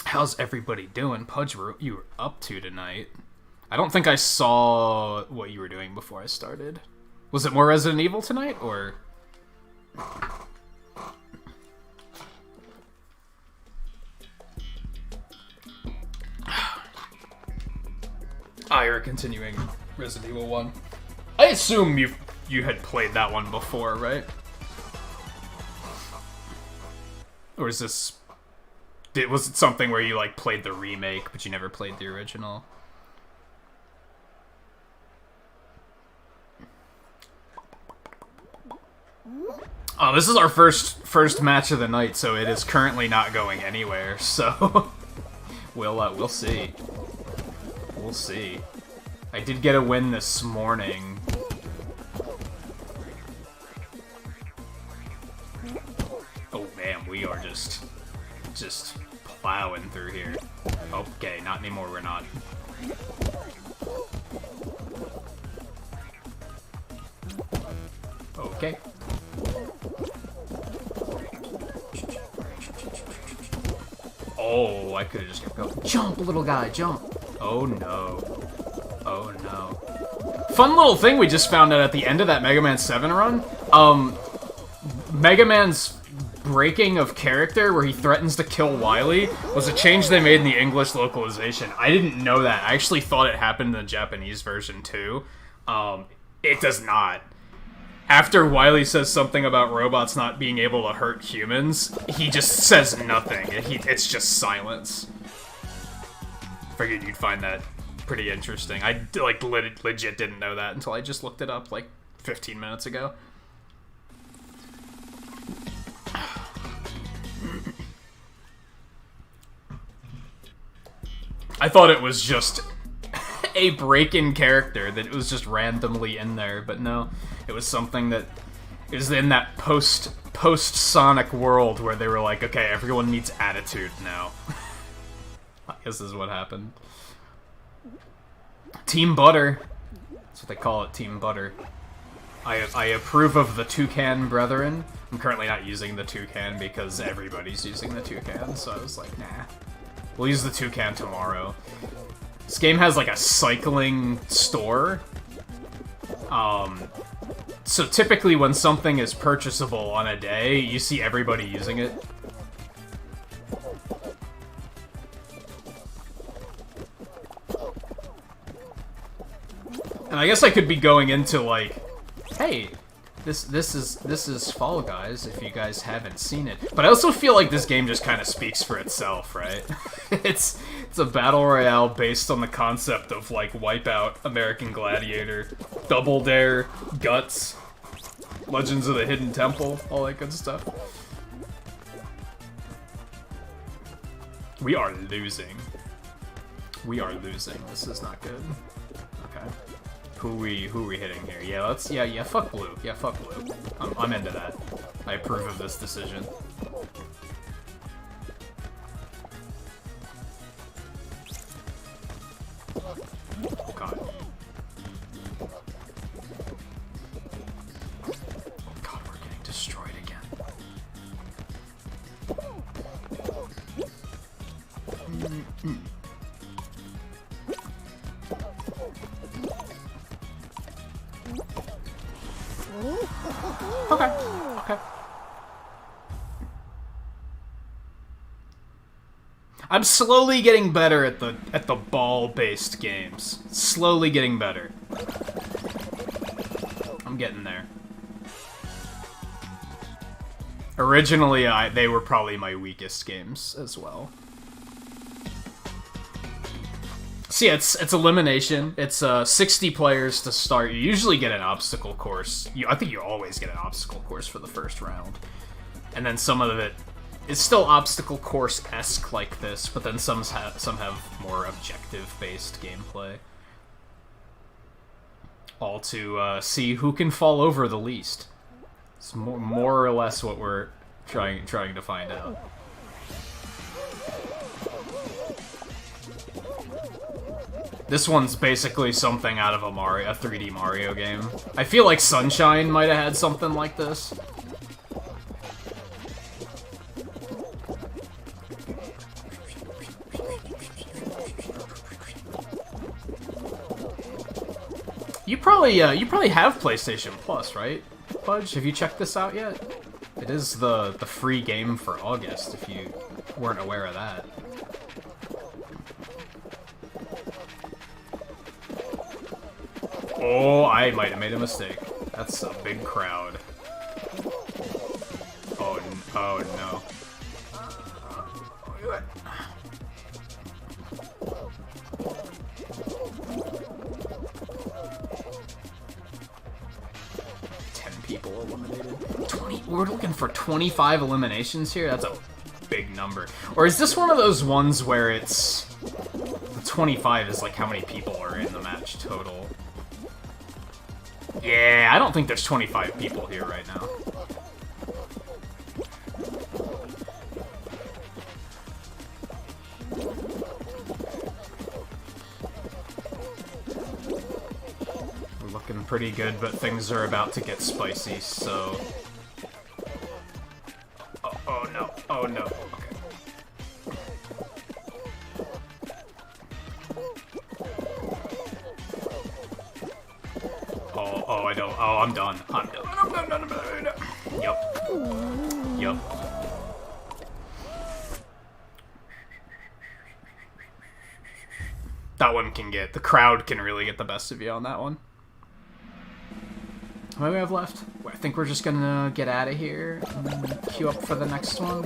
How's everybody doing? Pudge, what you were up to tonight? I don't think I saw what you were doing before I started. Was it more Resident Evil tonight, or...? You're continuing Resident Evil 1. I assume you had played that one before, right? Or is this... Was it something where you, played the remake, but you never played the original? Oh, this is our first match of the night, so it is currently not going anywhere, so... we'll see. We'll see. I did get a win this morning. Oh man, we are just plowing through here. Okay, not anymore, we're not. Okay. Oh, I could have just kept going. Jump, little guy, jump! Oh no. Oh no. Fun little thing we just found out at the end of that Mega Man 7 run. Mega Man's breaking of character, where he threatens to kill Wily, was a change they made in the English localization. I didn't know that. I actually thought it happened in the Japanese version too. It does not. After Wily says something about robots not being able to hurt humans, he just says nothing. It's just silence. Figured you'd find that pretty interesting. I legit didn't know that until I just looked it up 15 minutes ago. I thought it was just a break-in character, that it was just randomly in there, but no, it was something that is in that post-Sonic world where they were like, okay, everyone needs attitude now. I guess this is what happened. Team Butter. That's what they call it, Team Butter. I approve of the Toucan Brethren. I'm currently not using the Toucan because everybody's using the Toucan, so I was like, nah. We'll use the Toucan tomorrow. This game has a cycling store. So typically when something is purchasable on a day, you see everybody using it. And I guess I could be going into like, hey, this is Fall Guys if you guys haven't seen it. But I also feel like this game just kind of speaks for itself, right? It's a battle royale based on the concept of like Wipeout, American Gladiator, Double Dare, Guts, Legends of the Hidden Temple, all that good stuff. We are losing. We are losing. This is not good. Okay. Who we hitting here? Yeah, fuck blue. Yeah, fuck blue. I'm into that. I approve of this decision. God. God, we're getting destroyed again. Okay. I'm slowly getting better at the ball-based games. Slowly getting better. I'm getting there. Originally, they were probably my weakest games as well. So yeah, it's elimination. It's 60 players to start. You usually get an obstacle course. I think you always get an obstacle course for the first round. And then some of it is still obstacle course-esque like this, but then some have more objective-based gameplay. All to see who can fall over the least. It's more or less what we're trying to find out. This one's basically something out of a 3D Mario game. I feel like Sunshine might have had something like this. You probably have PlayStation Plus, right, Pudge? Have you checked this out yet? It is the free game for August, if you weren't aware of that. Oh, I might have made a mistake. That's a big crowd. Oh no. 10 people eliminated. 20. We're looking for 25 eliminations here? That's a big number. Or is this one of those ones where it's... The 25 is like how many people are in the match total? Yeah, I don't think there's 25 people here right now. We're looking pretty good, but things are about to get spicy, so... Oh no, oh no. Okay. Oh, I don't. Oh, I'm done. I'm done. Yup. That one can get... The crowd can really get the best of you on that one. What do we have left? I think we're just gonna get out of here and queue up for the next one.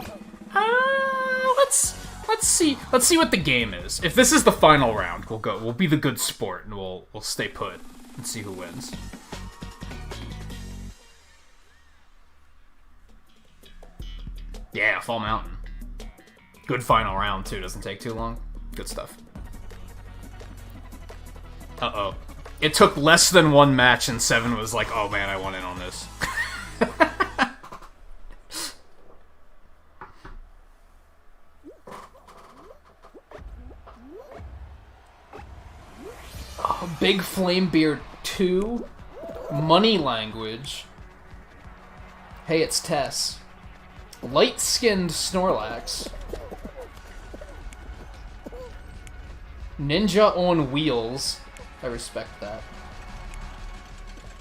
Let's see what the game is. If this is the final round, we'll be the good sport and we'll stay put and see who wins. Yeah, Fall Mountain. Good final round too, doesn't take too long. Good stuff. Uh-oh. It took less than one match and Seven was like, oh man, I want in on this. Oh, Big Flame Beard 2? Money Language. Hey, it's Tess. Light-skinned Snorlax. Ninja on Wheels. I respect that.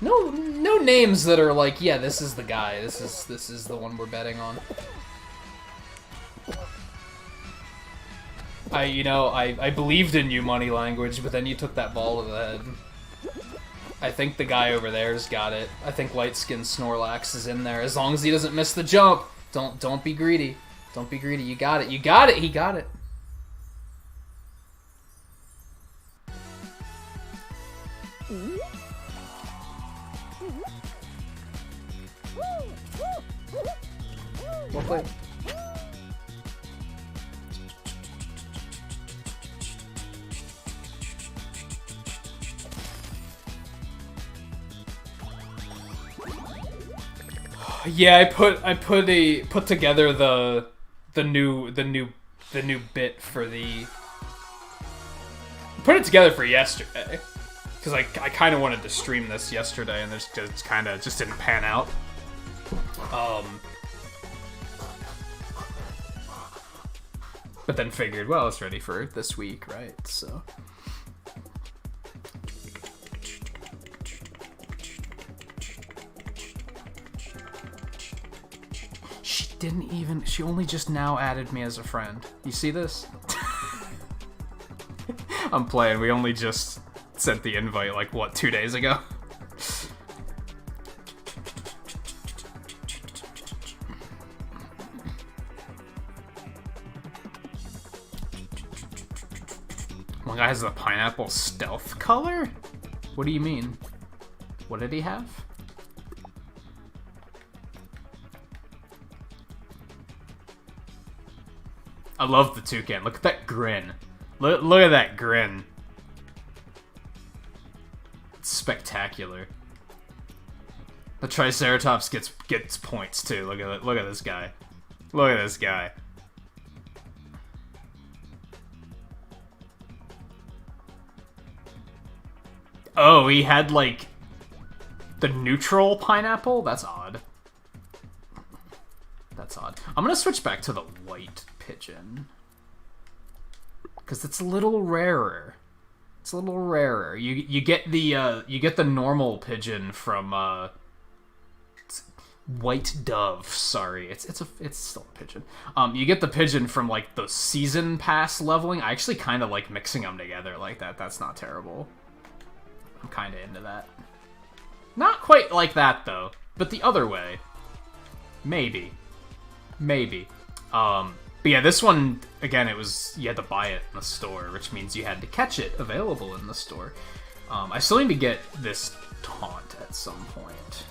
No names that are like, yeah, this is the guy. This is the one we're betting on. I believed in you, Money Language, but then you took that ball to the head. I think the guy over there's got it. I think light skinned Snorlax is in there. As long as he doesn't miss the jump. Don't be greedy. Don't be greedy. You got it. You got it. He got it. Well played. Yeah, I put together the new bit for the. Put it together for yesterday, because I kind of wanted to stream this yesterday, and it's kind of just didn't pan out. But then figured, well, it's ready for this week, right? So. She only just now added me as a friend. You see this? I'm playing. We only just sent the invite, like, what, 2 days ago? One guy has the pineapple stealth color? What do you mean? What did he have? I love the toucan. Look at that grin. Look at that grin. It's spectacular. The Triceratops gets points too. Look at it. Look at this guy. Look at this guy. Oh, he had like the neutral pineapple? That's odd. That's odd. I'm gonna switch back to the white pigeon, because it's a little rarer. It's a little rarer. You get the normal pigeon from White Dove. Sorry, it's still a pigeon. You get the pigeon from like the season pass leveling. I actually kind of like mixing them together like that. That's not terrible. I'm kind of into that. Not quite like that though, but the other way. Maybe. But yeah, this one, again, you had to buy it in the store, which means you had to catch it available in the store. I still need to get this taunt at some point.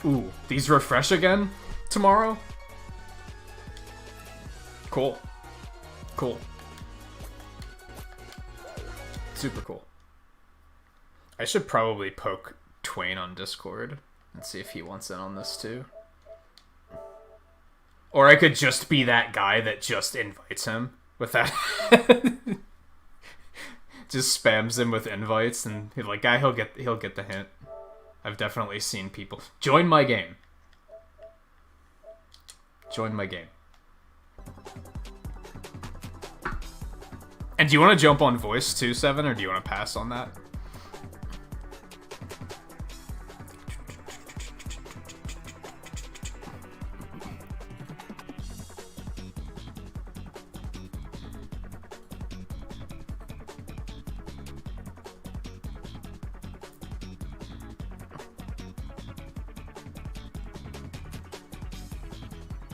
Ooh, these refresh again tomorrow? Cool. Cool. Super cool. I should probably poke Twain on Discord and see if he wants in on this too. Or I could just be that guy that just invites him with that. Just spams him with invites, and he's like, he'll get the hint. I've definitely seen people join my game. Join my game. And do you want to jump on voice too, Seven, or do you want to pass on that?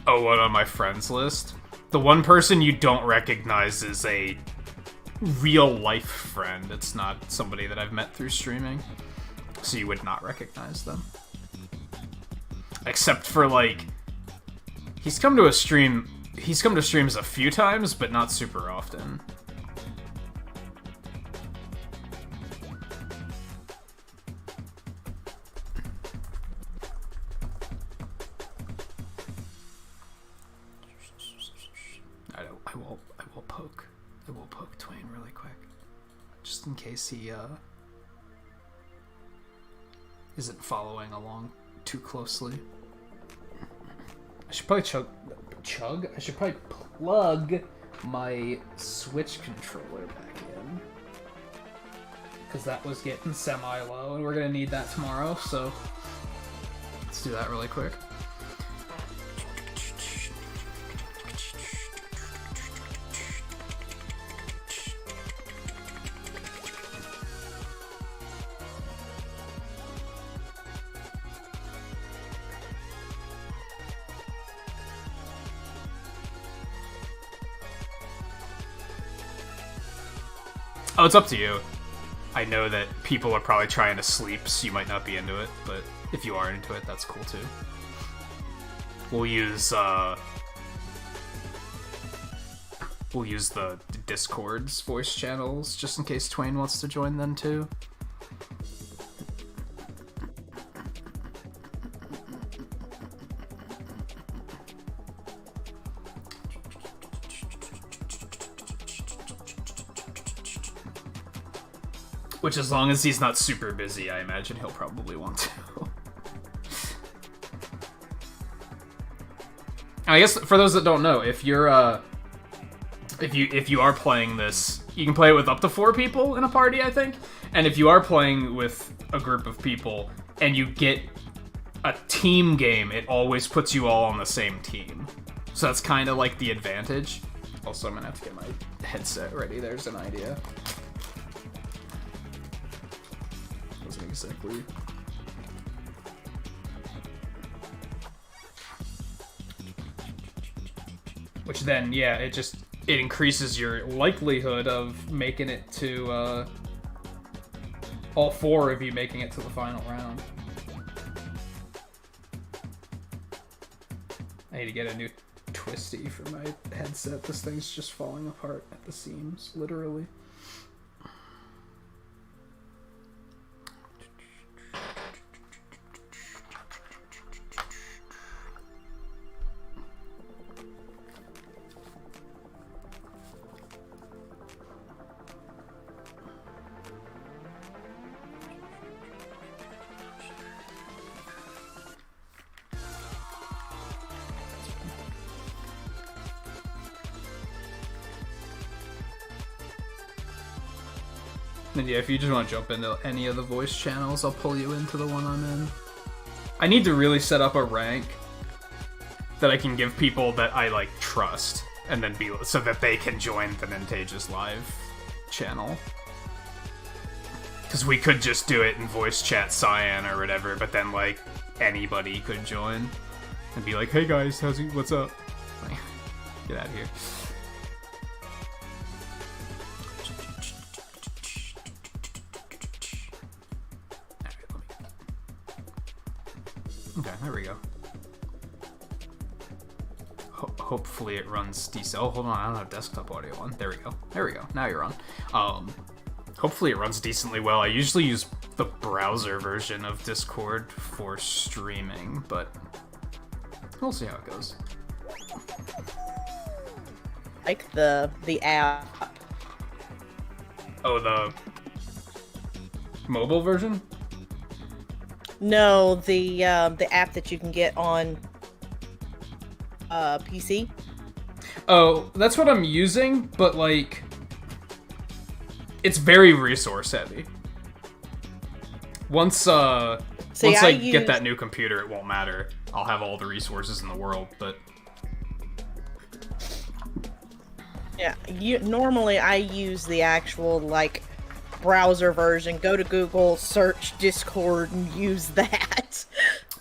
Oh, what, on my friends list? The one person you don't recognize is a real-life friend. It's not somebody that I've met through streaming. So you would not recognize them. Except for, like... He's come to streams a few times, but not super often. I will poke Twain really quick. Just in case he, isn't following along too closely. I should probably chug? I should probably plug my Switch controller back in. Because that was getting semi-low, and we're gonna need that tomorrow, so... Let's do that really quick. Oh, it's up to you. I know that people are probably trying to sleep, so you might not be into it, but if you are into it, that's cool too. We'll use the Discord's voice channels, just in case Twain wants to join them too. Which, as long as he's not super busy, I imagine he'll probably want to. I guess for those that don't know, if you're if you are playing this, you can play it with up to 4 people in a party, I think. And if you are playing with a group of people and you get a team game, it always puts you all on the same team. So that's kind of like the advantage. Also, I'm gonna have to get my headset ready. There's an idea. Wasn't exactly. Which then, yeah, it increases your likelihood of making it to, all 4 of you making it to the final round. I need to get a new twisty for my headset. This thing's just falling apart at the seams, literally. And yeah, if you just want to jump into any of the voice channels, I'll pull you into the one I'm in. I need to really set up a rank that I can give people that I, like, trust, and then so that they can join the Nintagious live channel. Because we could just do it in voice chat Cyan or whatever, but then, like, anybody could join and be like, hey guys, what's up? Like, get out of here. Okay, there we go. Hopefully it runs decent. Oh, hold on, I don't have desktop audio on. There we go. There we go. Now you're on. Hopefully it runs decently well. I usually use the browser version of Discord for streaming, but we'll see how it goes. Like the app. Oh, the mobile version? No, the app that you can get on PC. Oh, that's what I'm using, but like it's very resource heavy. Once I get that new computer, it won't matter. I'll have all the resources in the world, but yeah, normally I use the actual like browser version. Go to Google, search Discord, and use that.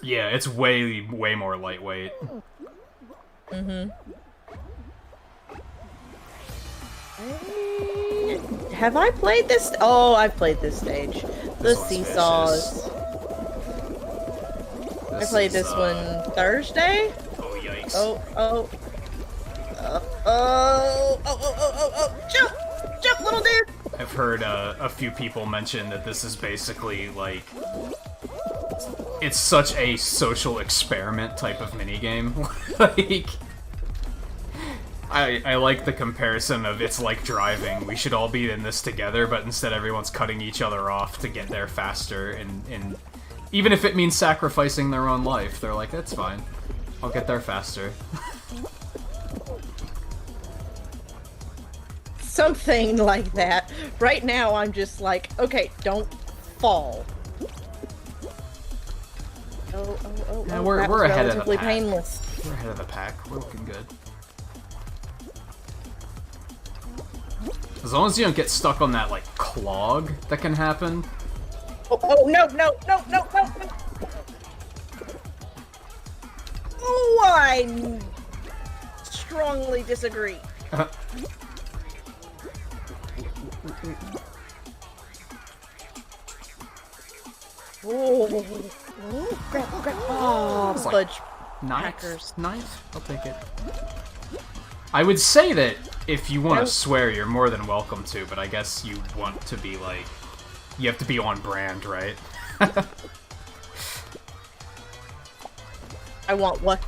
Yeah, it's way more lightweight. Mm-hmm. Have I played this? Oh, I've played this stage. The seesaws. I played this one Thursday. Oh yikes! Oh! Jump, little dude! I've heard a few people mention that this is basically like it's such a social experiment type of minigame. Like, I like the comparison of it's like driving. We should all be in this together, but instead everyone's cutting each other off to get there faster, and even if it means sacrificing their own life, they're like, that's fine. I'll get there faster. Something like that. Right now, I'm just like, okay, don't fall. Yeah, we're ahead of the pack. Painless. We're ahead of the pack. We're looking good. As long as you don't get stuck on that, like, clog that can happen. Oh, no. Oh, I strongly disagree. Oh, grab. Oh, It's like fudge. Ninth? Packers. Ninth? I'll take it. I would say that if you want to swear, you're more than welcome to, but I guess you want to be, like... You have to be on brand, right? I want what?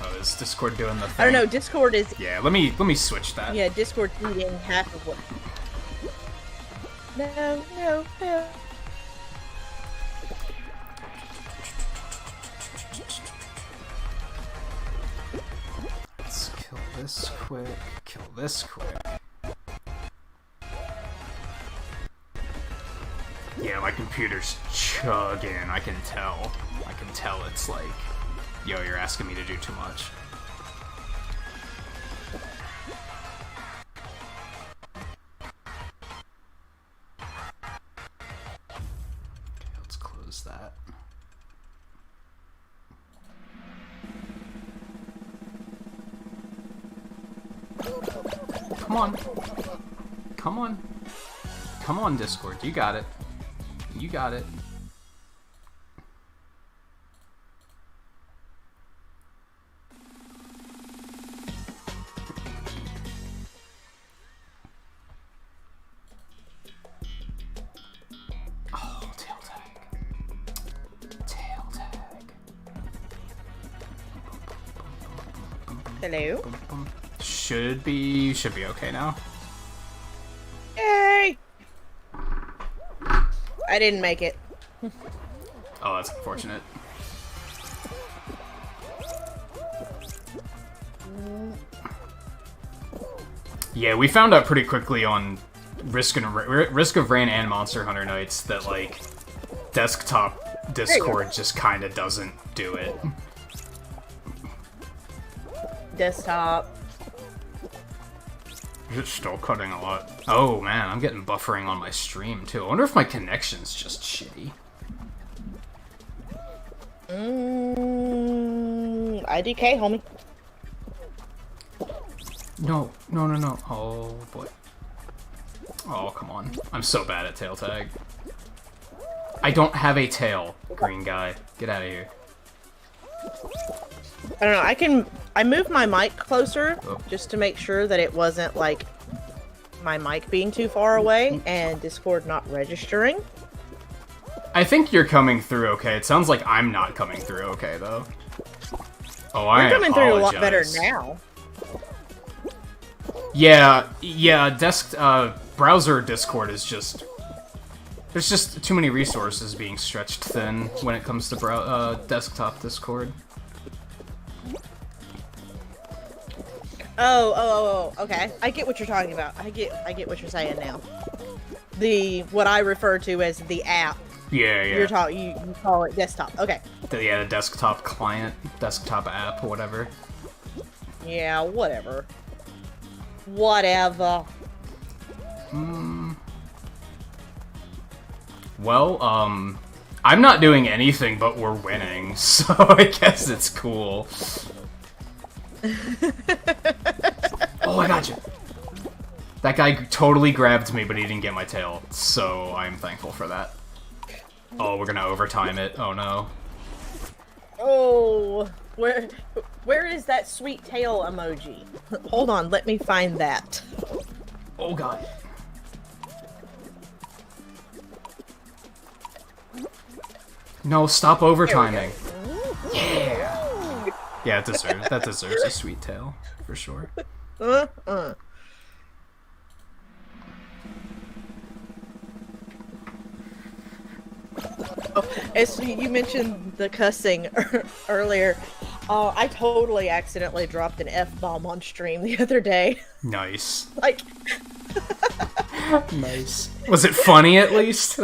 Oh, is Discord doing the thing? I don't know, Discord is... Yeah, let me switch that. Yeah, Discord's eating half of what... No. Let's kill this quick, kill this quick. Yeah, my computer's chugging, I can tell. I can tell it's like, yo, you're asking me to do too much. Okay, let's close that. Come on. Come on. Come on, Discord. You got it. You got it. Oh, tail tag. Tail tag. Hello? Should be okay now. Yay! I didn't make it. Oh, that's unfortunate. Yeah, we found out pretty quickly on Risk of Rain and Monster Hunter Nights that, like, desktop Discord just kind of doesn't do it. Desktop. It's still cutting a lot. Oh man, I'm getting buffering on my stream too. I wonder if my connection's just shitty. IDK, homie. No. Oh boy. Oh, come on. I'm so bad at tail tag. I don't have a tail, green guy. Get out of here. I don't know, I moved my mic closer just to make sure that it wasn't like my mic being too far away and Discord not registering. I think you're coming through okay. It sounds like I'm not coming through okay though. Oh, I You're coming through a lot better apologize. now. Yeah, browser Discord is just... There's just too many resources being stretched thin when it comes to desktop Discord. Oh, okay. I get what you're talking about. I get what you're saying now. What I refer to as the app. Yeah. You call it desktop. Okay. The desktop client, desktop app, or whatever. Yeah, whatever. Whatever. Well, I'm not doing anything, but we're winning, so I guess it's cool. Oh, I got you. That guy totally grabbed me, but he didn't get my tail, so I'm thankful for that. Oh, we're gonna overtime it. Oh no. Oh, where is that sweet tail emoji? Hold on, let me find that. Oh god. No, stop overtiming. Yeah. Yeah, that deserves a sweet tail, for sure. Oh, as you mentioned the cussing earlier, I totally accidentally dropped an F-bomb on stream the other day. Nice. Like... Nice. Was it funny at least?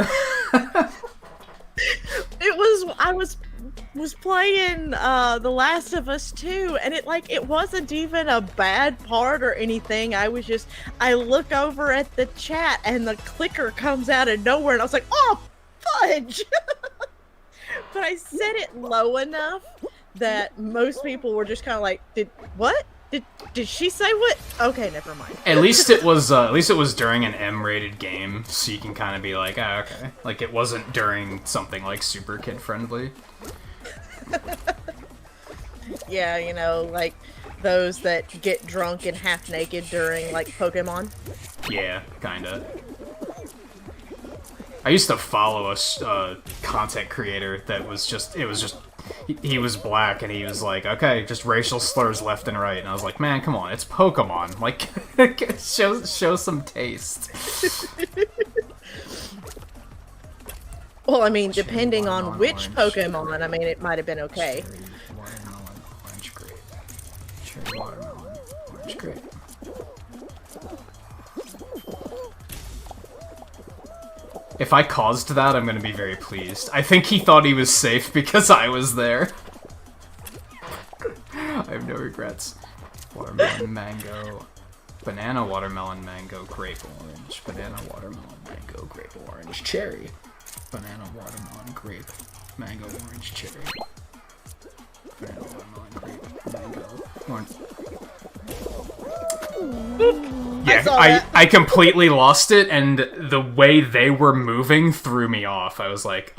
I was playing The Last of Us 2, and it wasn't even a bad part or anything. I look over at the chat and the clicker comes out of nowhere and I was like, oh, fudge! But I said it low enough that most people were just kind of like, what? Did she say what? Okay, never mind. At least it was during an M-rated game, so you can kind of be like, ah, okay. Like, it wasn't during something, like, super kid-friendly. Yeah, you know, like, those that get drunk and half naked during, like, Pokemon. Yeah, kinda. I used to follow a content creator that was just, he was black, and he was like, okay, just racial slurs left and right. And I was like, man, come on, it's Pokemon. Like, show some taste. Well, I mean, depending on which Pokemon, I mean, it might have been okay. Cherry, watermelon, orange, grape. Cherry, watermelon, orange, grape. If I caused that, I'm gonna be very pleased. I think he thought he was safe because I was there. I have no regrets. Watermelon, mango, banana, watermelon, mango, grape, orange, banana, watermelon, mango, grape, orange, cherry, banana, watermelon, grape, mango, orange, cherry, banana, watermelon, grape, mango, orange. Yeah, I completely lost it, and the way they were moving threw me off. I was like,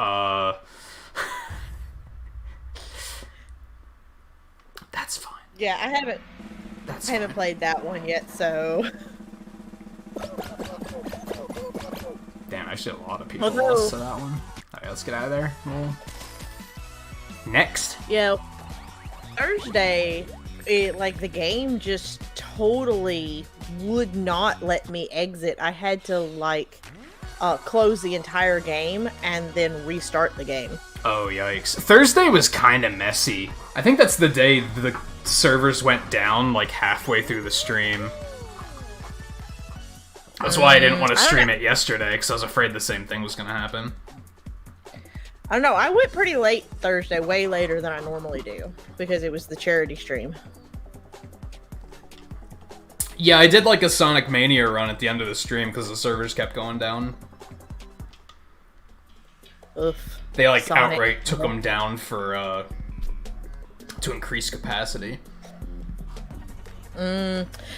that's fine. Yeah, I haven't played that one yet, so... Damn, actually a lot of people lost to that one. Alright, let's get out of there. Next. Yeah, Thursday, the game just totally would not let me exit. I had to, close the entire game and then restart the game. Oh, yikes. Thursday was kind of messy. I think that's the day the servers went down, halfway through the stream. That's why I didn't want to stream it yesterday, because I was afraid the same thing was going to happen. I don't know, I went pretty late Thursday, way later than I normally do, because it was the charity stream. Yeah, I did a Sonic Mania run at the end of the stream, because the servers kept going down. Oof. They, outright took them down for, to increase capacity.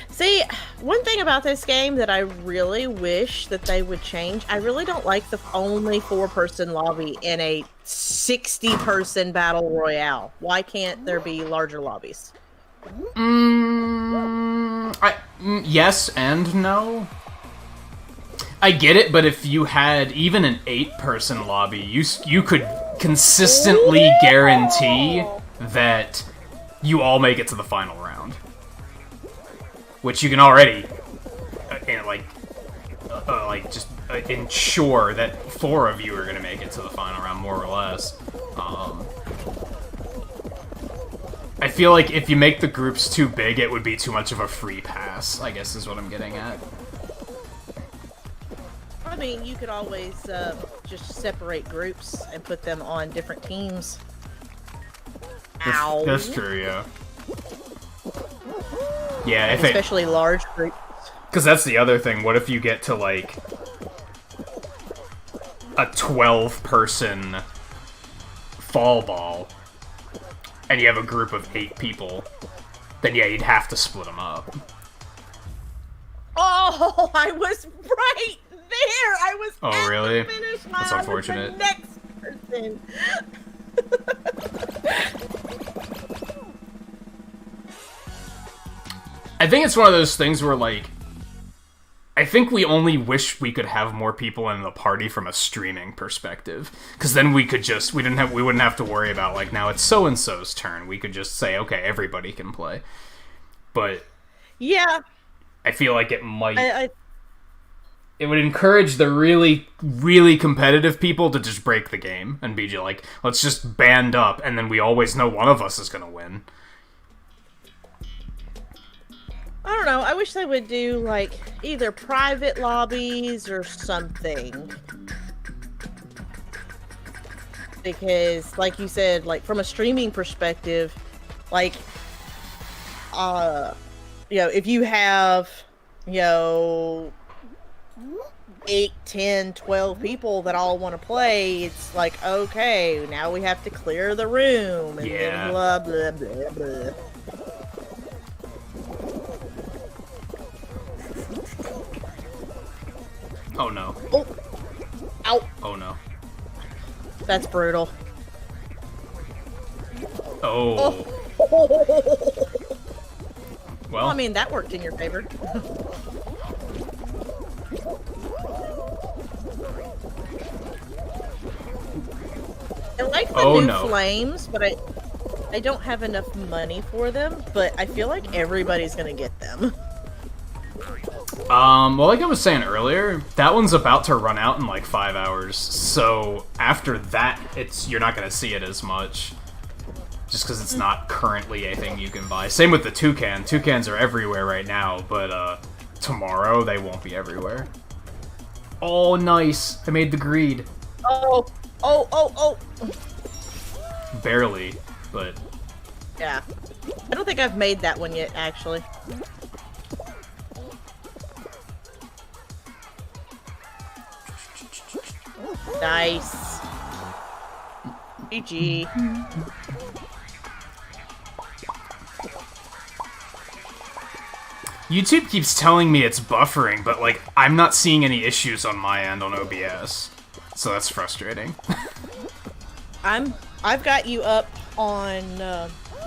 See, one thing about this game that I really wish that they would change, I really don't like the only 4-person lobby in a 60-person battle royale. Why can't there be larger lobbies? Yes and no. I get it, but if you had even an 8-person lobby, you could consistently guarantee that you all make it to the final round. Which you can already, just ensure that 4 of you are going to make it to the final round, more or less. I feel like if you make the groups too big, it would be too much of a free pass, I guess is what I'm getting at. I mean, you could always just separate groups and put them on different teams. Ow. That's true, yeah. Yeah, especially large groups. Because that's the other thing. What if you get to, a 12-person fall ball, and you have a group of 8 people? Then yeah, you'd have to split them up. Oh, I was right there! I was at really? The finish line. That's unfortunate. With the next person. I think it's one of those things where, I think we only wish we could have more people in the party from a streaming perspective, because then we could just, we wouldn't have to worry about, now it's so-and-so's turn. We could just say, okay, everybody can play. But yeah, I feel like it might, it would encourage the really, really competitive people to just break the game and be like, let's just band up, and then we always know one of us is gonna win. I don't know. I wish they would do, either private lobbies or something. Because, like you said, from a streaming perspective, if you have, 8, 10, 12 people that all want to play, it's okay, now we have to clear the room, and then blah, blah, blah, blah. Oh no. Oh. Ow. Oh no. That's brutal. Oh. Well, I mean, that worked in your favor. I like the new flames, but I don't have enough money for them, but I feel like everybody's gonna get them. well, like I was saying earlier, that one's about to run out in like 5 hours, so after that, you're not gonna see it as much. Just because it's not currently a thing you can buy. Same with the toucan. Toucans are everywhere right now, but tomorrow they won't be everywhere. Oh, nice. I made the greed. Oh. Barely, but... Yeah. I don't think I've made that one yet, actually. Nice. GG. YouTube keeps telling me it's buffering, but, like, I'm not seeing any issues on my end on OBS. So that's frustrating. I've got you up on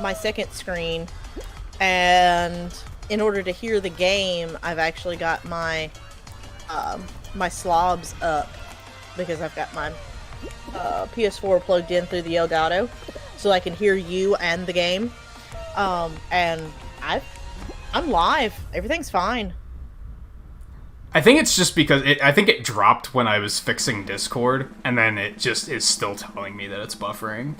my second screen, and in order to hear the game, I've actually got my my slobs up because I've got my PS4 plugged in through the Elgato, so I can hear you and the game. And I'm live. Everything's fine. I think it's just because I think it dropped when I was fixing Discord, and then it just is still telling me that it's buffering.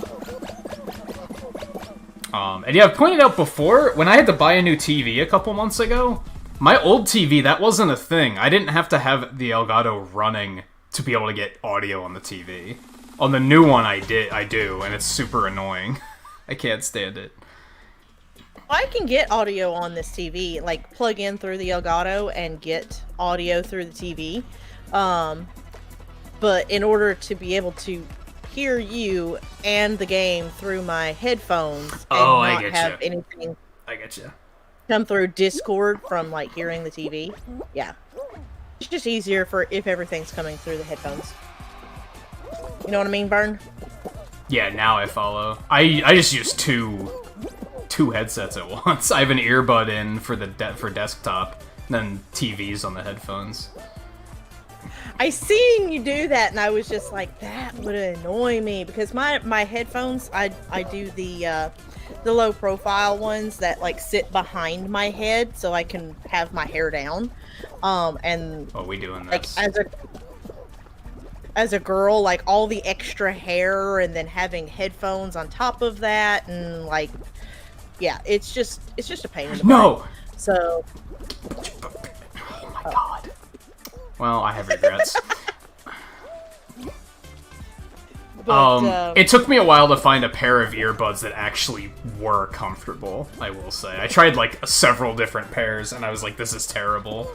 And yeah, I've pointed out before, when I had to buy a new TV a couple months ago, my old TV, that wasn't a thing. I didn't have to have the Elgato running to be able to get audio on the TV. On the new one, I do, and it's super annoying. I can't stand it. I can get audio on this TV, like plug in through the Elgato and get audio through the TV. But in order to be able to hear you and the game through my headphones and not have anything come through Discord from like hearing the TV, yeah, it's just easier for if everything's coming through the headphones. You know what I mean, Burn? Yeah, now I follow. I just use two headsets at once. I have an earbud in for the for desktop, and then TVs on the headphones. I seen you do that, and I was just like, that would annoy me because my headphones, I do the low profile ones that like sit behind my head so I can have my hair down. And we doing this? Like as a girl, like all the extra hair and then having headphones on top of that, and like. Yeah, it's just a pain in the butt. So. Oh my god. Well, I have regrets. It took me a while to find a pair of earbuds that actually were comfortable, I will say. I tried like several different pairs, and I was like, this is terrible.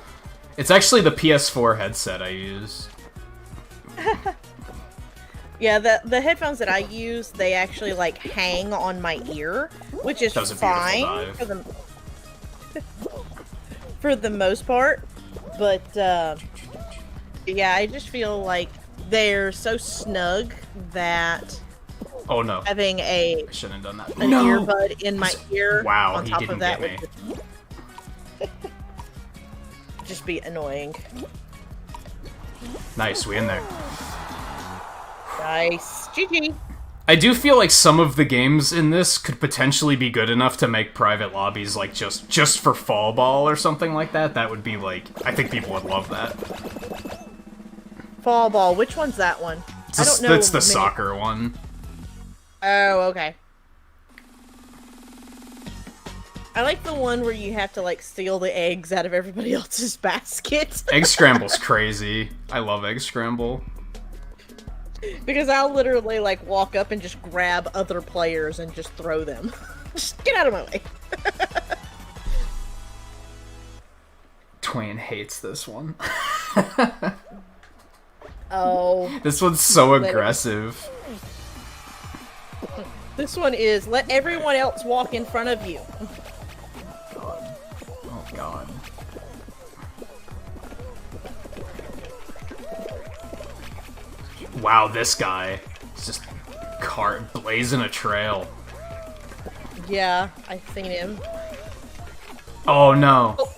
It's actually the PS4 headset I use. Yeah, the headphones that I use, they actually like hang on my ear, which is fine for the most part. But yeah, I just feel like they're so snug that having I shouldn't have done that. An earbud in my ear on top of that would just be annoying. Nice, we in there. Nice. GG. I do feel like some of the games in this could potentially be good enough to make private lobbies, like, just for Fall Ball or something like that. That would be, like... I think people would love that. Fall Ball. Which one's that one? I don't know. That's the soccer one. Oh, okay. I like the one where you have to, like, steal the eggs out of everybody else's basket. Egg Scramble's crazy. I love Egg Scramble. Because I'll literally, like, walk up and just grab other players and just throw them. Just get out of my way. Twain hates this one. Oh. This one's so aggressive. This one is, let everyone else walk in front of you. God. Oh, God. Wow, this guy. He's just blazing a trail. Yeah, I've seen him. Oh no. Oh.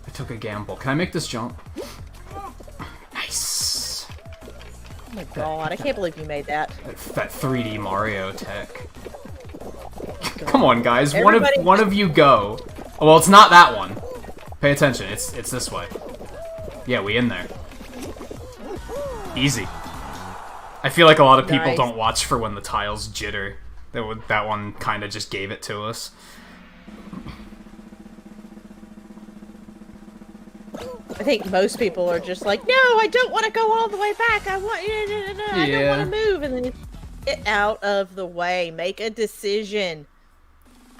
I took a gamble. Can I make this jump? Nice. Oh my god, I can't believe you made that. That 3D Mario tech. Come on, guys. One of you go. Oh, well, it's not that one. Pay attention. It's this way. Yeah, we in there. Easy. I feel like a lot of people don't watch for when the tiles jitter. That one kind of just gave it to us. I think most people are just like, no, I don't want to go all the way back. I want I don't want to move, and then get out of the way. Make a decision.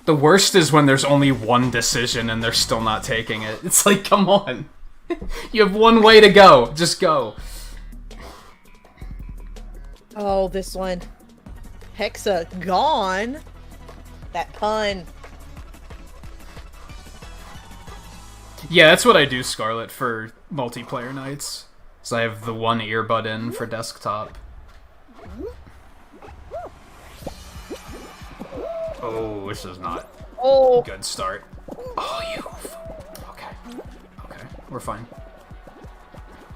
The worst is when there's only one decision and they're still not taking it. It's like, come on. You have one way to go. Just go. Oh, this one. Hexagon. That pun. Yeah, that's what I do, Scarlet, for multiplayer nights. So I have the one earbud in for desktop. Oh, this is not a good start. Oh, you... Okay. Okay, we're fine.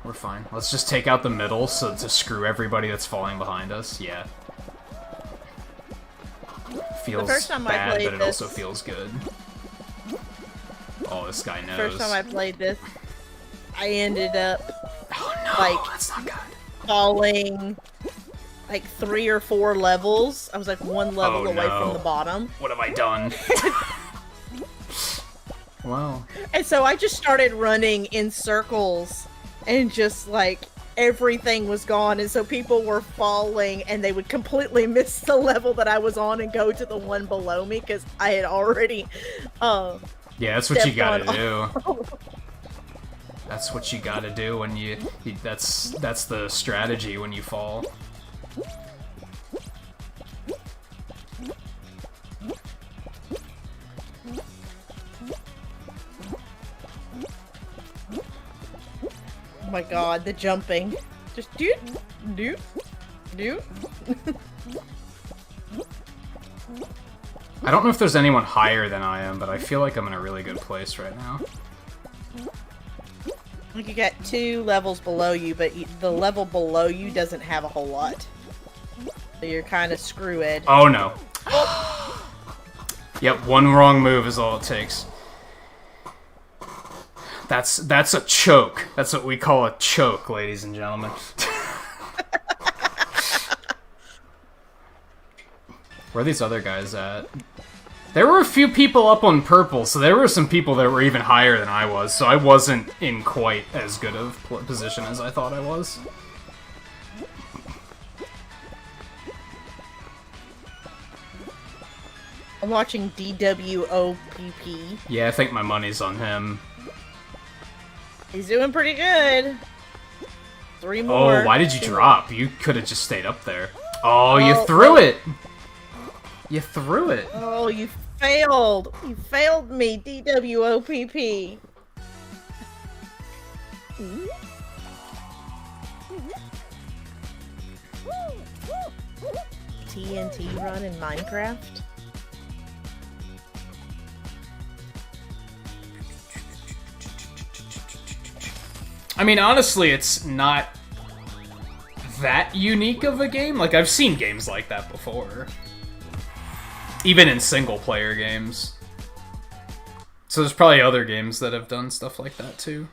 We're fine. Let's just take out the middle so to screw everybody that's falling behind us. Yeah. Feels bad, but it also feels good. Oh, this guy knows. First time I played this, I ended up that's not good. Falling like 3 or 4 levels. I was like one level away from the bottom. What have I done? Wow. And so I just started running in circles and just like everything was gone, and so people were falling and they would completely miss the level that I was on and go to the one below me because I had already yeah, that's what you gotta do. That's what you gotta do when you that's the strategy when you fall. Oh my god, the jumping. Just do. I don't know if there's anyone higher than I am, but I feel like I'm in a really good place right now. Like you got 2 levels below you, but the level below you doesn't have a whole lot. So you're kind of screwed. Oh no. Yep, one wrong move is all it takes. That's a choke. That's what we call a choke, ladies and gentlemen. Where are these other guys at? There were a few people up on purple, so there were some people that were even higher than I was, so I wasn't in quite as good of position as I thought I was. I'm watching DWOPP. Yeah, I think my money's on him. He's doing pretty good. 3 more. Oh, why did you drop? You could have just stayed up there. Oh, you threw it! You threw it! Oh, you failed! You failed me, DWOPP! TNT run in Minecraft? I mean, honestly, it's not that unique of a game. Like, I've seen games like that before. Even in single-player games. So there's probably other games that have done stuff like that, too.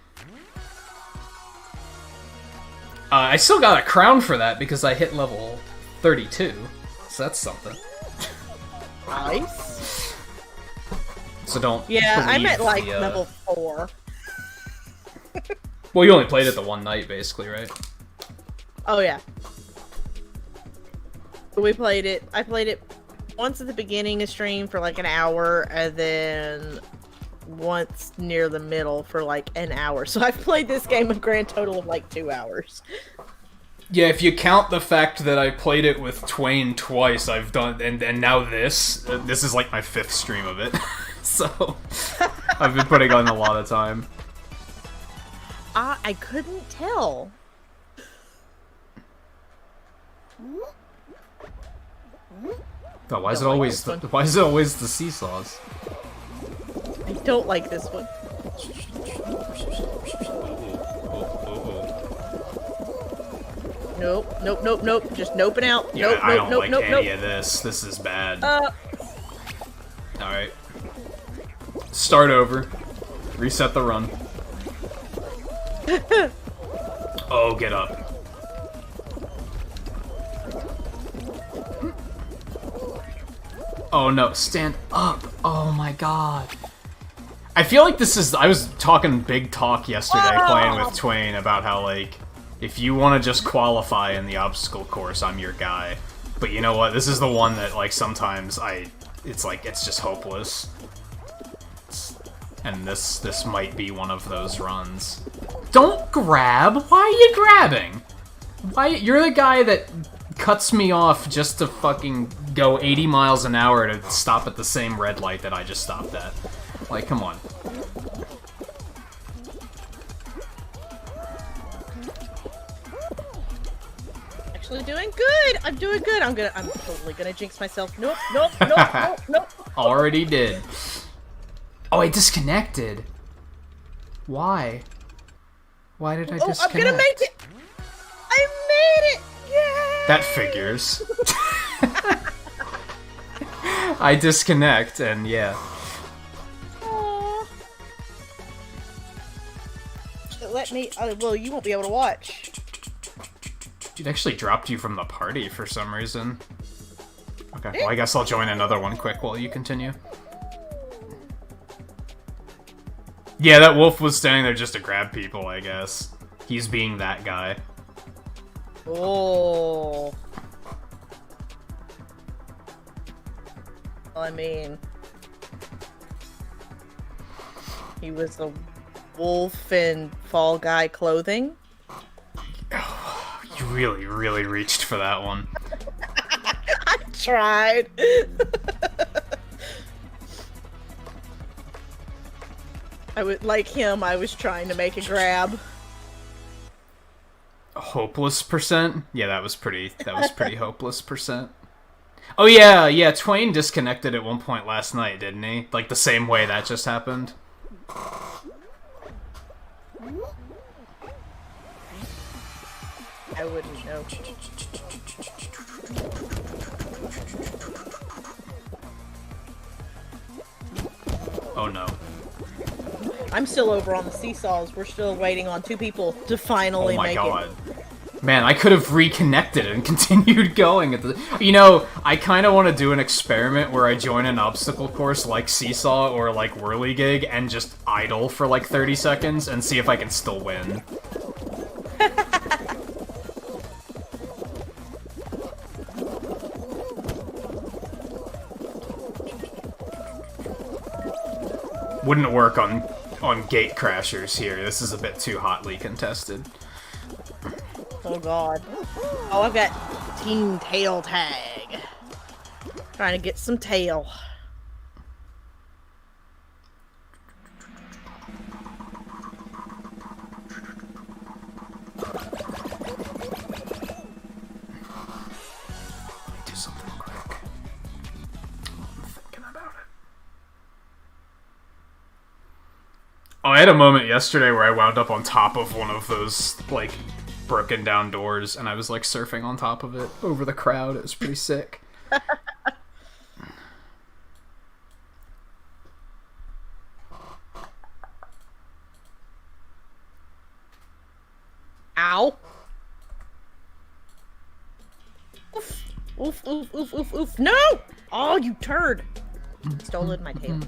I still got a crown for that because I hit level 32. So that's something. Nice. So don't Yeah, I'm at, like, the, level 4. Well, you only played it the one night, basically, right? Oh, yeah. We played it. I played it once at the beginning of stream for like an hour, and then once near the middle for like an hour. So I've played this game a grand total of like 2 hours. Yeah, if you count the fact that I played it with Twain twice, I've done, and now this is like my 5th stream of it. So I've been putting on a lot of time. I couldn't tell. But why is it always the seesaws? I don't like this one. Nope, nope, nope, nope. Just noping out. Yeah, nope, I don't nope, like nope, any nope. of this. This is bad. Alright. Start over. Reset the run. Oh, get up. Oh no, stand up. Oh my god. I feel like this is... I was talking big talk yesterday playing with Twain about how, like, if you want to just qualify in the obstacle course, I'm your guy. But you know what? This is the one that, like, sometimes it's like, it's just hopeless. And this might be one of those runs. Don't grab! Why are you grabbing? Why? You're the guy that cuts me off just to fucking go 80 miles an hour to stop at the same red light that I just stopped at. Like, come on. Actually doing good. I'm doing good. I'm totally gonna jinx myself. Nope, nope, nope, nope, nope. Already did. Oh, I disconnected. Why? Why did I disconnect? I'm gonna make it. I made it. Yay! That figures. I disconnect, and yeah. Aww. Let me. Well, you won't be able to watch. It actually dropped you from the party for some reason. Okay, well, I guess I'll join another one quick while you continue. Yeah, that wolf was standing there just to grab people, I guess. He's being that guy. Oh. I mean, he was a wolf in Fall Guy clothing. Oh, you really, really reached for that one. I tried. Like him, I was trying to make a grab. Hopeless percent? Yeah, that was pretty hopeless percent. Oh yeah, Twain disconnected at one point last night, didn't he? Like the same way that just happened. I wouldn't know. Oh no. I'm still over on the seesaws. We're still waiting on 2 people to finally make it. Man, I could have reconnected and continued going at the... You know, I kind of want to do an experiment where I join an obstacle course like Seesaw or like Whirligig and just idle for like 30 seconds and see if I can still win. Wouldn't work on gate crashers here. This is a bit too hotly contested. Oh god. Oh, I've got Team Tail Tag. Trying to get some tail. Do something quick. I'm thinking about it. Oh, I had a moment yesterday where I wound up on top of one of those, like, broken down doors, and I was, like, surfing on top of it over the crowd. It was pretty sick. Ow. Oof. Oof, oof, oof, oof, oof. No! Oh, you turd. Stolen my tail.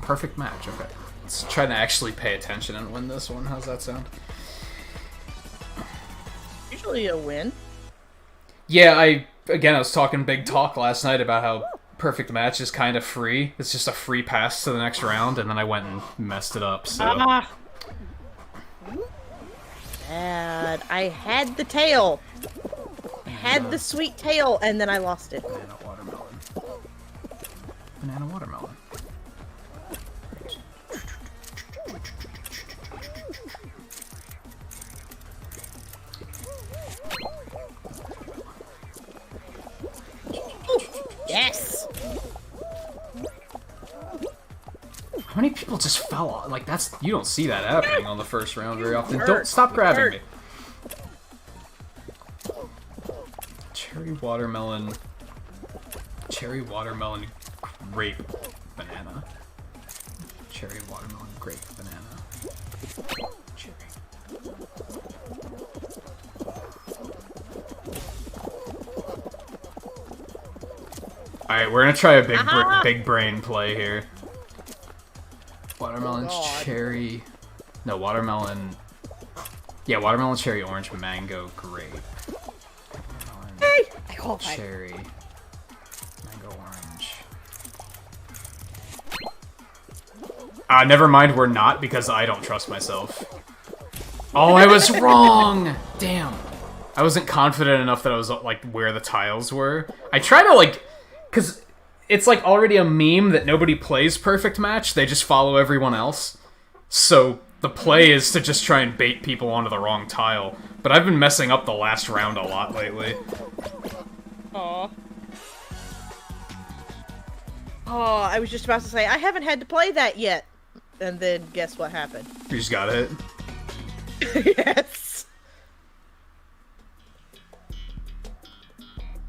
Perfect match, okay. Let's try to actually pay attention and win this one. How's that sound? Usually a win. Yeah, I was talking big talk last night about how perfect match is kind of free. It's just a free pass to the next round, and then I went and messed it up, so... Bad. I had the tail. I had the sweet tail, and then I lost it. Banana watermelon. Banana watermelon. just fell off. Like, you don't see that happening on the first round very often. Hurt. Don't stop grabbing Hurt. me. Cherry watermelon, grape, banana. Cherry watermelon, grape, banana. Cherry. Alright, we're gonna try a big brain play here. Watermelon, cherry... No, watermelon... Yeah, watermelon, cherry, orange, mango, grape. Hey! I qualified. Cherry. Mango, orange. Never mind, we're not, because I don't trust myself. Oh, I was wrong! Damn. I wasn't confident enough that I was, like, where the tiles were. I try to, like... Because it's, like, already a meme that nobody plays Perfect Match, they just follow everyone else. So, the play is to just try and bait people onto the wrong tile. But I've been messing up the last round a lot lately. Aw. Oh, I was just about to say, I haven't had to play that yet. And then, guess what happened? You just got it. Yes.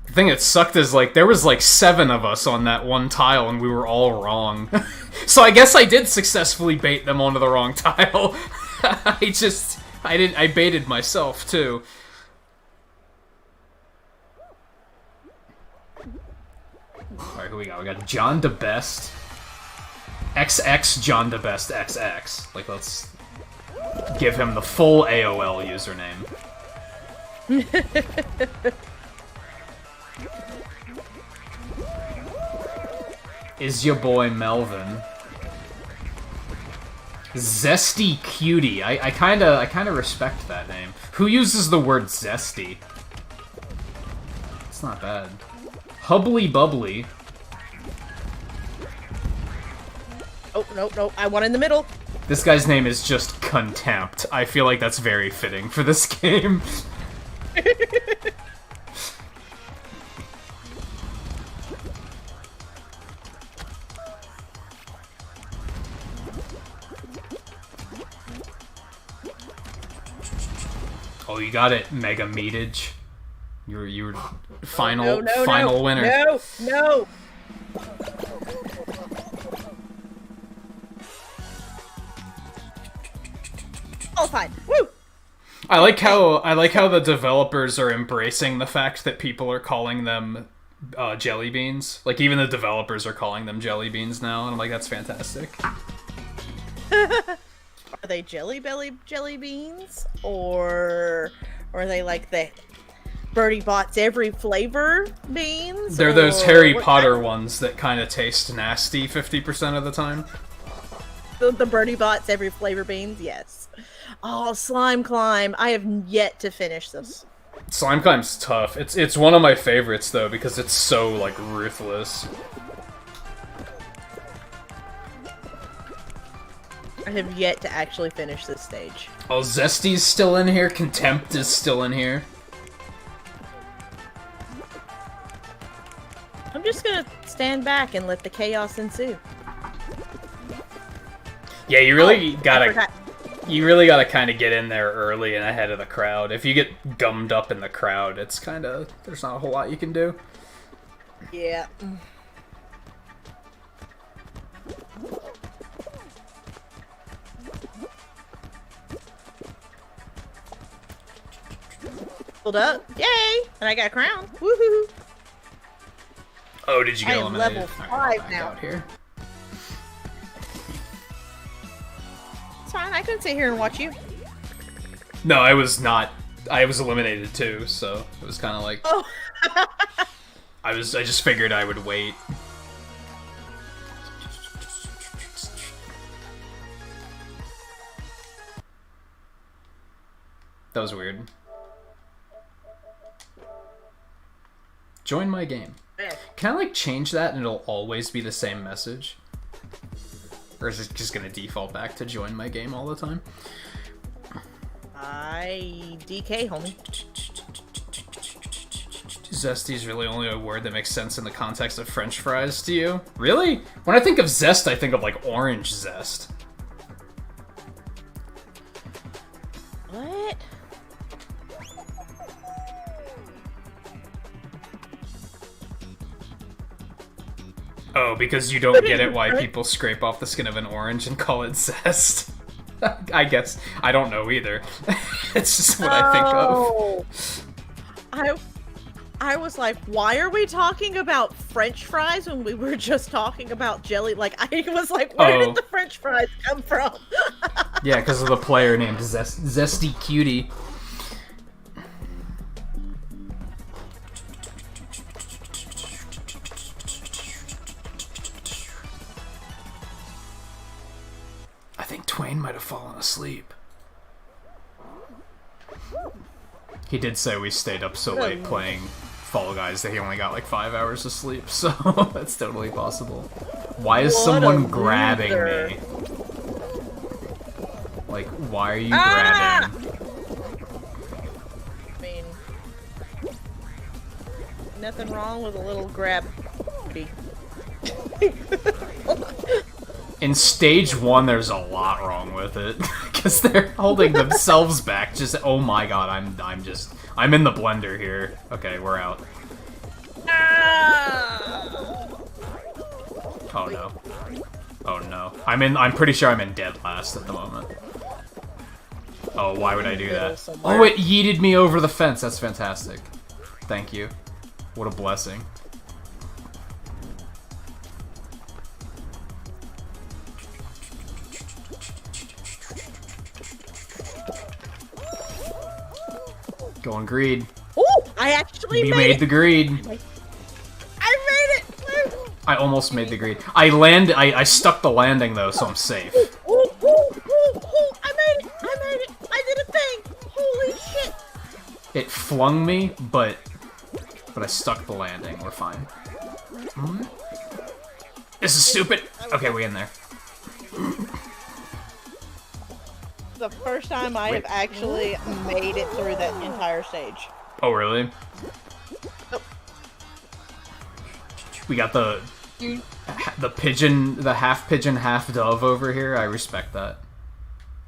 The thing that sucked is, like, there was, like, 7 of us on that one tile, and we were all wrong. So I guess I did successfully bait them onto the wrong tile. I baited myself, too. Alright, who we got? We got John DeBest. XX John DeBest XX. Like, let's give him the full AOL username. Is your boy Melvin. Zesty Cutie. I kinda respect that name. Who uses the word zesty? It's not bad. Hubbly Bubbly. Oh, no, I want in the middle. This guy's name is just Contempt. I feel like that's very fitting for this game. Oh, you got it, Mega Meatage. You were final winner. No. All fine. Woo. I like how the developers are embracing the fact that people are calling them jelly beans. Like, even the developers are calling them jelly beans now, and I'm like, that's fantastic. Are they jelly beans, or are they like the Birdie Bot's every flavor beans? They're those Harry Potter ones that kind of taste nasty 50% of the time. The Birdie Bot's every flavor beans, yes. Oh, Slime Climb! I have yet to finish this. Slime Climb's tough. It's one of my favorites though because it's so like ruthless. I have yet to actually finish this stage. Oh, Zesty's still in here. Contempt is still in here. I'm just gonna stand back and let the chaos ensue. Yeah, you really gotta kind of get in there early and ahead of the crowd. If you get gummed up in the crowd, it's kind of there's not a whole lot you can do. Yeah. Hold up. Yay! And I got a crown. Woohoo! Oh, did you get eliminated? I am level 5 now. Out here. It's fine. I can sit here and watch you. No, I was not. I was eliminated too, so it was kind of like. Oh. I just figured I would wait. That was weird. Join my game. Can I, like, change that and it'll always be the same message? Or is it just gonna default back to join my game all the time? DK, homie. Zesty's really only a word that makes sense in the context of French fries to you? Really? When I think of zest, I think of, like, orange zest. What? Oh, because you don't get it why people scrape off the skin of an orange and call it zest. I guess. I don't know either. It's just what I think of. I was like, why are we talking about French fries when we were just talking about jelly? Like, I was like, where did the French fries come from? Yeah, because of the player named Zesty Cutie. I think Twain might have fallen asleep. He did say we stayed up so late playing Fall Guys that he only got like 5 hours of sleep, so that's totally possible. Why is someone grabbing me? Like, why are you grabbing? I mean, nothing wrong with a little grab. In stage 1, there's a lot wrong with it because they're holding themselves back. Just oh my god, I'm in the blender here. Okay, we're out. Oh no. Oh no. I'm pretty sure I'm in dead last at the moment. Oh, why would I do that? Oh, it yeeted me over the fence. That's fantastic. Thank you. What a blessing. Going greed. Oh, I actually made the greed. I made it. I almost made the greed. I stuck the landing though, so I'm safe. Ooh, I made it. I did a thing. Holy shit. It flung me, but I stuck the landing. We're fine. This is stupid. Okay, we in there. The first time I have actually made it through that entire stage. Oh, really? Oh. We got the pigeon, the half pigeon, half dove over here. I respect that.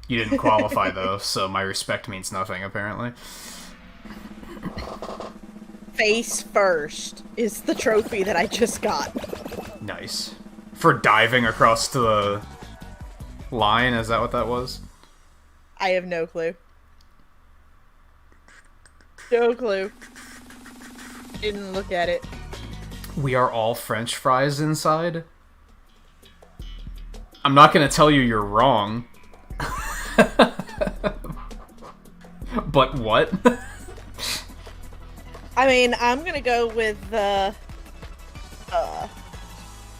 You didn't qualify though, so my respect means nothing apparently. Face first is the trophy that I just got. Nice. For diving across to the line, is that what that was? I have no clue. No clue. Didn't look at it. We are all French fries inside? I'm not gonna tell you you're wrong. But what? I mean, I'm gonna go with the...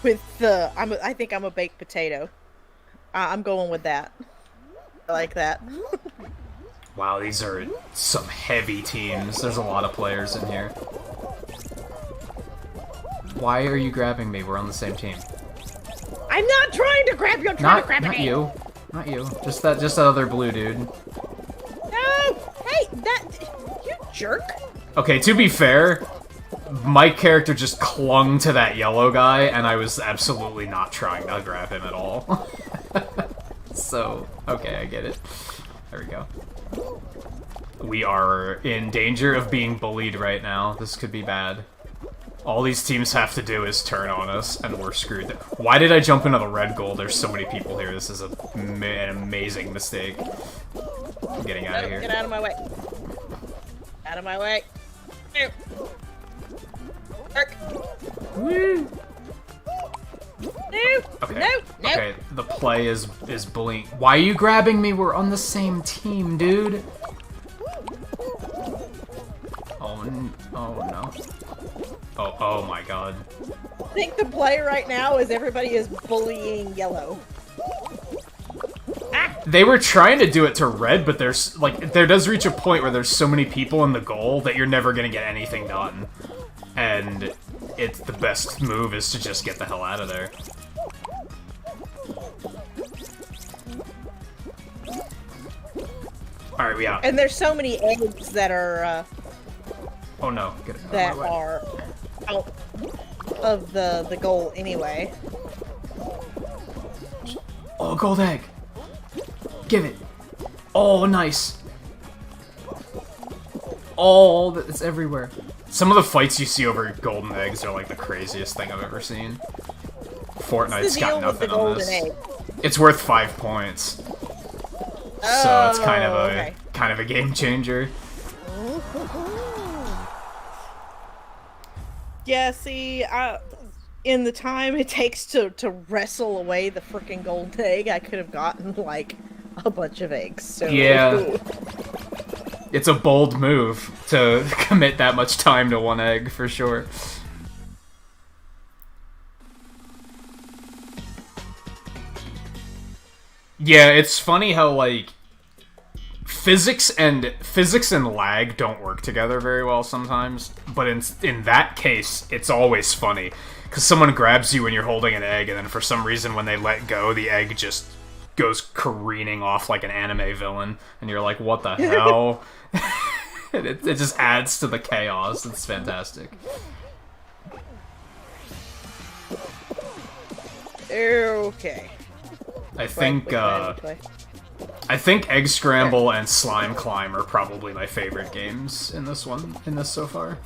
I think I'm a baked potato. I'm going with that. I like that. Wow, these are some heavy teams. There's a lot of players in here. Why are you grabbing me? We're on the same team. I'm not trying to grab you. I'm trying to grab Not you. Not you. Just that other blue dude. No! Hey, you jerk. Okay, to be fair, my character just clung to that yellow guy, and I was absolutely not trying to grab him at all. So, okay, I get it. There we go. We are in danger of being bullied right now. This could be bad. All these teams have to do is turn on us, and we're screwed. Why did I jump into the red goal? There's so many people here. This is an amazing mistake. I'm getting out of here. Get out of my way. Out of my way. Ew. Woo! No! Okay. No! Okay, the play is bullying. Why are you grabbing me? We're on the same team, dude. Oh no. Oh my god. I think the play right now is everybody is bullying yellow. Ah! They were trying to do it to red, but there's like there does reach a point where there's so many people in the goal that you're never gonna get anything done. And it's the best move is to just get the hell out of there. Alright, we out. And there's so many eggs that are oh no, get it. that are out of the goal anyway. Oh, gold egg! Give it! Oh, nice! all that it's everywhere. Some of the fights you see over golden eggs are like the craziest thing I've ever seen. Fortnite's got nothing on this. Egg? It's worth 5 points. Oh, so it's kind of a game changer. Yeah, see, in the time it takes to wrestle away the freaking golden egg, I could have gotten like a bunch of eggs. So yeah. It's a bold move to commit that much time to one egg, for sure. Yeah, it's funny how, like, physics and lag don't work together very well sometimes, but in that case, it's always funny. Because someone grabs you when you're holding an egg, and then for some reason when they let go, the egg just goes careening off like an anime villain, and you're like, what the hell? it just adds to the chaos. It's fantastic. Okay. I think Egg Scramble and Slime Climb are probably my favorite games in this so far.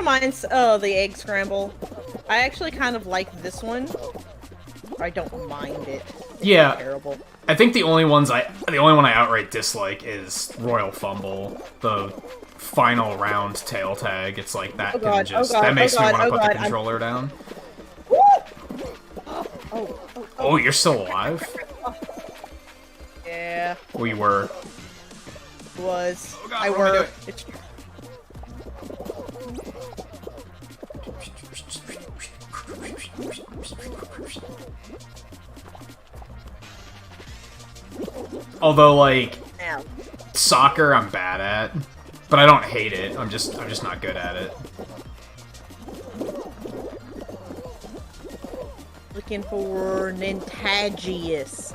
Mine's the Egg Scramble. I actually kind of like this one. I don't mind it. It's not terrible. I think the only one I outright dislike is Royal Fumble, the final round tail tag. It's like that that makes me want to put the controller down. Oh, you're still alive? Yeah. We were. Was. Oh God, I were. Although, like, soccer I'm bad at, but I don't hate it. I'm just not good at it. Looking for Nintagious.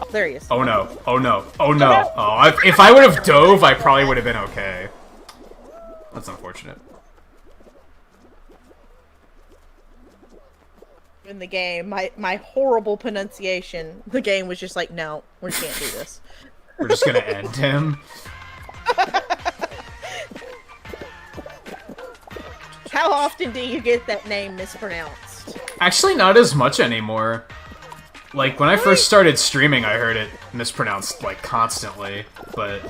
Oh, there he is. Oh no! Oh no! Oh no! Oh, if I would have dove, I probably would have been okay. That's unfortunate. In the game, my horrible pronunciation, the game was just like, no, we can't do this. We're just gonna end him. How often do you get that name mispronounced? Actually, not as much anymore. Like, when I first started streaming, I heard it mispronounced, like, constantly, but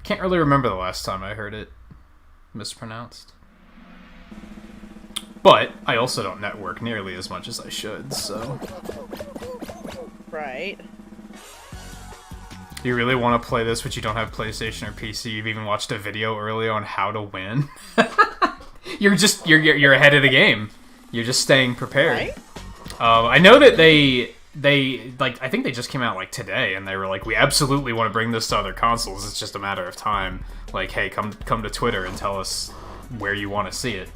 can't really remember the last time I heard it mispronounced. But I also don't network nearly as much as I should, so... Right. You really want to play this, but you don't have PlayStation or PC? You've even watched a video earlier on how to win? You're ahead of the game. You're just staying prepared. Right? I know that they like, I think they just came out like today, and they were like, we absolutely want to bring this to other consoles. It's just a matter of time. Like, hey, come to Twitter and tell us where you want to see it.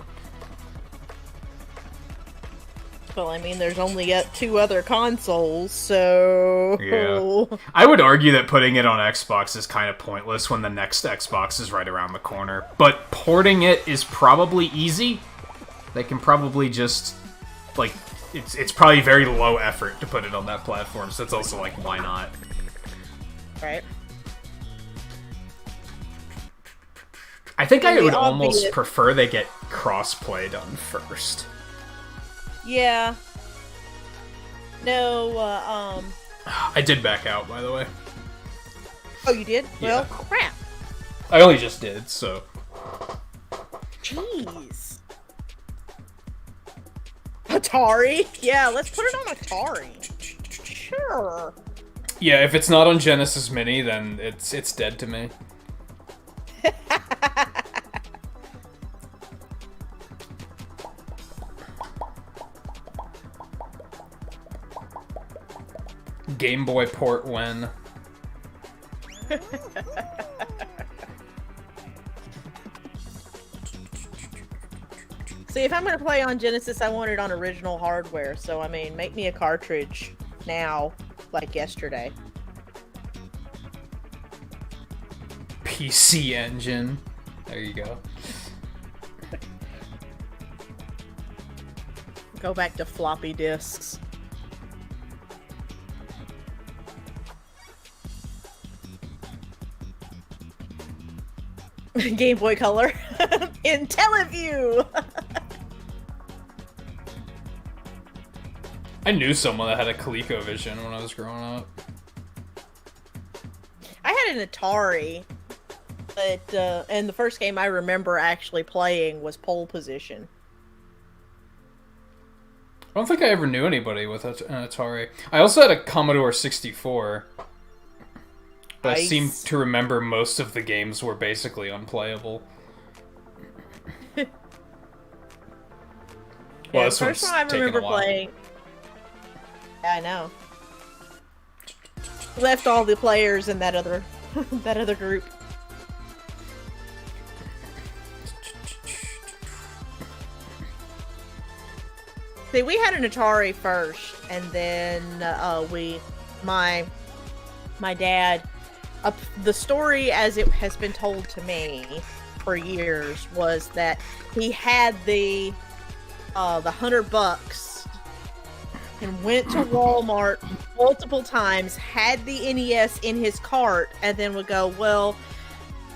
Well, I mean, there's only 2 other consoles, so... Yeah. I would argue that putting it on Xbox is kind of pointless when the next Xbox is right around the corner. But porting it is probably easy. They can probably just, like, it's probably very low effort to put it on that platform, so it's also like, why not? Right. I think I would almost prefer they get crossplay done first. Yeah. No, I did back out, by the way. Oh, you did? Yeah. Well, crap. I only just did, so... Jeez. Atari? Yeah, let's put it on Atari. Sure. Yeah, if it's not on Genesis Mini, then it's dead to me. Game Boy port when. See, if I'm gonna play on Genesis, I want it on original hardware. So, I mean, make me a cartridge now, like yesterday. PC Engine. There you go. Go back to floppy disks. Game Boy Color. IntelliView! I knew someone that had a ColecoVision when I was growing up. I had an Atari, but and the first game I remember actually playing was Pole Position. I don't think I ever knew anybody with an Atari. I also had a Commodore 64, but I seem to remember most of the games were basically unplayable. Well, the first one I remember playing. Yeah, I know. Left all the players in that other that other group. See, we had an Atari first, and then my dad, the story as it has been told to me for years was that he had the $100 and went to Walmart multiple times, had the NES in his cart, and then would go, well,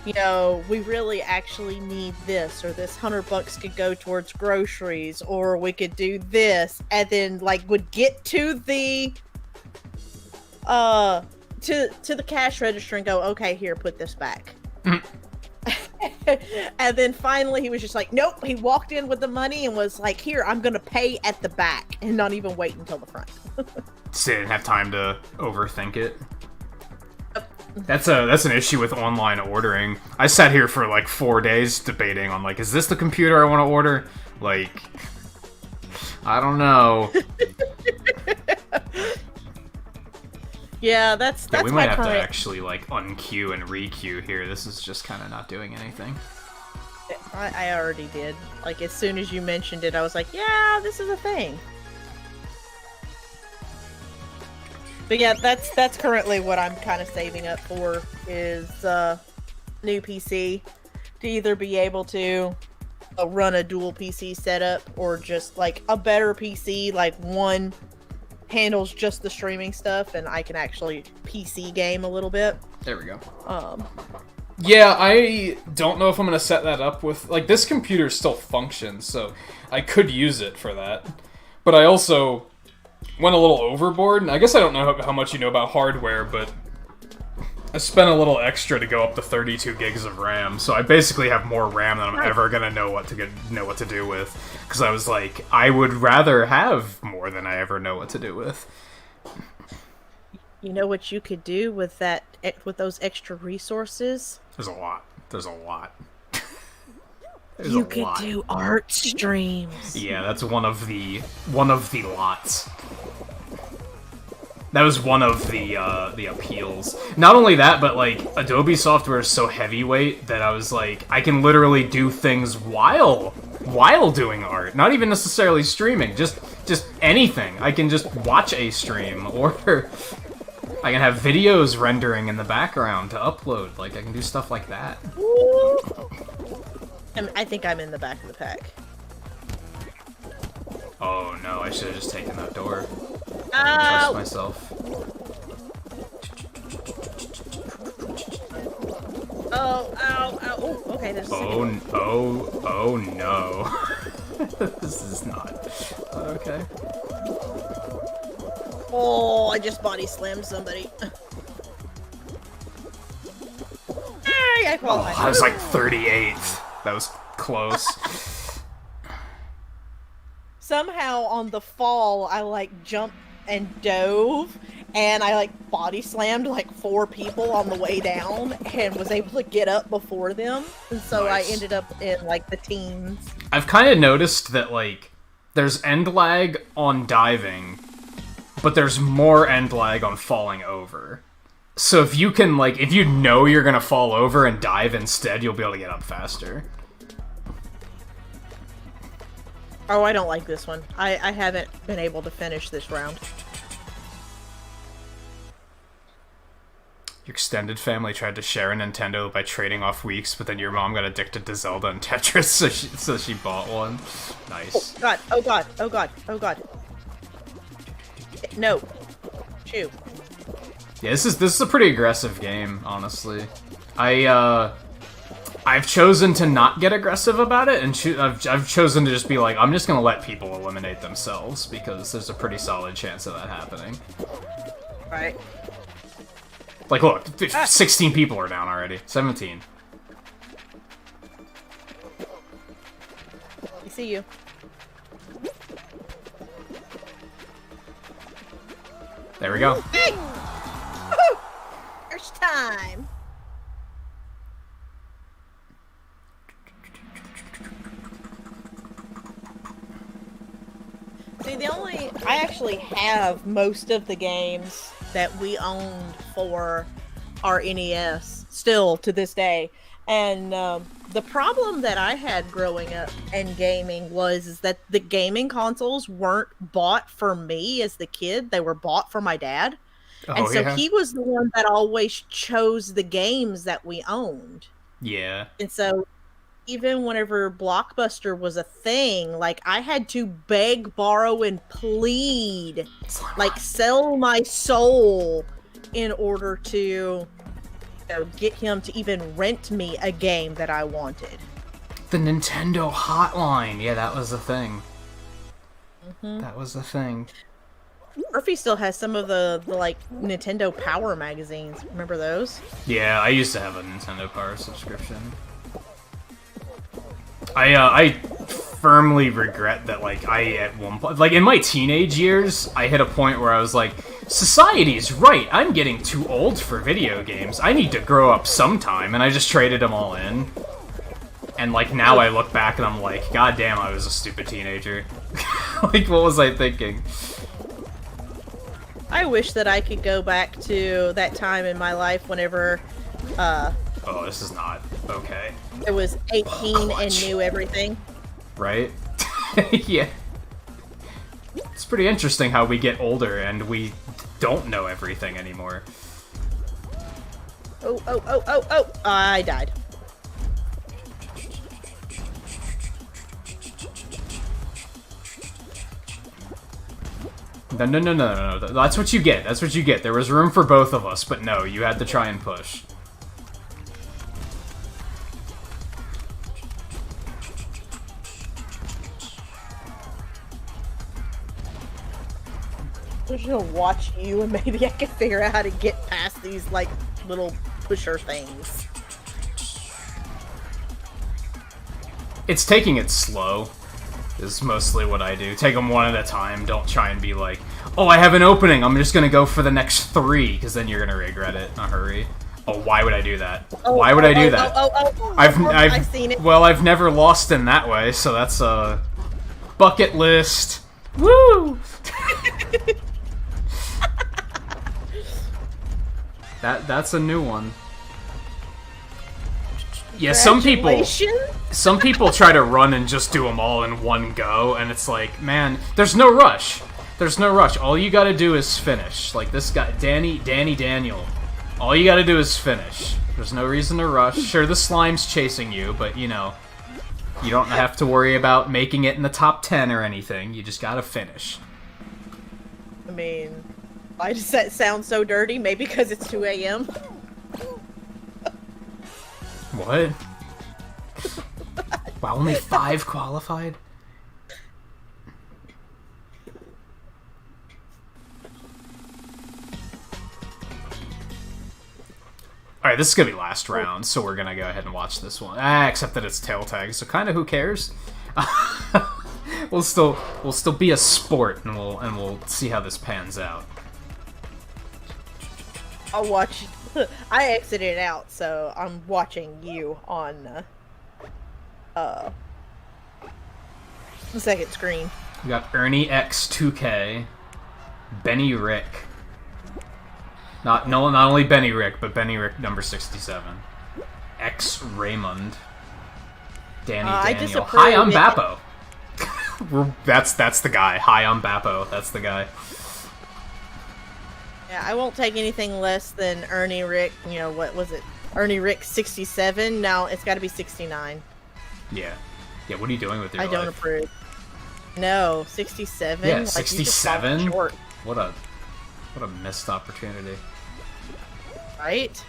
you know, we really actually need this, or this $100 could go towards groceries, or we could do this, and then like would get to the to the cash register and go, okay, here, put this back. And then finally he was just like, nope, he walked in with the money and was like, here, I'm gonna pay at the back and not even wait until the front. So they didn't have time to overthink it. That's an issue with online ordering. I sat here for like 4 days debating on like, is this the computer I want to order? Like, I don't know. Yeah, that's we might have current... to actually like unqueue and requeue here. This is just kind of not doing anything. I already did. Like as soon as you mentioned it, I was like, yeah, this is a thing. But yeah, that's currently what I'm kind of saving up for is new PC to either be able to run a dual PC setup or just like a better PC, like one handles just the streaming stuff and I can actually PC game a little bit. There we go. Yeah, I don't know if I'm gonna set that up with like this computer still functions, so I could use it for that. But I also went a little overboard, and I guess I don't know how much you know about hardware, but I spent a little extra to go up to 32 gigs of RAM, so I basically have more RAM than I'm ever gonna know what to do with. Because I was like, I would rather have more than I ever know what to do with. You know what you could do with those extra resources? There's a lot. There's you could do art streams. Yeah, that's one of the lots. That was one of the appeals. Not only that, but like Adobe software is so heavyweight that I was like, I can literally do things while doing art. Not even necessarily streaming, just anything. I can just watch a stream, or I can have videos rendering in the background to upload. Like I can do stuff like that. I think I'm in the back of the pack. Oh no, I should have just taken that door. I trust myself. Oh, ow, ow. Oh, okay, there's a oh no. This is not okay. Oh, I just body slammed somebody. I qualified. I was like 38th. That was close. Somehow on the fall, I like jumped and dove, and I like body slammed like 4 people on the way down, and was able to get up before them, and so nice. I ended up in like the teens. I've kind of noticed that like there's end lag on diving, but there's more end lag on falling over. So if you can like, if you know you're gonna fall over and dive instead, you'll be able to get up faster. Oh, I don't like this one. I haven't been able to finish this round. Your extended family tried to share a Nintendo by trading off weeks, but then your mom got addicted to Zelda and Tetris, so she bought one. Nice. Oh god, oh god, oh god, oh god. No. Chew. Yeah, this is a pretty aggressive game, honestly. I I've chosen to not get aggressive about it, and I've chosen to just be like, I'm just gonna let people eliminate themselves, because there's a pretty solid chance of that happening. Right. Like, look, 16 people are down already. 17. I see you. There we go. Hey! First time. See, I actually have most of the games that we owned for our NES, still to this day. And the problem that I had growing up and gaming is that the gaming consoles weren't bought for me as the kid, they were bought for my dad. And so he was the one that always chose the games that we owned. Yeah. And so even whenever Blockbuster was a thing, like, I had to beg, borrow, and plead, like, sell my soul in order to get him to even rent me a game that I wanted. The Nintendo hotline. Yeah, that was a thing. Mm-hmm. That was a thing. Murphy still has some of the like Nintendo Power magazines. Remember those? Yeah, I used to have a Nintendo Power subscription. I firmly regret that, like, at one point, like, in my teenage years, I hit a point where I was like, society's right, I'm getting too old for video games, I need to grow up sometime, and I just traded them all in. And, like, now I look back and I'm like, god damn, I was a stupid teenager. Like, what was I thinking? I wish that I could go back to that time in my life whenever, oh, this is not okay. I was 18 and knew everything. Right? Yeah. It's pretty interesting how we get older and we don't know everything anymore. Oh, I died. No. That's what you get. That's what you get. There was room for both of us, but no, you had to try and push. I'm just gonna watch you and maybe I can figure out how to get past these, like, little pusher things. It's taking it slow, is mostly what I do. Take them one at a time. Don't try and be like, oh, I have an opening, I'm just gonna go for the next 3, because then you're gonna regret it in a hurry. Oh, why would I do that? Why would I do that? I've seen it. Well, I've never lost in that way, so that's a bucket list. Woo! That's a new one. Yeah, some people try to run and just do them all in one go, and it's like, man, there's no rush. There's no rush. All you gotta do is finish. Like this guy, Daniel. All you gotta do is finish. There's no reason to rush. Sure, the slime's chasing you, but, you know, you don't have to worry about making it in the top 10 or anything. You just gotta finish. I mean, why does that sound so dirty? Maybe because it's 2 a.m.? What? Wow, only 5 qualified? Alright, this is gonna be last round, so we're gonna go ahead and watch this one. Except that it's tail tag, so kinda who cares? We'll still be a sport, and we'll see how this pans out. I'll watch. I exited out, so I'm watching you on the second screen. We got Ernie X 2K, Benny Rick. Not only Benny Rick, but Benny Rick number 67. X Raymond. Danny Daniel. Hi, I'm Bappo. That's the guy. Hi, I'm Bappo. That's the guy. Yeah, I won't take anything less than Ernie Rick. You know, what was it? Ernie Rick 67? No, it's got to be 69. Yeah. Yeah, what are you doing with your life? I don't approve. No, 67? Yeah, like, 67? What a missed opportunity. Right?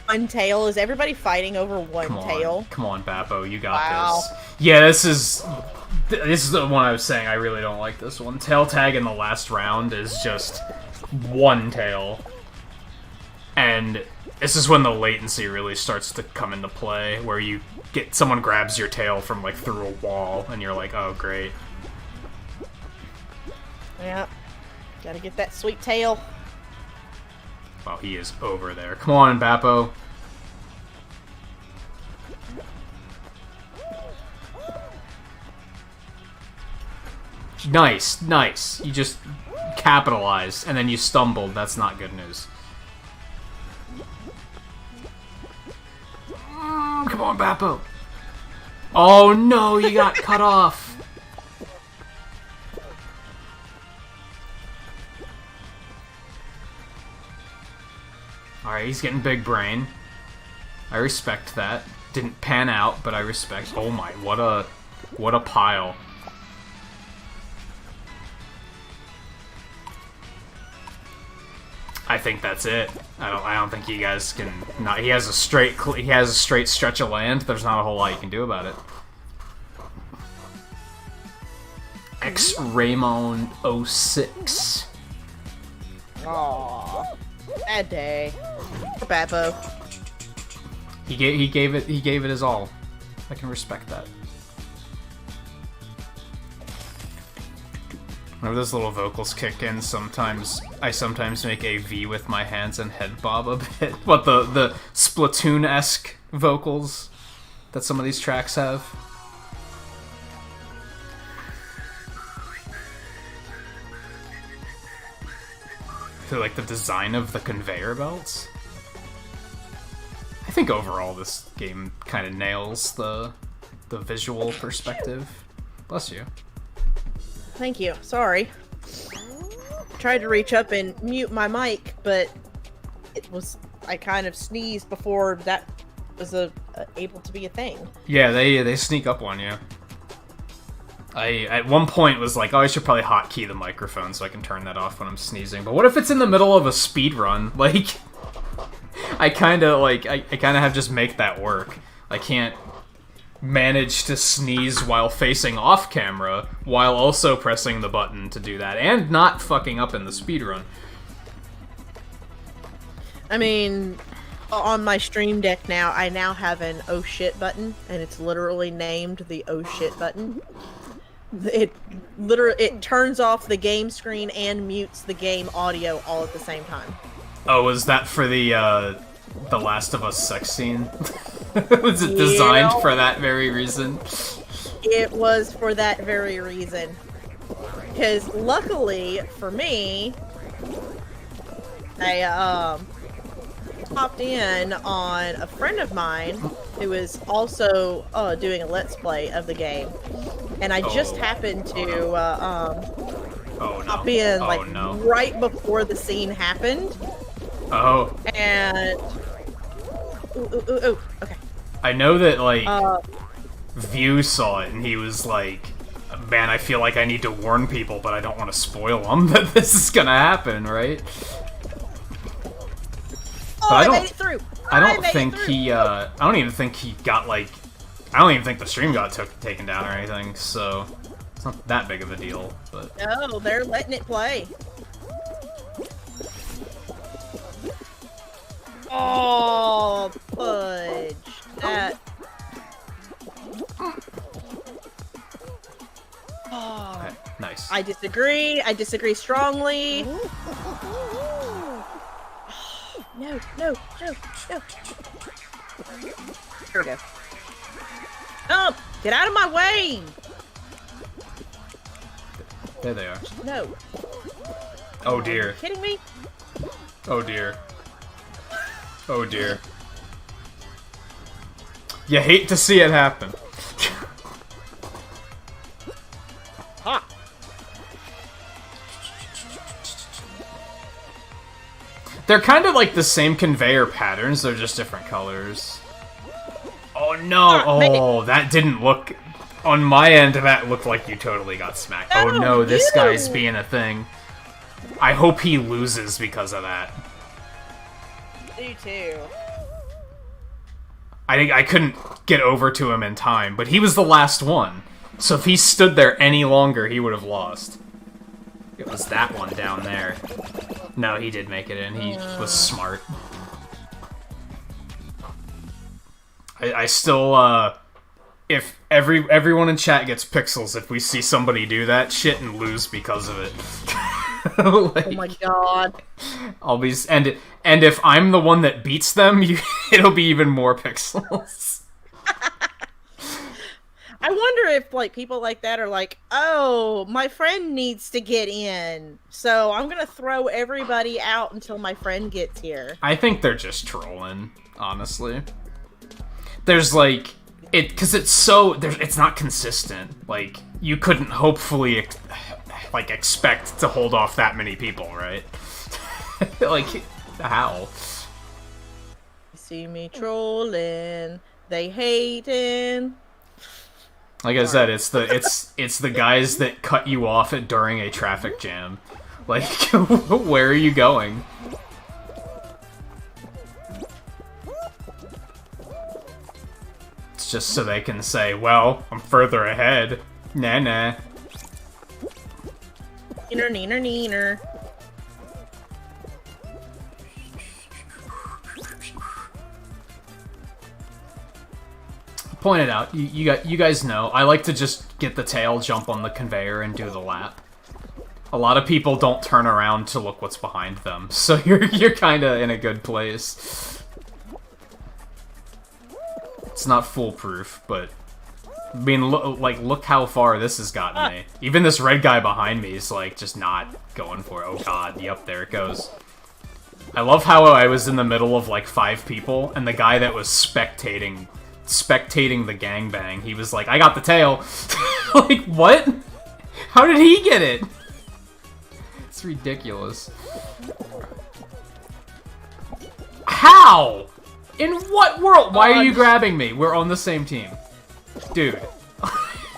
one tail? Is everybody fighting over one tail? Come on, Bappo, you got Wow. this. Yeah, this is the one I was saying. I really don't like this one. Tail tag in the last round is just one tail, and this is when the latency really starts to come into play, where you get someone grabs your tail from like through a wall, and you're like, oh great. Yeah, gotta get that sweet tail. Wow, he is over there. Come on, Bappo. Nice, nice. You just capitalized, and then you stumbled. That's not good news. Come on, Bappo. Oh no, you got cut off. Alright, he's getting big brain. I respect that. Didn't pan out, but I respect. Oh my, what a pile. I think that's it. I don't think you guys can. Not. He has a straight stretch of land. There's not a whole lot you can do about it. X Raymond 06. Aww, bad day. Poor Bappo. He gave it his all. I can respect that. Whenever those little vocals kick in, I sometimes make a V with my hands and head bob a bit. What, the Splatoon-esque vocals that some of these tracks have? I feel like the design of the conveyor belts. I think overall this game kind of nails the visual perspective. Bless you. Thank you. Sorry. Tried to reach up and mute my mic, but I kind of sneezed before that was able to be a thing. Yeah, they sneak up on you. I at one point was like, oh, I should probably hotkey the microphone so I can turn that off when I'm sneezing. But what if it's in the middle of a speed run? Like, I kind of have just make that work. I can't manage to sneeze while facing off camera while also pressing the button to do that and not fucking up in the speedrun. I mean, on my stream deck now, I now have an oh shit button, and it's literally named the oh shit button. It turns off the game screen and mutes the game audio all at the same time. Oh, was that for the Last of Us sex scene? Was it designed for that very reason? It was for that very reason. Because luckily for me, I popped in on a friend of mine who is also doing a let's play of the game, and I just happened to pop in right before the scene happened. Oh. And okay. I know that View saw it and he was like, man, I feel like I need to warn people, but I don't want to spoil them that this is gonna happen, right? Oh, I made it through. I don't even think he got I don't even think the stream got taken down or anything, so it's not that big of a deal. But no, they're letting it play. Oh, fudge. That. Oh. Okay, nice. I disagree. I disagree strongly. No. Here we go. Oh, get out of my way! There they are. No. Oh dear. Are you kidding me? Oh dear. Oh dear. You hate to see it happen. Ha! They're kind of like the same conveyor patterns, they're just different colors. Oh no! Oh, that didn't look... On my end, that looked like you totally got smacked. Oh no, this guy's being a thing. I hope he loses because of that. Do too. I think I couldn't get over to him in time, but he was the last one. So if he stood there any longer, he would have lost. It was that one down there. No, he did make it in. He was smart. I still, if everyone in chat gets pixels if we see somebody do that shit and lose because of it. Like, oh my god. I'll be and if I'm the one that beats them, it'll be even more pixels. I wonder if like people like that are like, oh, my friend needs to get in, so I'm gonna throw everybody out until my friend gets here. I think they're just trolling, honestly. There's like because it's not consistent. Like you couldn't hopefully expect to hold off that many people, right? Like how? You see me trolling, they hating. Like I said, it's the guys that cut you off during a traffic jam. Like, where are you going? It's just so they can say, well, I'm further ahead. Nah. Neener. Pointed out, you guys know, I like to just get the tail, jump on the conveyor, and do the lap. A lot of people don't turn around to look what's behind them, so you're kind of in a good place. It's not foolproof, but I mean, look how far this has gotten me. Even this red guy behind me is like just not going for it. Oh god, yep, there it goes. I love how I was in the middle of like 5 people, and the guy that was spectating the gangbang, he was like, I got the tail. Like, what? How did he get it? It's ridiculous. How? In what world? Why are you grabbing me? We're on the same team. Dude.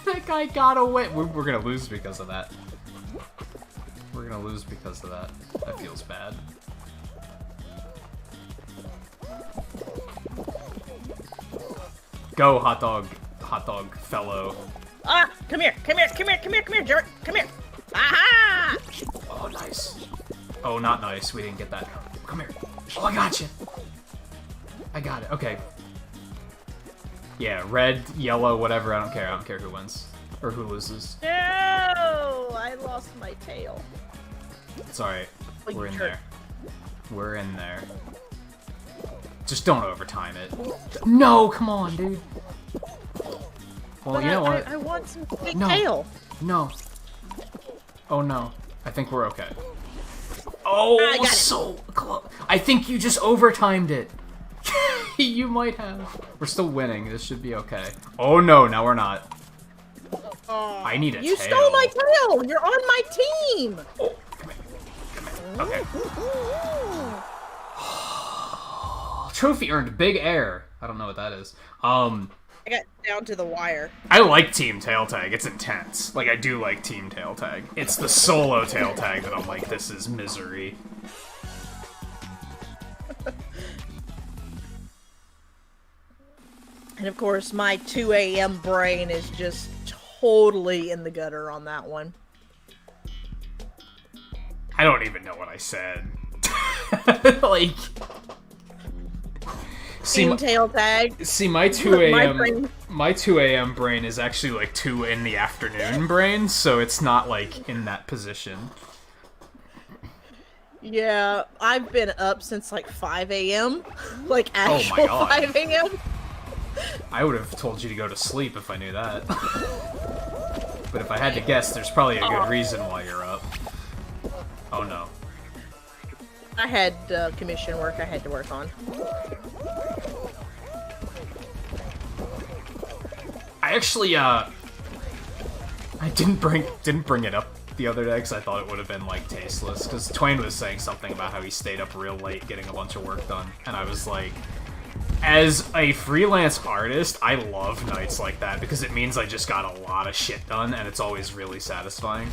That guy got away. We're gonna lose because of that. We're gonna lose because of that. That feels bad. Go, hot dog fellow. Ah, come here, Jared, come here. Aha! Oh, nice. Oh, not nice. We didn't get that. Come here. Oh, I got you. I got it. Okay. Yeah, red, yellow, whatever. I don't care. I don't care who wins or who loses. No, I lost my tail. It's alright. We're in there. We're in there. Just don't overtime it. No, come on, dude. Well, but you know what? I want some big tail. No. Oh no. I think we're okay. Oh, so close. I think you just overtimed it. You might have. We're still winning. This should be okay. Oh no, now we're not. I need a tail. You stole my tail. You're on my team. Oh, come here. Okay. Trophy earned, big air. I don't know what that is. I got down to the wire. I like team tail tag. It's intense. Like, I do like team tail tag. It's the solo tail tag that I'm like, this is misery. And of course, my 2 a.m. brain is just totally in the gutter on that one. I don't even know what I said. Like... Team tail tag. See, my 2 a.m. my 2 a.m. brain is actually like 2 in the afternoon brain, so it's not like in that position. Yeah, I've been up since like 5 a.m. Like actual 5 a.m. I would have told you to go to sleep if I knew that. But if I had to guess, there's probably a good reason why you're up. Oh no. I had commission work I had to work on. I actually, I didn't bring it up the other day because I thought it would have been, like, tasteless. Because Twain was saying something about how he stayed up real late getting a bunch of work done. And I was like, as a freelance artist, I love nights like that because it means I just got a lot of shit done and it's always really satisfying.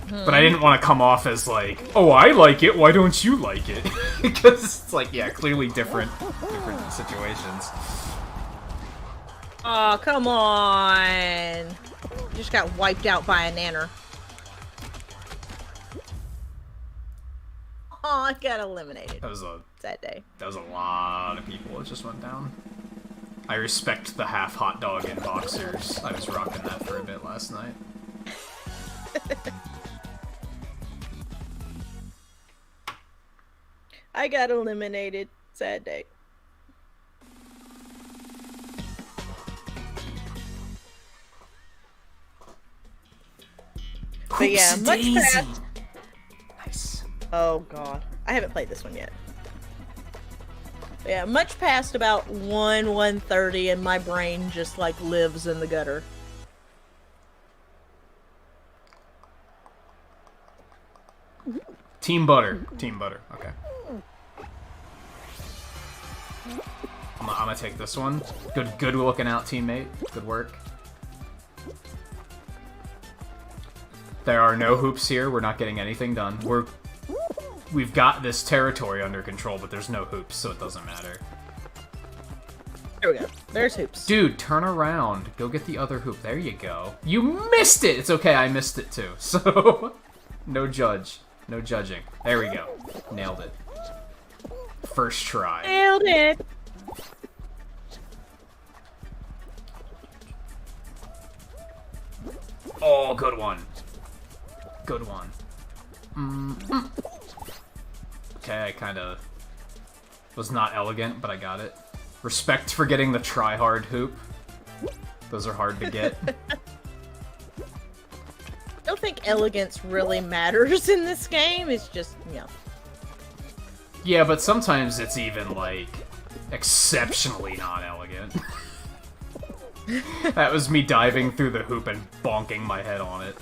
But I didn't want to come off as like, oh, I like it, why don't you like it? Because it's like, yeah, clearly different situations. Oh, come on. Just got wiped out by a nanner. Oh, I got eliminated. That was a sad day. That was a lot of people that just went down. I respect the half hot dog in boxers. I was rocking that for a bit last night. I got eliminated. Sad day. But yeah, much past. Nice. Oh god, I haven't played this one yet. But yeah, much past about 1:30, and my brain just like lives in the gutter. Team butter. Team butter. Okay. I'm gonna take this one. Good looking out, teammate. Good work. There are no hoops here. We're not getting anything done. We've got this territory under control, but there's no hoops, so it doesn't matter. There we go. There's hoops. Dude, turn around. Go get the other hoop. There you go. You missed it! It's okay, I missed it too. So, no judge. No judging. There we go. Nailed it. First try. Nailed it! Oh, good one. Good one. Okay, I kind of was not elegant, but I got it. Respect for getting the try-hard hoop. Those are hard to get. I don't think elegance really matters in this game. It's just, you know. Yeah, but sometimes it's even, like, exceptionally non-elegant. That was me diving through the hoop and bonking my head on it.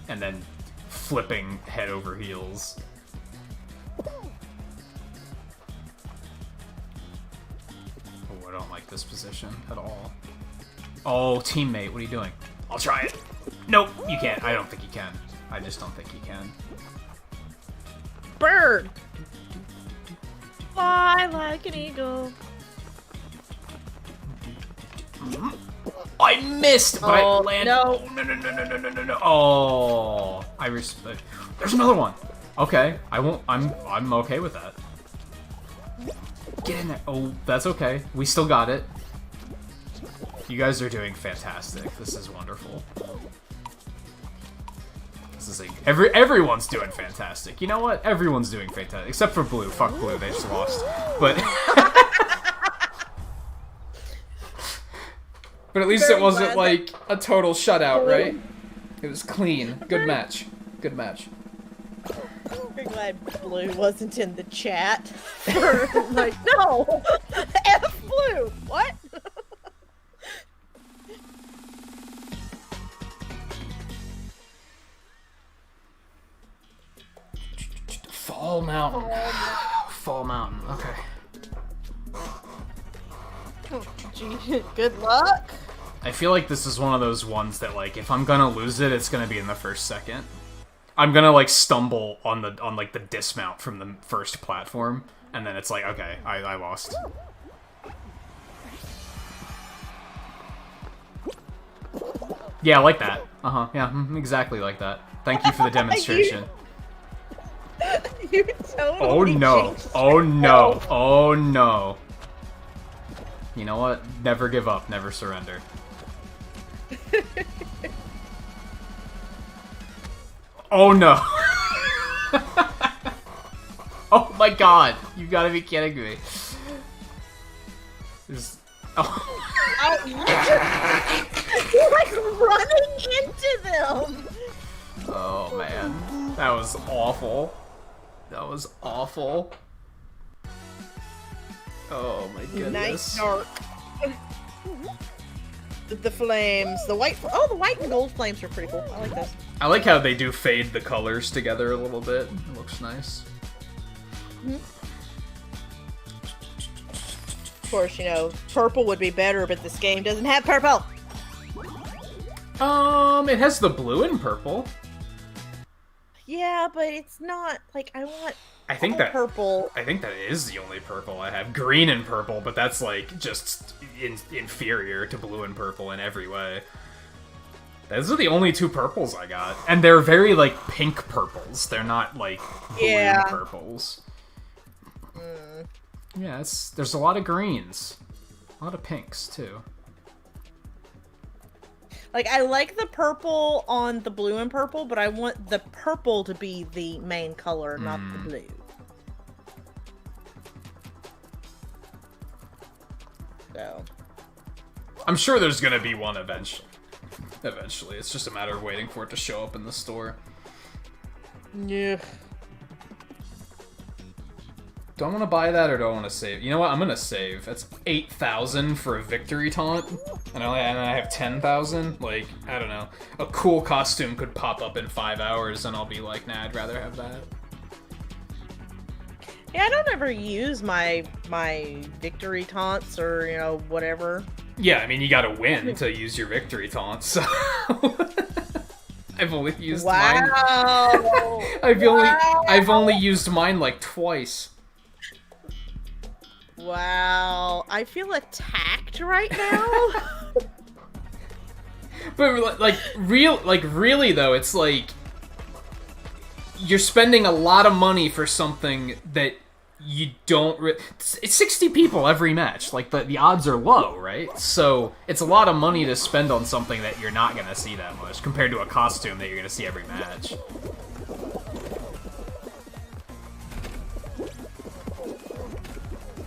And then flipping head over heels. Oh, I don't like this position at all. Oh, teammate, what are you doing? I'll try it. Nope, you can't. I don't think you can. I just don't think you can. Bird! Fly like an eagle. I missed, but I landed. No. Oh, no. Oh, I respect. There's another one. Okay, I won't. I'm okay with that. Get in there. Oh, that's okay. We still got it. You guys are doing fantastic. This is wonderful. This is everyone's doing fantastic. You know what? Everyone's doing fantastic except for Blue. Fuck Blue. They just lost. But. But at least it wasn't like a total shutout, right? It was clean. Good match. Good match. Very glad Blue wasn't in the chat. Like, no! F Blue! What? Fall Mountain. Fall Mountain. Okay. Oh, gee. Good luck. I feel like this is one of those ones that, like, if I'm gonna lose it, it's gonna be in the first second. I'm gonna, like, stumble on like the dismount from the first platform, and then it's like, okay, I lost. Yeah, like that. Yeah, exactly like that. Thank you for the demonstration. You totally Oh no! Oh no! Oh no! You know what? Never give up, never surrender. Oh no! Oh my god! You gotta be kidding me. There's... Oh. You're like running into them! Oh man. That was awful. That was awful. Oh my goodness. Nice dark. The flames, the white. Oh, the white and gold flames are pretty cool. I like those. I like how they do fade the colors together a little bit. It looks nice. Of course, you know, purple would be better, but this game doesn't have purple. It has the blue and purple. Yeah, but it's not like I want. I think all that purple. I think that is the only purple I have. Green and purple, but that's like just inferior to blue and purple in every way. Those are the only two purples I got, and they're very like pink purples. They're not like blue purples. Yeah, there's a lot of greens, a lot of pinks too. Like, I like the purple on the blue and purple, but I want the purple to be the main color, not the blue. So. I'm sure there's gonna be one eventually. It's just a matter of waiting for it to show up in the store. Yeah. Do I want to buy that or do I want to save? You know what? I'm gonna save. That's 8,000 for a victory taunt, and I have 10,000. Like, I don't know. A cool costume could pop up in 5 hours, and I'll be like, nah, I'd rather have that. Yeah, I don't ever use my victory taunts or, you know, whatever. Yeah, I mean, you gotta win to use your victory taunts, so... I've only used mine... I've only used mine, like, twice. Wow, I feel attacked right now. But, like, really, though, it's like... You're spending a lot of money for something that you don't... It's 60 people every match. Like, the odds are low, right? So, it's a lot of money to spend on something that you're not gonna see that much, compared to a costume that you're gonna see every match.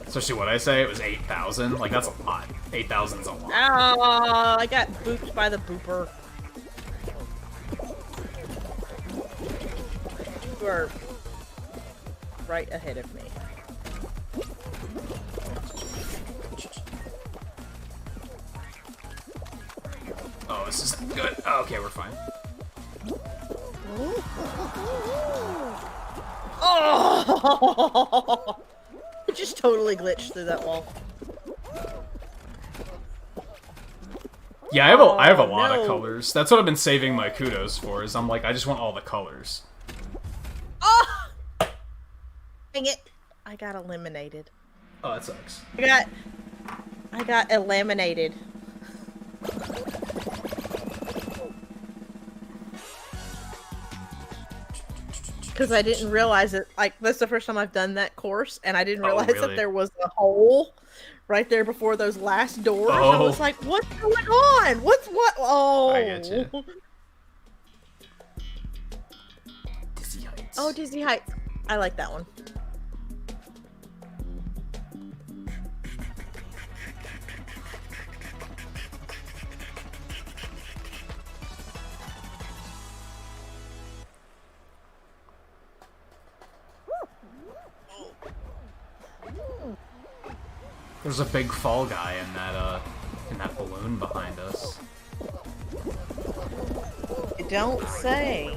Especially what I say, it was 8,000. Like, that's a lot. 8,000's a lot. Oh, I got booped by the booper. You are right ahead of me. Oh, this is good. Oh, okay, we're fine. Oh! It just totally glitched through that wall. Yeah, I have a lot of colors. That's what I've been saving my kudos for, is I'm like, I just want all the colors. Oh! Dang it. I got eliminated. Oh, that sucks. I got eliminated. Because I didn't realize it. Like, that's the first time I've done that course, and I didn't realize that there was a hole right there before those last doors. I was like, what's going on? What? Oh. I get you. Dizzy Heights. Oh, Dizzy Heights. I like that one. There's a big fall guy in that balloon behind us. Don't say.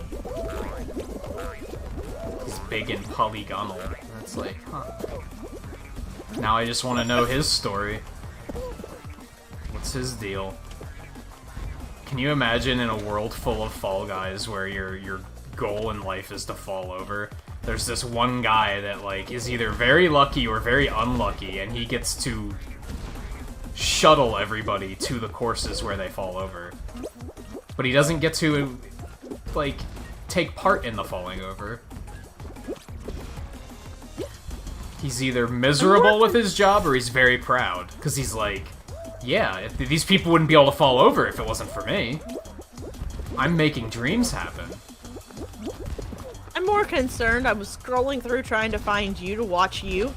He's big and polygonal. That's like, huh. Now I just want to know his story. What's his deal? Can you imagine in a world full of fall guys where your goal in life is to fall over? There's this one guy that, like, is either very lucky or very unlucky, and he gets to shuttle everybody to the courses where they fall over. But he doesn't get to, like, take part in the falling over. He's either miserable with his job or he's very proud. Because he's like, yeah, these people wouldn't be able to fall over if it wasn't for me. I'm making dreams happen. I'm more concerned. I was scrolling through trying to find you to watch you,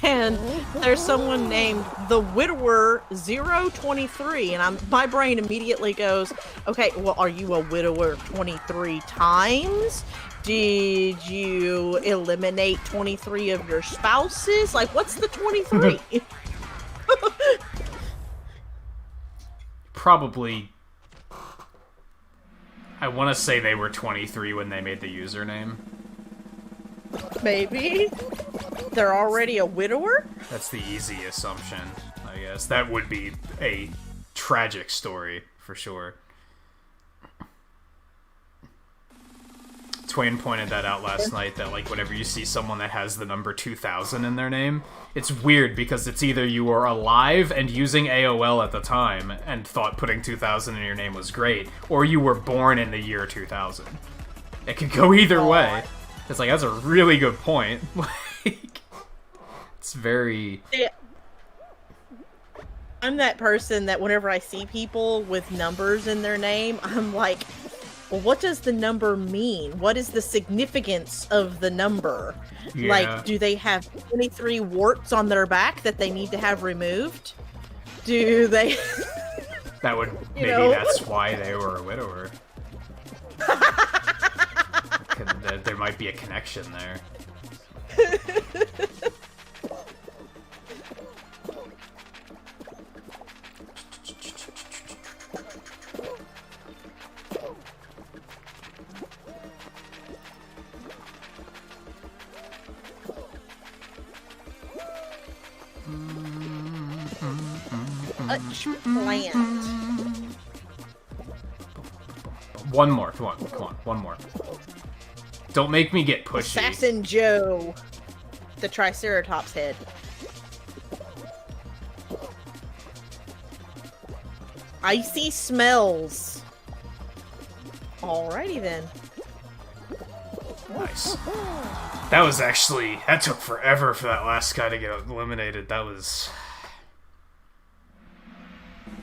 and there's someone named the Widower 023, and my brain immediately goes, okay, well, are you a widower 23 times? Did you eliminate 23 of your spouses? Like, what's the 23? Probably... I want to say they were 23 when they made the username. Maybe. They're already a widower? That's the easy assumption, I guess. That would be a tragic story, for sure. Twain pointed that out last night, that like whenever you see someone that has the number 2000 in their name, it's weird because it's either you were alive and using AOL at the time and thought putting 2000 in your name was great, or you were born in the year 2000. It could go either way. It's like, that's a really good point. Like, it's very... Yeah. I'm that person that whenever I see people with numbers in their name, I'm like, well, what does the number mean? What is the significance of the number? Yeah. Like, do they have 23 warts on their back that they need to have removed? Do they... That would... Maybe that's why they were a widower. There might be a connection there. Plant. One more, come on, one more. Don't make me get pushy. Assassin Joe. The Triceratops head. Icy smells. Alrighty then. Nice. That was actually... That took forever for that last guy to get eliminated. That was...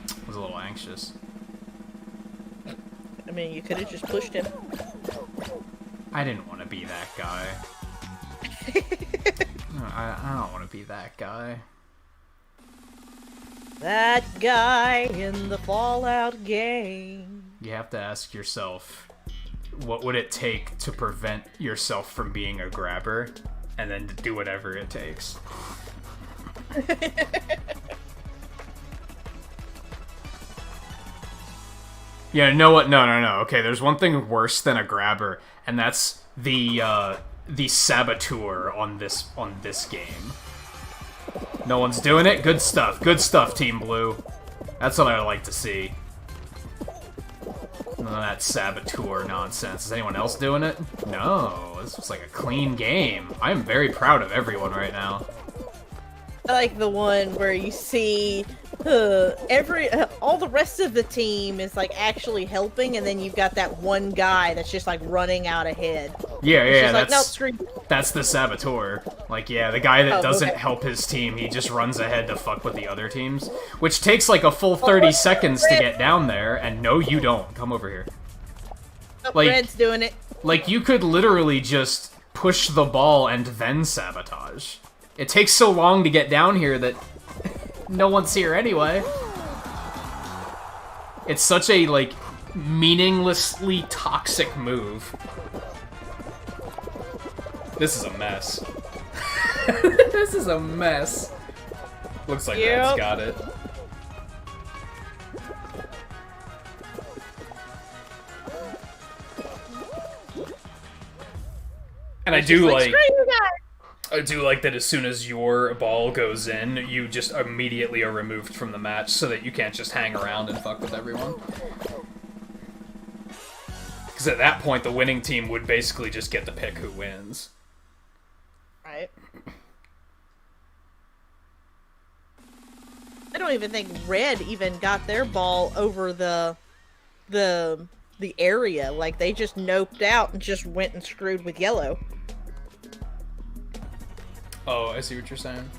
I was a little anxious. I mean, you could have just pushed him. I didn't want to be that guy. I don't want to be that guy. That guy in the Fallout game. You have to ask yourself, what would it take to prevent yourself from being a grabber, and then to do whatever it takes? Yeah, you know what? No. Okay, there's one thing worse than a grabber, and that's the saboteur on this game. No one's doing it? Good stuff. Good stuff, Team Blue. That's what I like to see. None of that saboteur nonsense. Is anyone else doing it? No. This was like a clean game. I am very proud of everyone right now. I like the one where you see all the rest of the team is like actually helping, and then you've got that one guy that's just like running out ahead. Yeah, like, no, screw. That's the saboteur. Like, yeah, the guy that doesn't help his team, he just runs ahead to fuck with the other teams, which takes like a full 30 seconds to get down there. And no, you don't. Come over here. Oh, like, Red's doing it. Like, you could literally just push the ball and then sabotage. It takes so long to get down here that no one's here anyway. It's such a, like, meaninglessly toxic move. This is a mess. This is a mess. Looks like Red's got it. And I do like that as soon as your ball goes in, you just immediately are removed from the match so that you can't just hang around and fuck with everyone. Because at that point, the winning team would basically just get to pick who wins. Right. I don't even think Red even got their ball over the area. Like, they just noped out and just went and screwed with Yellow. Oh, I see what you're saying.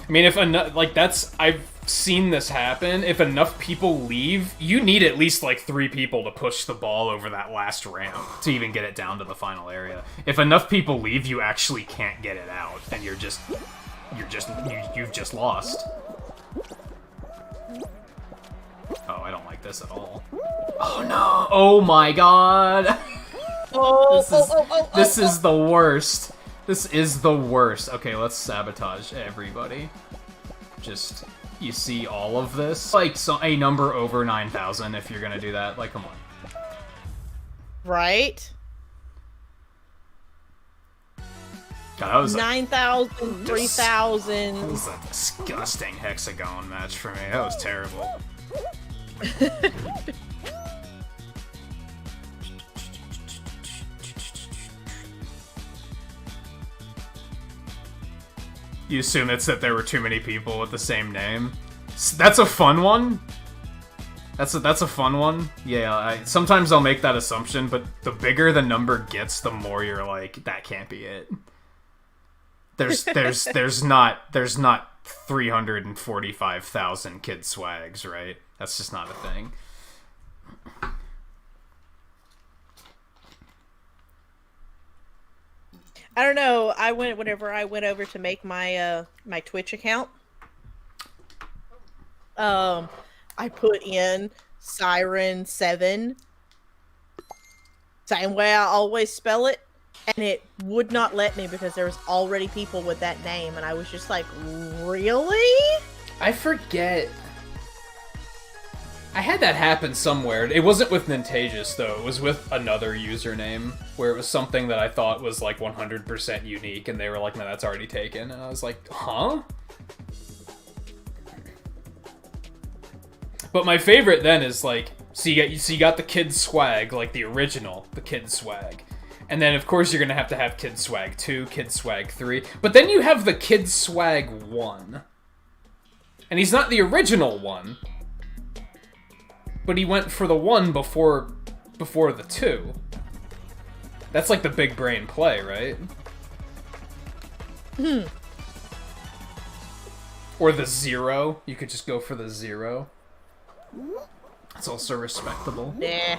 I mean, if enough, like, I've seen this happen. If enough people leave, you need at least, like, 3 people to push the ball over that last ramp to even get it down to the final area. If enough people leave, you actually can't get it out, and you've just lost. Oh, I don't like this at all. Oh no! Oh my god! This is the worst. This is the worst. Okay, let's sabotage everybody. Just, you see all of this? Like, a number over 9,000 if you're gonna do that. Like, come on. Right? God, that was 9,000, 3,000. That was a disgusting hexagon match for me. That was terrible. You assume it's that there were too many people with the same name. That's a fun one. That's a fun one. Yeah, sometimes I'll make that assumption, but the bigger the number gets, the more you're like, that can't be it. There's not 345,000 kid swags, right? That's just not a thing. I don't know. Whenever I went over to make my my Twitch account. I put in Siren 7, same way I always spell it, and it would not let me because there was already people with that name, and I was just like, really? I forget. I had that happen somewhere. It wasn't with Nintagious, though. It was with another username, where it was something that I thought was, like, 100% unique, and they were like, no, that's already taken. And I was like, huh? But my favorite then is, like, so you got the Kid Swag, like the original, the Kid Swag. And then, of course, you're going to have Kid Swag 2, Kid Swag 3. But then you have the Kid Swag 1. And he's not the original one. But he went for the 1 before the 2. That's like the big brain play, right? Or the 0. You could just go for the 0. It's also respectable. Nah.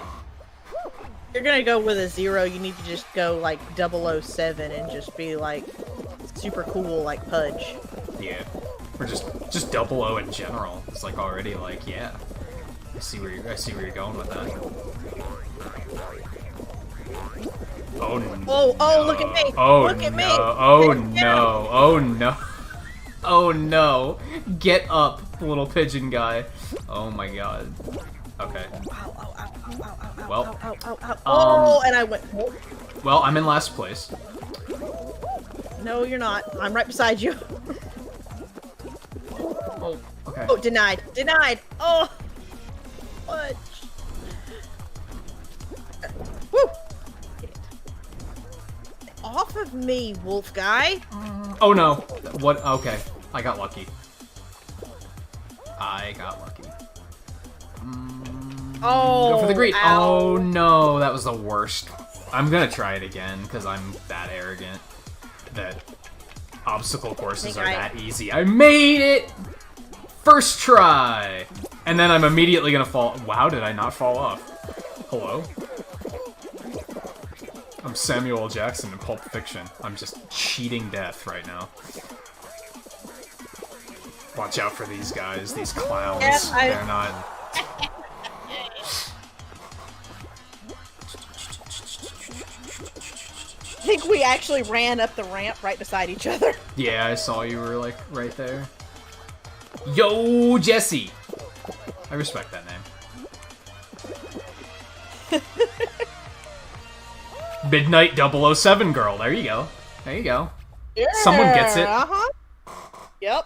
You're gonna go with a 0, you need to just go like 007 and just be like super cool like Pudge. Yeah. Or just 00 in general. It's like already like, yeah. I see where you're going with that. Oh no. Oh, look at me. Oh look at no. me. Oh no. Oh no. Oh no. Get up, little pigeon guy. Oh my god. Okay. Well. Oh, and I went. Oh. Well, I'm in last place. No, you're not. I'm right beside you. Oh, okay. Oh, denied. Denied. Oh. What? Woo. Get off of me, wolf guy. Oh no. What? Okay. I got lucky. I got lucky. Oh. Go for the green. Ow. Oh no, that was the worst. I'm gonna try it again because I'm that arrogant that obstacle courses are that easy. I made it! First try! And then I'm immediately gonna fall. Wow, did I not fall off? Hello? I'm Samuel L. Jackson in Pulp Fiction. I'm just cheating death right now. Watch out for these guys, these clowns. Yeah, They're not... I think we actually ran up the ramp right beside each other. Yeah, I saw you were, like, right there. Yo, Jesse! I respect that name. Midnight 007 girl. There you go. There you go. Yeah, someone gets it. Uh-huh. Yep.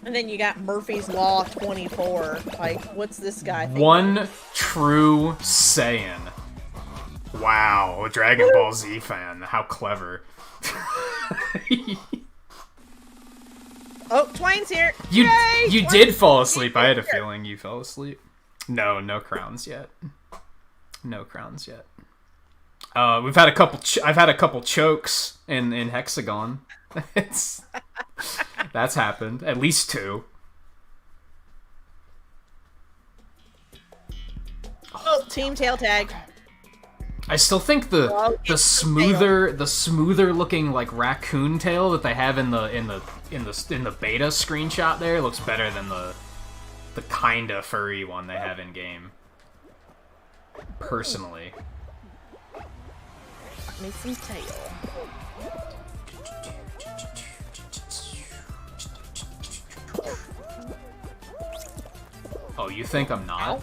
And then you got Murphy's Law 24. Like, what's this guy think? One true Saiyan. Wow, a Dragon Ball Z fan. How clever. Oh, Twain's here. You Yay! you did fall asleep. I had a feeling you fell asleep. No crowns yet. No crowns yet. We've had a couple. I've had a couple chokes in Hexagon. That's happened. At least 2. Oh, team tail tag. I still think the smoother looking like raccoon tail that they have in the beta screenshot there looks better than the kinda furry one they have in game. Personally. Me some tail. Oh, you think I'm not?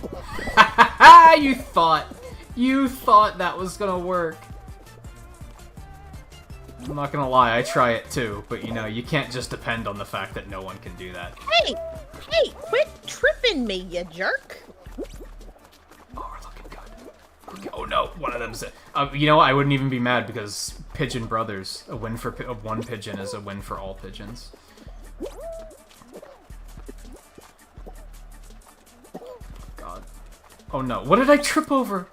You thought that was gonna work. I'm not gonna lie, I try it too, but you know, you can't just depend on the fact that no one can do that. Hey, quit tripping me, you jerk. Oh, we're looking good. Okay. Oh no, one of them's it. You know, I wouldn't even be mad because Pigeon Brothers, a win for one pigeon is a win for all pigeons. God. Oh no, what did I trip over?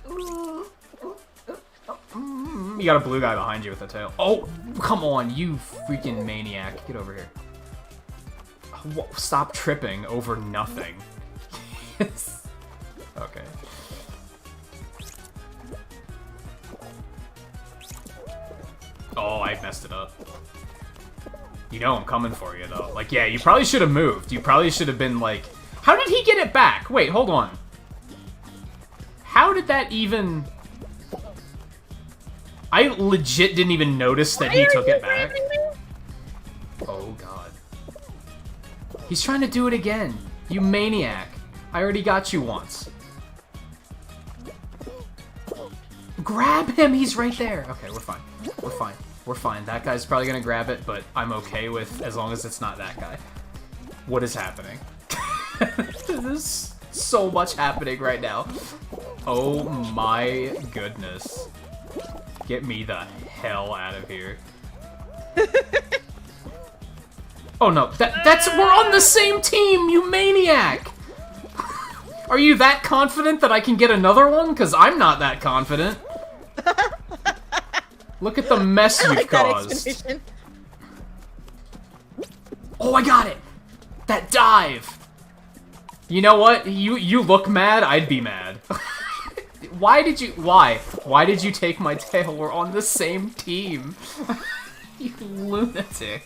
You got a blue guy behind you with a tail. Oh, come on, you freaking maniac. Get over here. Stop tripping over nothing. Okay. Oh, I messed it up. You know I'm coming for you, though. Like, yeah, you probably should have moved. You probably should have been like... How did he get it back? Wait, hold on. How did that even... I legit didn't even notice that he took it back. Oh, God. He's trying to do it again. You maniac. I already got you once. Grab him! He's right there! Okay, we're fine. We're fine. We're fine. That guy's probably gonna grab it, but I'm okay with as long as it's not that guy. What is happening? There's so much happening right now. Oh my goodness. Get me the hell out of here. Oh no, that's we're on the same team, you maniac! Are you that confident that I can get another one? Because I'm not that confident. Look at the mess you've caused. Oh, I got it! That dive! You know what? You look mad, I'd be mad. Why did you take my tail? We're on the same team. You lunatic.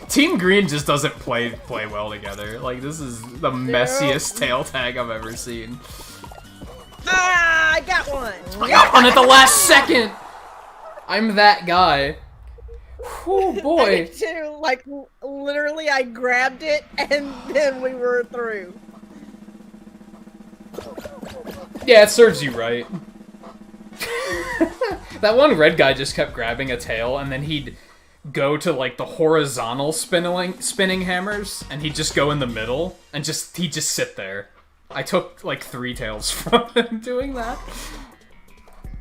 Team Green just doesn't play well together. Like, this is the messiest tail tag I've ever seen. Ah, I got one! I got one at the last second! I'm that guy. Oh boy. Too, like, literally I grabbed it and then we were through. Yeah, it serves you right. That one red guy just kept grabbing a tail and then he'd go to like the horizontal spinning hammers and he'd just go in the middle and he'd just sit there. I took like 3 tails from him doing that.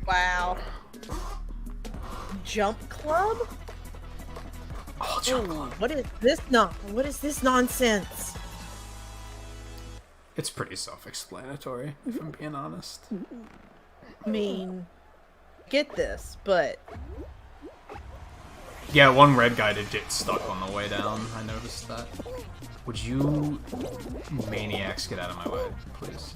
Wow. Jump club? Oh, jump club. What is this nonsense? It's pretty self-explanatory, if I'm being honest. I mean, get this, but yeah, one red guy did get stuck on the way down. I noticed that. Would you maniacs get out of my way, please?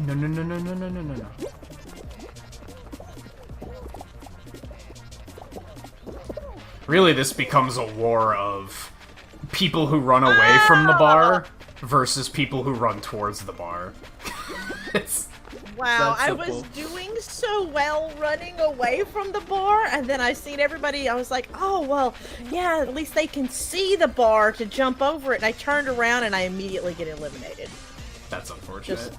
No, no, no, no, no, no, no, no, no. Really, this becomes a war of people who run away from the bar versus people who run towards the bar. Wow, I was doing so well running away from the bar, and then I seen everybody, I was like, oh, well, yeah, at least they can see the bar to jump over it, and I turned around and I immediately get eliminated. That's unfortunate.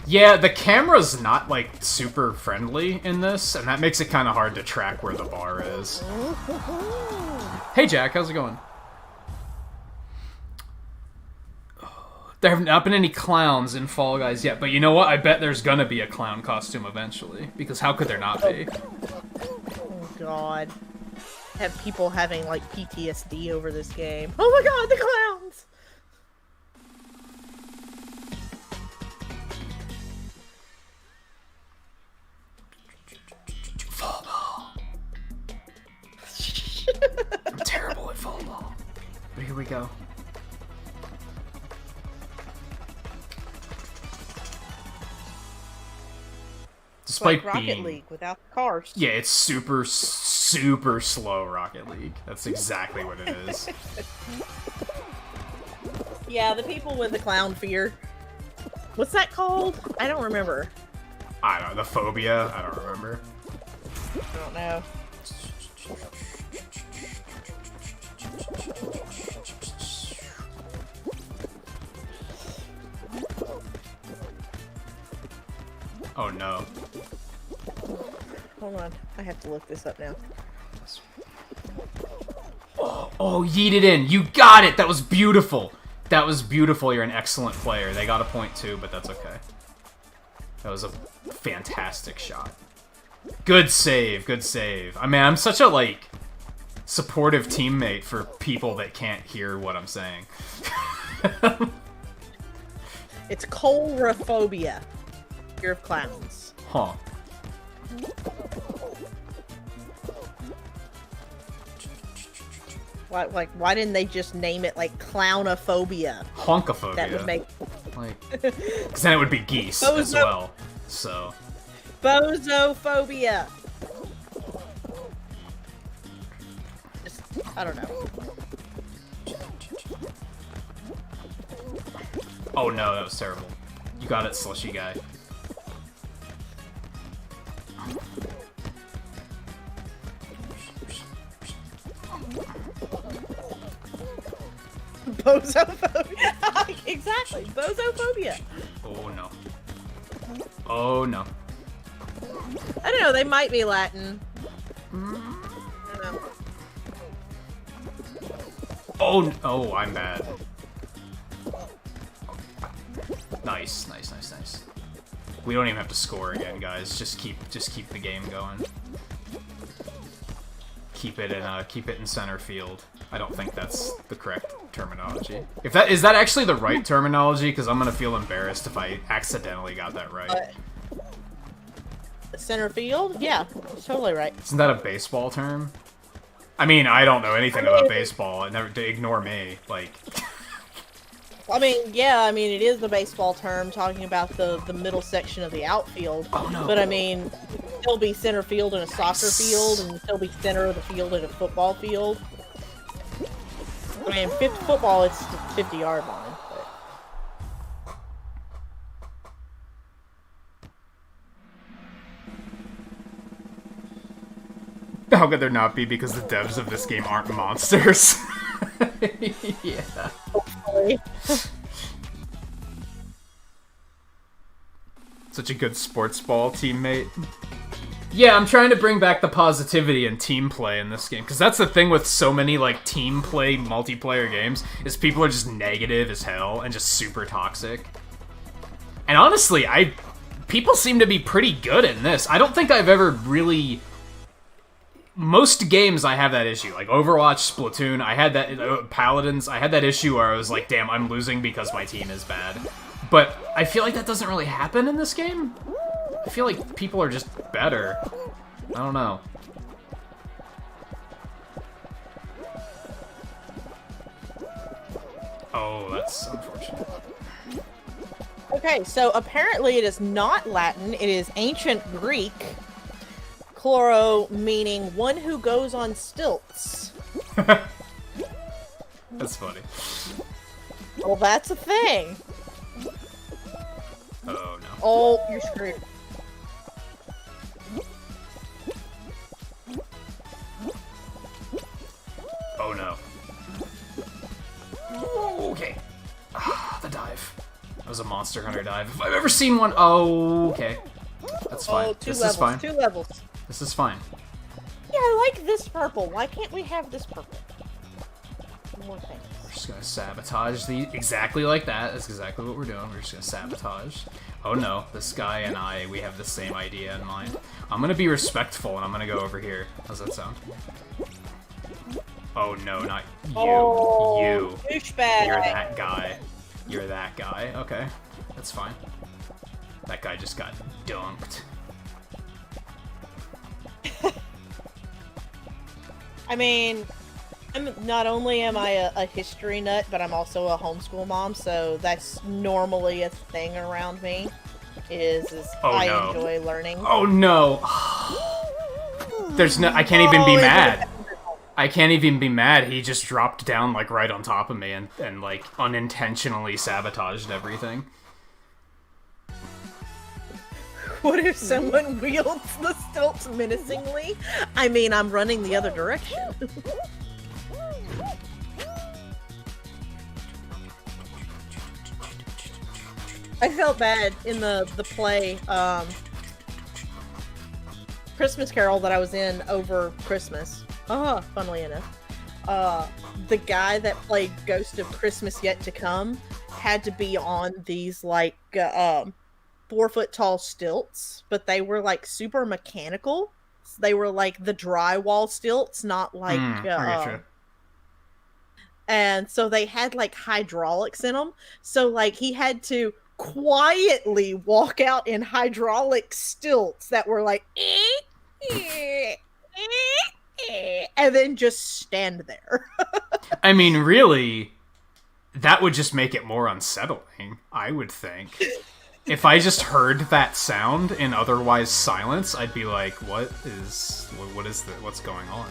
Yeah, the camera's not, like, super friendly in this, and that makes it kind of hard to track where the bar is. Hey, Jack, how's it going? There have not been any clowns in Fall Guys yet, but you know what? I bet there's gonna be a clown costume eventually, because how could there not be? Oh, God. Have people having, like, PTSD over this game. Oh my God, the clowns! Fall ball. I'm terrible at fall ball. But here we go. Despite like Rocket being... League without the cars. Yeah, it's super, super slow Rocket League. That's exactly what it is. Yeah, the people with the clown fear. What's that called? I don't remember. I don't know, the phobia? I don't remember. I don't know. Oh no. Hold on, I have to look this up now. Oh Oh, yeet it in. You got it. That was beautiful. That was beautiful. You're an excellent player. They got a point too, but that's okay. That was a fantastic shot. Good save. Good save. I mean, I'm such a, like, supportive teammate for people that can't hear what I'm saying. It's coulrophobia. Fear of clowns. Huh. Why didn't they just name it, like, clownophobia? Honkophobia. That would make... Like, because then it would be geese as well, so... Bozophobia! Just, I don't know. Oh no, that was terrible. You got it, slushy guy. Bozophobia! Exactly, bozophobia! Oh no. Oh no. I don't know, they might be Latin. I don't know. Oh, I'm bad. Nice, nice, nice, nice. We don't even have to score again, guys. Just keep the game going. Keep it in center field. I don't think that's the correct terminology. If that is that actually the right terminology? Because I'm gonna feel embarrassed if I accidentally got that right. Center field? Yeah, totally right. Isn't that a baseball term? I mean, I don't know anything about baseball. Ignore me. Like. I mean, yeah, I mean, it is the baseball term talking about the middle section of the outfield. Oh, no. But I mean, still be center field in a soccer field, and still be center of the field in a football field. I mean, football, it's the 50-yard line. But... How could there not be? Because the devs of this game aren't monsters. Yeah. Hopefully. Such a good sports ball teammate. Yeah, I'm trying to bring back the positivity and team play in this game, because that's the thing with so many, like, team play multiplayer games, is people are just negative as hell and just super toxic. And honestly, people seem to be pretty good in this. I don't think I've ever really... Most games I have that issue, like Overwatch, Splatoon, I had that, Paladins, I had that issue where I was like, damn, I'm losing because my team is bad. But I feel like that doesn't really happen in this game. I feel like people are just better. I don't know. Oh, that's unfortunate. Okay, so apparently it is not Latin, it is ancient Greek. Chloro meaning one who goes on stilts. That's funny. Well, that's a thing. Oh, no. Oh, you're screwed. Oh, no. Okay. The dive. That was a Monster Hunter dive. If I've ever seen one... Oh, okay. That's fine. Oh, this is fine. 2 levels. This is fine. Yeah, I like this purple. Why can't we have this purple? More things. We're just gonna sabotage the... Exactly like that. That's exactly what we're doing. We're just gonna sabotage. Oh no, this guy and we have the same idea in mind. I'm gonna be respectful and I'm gonna go over here. How's that sound? Oh no, not you. Oh, you. Douchebag. You're that guy. You're that guy. Okay, that's fine. That guy just got dunked. I mean, not only am I a history nut, but I'm also a homeschool mom, so that's normally a thing around me. I enjoy learning. Oh no! There's no. I can't even be mad. I can't even be mad. He just dropped down like right on top of me and like unintentionally sabotaged everything. What if someone wields the stilts menacingly? I mean, I'm running the other direction. I felt bad in the play, Christmas Carol that I was in over Christmas. Funnily enough. the guy that played Ghost of Christmas Yet to Come had to be on these like 4-foot tall stilts, but they were like super mechanical. So they were like the drywall stilts, not like I getcha. and so they had like hydraulics in them. So like he had to quietly walk out in hydraulic stilts that were like and then just stand there. I mean, really, that would just make it more unsettling, I would think. If I just heard that sound in otherwise silence, I'd be like, what is what's going on?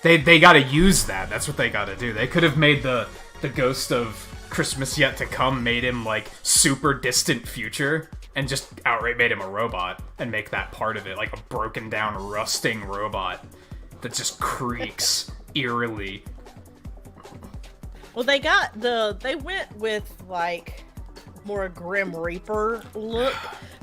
They gotta use that. That's what they gotta do. They could have made the Ghost of Christmas Yet to Come, made him like super distant future, and just outright made him a robot and make that part of it, like a broken down, rusting robot that just creaks eerily. Well, they went with like more Grim Reaper look,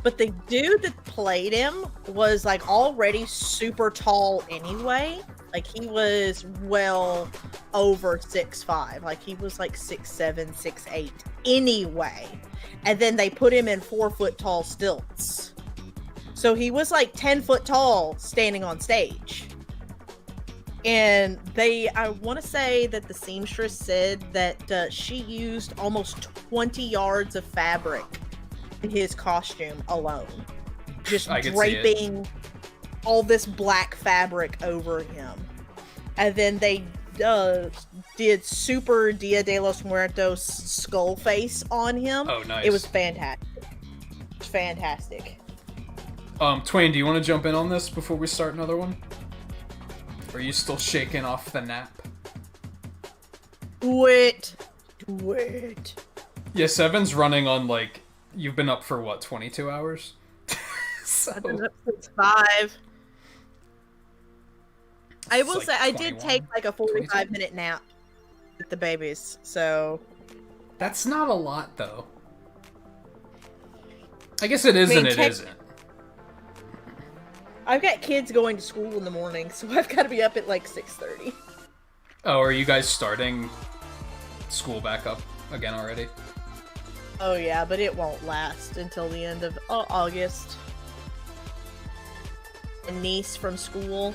but the dude that played him was like already super tall anyway. Like he was well over 6'5", like he was like 6'7", 6'8" anyway. And then they put him in 4-foot tall stilts, so he was like 10 foot tall standing on stage. And I want to say that the seamstress said that she used almost 20 yards of fabric in his costume alone. Just draping all this black fabric over him. And then they did Super Dia de los Muertos skull face on him. Oh, nice. It was fantastic. Fantastic. Twain, do you want to jump in on this before we start another one? Or are you still shaking off the nap? Do it. Yeah, Seven's running on, like, you've been up for, what, 22 hours? So, I've been up since 5. I will say, I did take, like, a 45-minute nap with the babies, so... That's not a lot, though. I guess it is and it isn't. I've got kids going to school in the morning, so I've got to be up at like 6:30. Oh, are you guys starting school back up again already? Oh yeah, but it won't last until the end of August. A niece from school,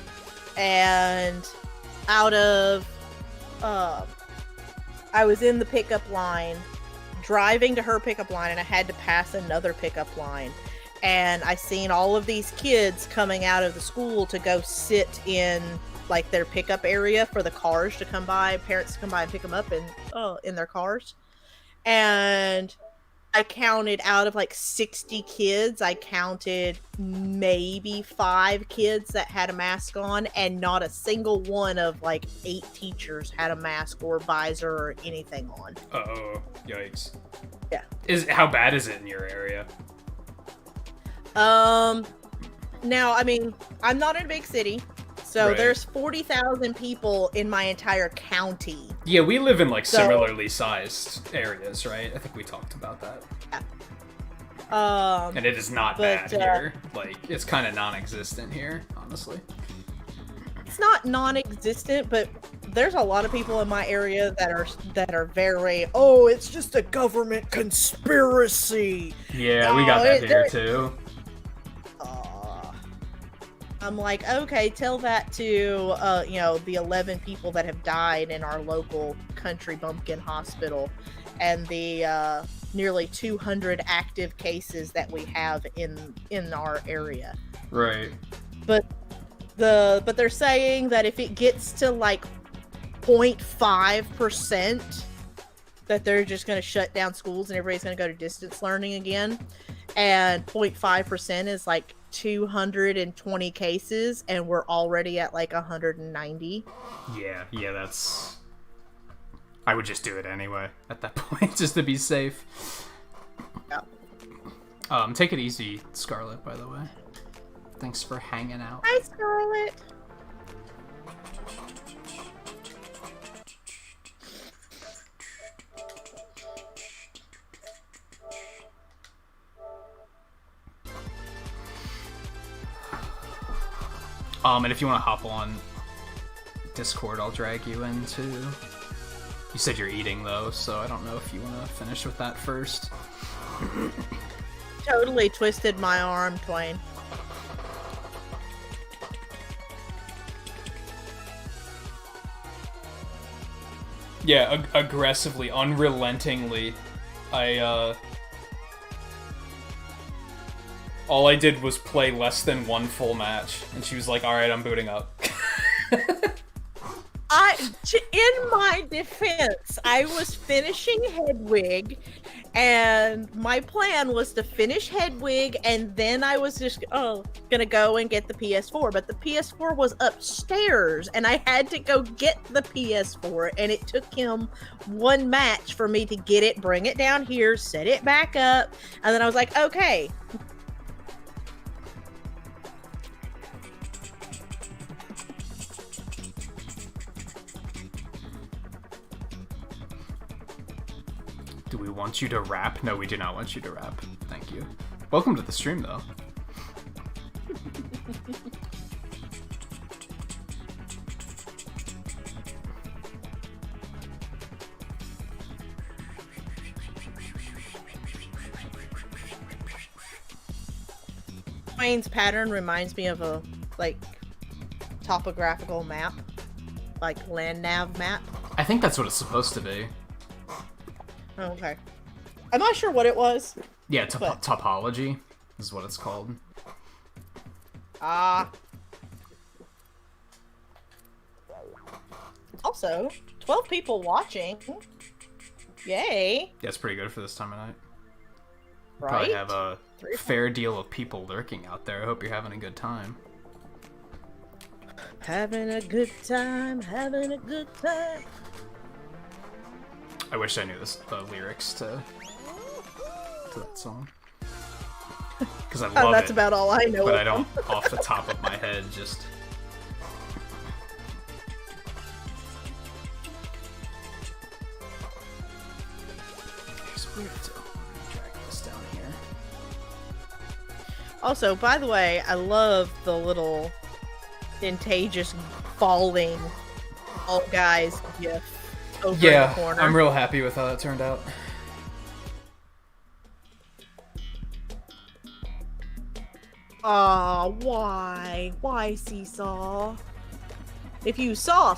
and out of I was in the pickup line, driving to her pickup line, and I had to pass another pickup line. And I seen all of these kids coming out of the school to go sit in like their pickup area for the cars to come by, parents to come by and pick them up in their cars. And I counted out of like 60 kids, I counted maybe 5 kids that had a mask on, and not a single one of like 8 teachers had a mask or visor or anything on. Uh-oh. Yikes. Yeah. How bad is it in your area? Now, I mean, I'm not in a big city, so Right. There's 40,000 people in my entire county. Yeah, we live in, like, similarly sized areas, right? I think we talked about that. Yeah. And it is not bad here. Like, it's kind of non-existent here, honestly. It's not non-existent, but there's a lot of people in my area that are very, oh, it's just a government conspiracy. Yeah, we got that here, too. I'm like, okay, tell that to, the 11 people that have died in our local country bumpkin hospital, and the nearly 200 active cases that we have in our area. Right. But they're saying that if it gets to like 0.5%, that they're just going to shut down schools and everybody's going to go to distance learning again. And 0.5% is like 220 cases, and we're already at like 190. Yeah, that's... I would just do it anyway at that point, just to be safe. Yeah. Take it easy, Scarlett, by the way. Thanks for hanging out. Hi, Scarlett. And if you want to hop on Discord I'll drag you into. You said you're eating, though, so I don't know if you want to finish with that first. Totally twisted my arm, Twain. Yeah, aggressively, unrelentingly, all I did was play less than one full match, and she was like, alright, I'm booting up. In my defense, I was finishing Hedwig, and my plan was to finish Hedwig, and then I was just gonna go and get the PS4. But the PS4 was upstairs, and I had to go get the PS4, and it took him one match for me to get it, bring it down here, set it back up, and then I was like, okay. Do we want you to rap? No, we do not want you to rap. Thank you. Welcome to the stream, though. Wayne's pattern reminds me of a, like, topographical map. Like, land nav map. I think that's what it's supposed to be. Oh, okay. I'm not sure what it was. Yeah, topology is what it's called. Also, 12 people watching. Yay. Yeah, it's pretty good for this time of night. Right? Probably have a fair deal of people lurking out there. I hope you're having a good time. Having a good time, having a good time. I wish I knew the lyrics to that song. Because I love that's it, about all I know. but I don't, off the top of my head, just... Here's weird, so drag this down here. Also, by the way, I love the little Nintagious falling all guys gif over in the corner. I'm real happy with how that turned out. Aw, why? Why Seesaw? If you saw,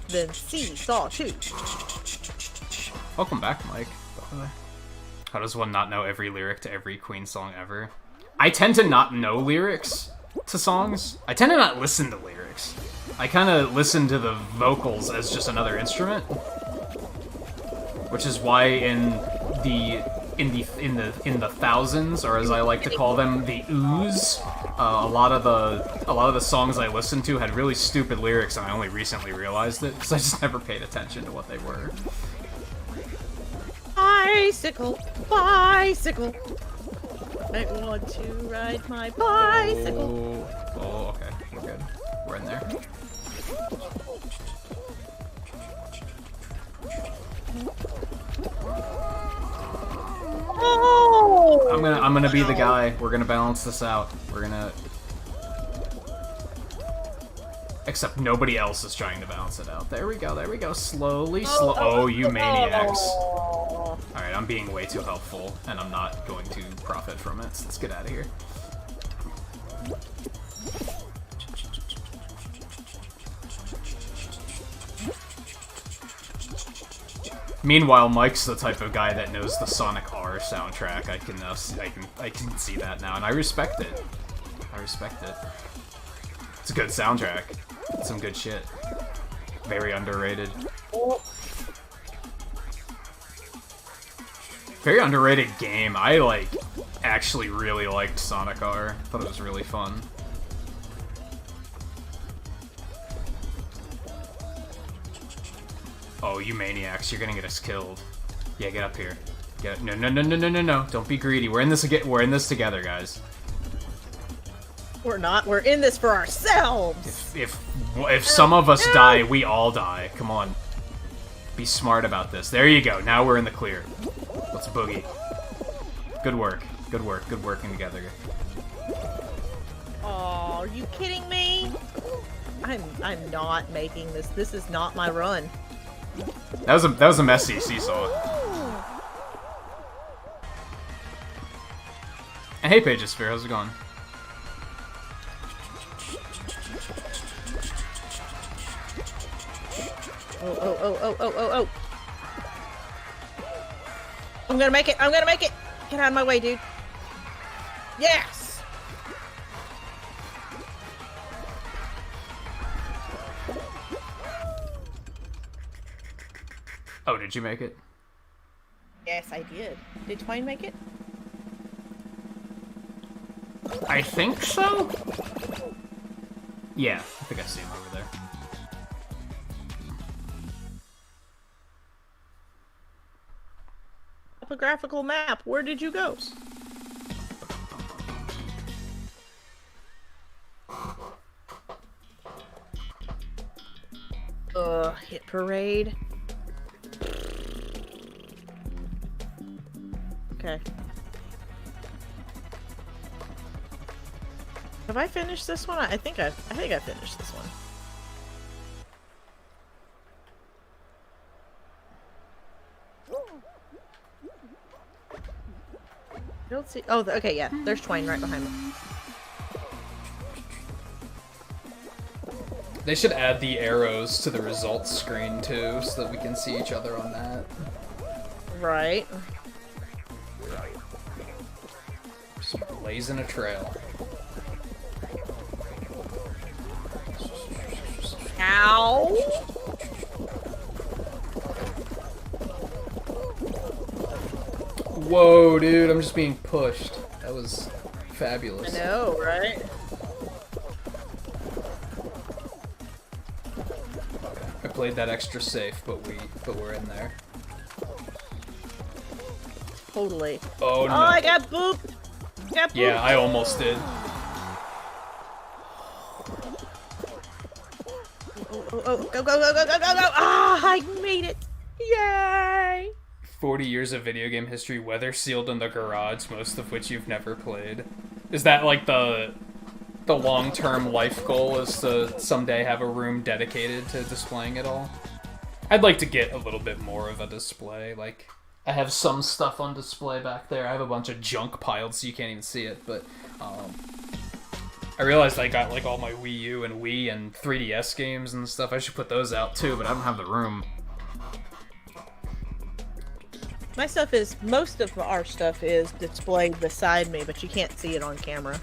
then Seesaw too. Welcome back, Mike, by the way. How does one not know every lyric to every Queen song ever? I tend to not know lyrics to songs. I tend to not listen to lyrics. I kind of listen to the vocals as just another instrument, which is why in the thousands, or as I like to call them, the ooze, a lot of the songs I listened to had really stupid lyrics, and I only recently realized it because I just never paid attention to what they were. Bicycle, bicycle. I want to ride my bicycle. Oh, okay, we're good. We're in there. Oh! I'm gonna be the guy. We're gonna balance this out. We're gonna... Except nobody else is trying to balance it out. There we go, there we go. Slowly, oh, you maniacs. Alright, I'm being way too helpful, and I'm not going to profit from it, so let's get out of here. Meanwhile, Mike's the type of guy that knows the Sonic R soundtrack. I can see that now, and I respect it. I respect it. It's a good soundtrack. It's some good shit. Very underrated. Very underrated game. I actually really liked Sonic R. Thought it was really fun. Oh, you maniacs, you're gonna get us killed. Yeah, get up here. No. Don't be greedy. We're in this together, guys. We're not. We're in this for ourselves. If some of us die, we all die. Come on. Be smart about this. There you go. Now we're in the clear. Let's boogie. Good work. Good work. Good working together. Oh, are you kidding me? I'm not making this. This is not my run. That was a messy seesaw. And hey, Pageosphere, how's it going? Oh. I'm gonna make it. I'm gonna make it. Get out of my way, dude. Yes. Oh, did you make it? Yes, I did. Did Twain make it? I think so? Yeah, I think I see him over there. Topographical map. Where did you go? Hit parade. Okay. Have I finished this one? I think I finished this one. I don't see. Oh, okay, yeah. There's Twain right behind me. They should add the arrows to the results screen too, so that we can see each other on that. Right. Just blazing a trail. Ow! Whoa, dude, I'm just being pushed. That was fabulous. I know, right? I played that extra safe, but we're in there. Totally. Oh no. Oh, I got booped! Got booped! Yeah, I almost did. Oh, go! Ah, I made it! Yay! 40 years of video game history, weather sealed in the garage, most of which you've never played. Is that like the long-term life goal, is to someday have a room dedicated to displaying it all? I'd like to get a little bit more of a display. Like, I have some stuff on display back there. I have a bunch of junk piled so you can't even see it, but I realized I got like all my Wii U and Wii and 3DS games and stuff. I should put those out too, but I don't have the room. My stuff is, most of our stuff is displayed beside me, but you can't see it on camera.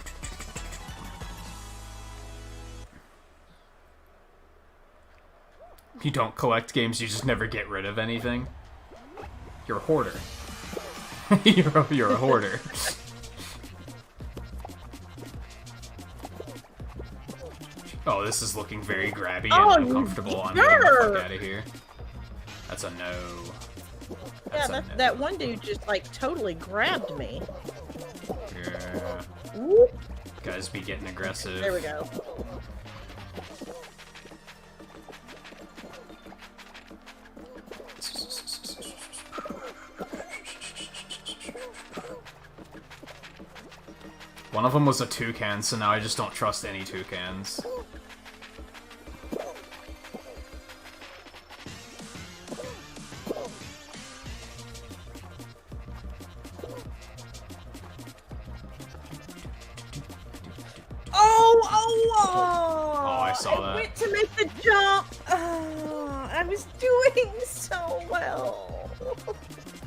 You don't collect games, you just never get rid of anything. You're a hoarder. you're a hoarder. Oh, this is looking very grabby and uncomfortable. I'm getting the fuck out of here. That's a no. That's yeah, that one dude just like totally grabbed me. Yeah. Whoop. Guys be getting aggressive. There we go. One of them was a toucan, so now I just don't trust any toucans. Oh, I saw that. I went to make the jump. Oh, I was doing so well.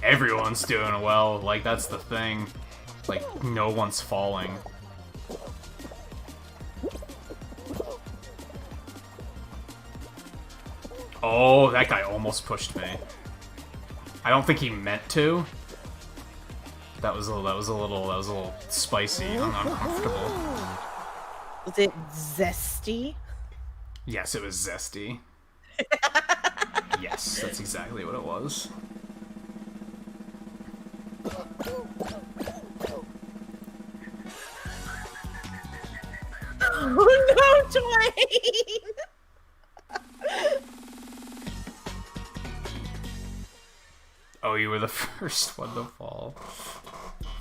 Everyone's doing well, like, that's the thing. Like, no one's falling. Oh, that guy almost pushed me. I don't think he meant to. That was a little spicy and uncomfortable. Was it zesty? Yes, it was zesty. Yes, that's exactly what it was. Oh no, Dwayne! Oh, you were the first one to fall.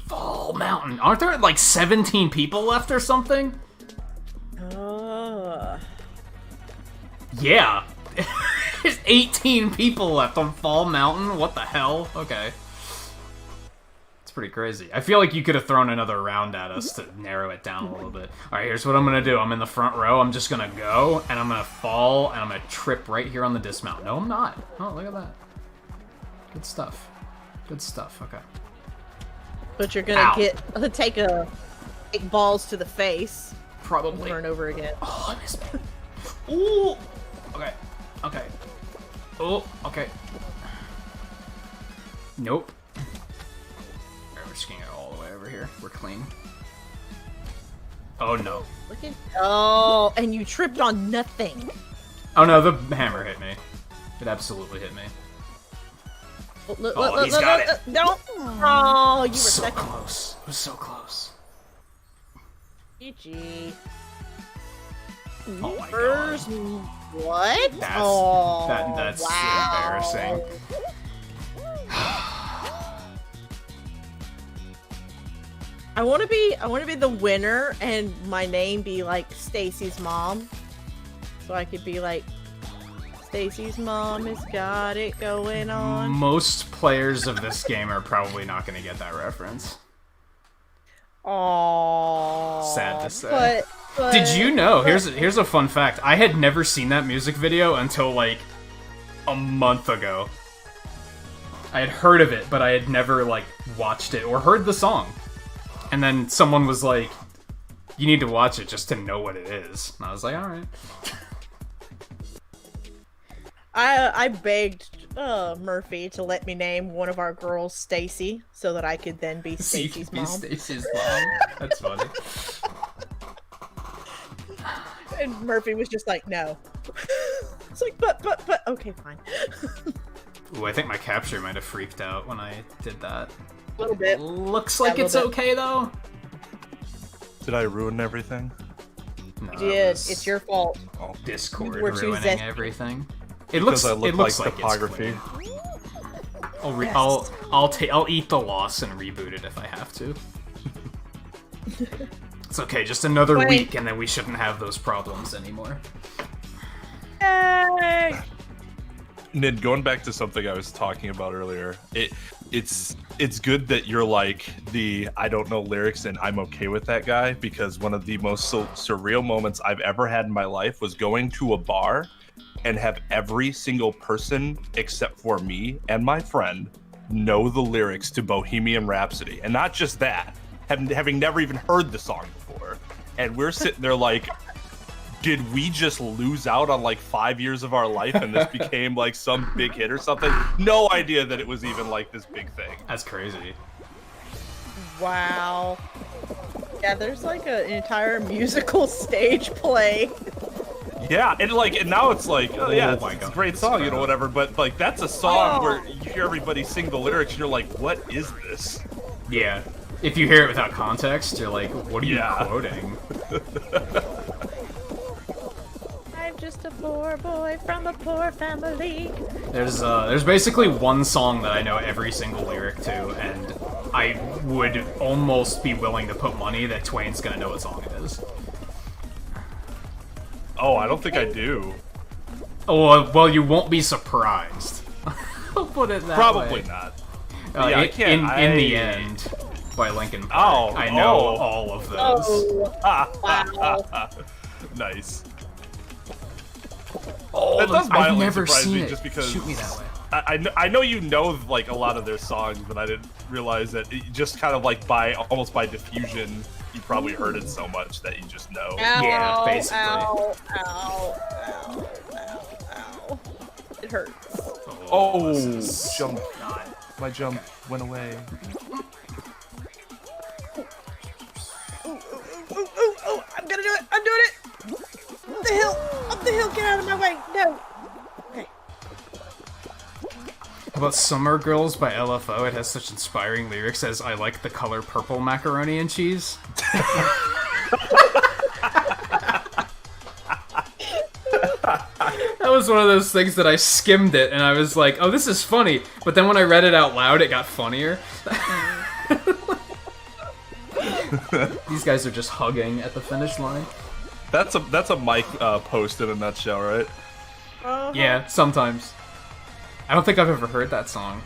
Fall Mountain. Aren't there like 17 people left or something? Yeah. There's 18 people left on Fall Mountain? What the hell? Okay. It's pretty crazy. I feel like you could have thrown another round at us to narrow it down a little bit. Alright, here's what I'm gonna do. I'm in the front row. I'm just gonna go, and I'm gonna fall, and I'm gonna trip right here on the dismount. No, I'm not. Oh, look at that. Good stuff. Good stuff. Okay. But you're gonna take balls to the face. Probably. Over and over again. Oh, I missed me. Ooh! Okay. Okay. Oh, okay. Nope. Alright, we're just gonna go all the way over here. We're clean. Oh no. Look at oh, and you tripped on nothing. Oh no, the hammer hit me. It absolutely hit me. Look, He's got it. No. Oh, you were So second. close. It was so close. GG. Oh my First, god. what? That's wow. embarrassing. I want to be the winner and my name be like Stacy's mom. So I could be like Stacy's mom has got it going on. Most players of this game are probably not going to get that reference. Aww. Sad to say. But did you know? Here's a fun fact. I had never seen that music video until like a month ago. I had heard of it, but I had never like watched it or heard the song. And then someone was like, "You need to watch it just to know what it is." And I was like, "All right." I begged Murphy to let me name one of our girls Stacy so that I could then be So you Stacy's can mom. be Stacy's mom. That's funny. And Murphy was just like, no. It's like, but, okay, fine. Ooh, I think my capture might have freaked out when I did that. A little bit. Looks like Yeah, a it's little bit. okay though. Did I ruin everything? No, You it did. was It's your fault. Oh, Discord We're too ruining zesty. everything. It looks. because I look It looks like like topography. It's clean. I'll eat the loss and reboot it if I have to. It's okay. Just another Wait. week, and then we shouldn't have those problems anymore. Yay! Nid, going back to something I was talking about earlier, it's good that you're like the I don't know lyrics and I'm okay with that guy, because one of the most surreal moments I've ever had in my life was going to a bar and have every single person except for me and my friend know the lyrics to Bohemian Rhapsody, and not just that, having never even heard the song before, and we're sitting there like, did we just lose out on like 5 years of our life and this became like some big hit or something? No idea that it was even like this big thing. That's crazy. Wow. Yeah, there's like an entire musical stage play. Yeah, and like, and now it's like, oh yeah, Oh it's, my it's God, a great it's song, you know, bad. whatever. But like, that's a song Oh. where you hear everybody sing the lyrics, and you're like, what is this? Yeah. If you hear it without context, you're like, what are you Yeah. quoting? I'm just a poor boy from a poor family. There's basically one song that I know every single lyric to, and I would almost be willing to put money that Twain's gonna know what song it is. Oh, I don't think I do. Oh, well, you won't be surprised. I'll put it that Probably way. not. Uh, Yeah, I in, can't- in the I- end, by Linkin Park. Oh, I know oh. all of those. Oh, wow. Nice. All That of does them. I've mildly never surprise seen me it. just because Shoot me that way. I know you know like a lot of their songs, but I didn't realize that it just kind of like almost by diffusion, you probably heard it so much that you just know. Ow, Yeah, basically. Ow, ow, ow, ow, ow. It hurts. Oh, this is jump! not- My jump went away. Ooh, I'm gonna do it! I'm doing it! Up the hill! Up the hill! Get out of my way! No! Okay. How about Summer Girls by LFO? It has such inspiring lyrics as I like the color purple macaroni and cheese. That was one of those things that I skimmed it and I was like, oh, this is funny. But then when I read it out loud, it got funnier. These guys are just hugging at the finish line. That's a Mike post in a nutshell, right? Yeah, sometimes. I don't think I've ever heard that song.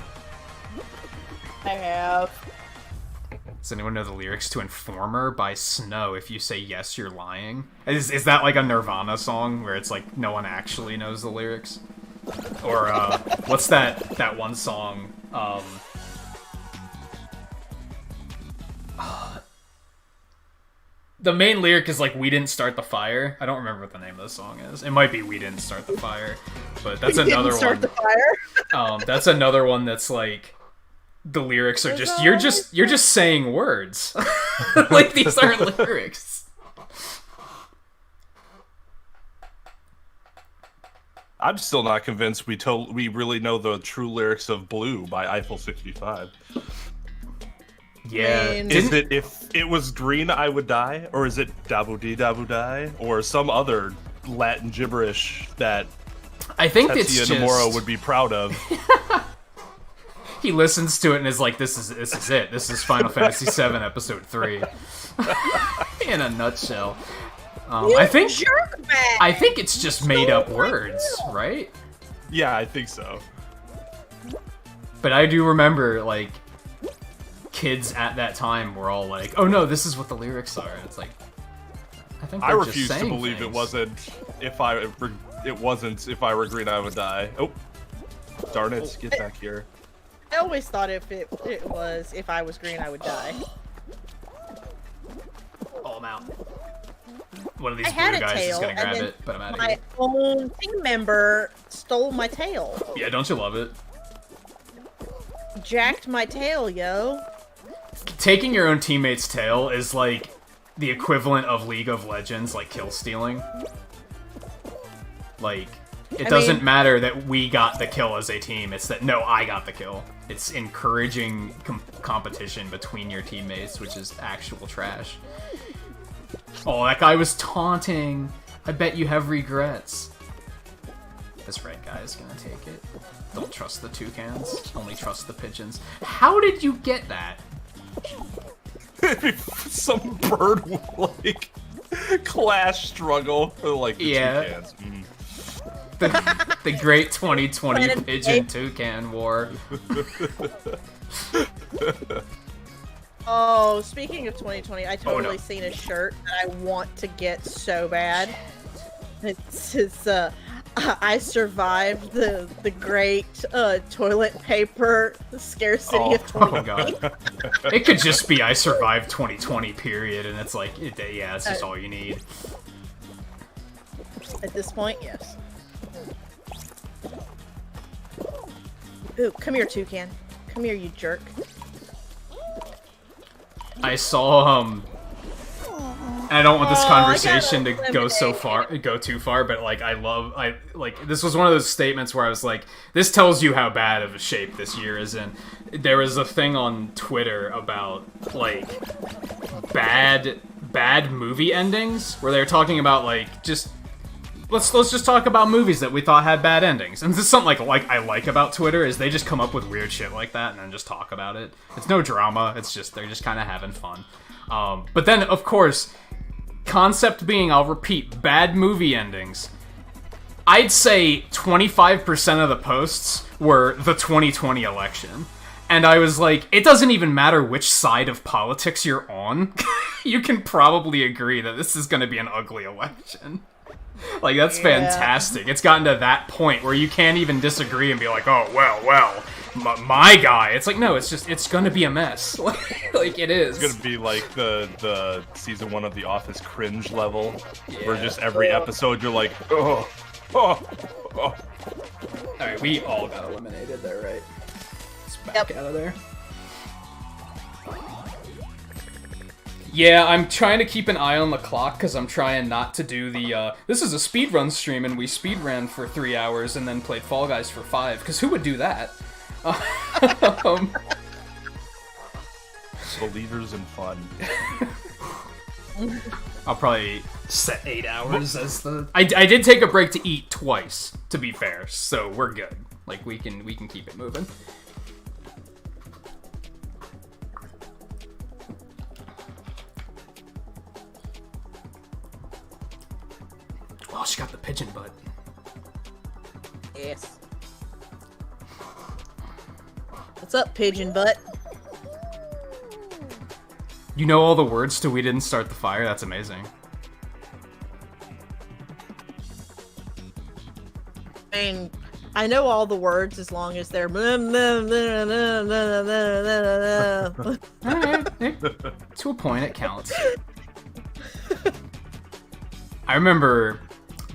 I have. Does anyone know the lyrics to Informer by Snow? If you say yes, you're lying. Is that like a Nirvana song where it's like no one actually knows the lyrics? Or what's that one song? The main lyric is like "We didn't start the fire." I don't remember what the name of the song is. It might be "We didn't start the fire," but that's another one. Start the fire. That's another one that's like the lyrics are just you're just saying words. Like these aren't lyrics. I'm still not convinced we really know the true lyrics of "Blue" by Eiffel 65. Yeah. Is it "If it was green, I would die," or is it "Dabu dee dabu die," or some other Latin gibberish that I think Tetsuya it's just Nomura would be proud of? He listens to it and is like, "This is it. This is Final Fantasy VII Episode 3." In a nutshell. I think it's just made up words, right? Yeah, I think so. But I do remember like kids at that time were all like, "Oh no, this is what the lyrics are." And it's like, I refuse just to believe things. it wasn't. If I were green, I would die. Oh, darn it! Get back here. I always thought if I was green, I would die. Oh, I'm out. One of these I had blue a guys is tail, gonna grab and then it, but I'm out of my here. own team member stole my tail. Yeah, don't you love it? Jacked my tail, yo. Taking your own teammate's tail is like the equivalent of League of Legends, like kill stealing. Like, it doesn't matter that we got the kill as a team, it's that, no, I got the kill. It's encouraging competition between your teammates, which is actual trash. Oh, that guy was taunting. I bet you have regrets. This red guy is gonna take it. Don't trust the toucans, only trust the pigeons. How did you get that? Some bird like clash struggle for like the toucans. The great 2020 pigeon toucan war. Oh, speaking of 2020, I totally seen a shirt that I want to get so bad. It's I survived the great toilet paper scarcity of 2020. Oh god. It could just be I survived 2020 period, and it's like, yeah, it's just all you need. At this point, yes. Ooh, come here, toucan. Come here, you jerk. I saw and I don't want this conversation to go too far, but like this was one of those statements where I was like, this tells you how bad of a shape this year is in. There was a thing on Twitter about like bad movie endings where they were talking about like just let's just talk about movies that we thought had bad endings. And this is something like I like about Twitter is they just come up with weird shit like that and then just talk about it. It's no drama. It's just they're just kind of having fun. But then of course, concept being, I'll repeat, bad movie endings. I'd say 25% of the posts were the 2020 election. And I was like, it doesn't even matter which side of politics you're on. You can probably agree that this is going to be an ugly election. Like, that's fantastic. It's gotten to that point where you can't even disagree and be like, oh, well, my guy. It's like, no, it's gonna be a mess. Like, it is. It's gonna be like the season 1 of The Office cringe level, where just every episode you're like, oh. Alright, we all got eliminated there, right? Let's back out of there. Yeah, I'm trying to keep an eye on the clock because I'm trying not to do the, this is a speedrun stream and we speedran for 3 hours and then played Fall Guys for 5, because who would do that? Believers in fun. I'll probably set 8 hours as the... I did take a break to eat twice, to be fair, so we're good. Like, we can keep it moving. Oh, she got the pigeon butt. Yes. What's up, pigeon butt? You know all the words to "We Didn't Start the Fire"? That's amazing. I mean, I know all the words as long as they're. Alright, to a point, it counts. I remember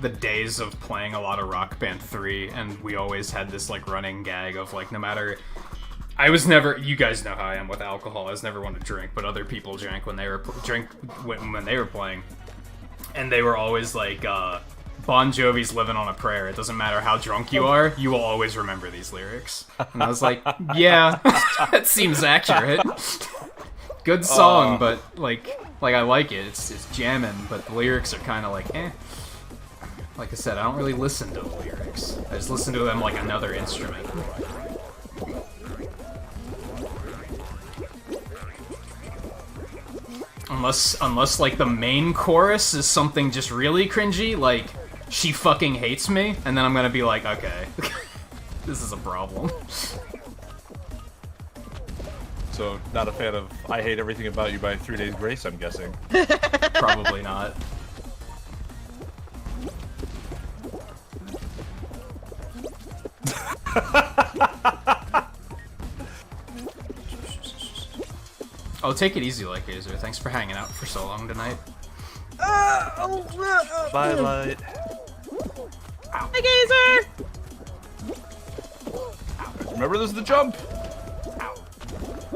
the days of playing a lot of Rock Band 3, and we always had this like running gag of like, no matter. I was never. You guys know how I am with alcohol. I was never one to drink, but other people drank when they were when they were playing, and they were always like, Bon Jovi's "Living on a Prayer." It doesn't matter how drunk you are, you will always remember these lyrics. And I was like, yeah, that seems accurate. Good song, but like I like it. It's jamming, but the lyrics are kind of like, eh. Like I said, I don't really listen to the lyrics. I just listen to them like another instrument. Unless like the main chorus is something just really cringy, like "She fucking hates me," and then I'm gonna be like, okay, this is a problem. So, not a fan of "I Hate Everything About You" by 3 Days Grace, I'm guessing. Probably not. Oh, take it easy, like Gazer. Thanks for hanging out for so long tonight. Bye, Light. Hi, Gazer! Remember, there's the jump.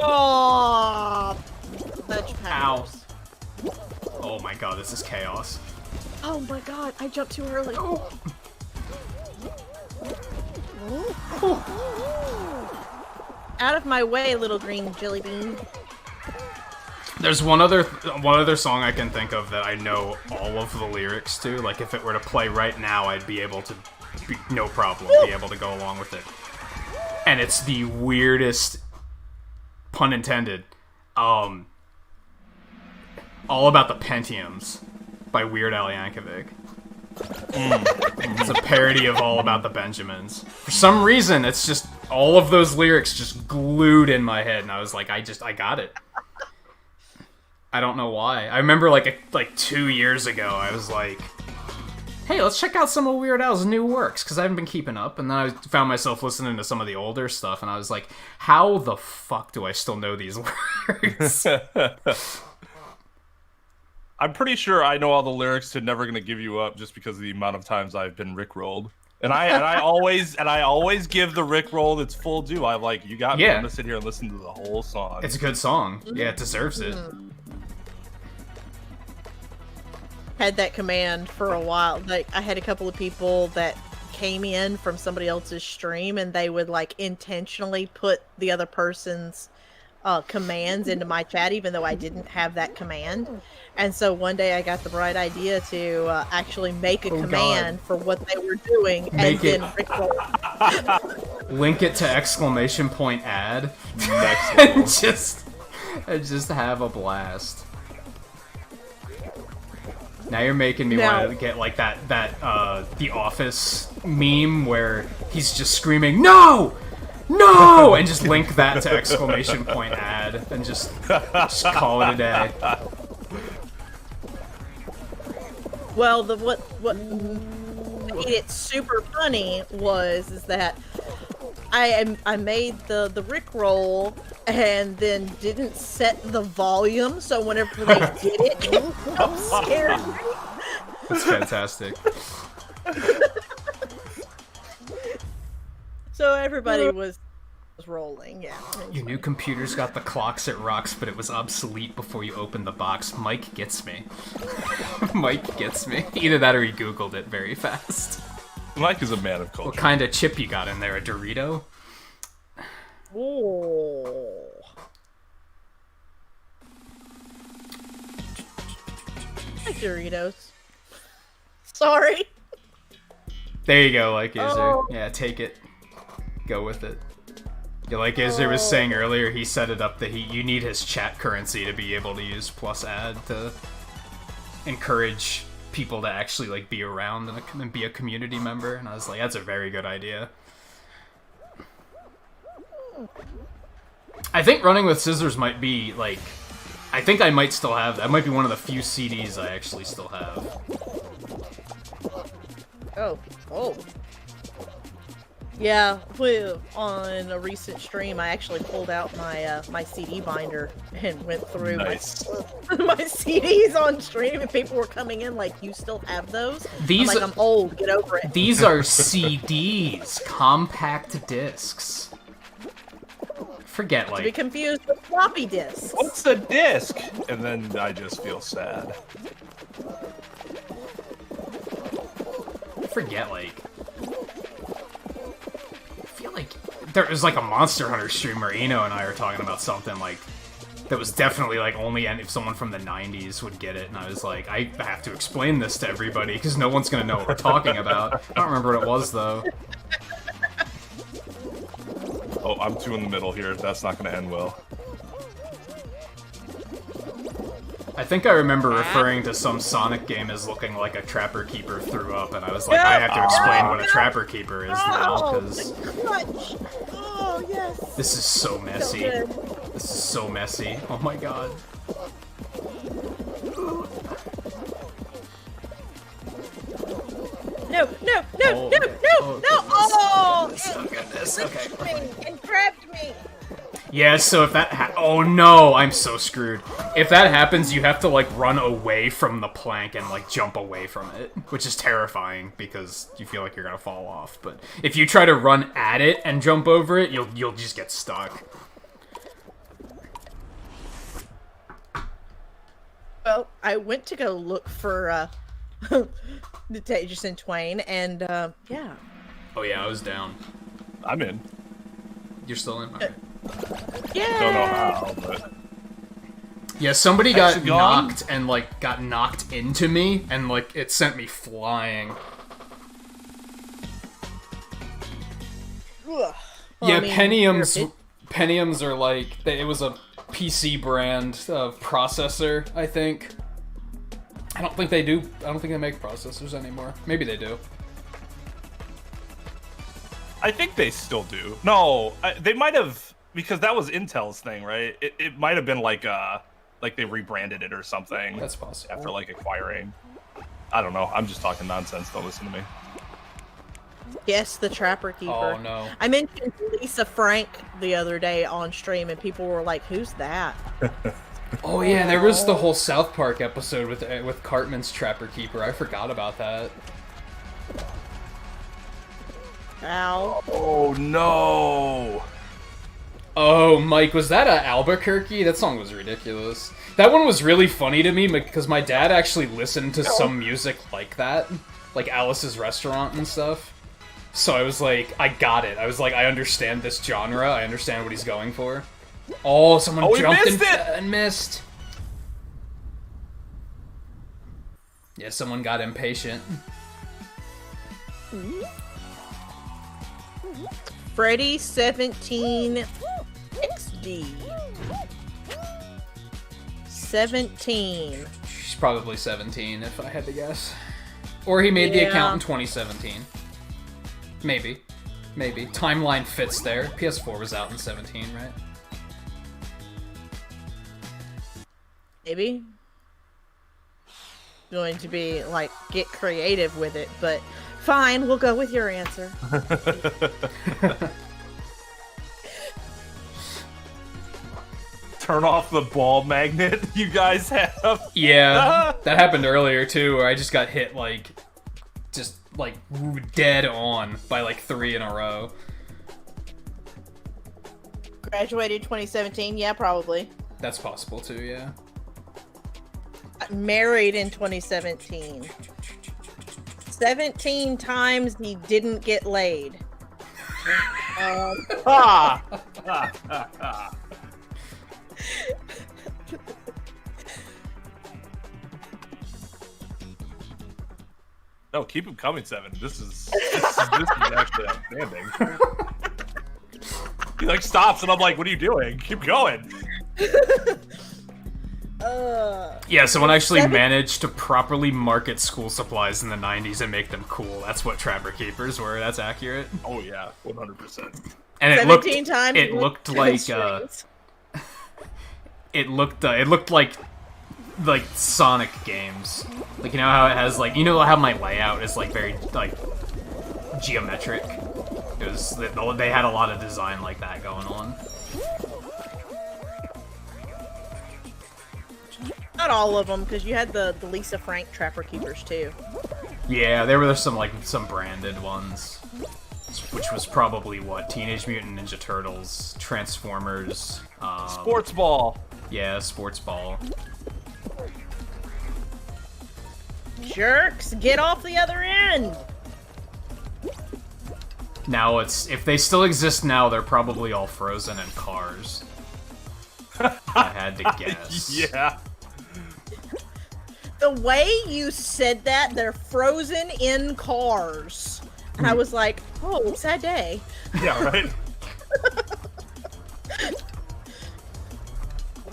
Oh, such powers. Ow. Oh my god, this is chaos. Oh my god, I jumped too early. Oh. Out of my way, little green jelly bean. There's one other song I can think of that I know all of the lyrics to. Like, if it were to play right now, I'd be able to, no problem, be able to go along with it. And it's the weirdest, pun intended, All About the Pentiums by Weird Al Yankovic. It's a parody of All About the Benjamins. For some reason, it's just, all of those lyrics just glued in my head, and I was like, I got it. I don't know why. I remember like 2 years ago, I was like, hey, let's check out some of Weird Al's new works, because I haven't been keeping up, and then I found myself listening to some of the older stuff, and I was like, how the fuck do I still know these words? I'm pretty sure I know all the lyrics to "Never Gonna Give You Up" just because of the amount of times I've been rickrolled. And I always give the rickroll its full due. I'm like, you got me. I'm gonna sit here and listen to the whole song. It's a good song. Yeah, it deserves it. Had that command for a while. Like, I had a couple of people that came in from somebody else's stream, and they would like intentionally put the other person's commands into my chat, even though I didn't have that command. And so one day I got the bright idea to actually make a command for what they were doing, and then rickroll. Link it to !ad. and just have a blast. Now you're making me want to get like that The Office meme where he's just screaming, "No! No!" and just link that to !ad and just call it a day. Well, what made it super funny is that I made the Rickroll and then didn't set the volume, so whenever they did it scared me. That's fantastic. So everybody was rolling, yeah. Your new computer's got the clocks it rocks, but it was obsolete before you opened the box. Mike gets me. Mike gets me. Either that or he Googled it very fast. Mike is a man of culture. What kind of chip you got in there? A Dorito? Oh. Like Doritos. Sorry. There you go, like Izzer. Yeah, take it. Go with it. Yeah, like Izzer was saying earlier, he set it up that you need his chat currency to be able to use +ad to encourage people to actually like be around and be a community member, and I was like, that's a very good idea. I think Running with Scissors might be like, I think I might still have that. Might be one of the few CDs I actually still have. Oh. Yeah, well, on a recent stream, I actually pulled out my my CD binder and went through my CDs on stream, and people were coming in like, "You still have those?" These I'm like, I'm old. Get over it. These are CDs, compact discs. Forget To be like confused with floppy disks. What's a disc? And then I just feel sad. forget like. I feel like there was like a Monster Hunter stream where Eno and I were talking about something like that was definitely like only if someone from the 90s would get it, and I was like, I have to explain this to everybody because no one's gonna know what we're talking about. I don't remember what it was though. Oh, I'm two in the middle here. That's not gonna end well. I think I remember referring to some Sonic game as looking like a Trapper Keeper threw up, and I was like, I have to explain what a Trapper Keeper is now, because oh yes, this is so messy. This is so messy. Oh my god. No, no, no, Oh, no, okay. no, no! Oh, Oh goodness. Okay. it grabbed me. Yeah, so if that oh no, I'm so screwed. If that happens, you have to like run away from the plank and like jump away from it, which is terrifying because you feel like you're gonna fall off. But if you try to run at it and jump over it, you'll just get stuck. Well, I went to go look for Nintagious and Twain, and yeah. Oh yeah, I was down. I'm in. You're still in? Okay. Yeah. Don't know how, but Yeah, somebody got Hexagon? knocked and like got knocked into me, and like it sent me flying. Ugh. Well, Yeah, I mean, Pentiums are like it was a PC brand of processor, I think. I don't think they do. I don't think they make processors anymore. Maybe they do. I think they still do. No, they might have, because that was Intel's thing, right? It might have been like they rebranded it or something. That's possible. After like acquiring. I don't know. I'm just talking nonsense. Don't listen to me. Yes, the Trapper Keeper. Oh no. I mentioned Lisa Frank the other day on stream, and people were like, "Who's that?" Oh yeah, there was the whole South Park episode with Cartman's Trapper Keeper. I forgot about that. Ow. Oh no. Oh, Mike, was that Albuquerque? That song was ridiculous. That one was really funny to me because my dad actually listened to some music like that, like Alice's Restaurant and stuff. So I was like, I got it. I was like, I understand this genre. I understand what he's going for. Oh, someone jumped and missed. Yeah, someone got impatient. Freddy 17 XD. 17. She's probably 17, if I had to guess. Or he made the account in 2017. Maybe. Maybe. Timeline fits there. PS4 was out in 17, right? Maybe. Going to be like, get creative with it, but fine, we'll go with your answer. Turn off the ball magnet you guys have. Yeah, that happened earlier too, where I just got hit like, just like dead on by like 3 in a row. Graduated 2017, yeah, probably. That's possible too, yeah. Married in 2017. 17 times he didn't get laid. No, keep him coming, Seven. This is actually outstanding. He like stops and I'm like, what are you doing? Keep going. Yeah, someone actually managed to properly market school supplies in the 90s and make them cool. That's what Trapper Keepers were. That's accurate. Oh yeah, 100%. And it 17 times it looked like strings. it looked like Sonic games. Like, you know how it has like, you know how my layout is like very like geometric. It was, they had a lot of design like that going on. Not all of them, because you had the Lisa Frank Trapper Keepers too. Yeah, there were some branded ones, which was probably what Teenage Mutant Ninja Turtles, Transformers, Sports Ball. Yeah, Sports Ball. Jerks, get off the other end! Now if they still exist now, they're probably all frozen in cars. I had to guess. Yeah. The way you said that, they're frozen in cars. And I was like, oh, sad day. Yeah, right?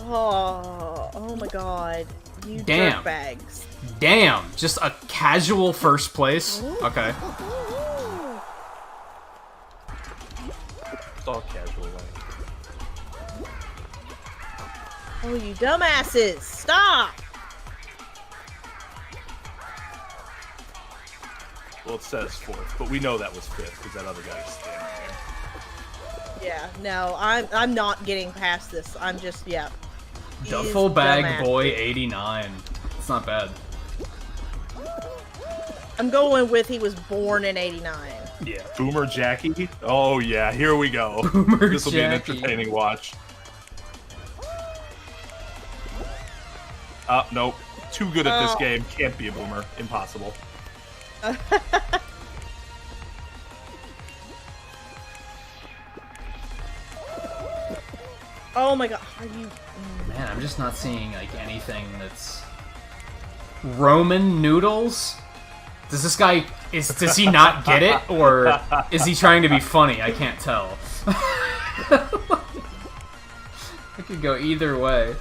Oh my god. You Damn. dirtbags. Damn, just a casual first place. Okay. It's all casual. Oh, you dumbasses! Stop! Well, it says 4th, but we know that was 5th because that other guy was standing there. Yeah, no, I'm not getting past this. I'm just, yeah. Duffel Bag Boy 89. It's not bad. I'm going with he was born in 89. Yeah. Boomer Jackie? Oh yeah, here we go. Boomer This will be an Jackie. entertaining watch. Nope. Too good at this game. Can't be a boomer. Impossible. Oh my god, are you... Man, I'm just not seeing like anything that's Roman noodles. Does this guy does he not get it, or is he trying to be funny? I can't tell. It could go either way.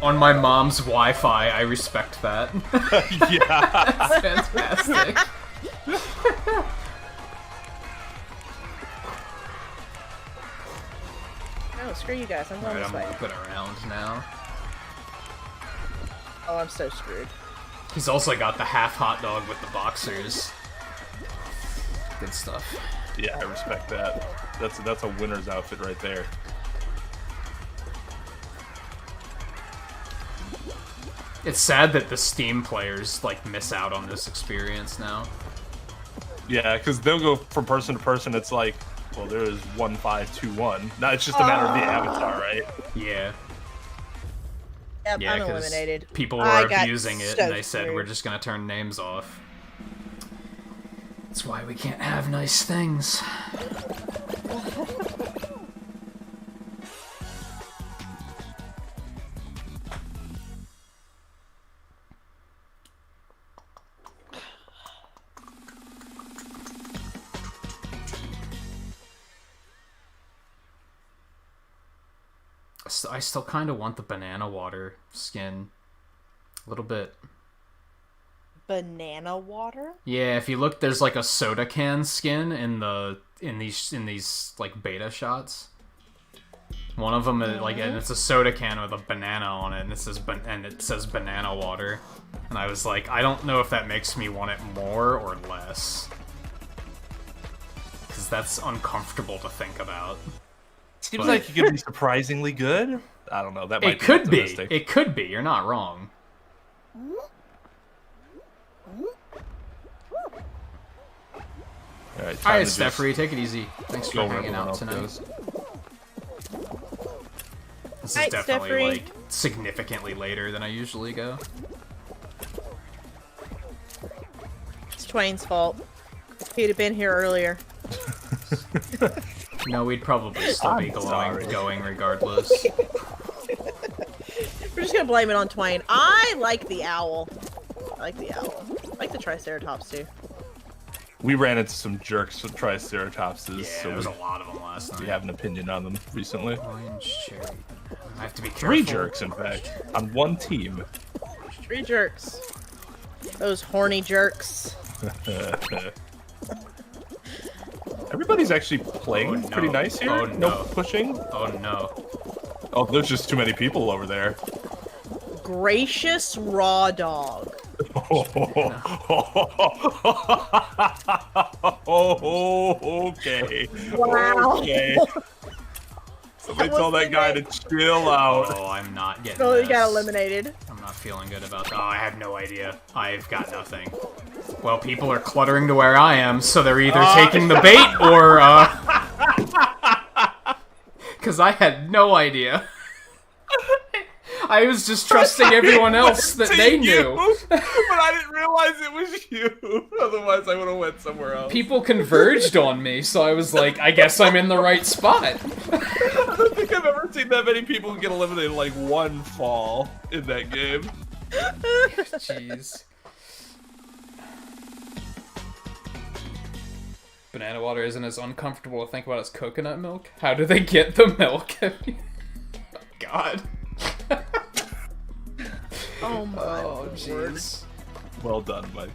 On my mom's Wi-Fi, I respect that. Yeah. That's fantastic. Oh, screw you guys, I'm going Alright, this I'm way. looping around now. Oh, I'm so screwed. He's also got the half hot dog with the boxers. Good stuff. Yeah, I respect that. That's a winner's outfit right there. It's sad that the Steam players like miss out on this experience now. Yeah, because they'll go from person to person. It's like, well, there is 1521. Now it's just a matter of the avatar, right? Yeah. Yep, Yeah, I'm 'cause eliminated. people I were got abusing it, so and they said, screwed. we're just gonna turn names off. That's why we can't have nice things. I still kind of want the banana water skin. A little bit. Banana water? Yeah, if you look, there's like a soda can skin in these like beta shots. One of them is like, and it's a soda can with a banana on it, and it says banana water. And I was like, I don't know if that makes me want it more or less, because that's uncomfortable to think about. Seems like it could be surprisingly good. I don't know. That might It could be. optimistic. It could be. You're not wrong. All right, Alright, Stephery, take it easy. Thanks for go where hanging everyone out else tonight. goes. This is Alright, definitely Stephery. like significantly later than I usually go. It's Twain's fault. He'd have been here earlier. No, we'd probably still be sorry. going regardless. We're just gonna blame it on Twain. I like the owl. I like the owl. I like the Triceratops too. We ran into some jerks with Triceratopses, Yeah, so there was a lot of them last night. we have an opinion on them recently. Orange cherry. I have to be careful. 3 jerks, in fact, on one team. 3 jerks. Those horny jerks. Everybody's actually playing pretty nice here. Oh, no. Pushing. Oh no. Oh, there's just too many people over there. Gracious raw dog. Okay. Wow. Okay. Somebody tell that guy to chill out. Oh, I'm not getting Oh, this. you got eliminated. I'm not feeling good about that. Oh, I have no idea. I've got nothing. Well, people are cluttering to where I am, so they're either taking the bait or, because I had no idea. I was just trusting everyone else that they knew. But I didn't realize it was you. Otherwise, I would have went somewhere else. People converged on me, so I was like, I guess I'm in the right spot. I don't think I've ever seen that many people get eliminated like one fall in that game. Jeez. Banana water isn't as uncomfortable to think about as coconut milk. How do they get the milk? God. Oh my Oh, jeez. Well done, Mike.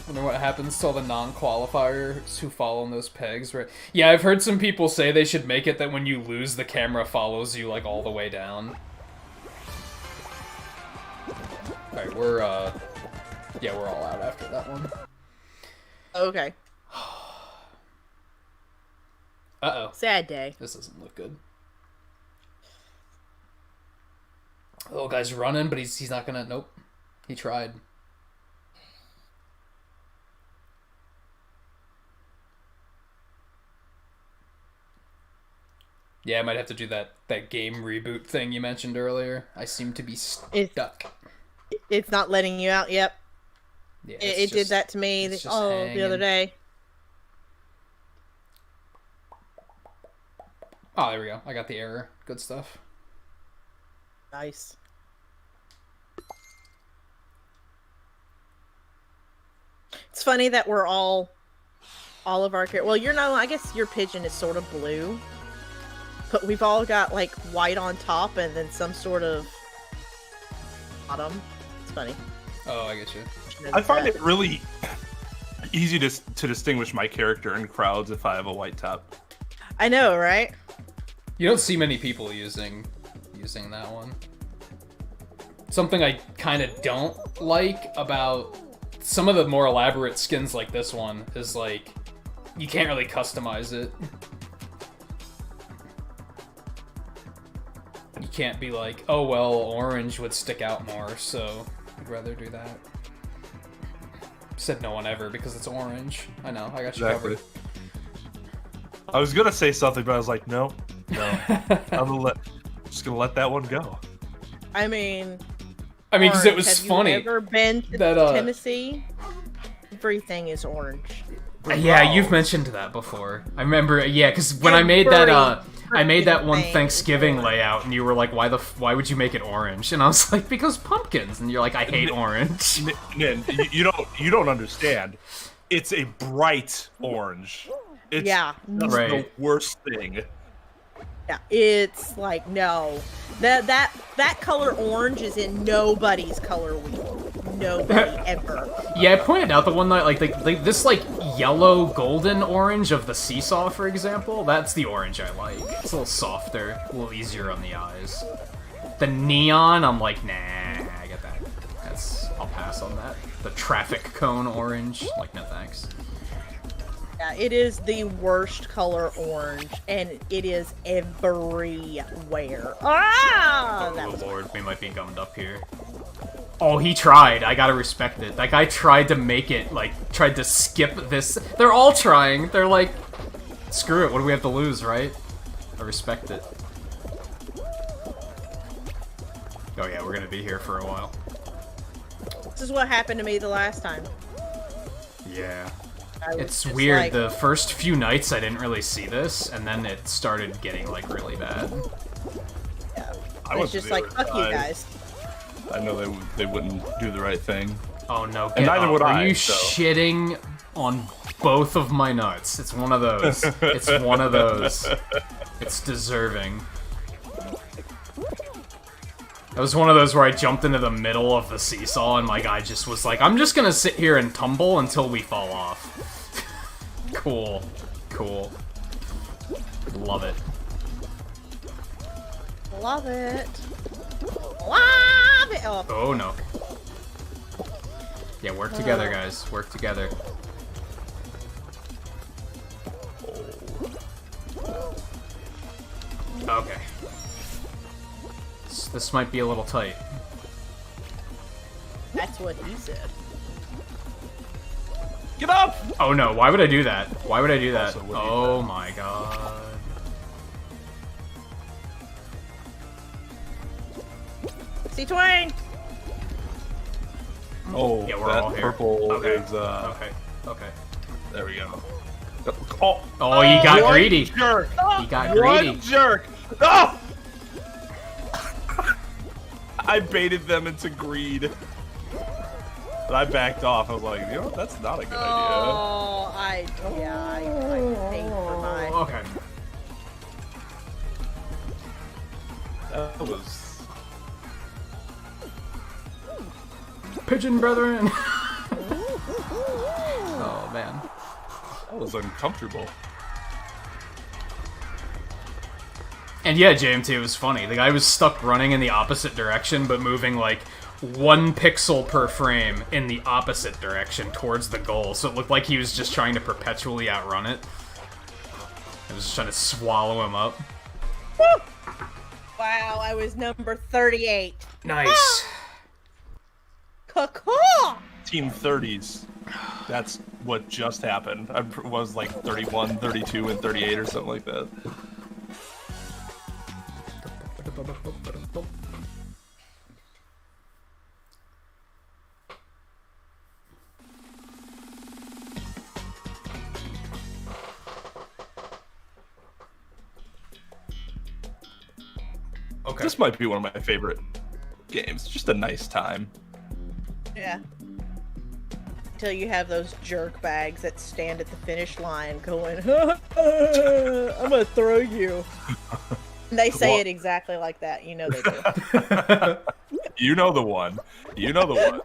Wonder what happens to all the non-qualifiers who fall on those pegs, right? Yeah, I've heard some people say they should make it that when you lose, the camera follows you, like, all the way down. Alright, we're all out after that one. Okay. Uh-oh. Sad day. This doesn't look good. The little guy's running, but he's not gonna... Nope. He tried. Yeah, I might have to do that game reboot thing you mentioned earlier. I seem to be stuck. It's not letting you out. Yep. Yeah, It did that to me the other day. Oh, there we go. I got the error. Good stuff. Nice. It's funny that we're all of our well, I guess your pigeon is sort of blue, but we've all got like white on top and then some sort of bottom. It's funny. Oh, I get you. I find it really easy to distinguish my character in crowds if I have a white top. I know, right? You don't see many people using that one. Something I kind of don't like about some of the more elaborate skins like this one is like you can't really customize it. You can't be like, oh well, orange would stick out more, so I'd rather do that. Said no one ever because it's orange. I know, I got you covered. I was gonna say something, but I was like, no. I'm just gonna let that one go. I mean, because it was funny. Have you ever been to Tennessee? Everything is orange. Yeah, you've mentioned that before. I remember, yeah, because when I made that one Thanksgiving layout, and you were like, why would you make it orange? And I was like, because pumpkins. And you're like, I hate orange. You don't understand. It's a bright orange. It's the worst thing. Yeah, it's like, no. That color orange is in nobody's color wheel. Nobody ever. Yeah, I pointed out the one that, like, this, like, yellow golden orange of the seesaw, for example. That's the orange I like. It's a little softer, a little easier on the eyes. The neon, I'm like, nah, I get that. I'll pass on that. The traffic cone orange, like, no thanks. Yeah, it is the worst color orange, and it is everywhere. Ah! Oh, Lord, we might be gummed up here. Oh, he tried. I gotta respect it. That guy tried to make it, like, tried to skip this. They're all trying. They're like, screw it, what do we have to lose, right? I respect it. Oh yeah, we're gonna be here for a while. This is what happened to me the last time. Yeah. It's weird, like, the first few nights I didn't really see this, and then it started getting, like, really bad. Yeah. It's just like, fuck you guys. I know they wouldn't do the right thing. Oh no, and neither would I. Are you shitting on both of my nuts? It's one of those. It's one of those. It's deserving. It was one of those where I jumped into the middle of the seesaw and my guy just was like, I'm just gonna sit here and tumble until we fall off. Cool. Cool. Love it. Love it. Love it. Oh, Oh no. Yeah, work together, guys. Work together. Okay. This might be a little tight. that's what he said. Get up! Oh no, why would I do that? Why would I do that? Also, what do you Oh think? my god. C-Twain! Oh, Yeah, we're that all here. purple Okay. is, Okay, okay. there we go. Oh, Oh, you got one greedy. jerk! You got greedy. One jerk! No! I baited them into greed. But I backed off. I was like, you know, that's not a good idea. Oh, I paid for my... Okay. That was... Pigeon brethren. Oh man. That was uncomfortable. And yeah, JMT, it was funny. The guy was stuck running in the opposite direction, but moving like 1 pixel per frame in the opposite direction towards the goal. So it looked like he was just trying to perpetually outrun it. It was just trying to swallow him up. Woo! Wow, I was number 38. Nice. Caw-caw! Team 30s. That's what just happened. I was like 31, 32, and 38 or something like that. Okay. This might be one of my favorite games. Just a nice time. Yeah. Until you have those jerk bags that stand at the finish line going, I'm gonna throw you. And they say Well- it exactly like that. You know they do. You know the one. You know the one.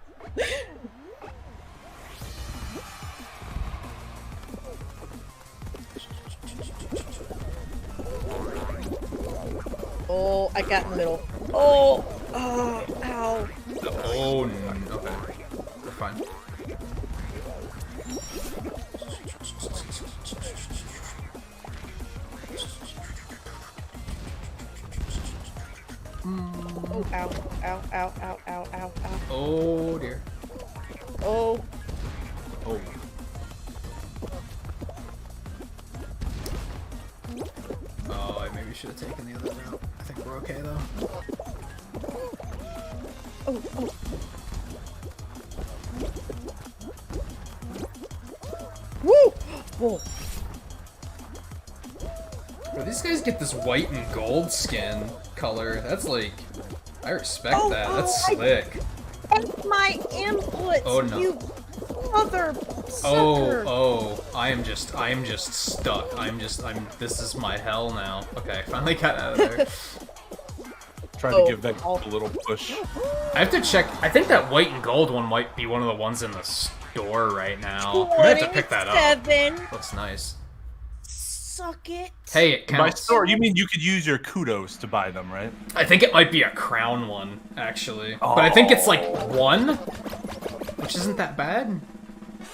Oh, I got in the middle. Oh, ow. Oh, no. Okay. We're fine. Oh, ow, ow, ow, ow, ow, ow, ow. Oh, dear. Oh, Oh. Oh, I maybe should have taken the other route. I think we're okay, though. oh, oh. Woo! Whoa. Bro, these guys get this white and gold skin color. That's like... I respect Oh, that. oh, That's I- slick. That's my inputs, Oh, no. you mother Oh, sucker. oh, I am just stuck. This is my hell now. Okay, finally got out of there. Trying Oh, to give that oh. a little push. I have to check. I think that white and gold one might be one of the ones in the store right now. I might have to pick that up. 27. Looks nice. Suck it. Hey, it By counts. store, you mean you could use your kudos to buy them, right? I think it might be a crown one, actually. But I think it's like 1, which isn't that bad.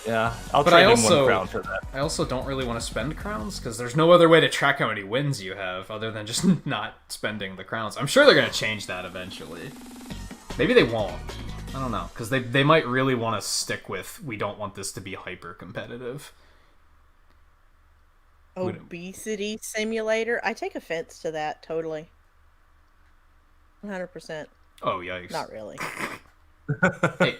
Yeah, I'll But trade I in also- one crown for that. I also don't really want to spend crowns, because there's no other way to track how many wins you have, other than just not spending the crowns. I'm sure they're going to change that eventually. Maybe they won't. I don't know, because they might really want to stick with, we don't want this to be hyper-competitive. Obesity simulator. I take offense to that totally. 100%. Oh, yikes. Not really. Hey,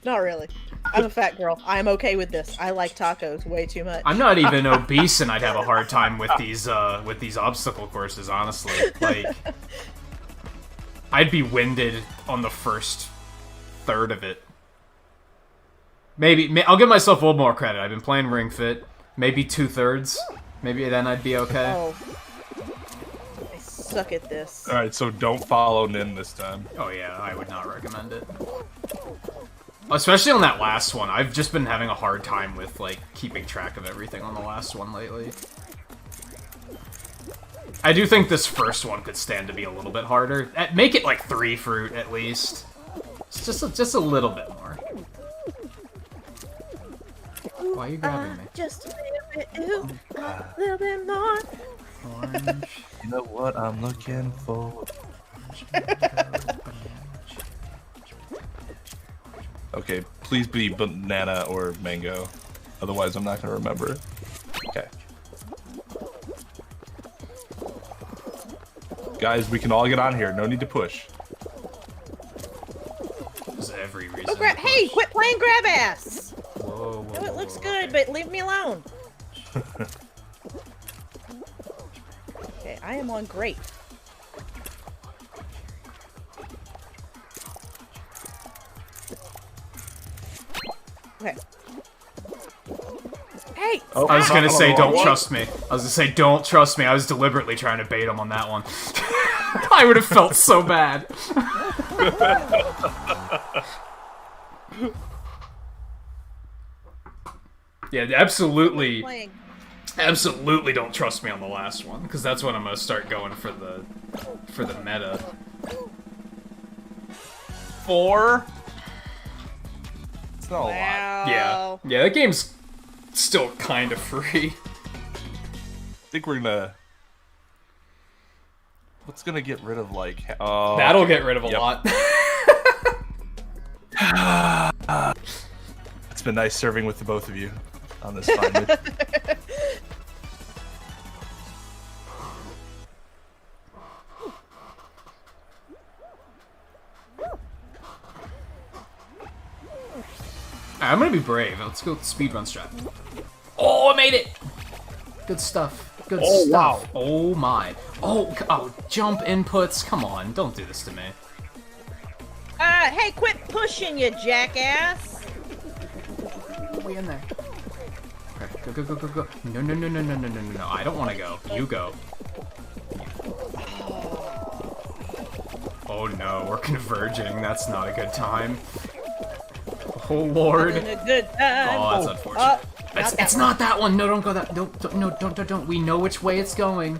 Not really. I'm a fat girl. I'm okay with this. I like tacos way too much. I'm not even obese, and I'd have a hard time with these obstacle courses, honestly. Like, I'd be winded on the first third of it. Maybe I'll give myself a little more credit. I've been playing Ring Fit. Maybe 2/3. Maybe then I'd be okay. Oh. I suck at this. All right, so don't follow Nin this time. Oh yeah, I would not recommend it. Especially on that last one. I've just been having a hard time with, like, keeping track of everything on the last one lately. I do think this first one could stand to be a little bit harder. Make it, like, 3 fruit, at least. It's just a little bit more. Why are you grabbing me? Just a little bit, a little bit more. Orange. You know what I'm looking for? Okay, please be banana or mango. Otherwise, I'm not going to remember. Okay. Guys, we can all get on here. No need to push. There's every reason. Oh, hey, quit playing grab ass! Whoa, whoa, Oh, it looks whoa, good, okay. but leave me alone. Okay, I am on great. Okay. Hey! Oh, I was gonna say, oh, don't what? trust me. I was gonna say, don't trust me. I was deliberately trying to bait him on that one. I would have felt so bad. Yeah, absolutely, Playing. absolutely don't trust me on the last one, because that's when I'm gonna start going for the meta. 4? It's not a lot. Wow. Yeah, that game's still kind of free. I think we're gonna... What's gonna get rid of, like... That'll get rid of a yep. lot. It's been nice serving with the both of you on this fine mission. I'm gonna be brave. Let's go with the speedrun strat. Oh, I made it! Good stuff. Good Oh, stuff. wow. Oh my. Oh, jump inputs. Come on, don't do this to me. Hey, quit pushing, you jackass! We in there. Okay, go. No. I don't want to go. You go. Oh no, we're converging. That's not a good time. Oh lord. Having a good time. Oh, that's unfortunate. It's one. not that one. No, don't go that. Don't. We know which way it's going.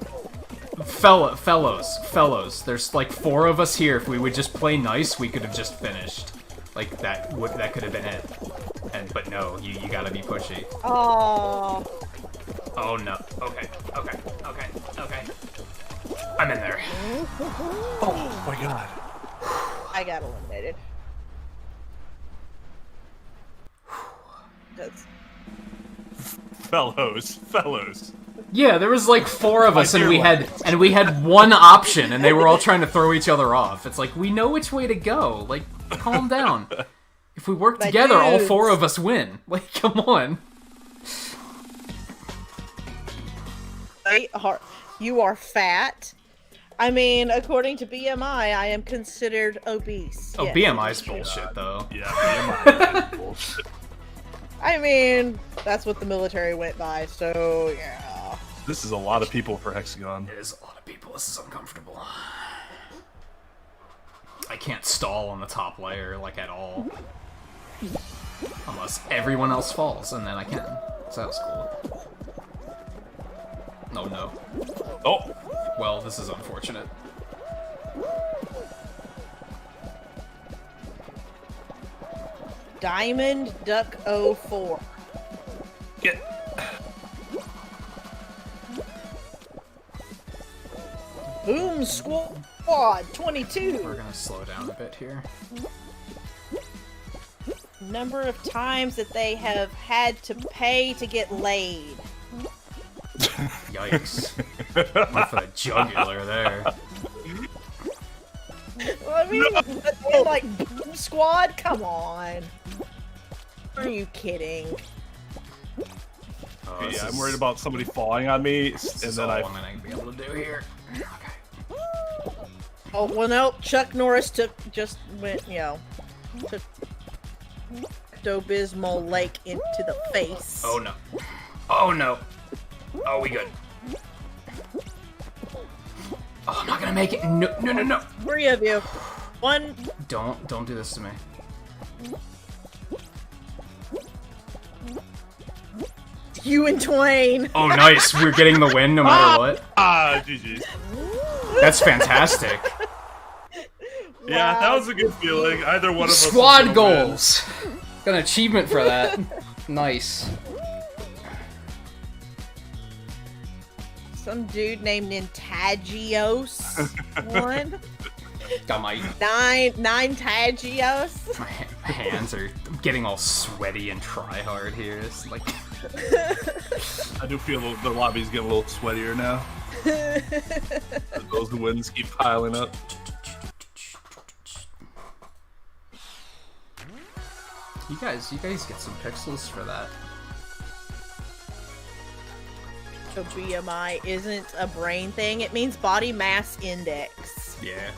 Fellows. There's like 4 of us here. If we would just play nice, we could have just finished. Like that could have been it. But no, you gotta be pushy. Oh. Oh no. Okay. I'm in there. Oh my god. I got eliminated. That's... Fellows. Yeah, there was like 4 of My us, and dear we had one option, and they were all trying to throw each other off. It's like, we know which way to go. Like, calm down. If we work My together, all dudes. 4 of us win. Like, come on. You are fat. I mean, according to BMI, I am considered obese. Oh, Yes, BMI's it is true. bullshit, though. Yeah, BMI is bullshit. I mean, that's what the military went by, so yeah. This is a lot of people for Hexagon. It is a lot of people. This is uncomfortable. I can't stall on the top layer, like, at all. Unless everyone else falls, and then I can. So that was cool. Oh, no. Oh! Well, this is unfortunate. Diamond Duck 04. Get... Boom Squad 22. We're gonna slow down a bit here. Number of times that they have had to pay to get laid. Yikes. Went for the jugular there. I mean, like, Boom Squad? Come on. Are you kidding? Oh, Yeah, this I'm is- worried about somebody falling on me, this and is then all I... I'm gonna be able to do here. Okay. Oh, well, no, Chuck Norris took Pepto-Bismol Lake into the face. Oh no. Oh no. Oh, we good. Oh, I'm not gonna make it. No, no, no, no. 3 of you. 1. Don't do this to me. You and Twain. Oh, nice. We're getting the win no matter what. GG's. That's fantastic. Yeah, that was a good feeling. Either one of us. Squad goals. Got an achievement for that. Nice. Some dude named Nintagious won. Got my Nintagious. my hands are getting all sweaty and try hard here. It's like I do feel the lobby's getting a little sweatier now. Those wins keep piling up. you guys get some pixels for that. So BMI isn't a brain thing. It means body mass index. Yeah.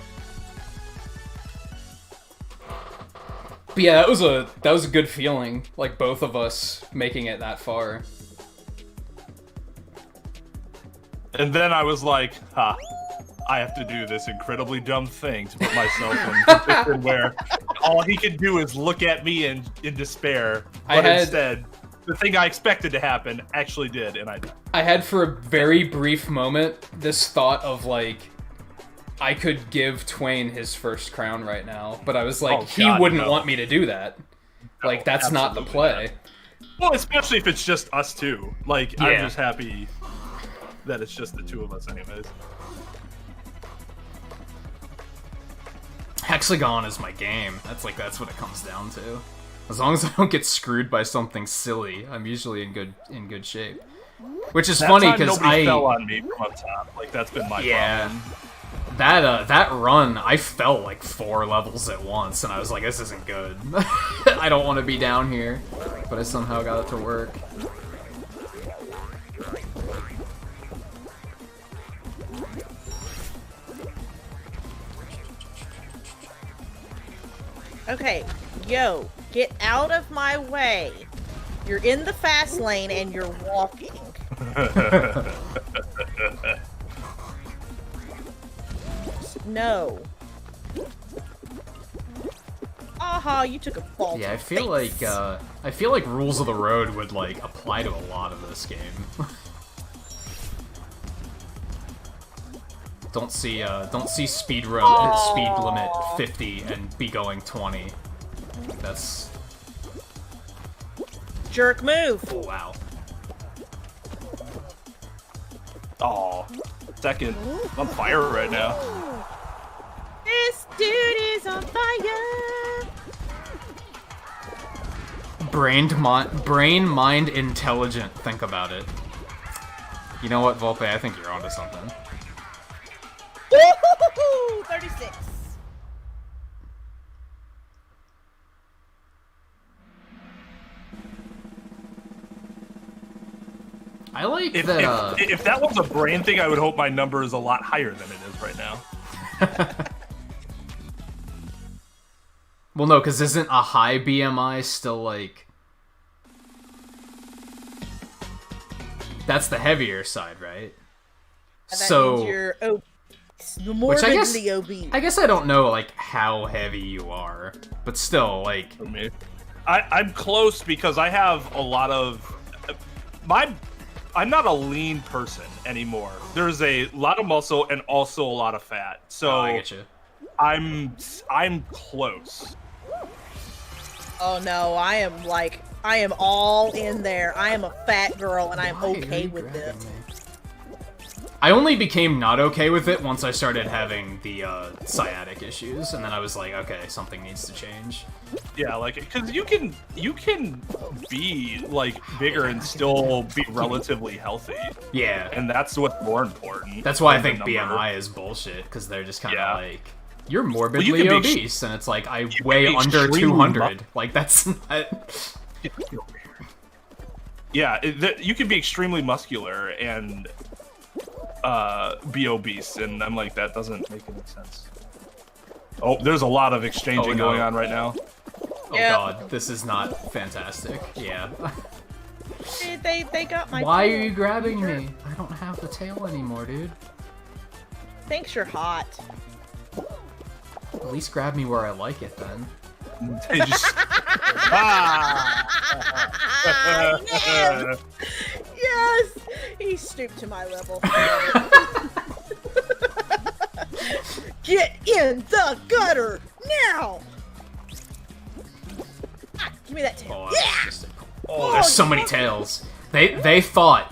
But yeah, that was a good feeling. Like both of us making it that far. And then I was like, ha, I have to do this incredibly dumb thing to put myself in a position where all he can do is look at me in despair. But instead, the thing I expected to happen actually did, and I died. I had for a very brief moment this thought of like, I could give Twain his first crown right now, but I was like, he wouldn't want me to do that. No, like, that's not the play. Not. Well, especially if it's just us two. Like, yeah. I'm just happy that it's just the two of us anyways. Hexagon is my game. That's what it comes down to. As long as I don't get screwed by something silly, I'm usually in good shape. Which is funny because nobody fell on me from up top. Like that's been my problem. That run, I fell like 4 levels at once, and I was like, this isn't good. I don't want to be down here, but I somehow got it to work. Okay, yo, get out of my way. You're in the fast lane and you're walking. No. Aha, you took a fall. Yeah, I feel like Rules of the Road would like apply to a lot of this game. Don't see Speedrun hit speed limit 50 and be going 20. That's jerk move. Oh, wow. Oh, second. I'm on fire right now. This dude is on fire. Brain, mind, intelligent. Think about it. You know what, Volpe? I think you're onto something. Woo-hoo-hoo-hoo! 36. I like if, that. If that was a brain thing, I would hope my number is a lot higher than it is right now. Well, no, because isn't a high BMI still like? That's the heavier side, right? That so means you're obese. You're morbidly obese. I guess I don't know like how heavy you are, but still like. For me, I'm close because I have a lot of I'm not a lean person anymore. There's a lot of muscle and also a lot of fat. So I get you. I'm close. Oh no, I am all in there. I am a fat girl and I'm okay with this. I only became not okay with it once I started having the sciatic issues, and then I was like, okay, something needs to change. Yeah, like, because you can be like bigger and still be relatively healthy. Yeah, and that's what's more important. That's why I think BMI is bullshit, because they're just kind of like, you're morbidly obese, and it's like I weigh under 200. Like that's not. Yeah, you can be extremely muscular and be obese, and I'm like, that doesn't make any sense. Oh, there's a lot of exchanging going on right now. Oh god, this is not fantastic. Yeah. They got my Why tail. are you grabbing me? I don't have the tail anymore, dude. Thinks you're hot. At least grab me where I like it, then. They just... Yes! Yes! He stooped to my level. Get in the gutter now! Ah, give me that tail. Oh, there's so many tails. They thought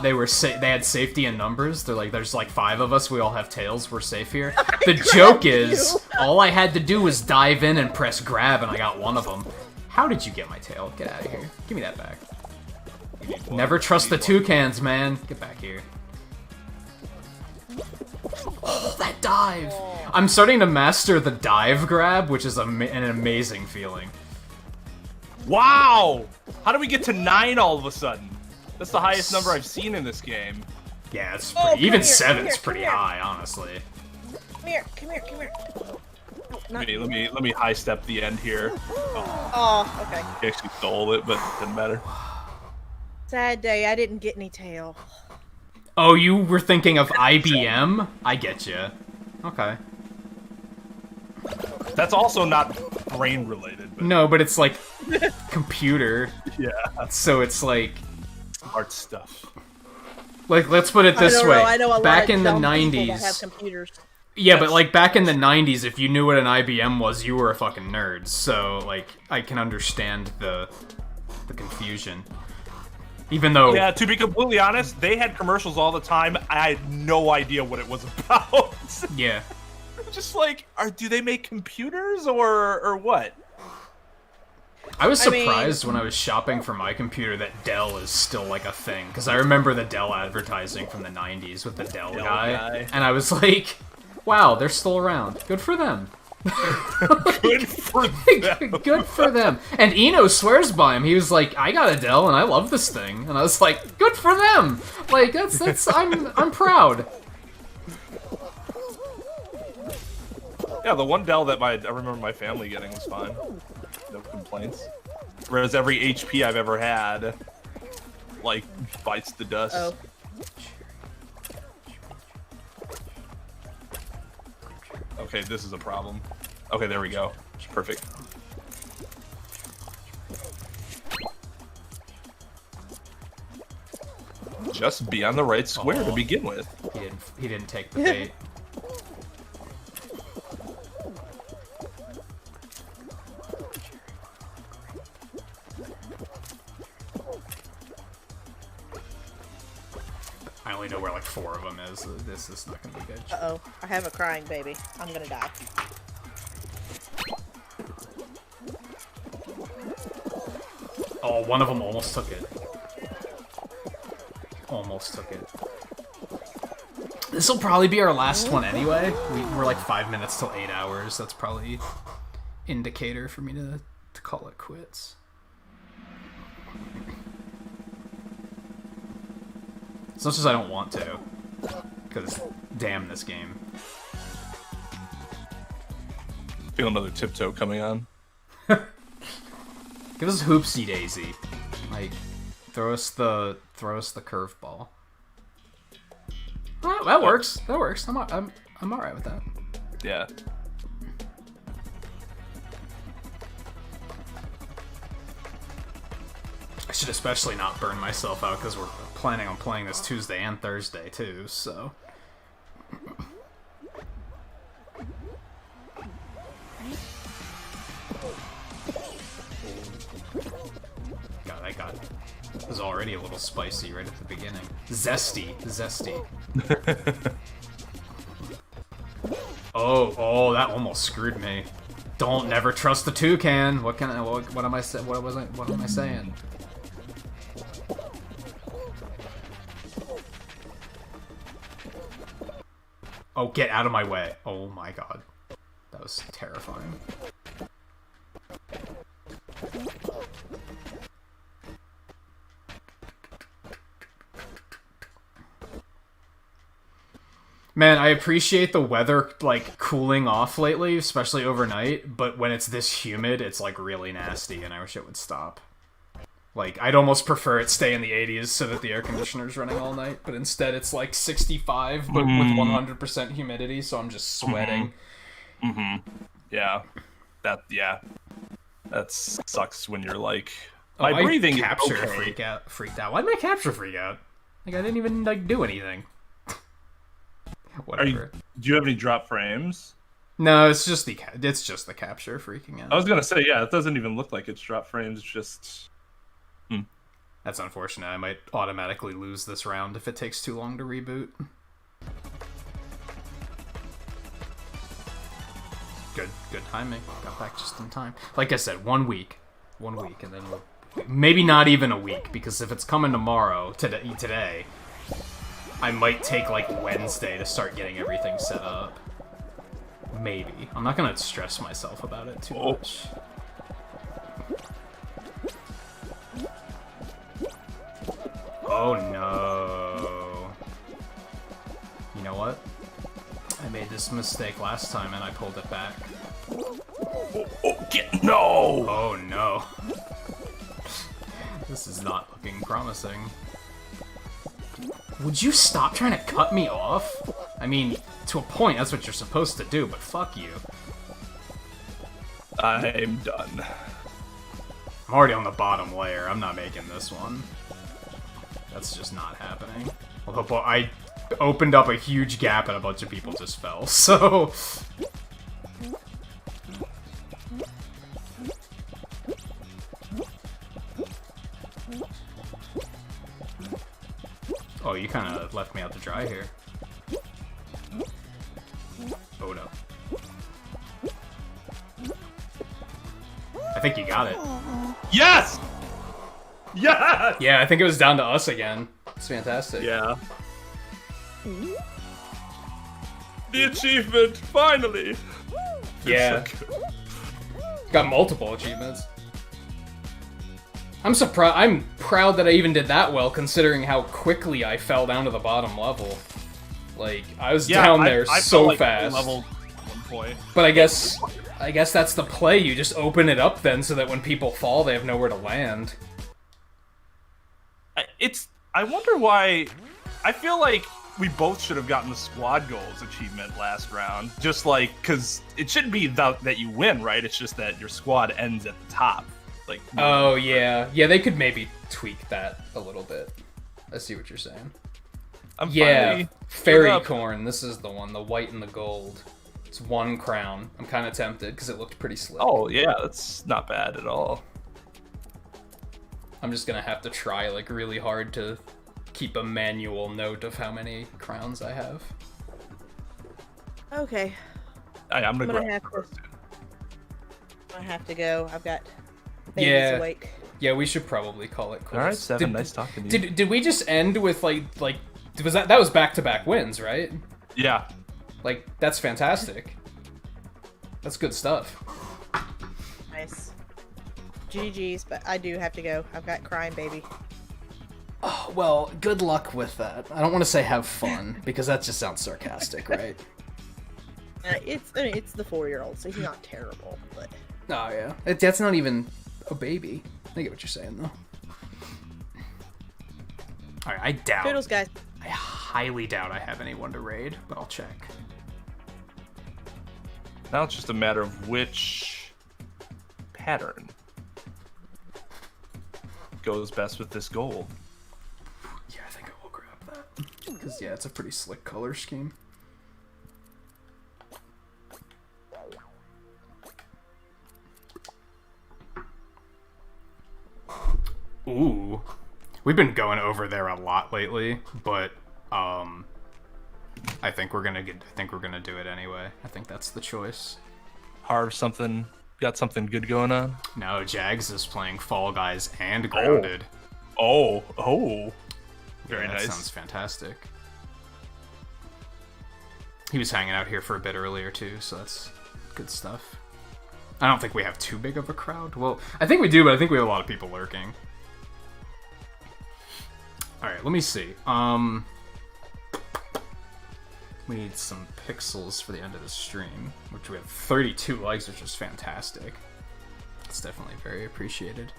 they were they had safety in numbers. They're like, there's like 5 of us. We all have tails. We're safe here. The joke is, all I had to do was dive in and press grab, and I got one of them. How did you get my tail? Get out of here. Give me that back. Never trust the toucans, man. Get back here. Oh, that dive! I'm starting to master the dive grab, which is an amazing feeling. Wow! How do we get to 9 all of a sudden? That's the highest number I've seen in this game. Yeah, it's pretty, even 7's pretty high, honestly. Come here, come here, come here. Oh, Let me high step the end here. Oh, okay. He actually stole it, but it didn't matter. Sad day, I didn't get any tail. Oh, you were thinking of IBM? I get you. Okay. That's also not brain related. But... No, but it's like computer. Yeah. So it's like art stuff. Like, let's put it this way. I know a back lot in of the dumb people 90s. that have computers. Yeah, but like back in the 90s, if you knew what an IBM was, you were a fucking nerd. So like, I can understand the confusion. Even though... Yeah, to be completely honest, they had commercials all the time. I had no idea what it was about. Yeah. Just like, do they make computers or what? I was surprised when I was shopping for my computer that Dell is still like a thing. Because I remember the Dell advertising from the 90s with the Dell guy. And I was like, wow, they're still around. Good for them. Good for them. Good for them. And Eno swears by him. He was like, I got a Dell and I love this thing. And I was like, good for them. Like that's I'm proud. Yeah, the one Dell that I remember my family getting was fine. No complaints. Whereas every HP I've ever had, like, bites the dust. Oh. Okay, this is a problem. Okay, there we go. Perfect. Just be on the right square to begin with. He didn't take the bait. I only know where like 4 of them is. This is not gonna be good. Uh-oh. I have a crying baby. I'm gonna die. Oh, one of them almost took it. Almost took it. This will probably be our last one anyway. We're like 5 minutes till 8 hours. That's probably indicator for me to call it quits. As much as I don't want to, because damn this game. Feel another tiptoe coming on. Give us Hoopsie Daisy. Like, throw us the curveball. Oh, that works. That works. I'm alright with that. Yeah. I should especially not burn myself out because we're planning on playing this Tuesday and Thursday too, so. God, I got it. It was already a little spicy right at the beginning. Zesty. Oh, that almost screwed me. Don't never trust the toucan. What am I saying? Oh, get out of my way. Oh my god. That was terrifying. Man, I appreciate the weather, like, cooling off lately, especially overnight, but when it's this humid, it's, like, really nasty, and I wish it would stop. Like, I'd almost prefer it stay in the 80s so that the air conditioner's running all night, but instead it's like 65, but with 100% humidity, so I'm just sweating. Yeah. That sucks when you're like, my breathing capture is okay. freaked out. Why'd my capture freak out? Like, I didn't even, like, do anything. Whatever. Do you have any drop frames? No, it's just the capture freaking out. I was gonna say, yeah, it doesn't even look like it's drop frames, it's just... That's unfortunate. I might automatically lose this round if it takes too long to reboot. Good timing. Got back just in time. Like I said, 1 week. 1 week, and then we'll... Maybe not even a week, because if it's coming tomorrow, today, I might take, like, Wednesday to start getting everything set up. Maybe. I'm not gonna stress myself about it too much. Oh no. You know what? I made this mistake last time and I pulled it back. No! Oh no. This is not looking promising. Would you stop trying to cut me off? I mean, to a point, that's what you're supposed to do, but fuck you. I'm done. I'm already on the bottom layer. I'm not making this one. That's just not happening. Although I opened up a huge gap and a bunch of people just fell, so... Oh, you kind of left me out to dry here. Oh no. I think you got it. Yes! Yes! Yeah, I think it was down to us again. It's fantastic. Yeah. The achievement, finally! Yeah. Got multiple achievements. I'm surprised. I'm proud that I even did that well, considering how quickly I fell down to the bottom level. Like, I was down there I so felt like fast. Level 1 point. But I guess that's the play. You just open it up then, so that when people fall, they have nowhere to land. I wonder why. I feel like we both should have gotten the squad goals achievement last round. Just like, because it shouldn't be that you win, right? It's just that your squad ends at the top. Like. Oh yeah, yeah. They could maybe tweak that a little bit. I see what you're saying. Yeah, fairy corn. This is the one, the white and the gold. It's 1 crown. I'm kind of tempted because it looked pretty slick. Oh yeah, that's not bad at all. I'm just gonna have to try like really hard to keep a manual note of how many crowns I have. Okay. I'm gonna have to go. I've got babies awake. Yeah, we should probably call it quits. All right, Seven. Nice talking to you. Did we just end with like was that was back-to-back wins, right? Yeah. Like, that's fantastic. That's good stuff. Nice. GG's, but I do have to go. I've got crying baby. Oh, well, good luck with that. I don't want to say have fun, because that just sounds sarcastic, right? It's the 4-year-old, so he's not terrible, but... Oh, yeah. That's not even a baby. I get what you're saying, though. Alright, I doubt... Toodles, guys. I highly doubt I have anyone to raid, but I'll check. Now it's just a matter of which pattern goes best with this gold. Yeah, I think I will grab that. Because, yeah, it's a pretty slick color scheme. Ooh. We've been going over there a lot lately, but I think we're gonna do it anyway. I think that's the choice. Got something good going on? No, Jags is playing Fall Guys and Grounded. Oh. Very that nice. Sounds fantastic. He was hanging out here for a bit earlier too, so that's good stuff. I don't think we have too big of a crowd. Well, I think we do, but I think we have a lot of people lurking. Alright, let me see. We need some pixels for the end of the stream, which we have 32 likes, which is fantastic. It's definitely very appreciated.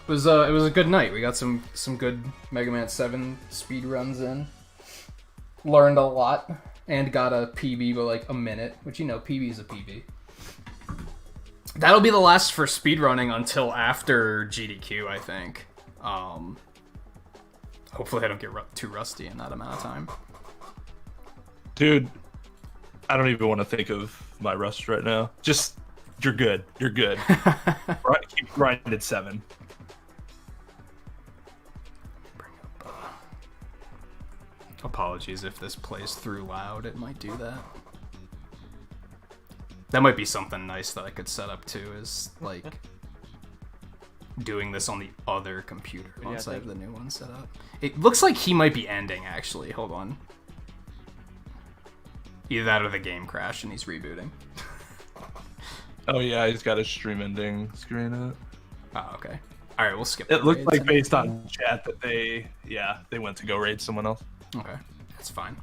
it was a good night. We got some good Mega Man 7 speed runs in. Learned a lot and got a PB by like a minute, which PB is a PB. That'll be the last for speedrunning until after GDQ, I think. Hopefully I don't get too rusty in that amount of time. Dude, I don't even want to think of my rust right now. Just, you're good. You're good. Keep grinding at 7. Apologies if this plays through loud, it might do that. That might be something nice that I could set up too, is like doing this on the other computer once I have the new one set up. It looks like he might be ending actually, hold on. Either that or the game crashed and he's rebooting. Oh yeah, he's got a stream ending screen up. Oh, okay. Alright, we'll skip it. Looked like based on chat that they went to go raid someone else. Okay, that's fine.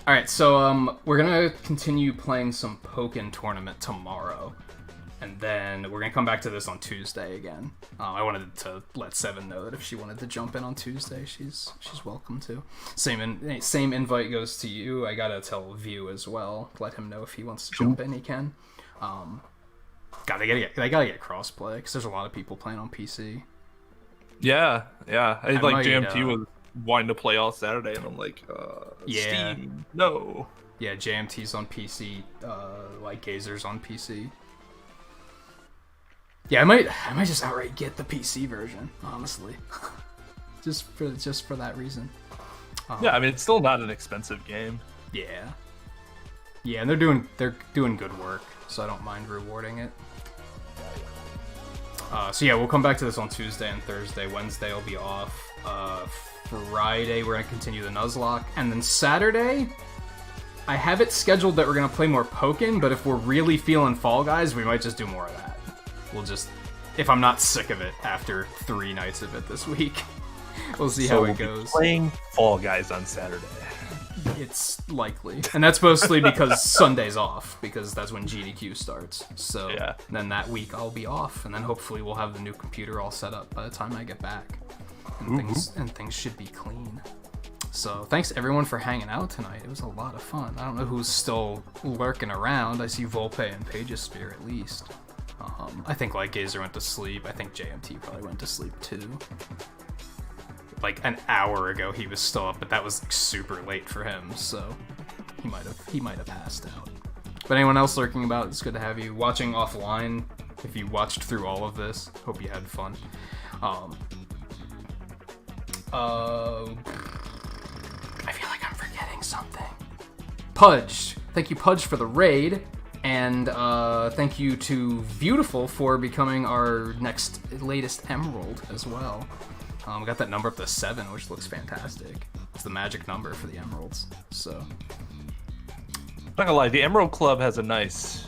Alright, so we're gonna continue playing some Pokken Tournament tomorrow. And then we're gonna come back to this on Tuesday again. I wanted to let Seven know that if she wanted to jump in on Tuesday, she's welcome to. Same invite goes to you. I gotta tell View as well. Let him know if he wants to jump in, he can. God, they gotta get crossplay because there's a lot of people playing on PC. Yeah. I like JMT was wanting to play all Saturday, and I'm like, yeah, Steam, no. Yeah, JMT's on PC. Like Gazer's on PC. Yeah, I might just outright get the PC version, honestly, just for that reason. Yeah, I mean it's still not an expensive game. Yeah, and they're doing good work, so I don't mind rewarding it. So yeah, we'll come back to this on Tuesday and Thursday. Wednesday will be off. Friday we're gonna continue the Nuzlocke, and then Saturday, I have it scheduled that we're gonna play more Pokken. But if we're really feeling Fall Guys, we might just do more of that. We'll just, if I'm not sick of it after 3 nights of it this week, we'll see how it goes. Be playing Fall Guys on Saturday. It's likely, and that's mostly because Sunday's off, because that's when GDQ starts. So yeah. Then that week I'll be off, and then hopefully we'll have the new computer all set up by the time I get back, and things should be clean. So thanks everyone for hanging out tonight. It was a lot of fun. I don't know who's still lurking around. I see Volpe and Page's Spear at least. I think like Gazer went to sleep. I think JMT probably went to sleep too. Like an hour ago he was still up, but that was like super late for him, so he might have passed out. But anyone else lurking about, it's good to have you. Watching offline, if you watched through all of this, hope you had fun. I feel like I'm forgetting something. Pudge, thank you Pudge for the raid. And thank you to Beautiful for becoming our latest Emerald as well. We got that number up to 7, which looks fantastic. It's the magic number for the Emeralds. So, not gonna lie, the Emerald Club has a nice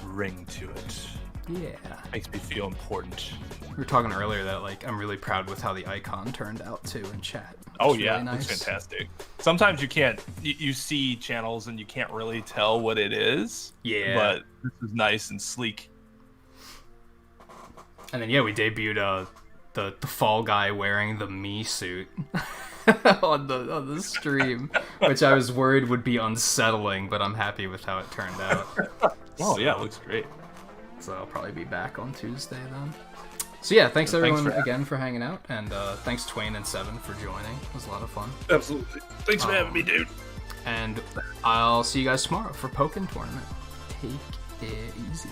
ring to it. Yeah, makes me feel important. We were talking earlier that like I'm really proud with how the icon turned out too in chat. Oh yeah, really nice. It's fantastic. Sometimes you can't, you see channels and you can't really tell what it is. Yeah. But this is nice and sleek. And then yeah, we debuted the Fall Guy wearing the me suit on the stream, which I was worried would be unsettling, but I'm happy with how it turned out. Oh yeah, it looks great. So I'll probably be back on Tuesday then. So yeah, thanks everyone again for hanging out, and thanks Twain and Seven for joining. It was a lot of fun. Absolutely. Thanks for having me, dude. And I'll see you guys tomorrow for Pokken Tournament. Take it easy.